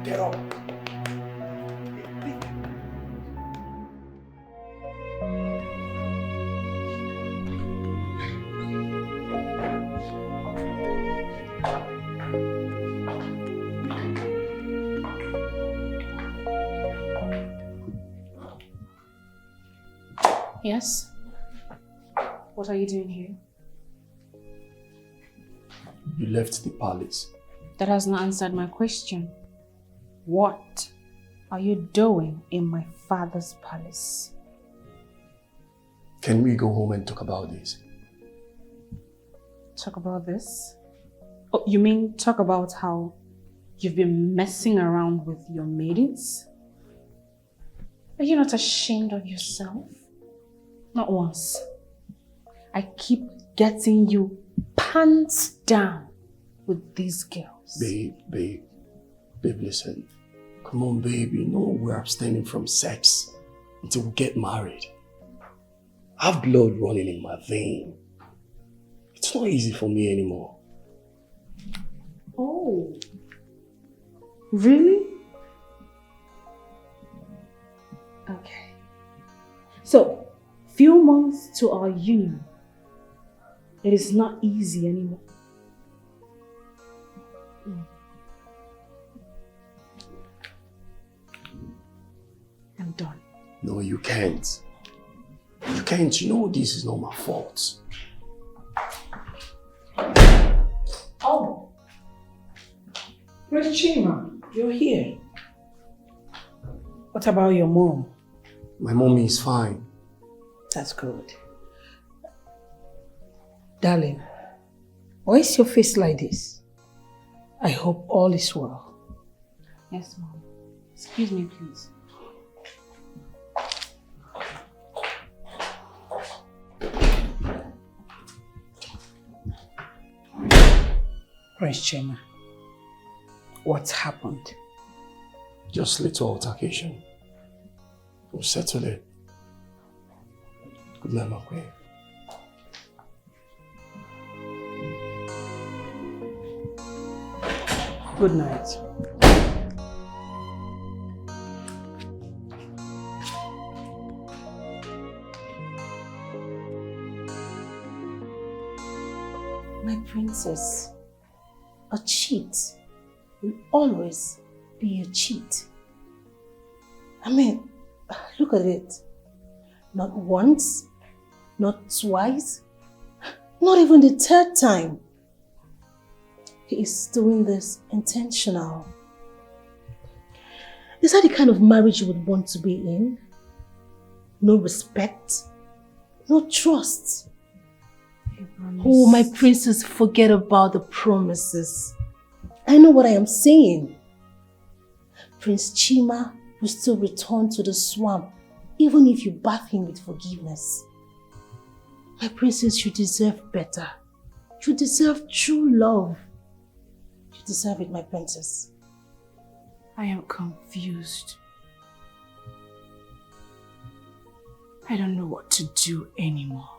Get up. Yes? What are you doing here? You left the palace. That has not answered my question. What are you doing in my father's palace? Can we go home and talk about this? Talk about this? Oh, you mean talk about how you've been messing around with your maidens? Are you not ashamed of yourself? Not once. I keep getting you pants down with these girls. Babe, listen. Come on, babe. You know we're abstaining from sex until we get married. I have blood running in my vein. It's not easy for me anymore. Oh. Really? Okay. So, few months to our union. It is not easy anymore. I'm done. No, you can't. You can't. You know this is not my fault. Oh. Where's Chima? You're here. What about your mom? My mommy is fine. That's good. Darling, why is your face like this? I hope all is well. Yes, Mom. Excuse me, please. Prince Chema, what's happened? Just little altercation. We'll settle it. Good night, my queen. Good night. My princess, a cheat will always be a cheat. I mean, look at it. Not once, not twice, not even the third time. He is doing this intentional. Is that the kind of marriage you would want to be in? No respect, no trust. Oh, my princess, forget about the promises. I know what I am saying. Prince Chima will still return to the swamp, even if you bath him with forgiveness. My princess, you deserve better. You deserve true love. You deserve it, my princess. I am confused. I don't know what to do anymore.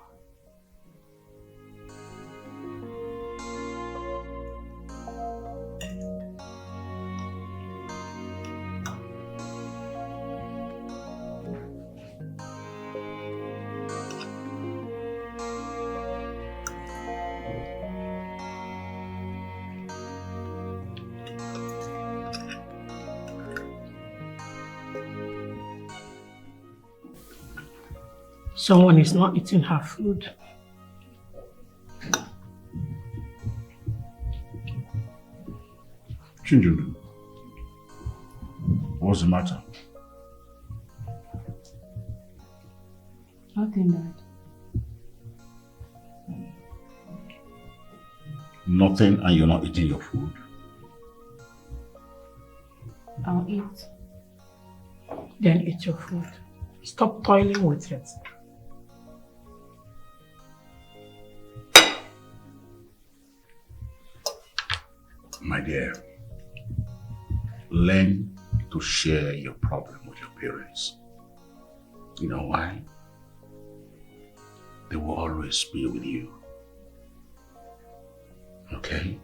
Someone is not eating her food. Chinjundu, what's the matter? Nothing, Dad. Nothing, and you're not eating your food? I'll eat. Then eat your food. Stop toiling with it. My dear, learn to share your problem with your parents. You know why? They will always be with you. Okay?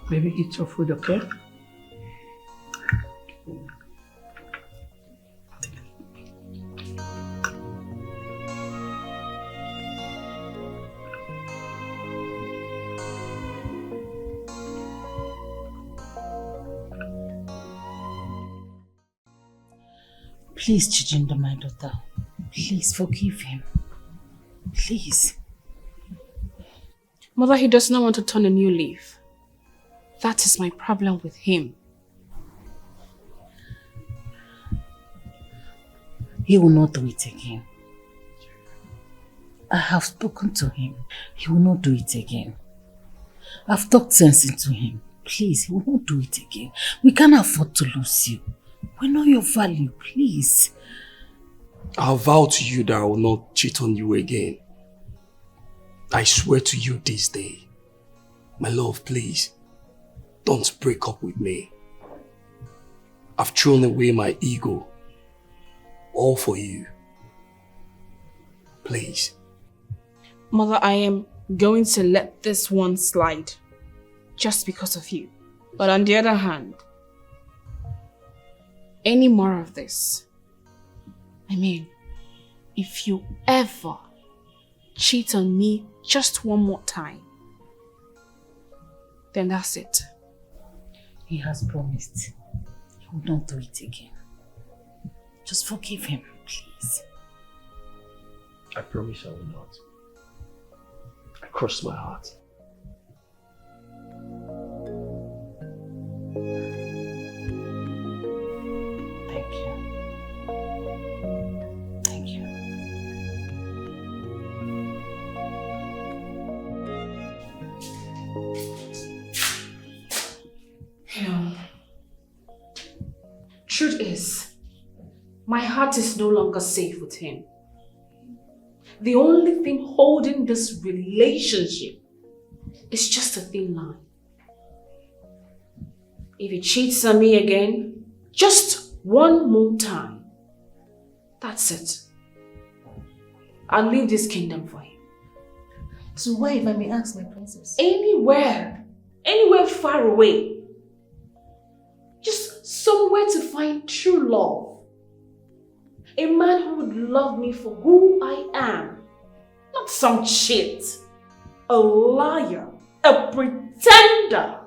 Maybe eat your food, okay? Please, Chijinda, my daughter. Please forgive him. Please. Mother, he does not want to turn a new leaf. That is my problem with him. He will not do it again. I have spoken to him. He will not do it again. I've talked sense into him. Please, he will not do it again. We can't afford to lose you. We know your value, please. I'll vow to you that I will not cheat on you again. I swear to you this day. My love, please, don't break up with me. I've thrown away my ego. All for you. Please. Mother, I am going to let this one slide. Just because of you. But on the other hand, any more of this, I mean, if you ever cheat on me just one more time, then that's it. He has promised he will not do it again. Just forgive him, please. I promise I will not. I cross my heart. Thank you. Thank you. Truth is, my heart is no longer safe with him. The only thing holding this relationship is just a thin line. If he cheats on me again, just one more time, that's it. I'll leave this kingdom for him. So where, if I may ask, my princess? Anywhere. Anywhere far away. Just somewhere to find true love. A man who would love me for who I am. Not some cheat. A liar. A pretender.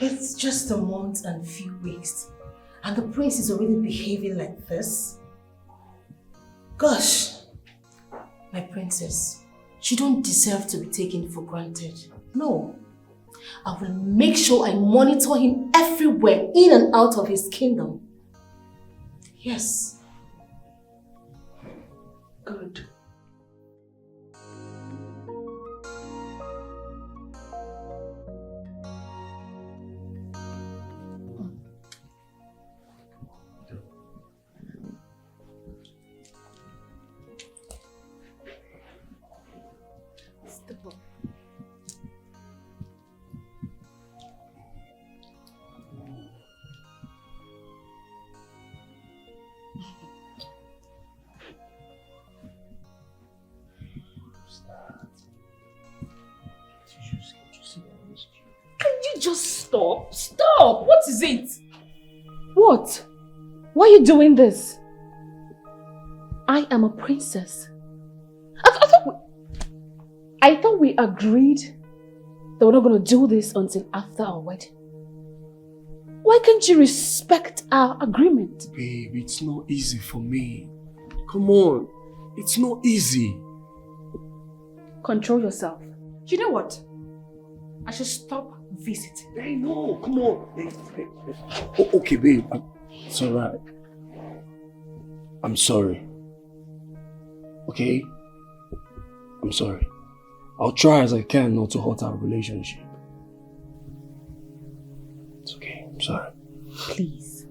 It's just a month and few weeks, and the prince is already behaving like this. Gosh, my princess, you don't deserve to be taken for granted. No, I will make sure I monitor him everywhere, in and out of his kingdom. Yes. Good. Just stop. Stop. What is it? What? Why are you doing this? I am a princess. I thought we agreed that we're not going to do this until after our wedding. Why can't you respect our agreement? Babe, it's not easy for me. Come on. It's not easy. Control yourself. You know what? I should stop visiting. Hey, no, come on. Hey. Oh, okay, babe. It's alright. I'm sorry. Okay? I'm sorry. I'll try as I can not to hurt our relationship. It's okay. I'm sorry. Please.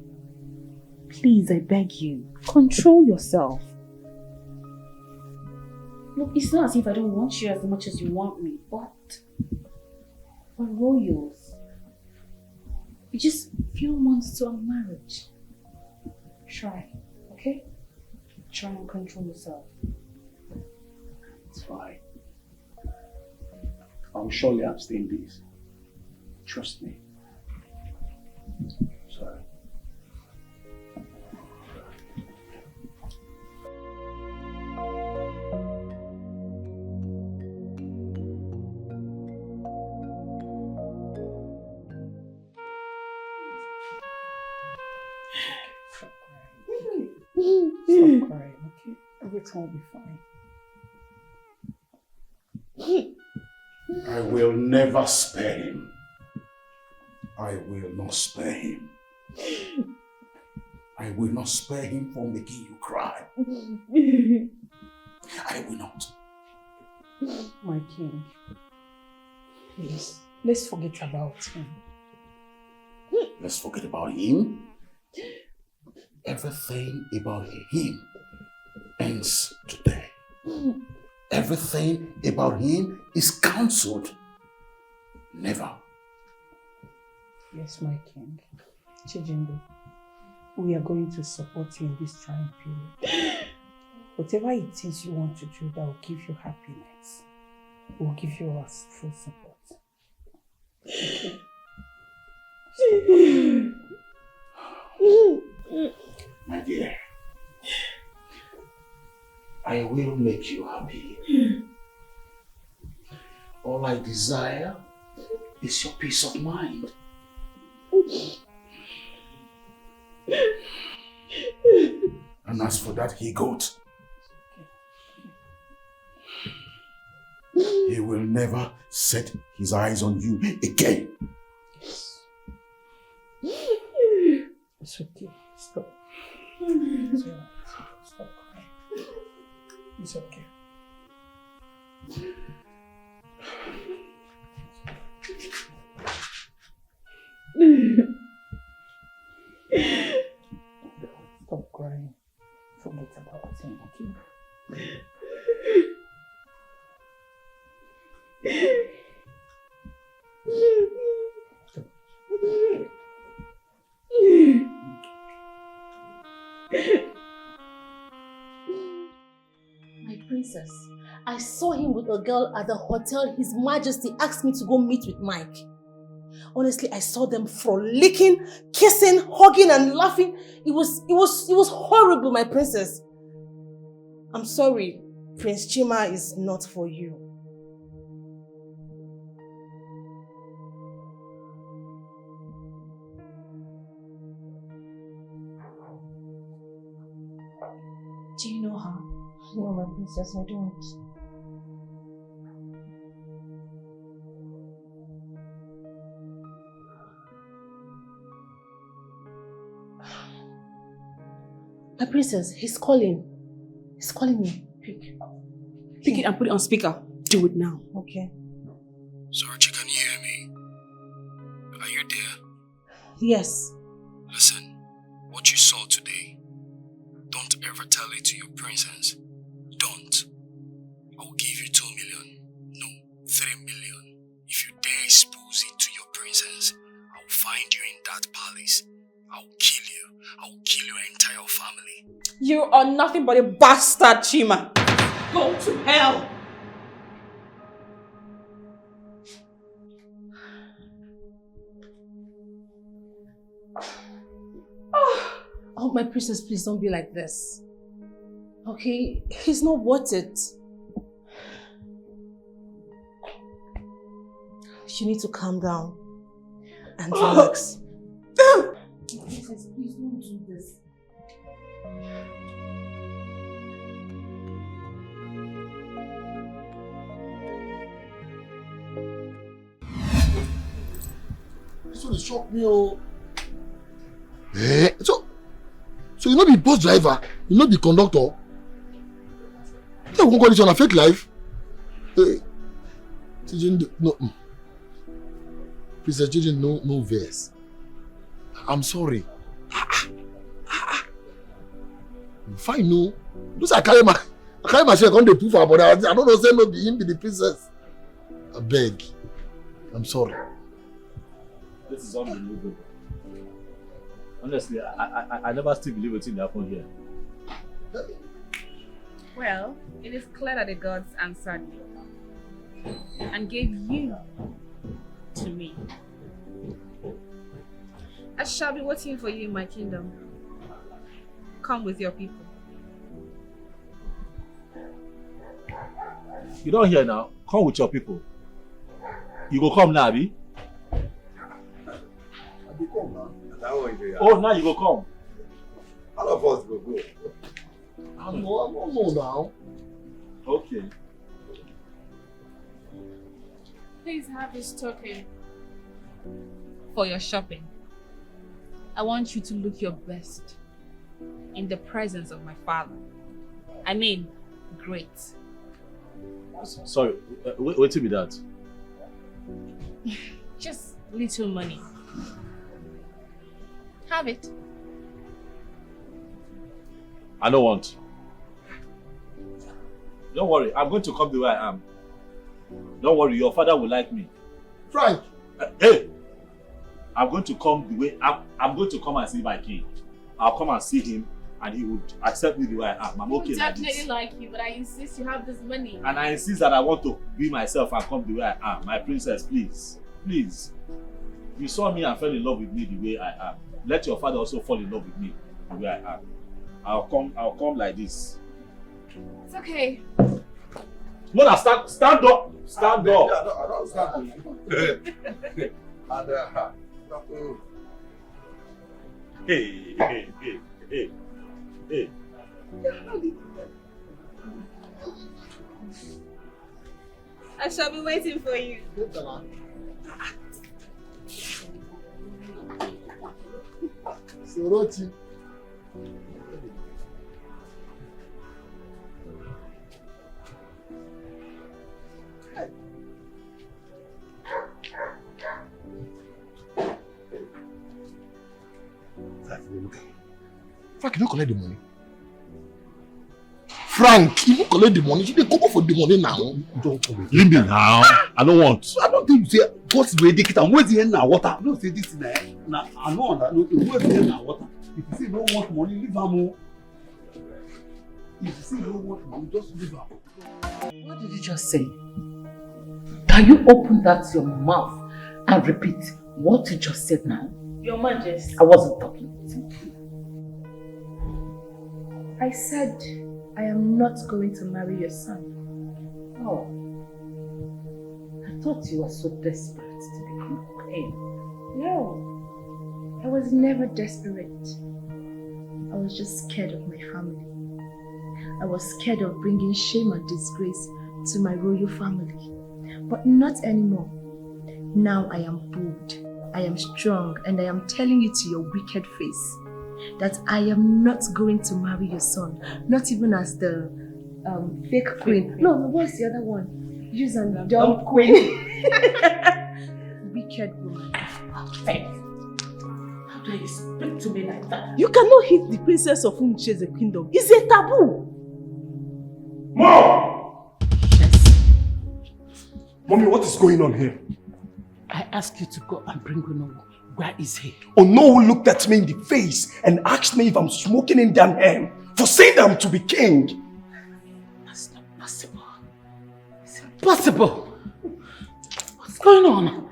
Please, I beg you. Control yourself. Look, it's not as if I don't want you as much as you want me, but we're royals. It's just a few months to our marriage. Try, okay? Try and control yourself. It's fine. I'll surely abstain this. Trust me. Sorry. Stop crying, okay? Everything will be fine. I will never spare him. I will not spare him. I will not spare him from making you cry. I will not. My king, please, let's forget about him. Let's forget about him. Everything about him ends today. Everything about him is cancelled. Never. Yes, my king. Chijindu, we are going to support you in this trying period. Whatever it is you want to do that will give you happiness, we'll give you our full support. Okay? My dear, I will make you happy. All I desire is your peace of mind. And as for that he-goat, he will never set his eyes on you again. It's okay. Stop. It's all right. Stop crying. It's okay. forget about him, okay? My princess, I saw him with a girl at the hotel His Majesty asked me to go meet with Mike. Honestly, I saw them frolicking, kissing, hugging and laughing. It was horrible, my princess. I'm sorry, Prince Chima is not for you. Do you know her? No, my princess, I don't. My princess, he's calling. He's calling me. Pick. Pick it and put it on speaker. Do it now. Okay. Sarchi, can you hear me? Are you there? Yes. Listen, what you saw today, don't ever tell it to your princess. Don't. I will give you 2 million. No, 3 million. If you dare expose it to your princess, I will find you in that palace. I will kill you. I will kill your entire family. You are nothing but a bastard, Chima. Go to hell. Oh, my princess, please don't be like this. Okay? He's not worth it. You need to calm down and relax. Princess, please don't do this. This one shocked me, oh. Eh? So you know the bus driver, you know the conductor. You won't call this on a fake life. No. Princess Gigi, no verse. I'm sorry. Fine, no. Those I carry myself on the proof about I don't know, say no be him be the princess. I beg. I'm sorry. This is unbelievable. Honestly, I never still believe what's happened here. Well, it is clear that the gods answered you and gave you to me. I shall be waiting for you in my kingdom. Come with your people. You don't hear now. Come with your people. You go come now, Abi? I be come now. Oh, now you go come. All of us go. I don't know now. Okay. Please have this token for your shopping. I want you to look your best in the presence of my father. I mean, great. Sorry, wait till be that. Just little money. Have it. I don't want. Don't worry, I'm going to come the way I am. Don't worry, your father will like me. Frank! Hey! I'm going to come the way I'm going to come and see my king. I'll come and see him and he would accept me the way I am. I'm okay like this. Definitely like you, but I insist you have this money. And I insist that I want to be myself and come the way I am. My princess, please. Please. You saw me and fell in love with me the way I am. Let your father also fall in love with me the way I am. I'll come like this. It's okay. Mother, stand up! Stand up! I don't stand. Hey. I shall be waiting for you. Soroti. Look at Frank, you don't collect the money. frank, you collect the money. They come for the money now. Don't leave me now. I don't want. I don't think you say what's the dictate and where's the end now water. I don't say this in there. Now I know that where's the end now water. If you say you don't want money, leave them. If you say you don't want money, just leave them. What did you just say? Can you open that your mouth and repeat what you just said now? Your Majesty. I wasn't talking. I said I am not going to marry your son. Oh. I thought you were so desperate to become a queen. No. I was never desperate. I was just scared of my family. I was scared of bringing shame and disgrace to my royal family. But not anymore. Now I am bold, I am strong, and I am telling you to your wicked face that I am not going to marry your son. Not even as the fake queen. No, what's the other one? Use a dumb queen. Wicked woman. Hey. How do you speak to me like that? You cannot hit the princess of whom shares the kingdom. It's a taboo. Mom! Yes. Mommy, what is going on here? I asked you to go and bring Onowu. Where is he? Onowu looked at me in the face and asked me if I'm smoking Indian hemp for saying that I'm to be king. That's not possible. It's impossible. What's going on?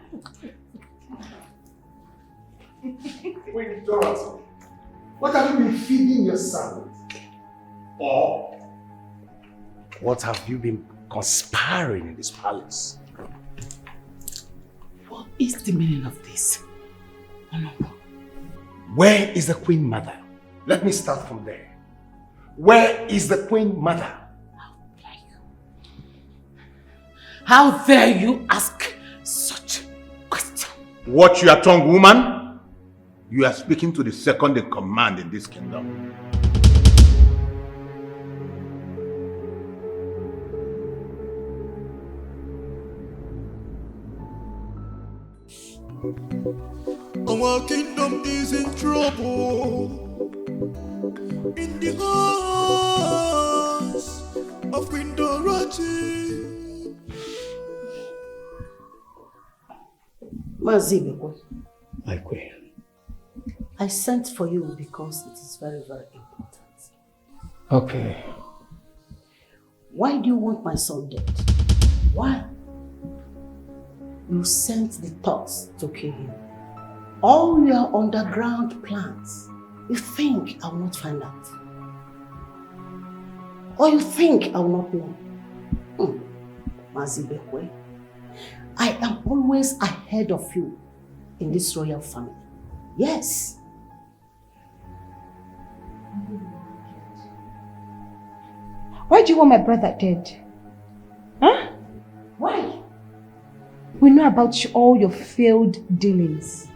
Wait, Dorothy. What have you been feeding your son? Or what have you been conspiring in this palace? What is the meaning of this? Onowu. Where is the queen mother? Let me start from there. Where is the queen mother? How dare you ask such question? Watch your tongue, woman. You are speaking to the second in command in this kingdom. Our kingdom is in trouble. In the hands of Queen Dorothy. Mazibekwe, My queen. I sent for you because it is very, very important. Okay. Why do you want my son dead? Why? You sent the thugs to kill him. All your underground plans. You think I will not find out? Or you think I will not know? Mazibekwe, I am always ahead of you in this royal family. Yes. Why do you want my brother dead? Huh? Why? We know about all your failed dealings.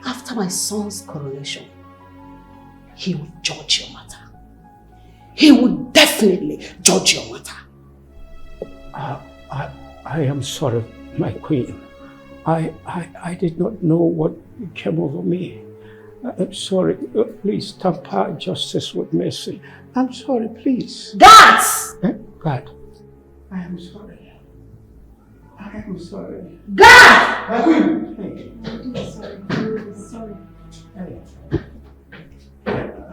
After my son's coronation, he will judge your matter. He will definitely judge your matter. I am sorry, my queen. I did not know what came over me. I'm sorry. Please temper justice with mercy. I'm sorry, please. Guards! God. I am sorry. I am sorry. God! My queen! I'm sorry. I'm sorry.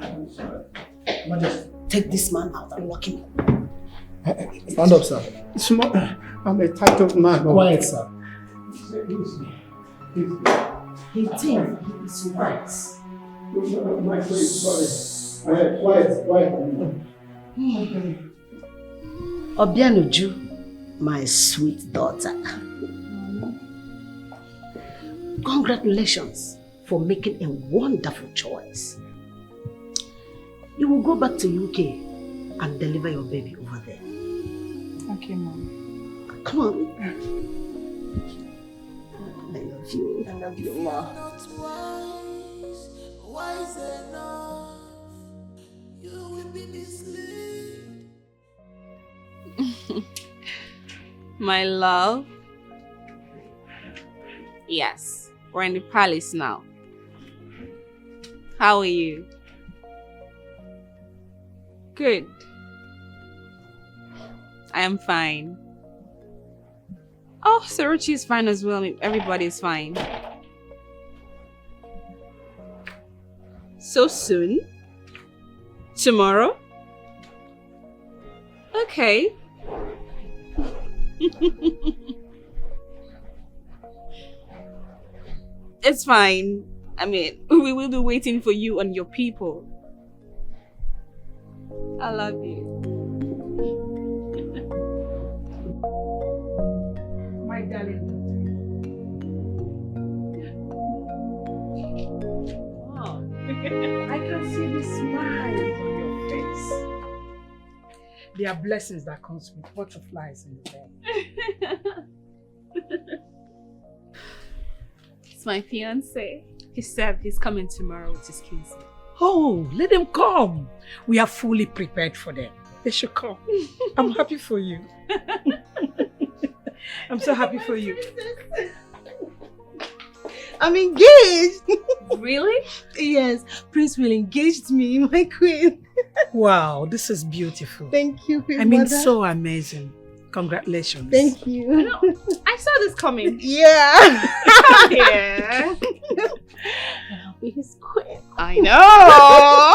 I'm sorry. Majesty, take this man out and lock him up. Stand up, sir. I'm a titled man. Quiet, sir. He thinks he is right. My queen, sorry. Quiet. Obianuju, my sweet daughter. Congratulations for making a wonderful choice. You will go back to UK and deliver your baby over there. Okay, Mom. Come on. I love you. I love you, Ma. Wise enough, you will be misled. My love. Yes, we're in the palace now. How are you? Good. I am fine. Oh, Saruchi is fine as well. Everybody is fine. So soon? Tomorrow? Okay. It's fine. I mean, we will be waiting for you and your people. I love you. My darling. Oh, I can see the smiles on your face. There are blessings that comes with butterflies in the bed. It's my fiancé. He said he's coming tomorrow with his kids. Oh, let them come. We are fully prepared for them. They should come. I'm happy for you. I'm so happy for you. I'm engaged. Really? Yes. Prince will engage me, my queen. Wow, this is beautiful. Thank you, Queen I mean, Mother. so amazing. Congratulations. Thank you. You know, I saw this coming. Yeah. Yeah. I'll be his queen. I know.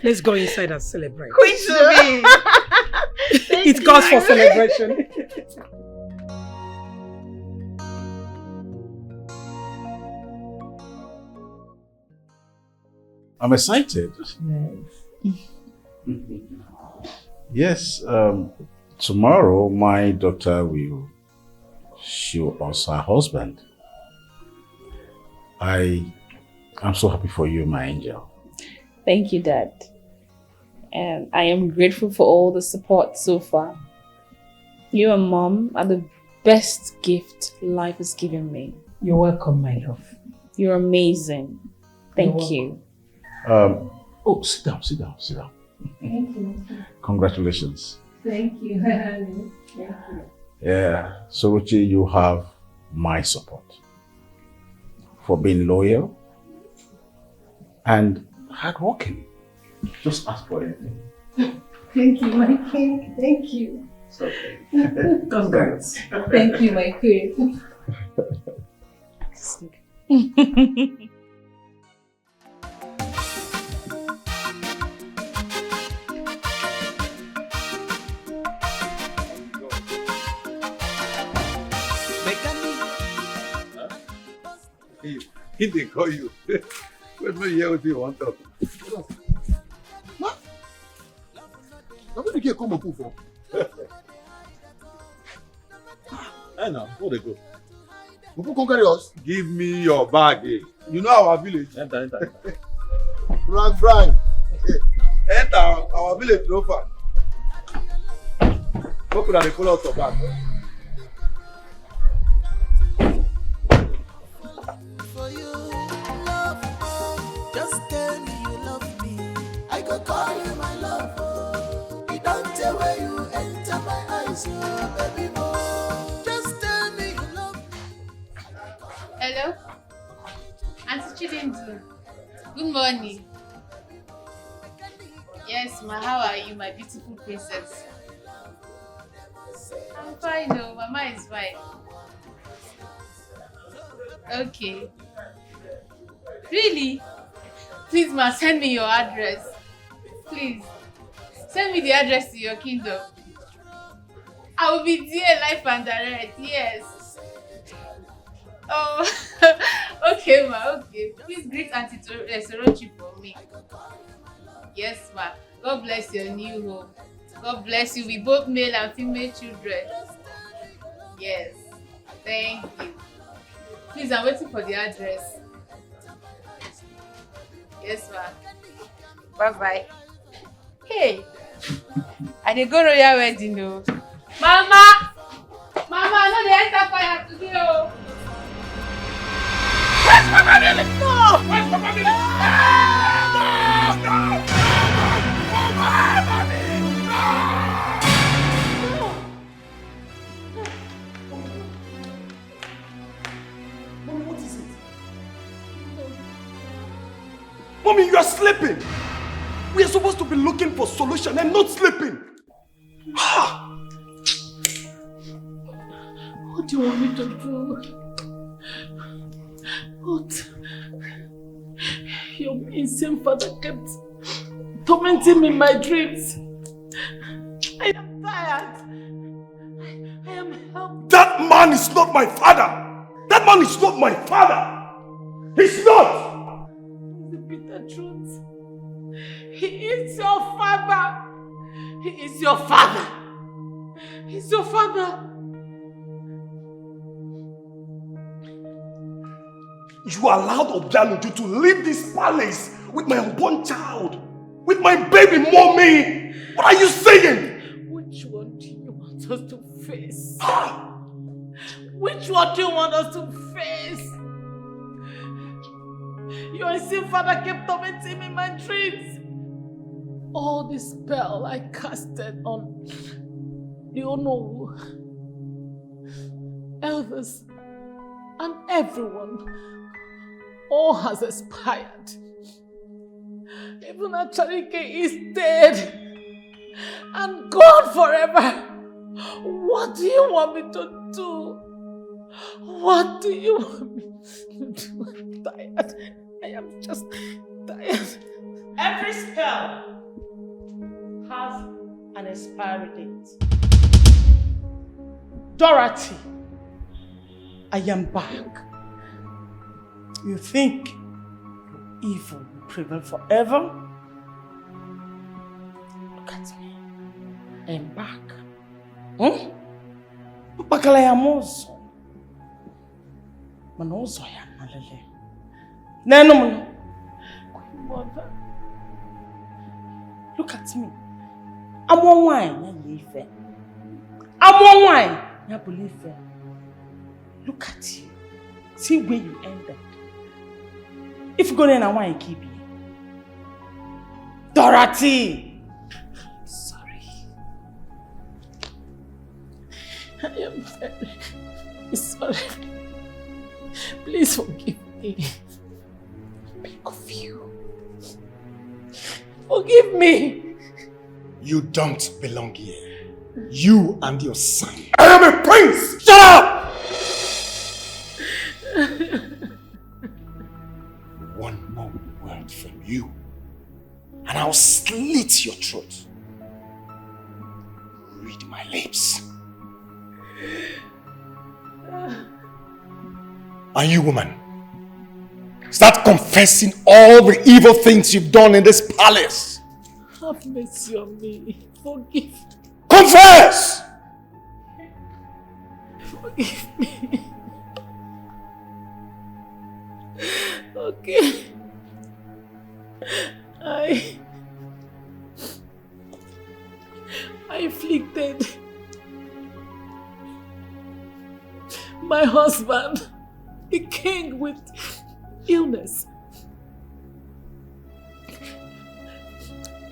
Let's go inside and celebrate. Queen to be. It calls for celebration. I'm excited. Yes, tomorrow my daughter will show us her husband. I'm so happy for you, my angel. Thank you, Dad. And I am grateful for all the support so far. You and Mom are the best gift life has given me. You're welcome, my love. You're amazing. Thank you. Oh, sit down. Thank you. Congratulations. Thank you. Thank you. Yeah, Soruchi, you have my support for being loyal and hardworking. Just ask for anything. Thank you, my king. Thank you. It's okay. Congrats. Thank you, my queen. He didn't call you. Wait, me hear what you want to. What? Now where you get come and put for? Hey now, where they go? Who come carry us? Give me your bag. Eh? You know our village. Enter. Frank. Enter our village no far. Hope that they pull out your bag. For you, love. Just tell me you love me. I go call you my love. You don't tell where you enter my eyes, baby boy. Just tell me you love me. Hello? Auntie Chidindu. Good morning. Yes, ma, how are you, my beautiful princess? I'm fine, no, Mama is fine. Okay. Really? Please, ma, send me your address. Please. Send me the address to your kingdom. I will be there live and direct, yes. Oh, okay, ma, okay. Please greet Auntie Sorochi for me. Yes, ma. God bless your new home. God bless you with both male and female children. Yes. Thank you. Please, I'm waiting for the address. Yes, ma. Bye-bye. Hey, I dey go royal wedding though. Mama! Mama, I know they enter fire today oh. Where's my money? No! Where's my money? No! Oh, my money! Mommy, what is it? Mommy, you are sleeping. We are supposed to be looking for solution and not sleeping. What do you want me to do? What? Your insane father kept tormenting me in my dreams. I am tired. I am helpless. That man is not my father. That man is not my father. He's not. The bitter truth. He is your father. He is your father. He's your father. You allowed Obianuju to leave this palace with my unborn child, with my baby mommy. What are you saying? Which one do you want us to face? Which one do you want us to face? Your insane father kept tormenting me in my dreams. All the spell I casted on the OMA, elders, and everyone, all has expired. Even Acharike is dead and gone forever. What do you want me to do? What do you want me to do? I'm tired. I am just tired. Every spell has an expiry date. Dorothy, I am back. You think evil will prevail forever? Look at me. I am back. Bakala ya mozo. Manozo ya malele. Neno mno. Mother. Look at me. I'm one wine, I believe. I'm one wine, I believe. Look at you. See where you ended. If you go there, I want to keep you. Dorothy! Sorry. I am very sorry. Please forgive me. I beg of you. Forgive me. You don't belong here. You and your son. I am a prince! Shut up! One more word from you, and I'll slit your throat. Read my lips. And you, woman, start confessing all the evil things you've done in this palace. Have mercy on me. Forgive. Confess! Forgive me. Okay. I afflicted my husband, the king, with illness.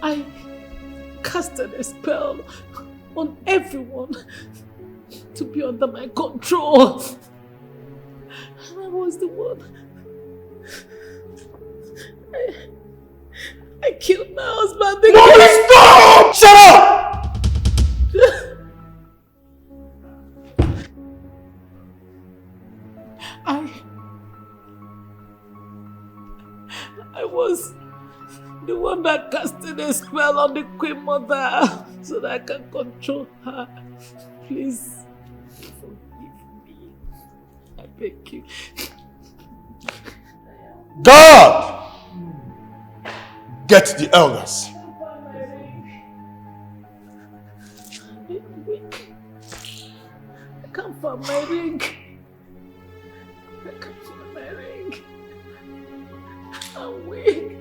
I casted a spell on everyone to be under my control. And I was the one. I killed my husband. No, stop! Shut up! I was the one that casted a spell on the Queen Mother so that I can control her. Please forgive me. I beg you. God! Get the elders. I can't find my ring. I can't find my ring. I'm weak.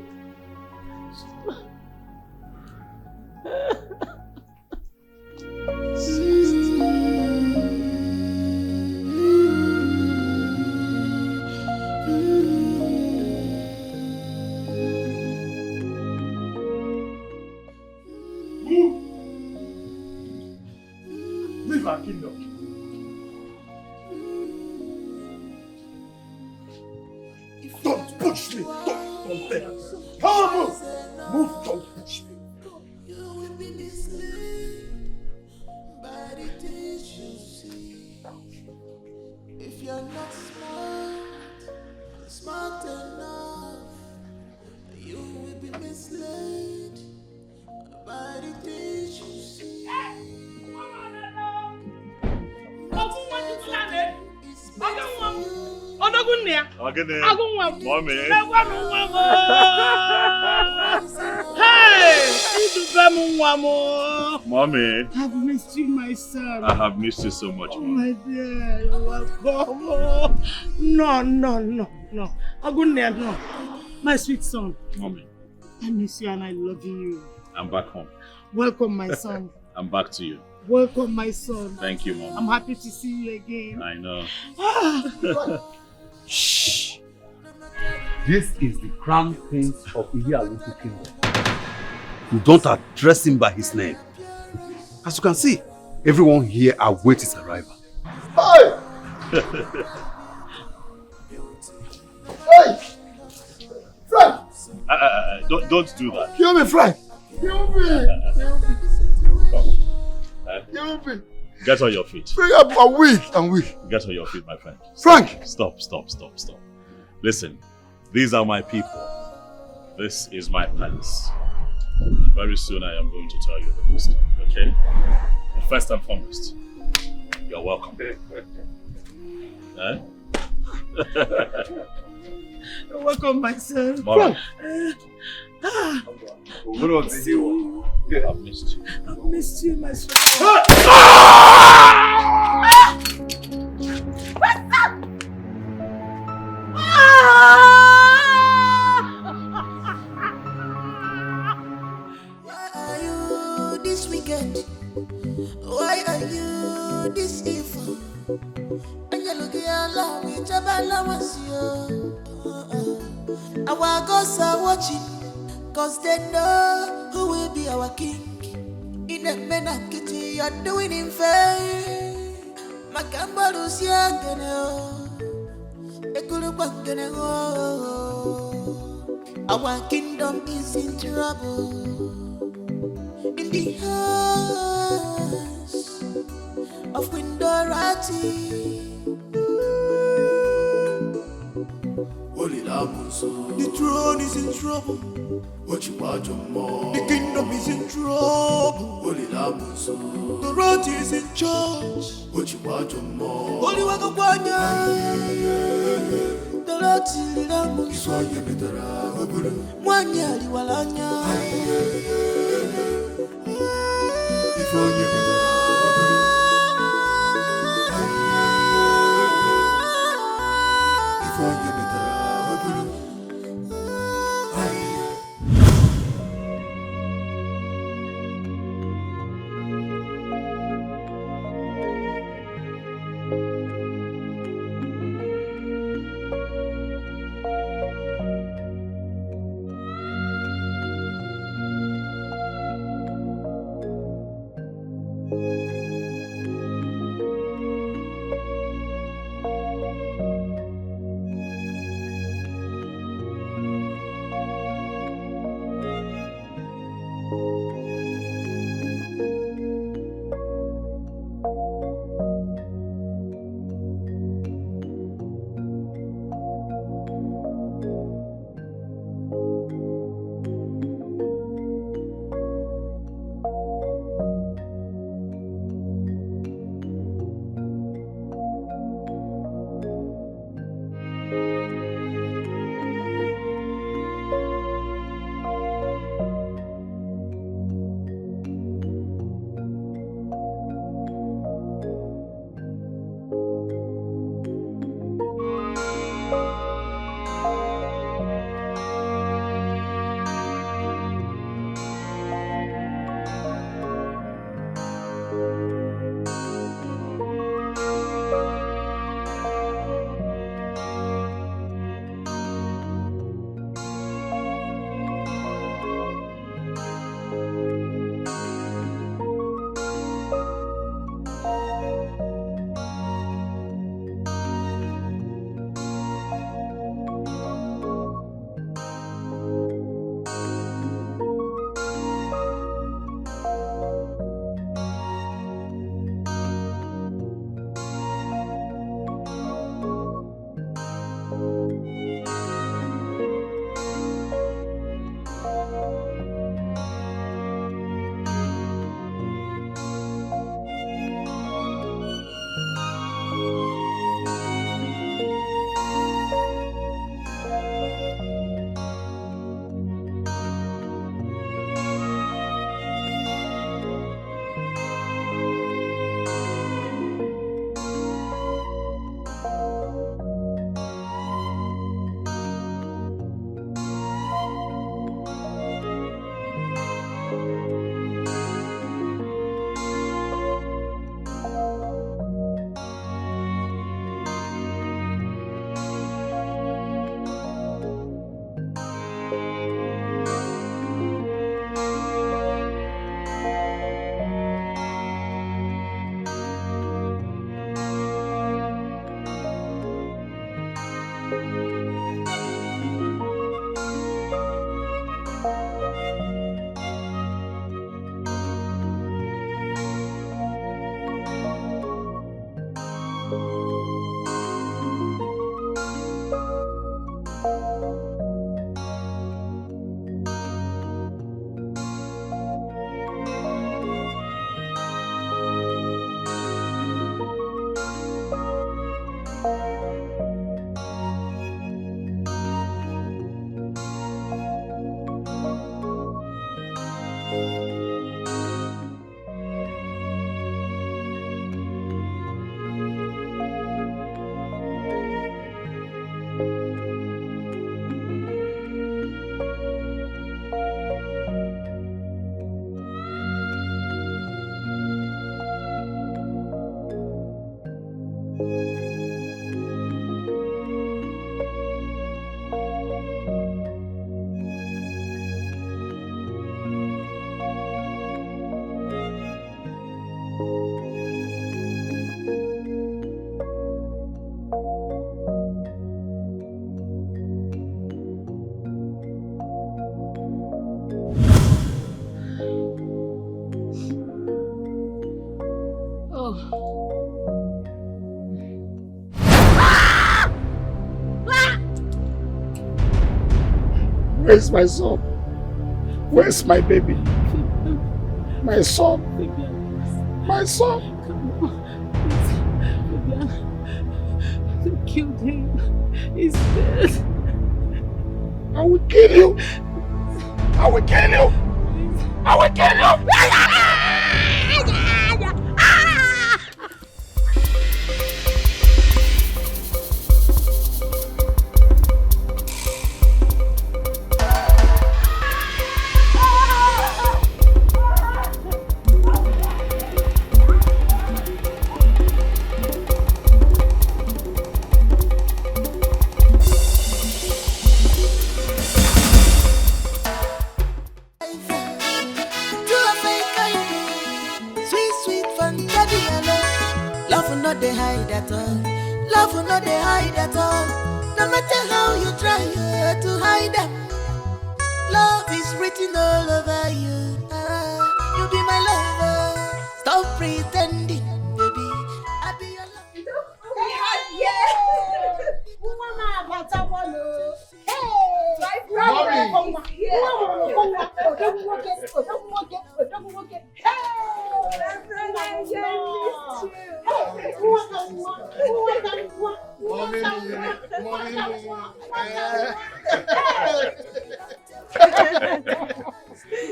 Leave our kingdom. Don't push me. Don't dare. Come on, move. Move, don't push me. misled by the things you see. Mommy. Mommy. I've missed you, my son. I have missed you so much, Oh, Mom. my dear, you're welcome. Oh, no. Agunia, no. My sweet son. Mommy, I miss you and I love you. I'm back home. Welcome, my son. I'm back to you. Welcome, my son. Thank you, Mom. I'm happy to see you again. I know. Shh. This is the crown prince of Iyaluku Kingdom. You don't address him by his name. As you can see, everyone here awaits his arrival. Hey! Hey! Frank! Don't do that. Kill me, Frank! Kill me! Kill me! Get on your feet. Frank, I'm weak. Get on your feet, my friend. Frank! Stop. Listen, these are my people. This is my palace. Very soon I am going to tell you the whole story, okay? But first and foremost, you're welcome. You're welcome, my son. Mom. I've missed you. I've missed you, my son. Why are you this wicked? Why are you this evil? And you look at love with a balance. Our gods are watching, cause they know who will be our king. In the men and kitty, you're doing in vain. Makambaru's young, our kingdom is in trouble. In the house of Queen Dorothy. The throne is in trouble. The kingdom is in trouble. Dorothy is in charge. Holy Wakakwanya. Dorothy Lilamuso. Mwanya Liwalanya. Where's my son? Where's my baby? My son. My son. They killed him. He's dead. I will kill you. I will kill you. I will kill you. Love will not they hide at all. Love will not they hide at all. No matter how you try to hide them, love is written all over you. You be my lover. Stop pretending, baby. I be your lover.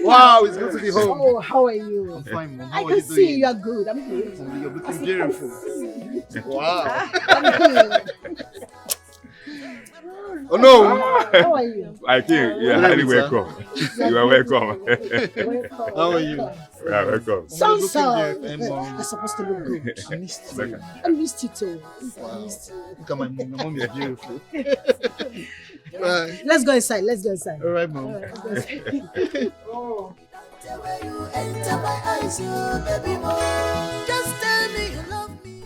Wow, it's good to be home. Oh, how are you? I'm fine, Mom. I How are can you see doing? you are good. I'm good. You're looking beautiful. Wow. I'm good. Oh no! How are you? I think you are highly welcome. You are welcome. How are you? You are welcome. Son, Mom. you're supposed to look good. I missed you. I missed you too. Wow. Look at my mom is beautiful. Let's go inside. Let's go inside. All right, Mom. All right, let's go inside. Oh. Enter my eyes, you baby boy. Just tell me you love me.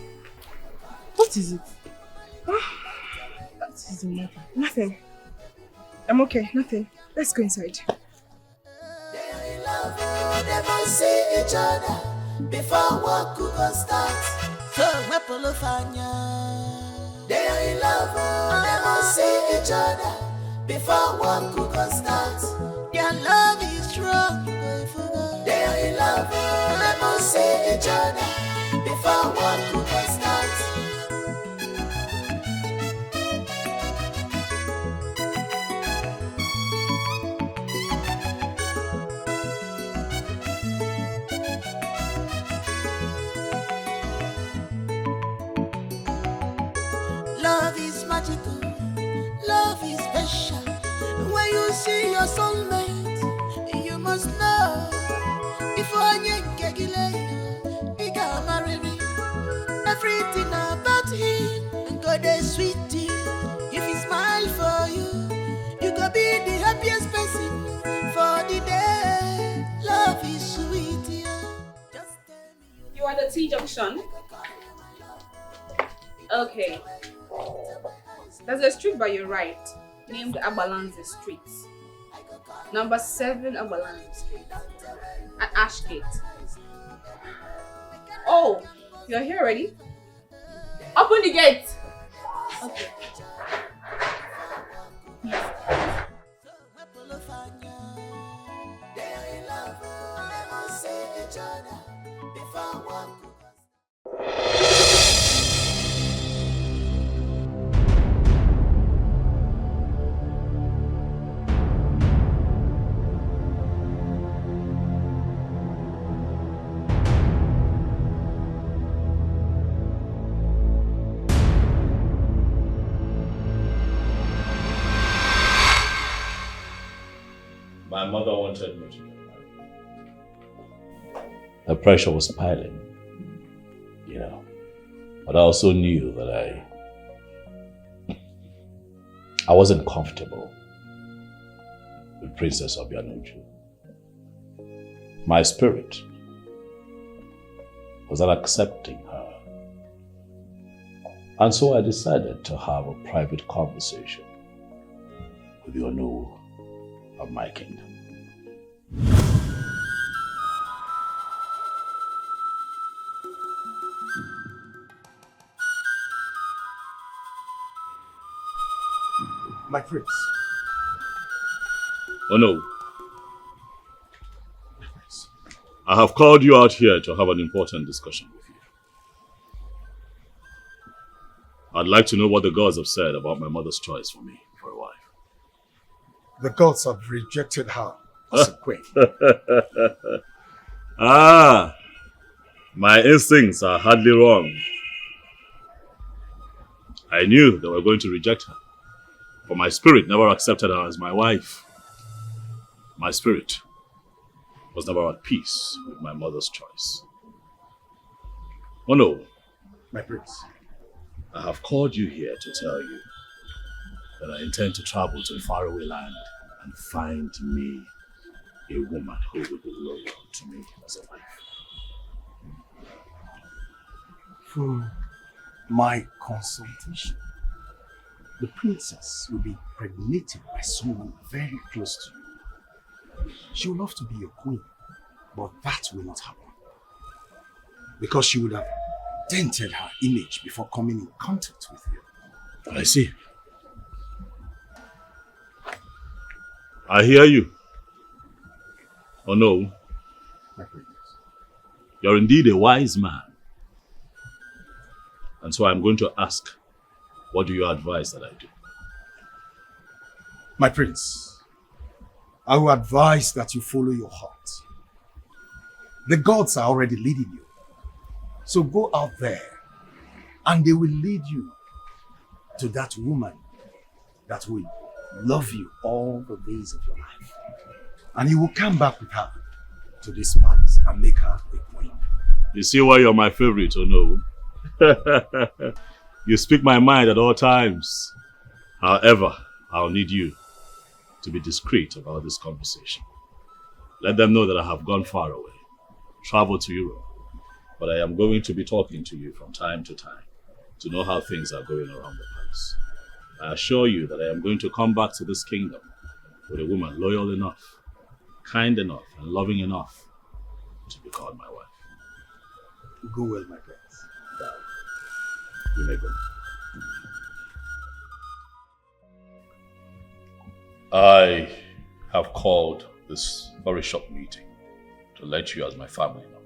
What is it? What is the matter? Nothing. I'm okay, nothing. Let's go inside. They love you, they must see each other before work could go start. So we'll find ya. They are in love, they must see each other before work could go start. Their love is strong. They are in love, they must see each other before work could go start. Love is magical, love is special. When you see your soulmate, you must know. Before you get married, everything about him go dey sweet you. If he smile for you, you go be the happiest person for the day. Love is sweet, yeah. You are the T junction. Okay. There's a street by your right named Abalanze Street. Number 7 Abalanze Street. At Ashgate. Oh, you're here already? Open the gate! Okay. My mother wanted me to get married. The pressure was piling, you know. But I also knew that I wasn't comfortable with Princess Obianuju. My spirit was not accepting her. And so I decided to have a private conversation with the Onu of my kingdom. My prince, Oh no. I have called you out here to have an important discussion with you. I'd like to know what the gods have said about my mother's choice for me for a wife. The gods have rejected her as a queen. Ah, my instincts are hardly wrong. I knew they were going to reject her, for my spirit never accepted her as my wife. My spirit was never at peace with my mother's choice. Oh no, my prince. I have called you here to tell you that I intend to travel to a faraway land and find me a woman who will be loyal to me as a wife. From my consultation, the princess will be impregnated by someone very close to you. She would love to be your queen, but that will not happen. Because she would have dented her image before coming in contact with you. I see. I hear you. Oh no. My prince. You're indeed a wise man. And so I'm going to ask, what do you advise that I do? My prince, I will advise that you follow your heart. The gods are already leading you. So go out there and they will lead you to that woman that will love you all the days of your life. And you will come back with her to this palace and make her a queen. You see why you're my favorite, oh no? You speak my mind at all times. However, I'll need you to be discreet about this conversation. Let them know that I have gone far away, traveled to Europe, but I am going to be talking to you from time to time to know how things are going around the palace. I assure you that I am going to come back to this kingdom with a woman loyal enough, kind enough, and loving enough to be called my wife. Go well, my prince. You may go. I have called this very short meeting to let you as my family know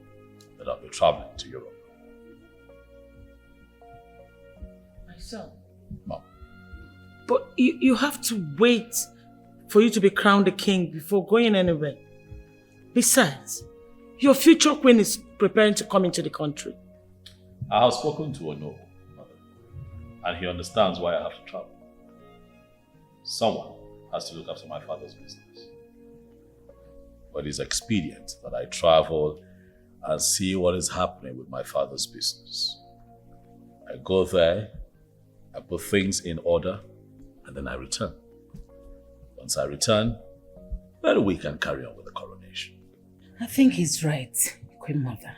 that I'll be traveling to Europe. My son. Mom. But you have to wait for you to be crowned a king before going anywhere. Besides, your future queen is preparing to come into the country. I have spoken to Ono, mother, and he understands why I have to travel. Someone has to look after my father's business. But it's expedient that I travel and see what is happening with my father's business. I go there, I put things in order, and then I return. Once I return, then we can carry on with the coronation. I think he's right, Queen Mother.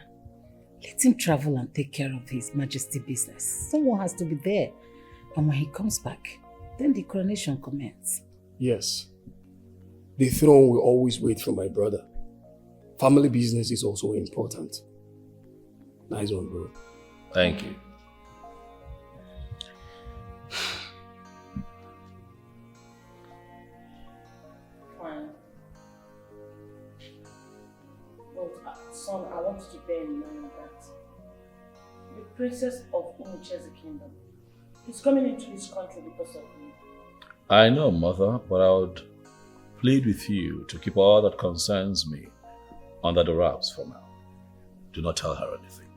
Let him travel and take care of His Majesty business. Someone has to be there. And when he comes back, then the coronation commences. Yes. The throne will always wait for my brother. Family business is also important. Nice one, bro. Thank you. Fine. But son, I want you to bear in mind that the princess of Umuche's kingdom is coming into this country because of you. I know, Mother, but I would plead with you to keep all that concerns me under the wraps for now. Do not tell her anything.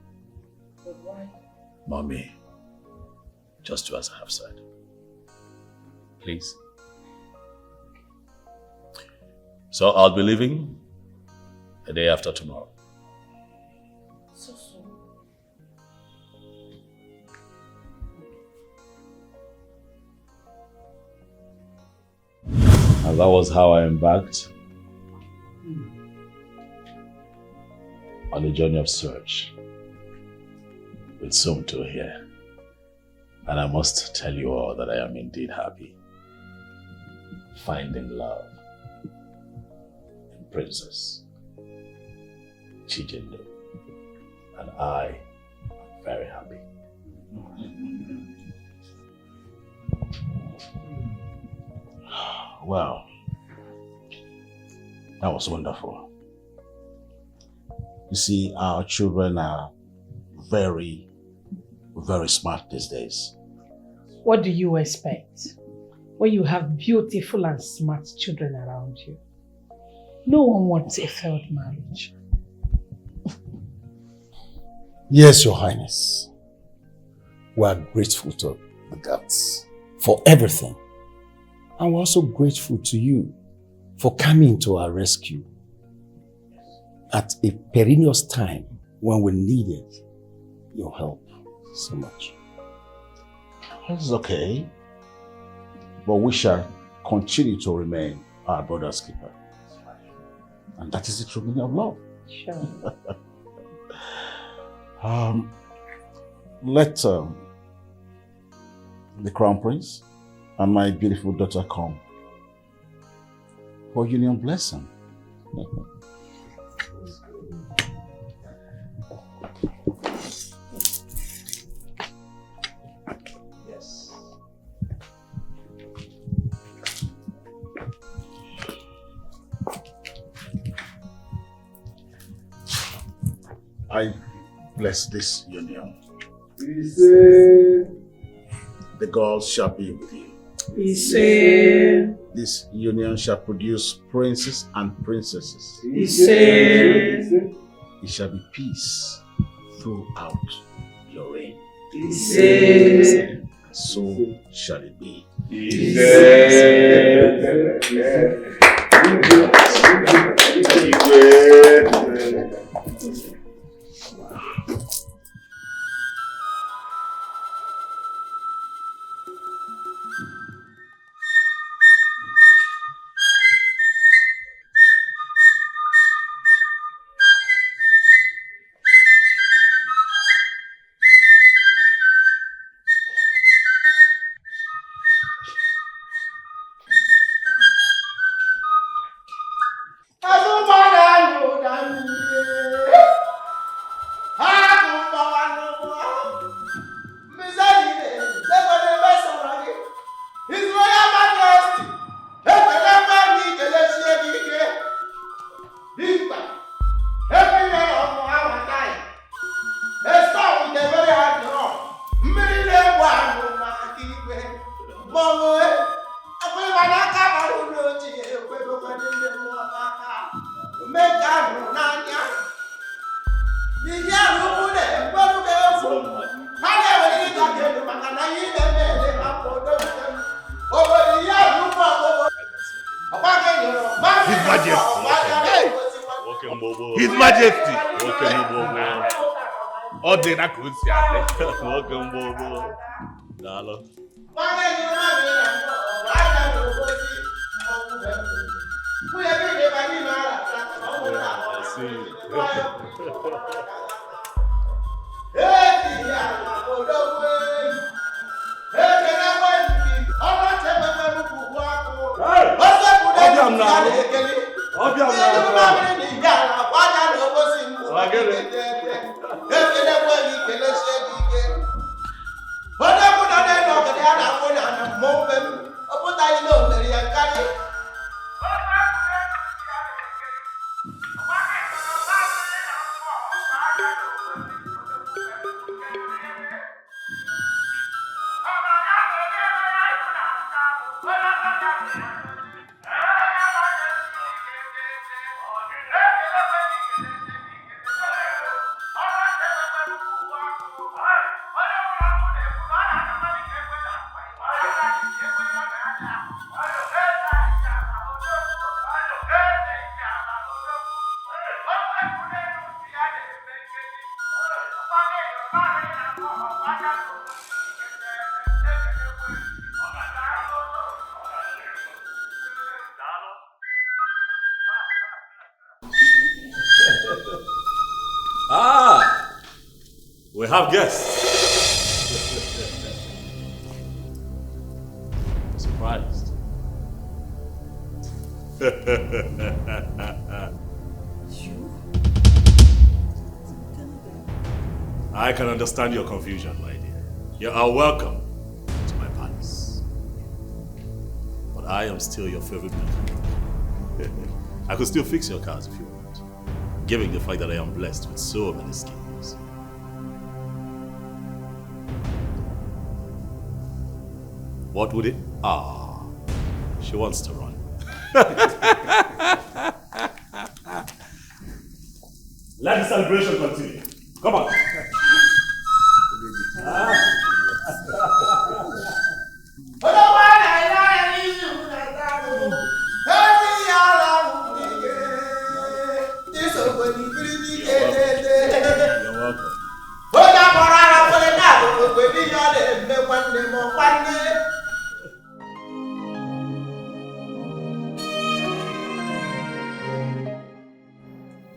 But why? Mommy, just do as I have said. Please. So I'll be leaving the day after tomorrow. So soon. And that was how I embarked on a journey of search with Sumto here. And I must tell you all that I am indeed happy. Finding love in Princess Chijindu. And I am very happy. Well, That was wonderful. You see, our children are very, very smart these days. What do you expect when you have beautiful and smart children around you? No one wants a failed marriage. Yes, Your Highness. We are grateful to the gods for everything. And we're also grateful to you for coming to our rescue at a perilous time when we needed your help so much. It's okay. But we shall continue to remain our brother's keeper. And that is the true meaning of love. Sure. Let the Crown Prince and my beautiful daughter come for union blessing. Yes. I bless this union. The gods shall be with you. This union shall produce princes and princesses. It shall be peace throughout your reign. So shall it be. His Majesty. Ọ dị na ka o si adị. Nwoke mgbogbo. Daalụ. We have guests. Surprised. I can understand your confusion, my dear. You are welcome to my palace. But I am still your favorite mechanic. I could still fix your cars if you want, given the fact that I am blessed with so many skills. What would it? Ah, she wants to run. Let the celebration continue. Come on.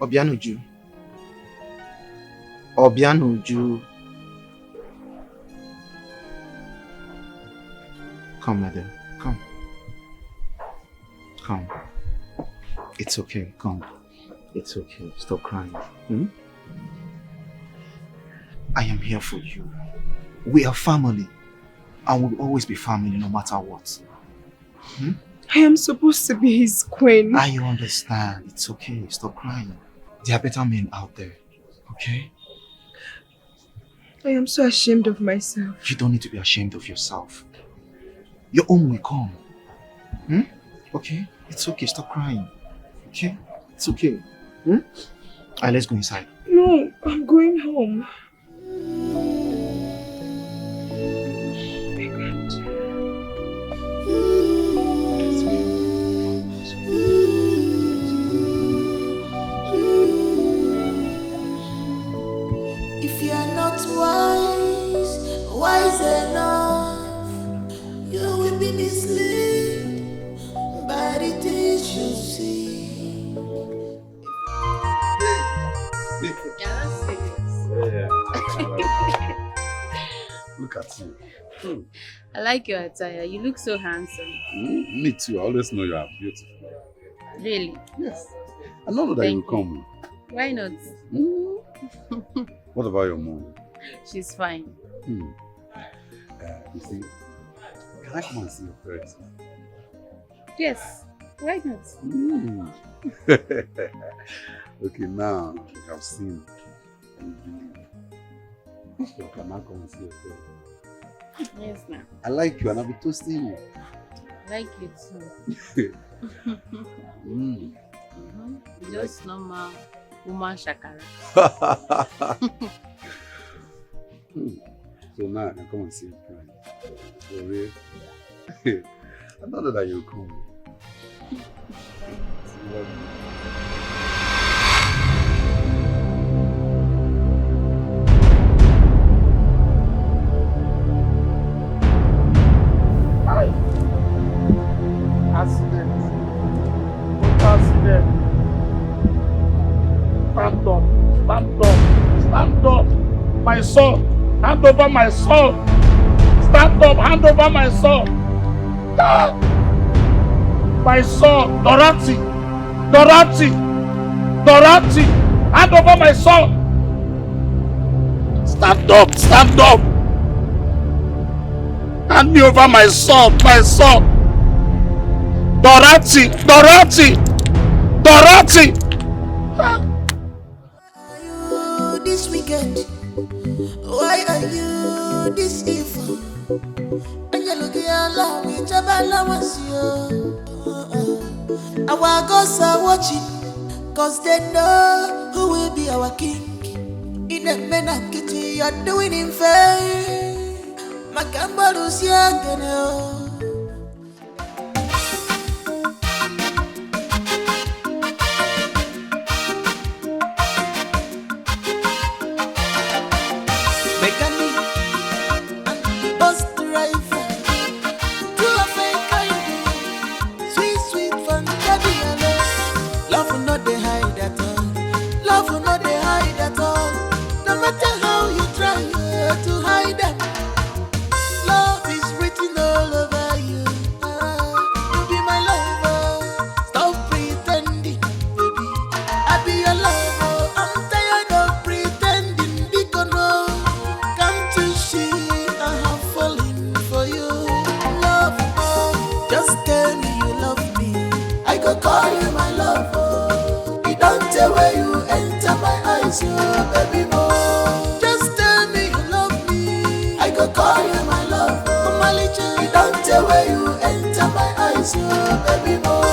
Obianuju. Obianuju. Come, madam. Come. Come. It's okay. Come. It's okay. Stop crying. Hmm? I am here for you. We are family. And will always be family no matter what. Hmm? I am supposed to be his queen. I understand. It's okay. Stop crying. There are better men out there. Okay? I am so ashamed of myself. You don't need to be ashamed of yourself. Your own will come. Hmm? Okay? It's okay. Stop crying. Okay? It's okay. Hmm? Alright, let's go inside. No, I'm going home. If you are not wise enough, you will be misled by the things you see. Look at you. I like your attire. You look so handsome. Me too. I always know you are beautiful. Really? Yes. I know that you will come. Why not? What about your mom? She's fine. You see, can I come and see your parents? Yes. Why not? Okay, now you have seen and believe. So can I come and see your parents? Yes, ma'am. I like you and I'll be toasting you. I like you too. Just normal woman shakara. So now I can come and see your parents. For real? I don't know that you'll come. Accident. Accident. Stand up. Stand up. Stand up. My son. Hand over my son. Stand up. Hand over my son. Ah! My son. Dorothy. Dorothy. Dorothy. Hand over my son. Stand up. Stand up. Hand me over my son. My son. Dorothy! Dorothy! Dorothy! This weekend, why are you this evil? And you look at Allah, which was you. Our gods are watching, cause they know who will be our king. In a men and kitty, you're doing in vain. Makambalu's young, call you my love. eyes, oh baby mo. Just tell me you love me, I go call you my love. Mama Liche, you don't tell where you enter my eyes, oh baby mo.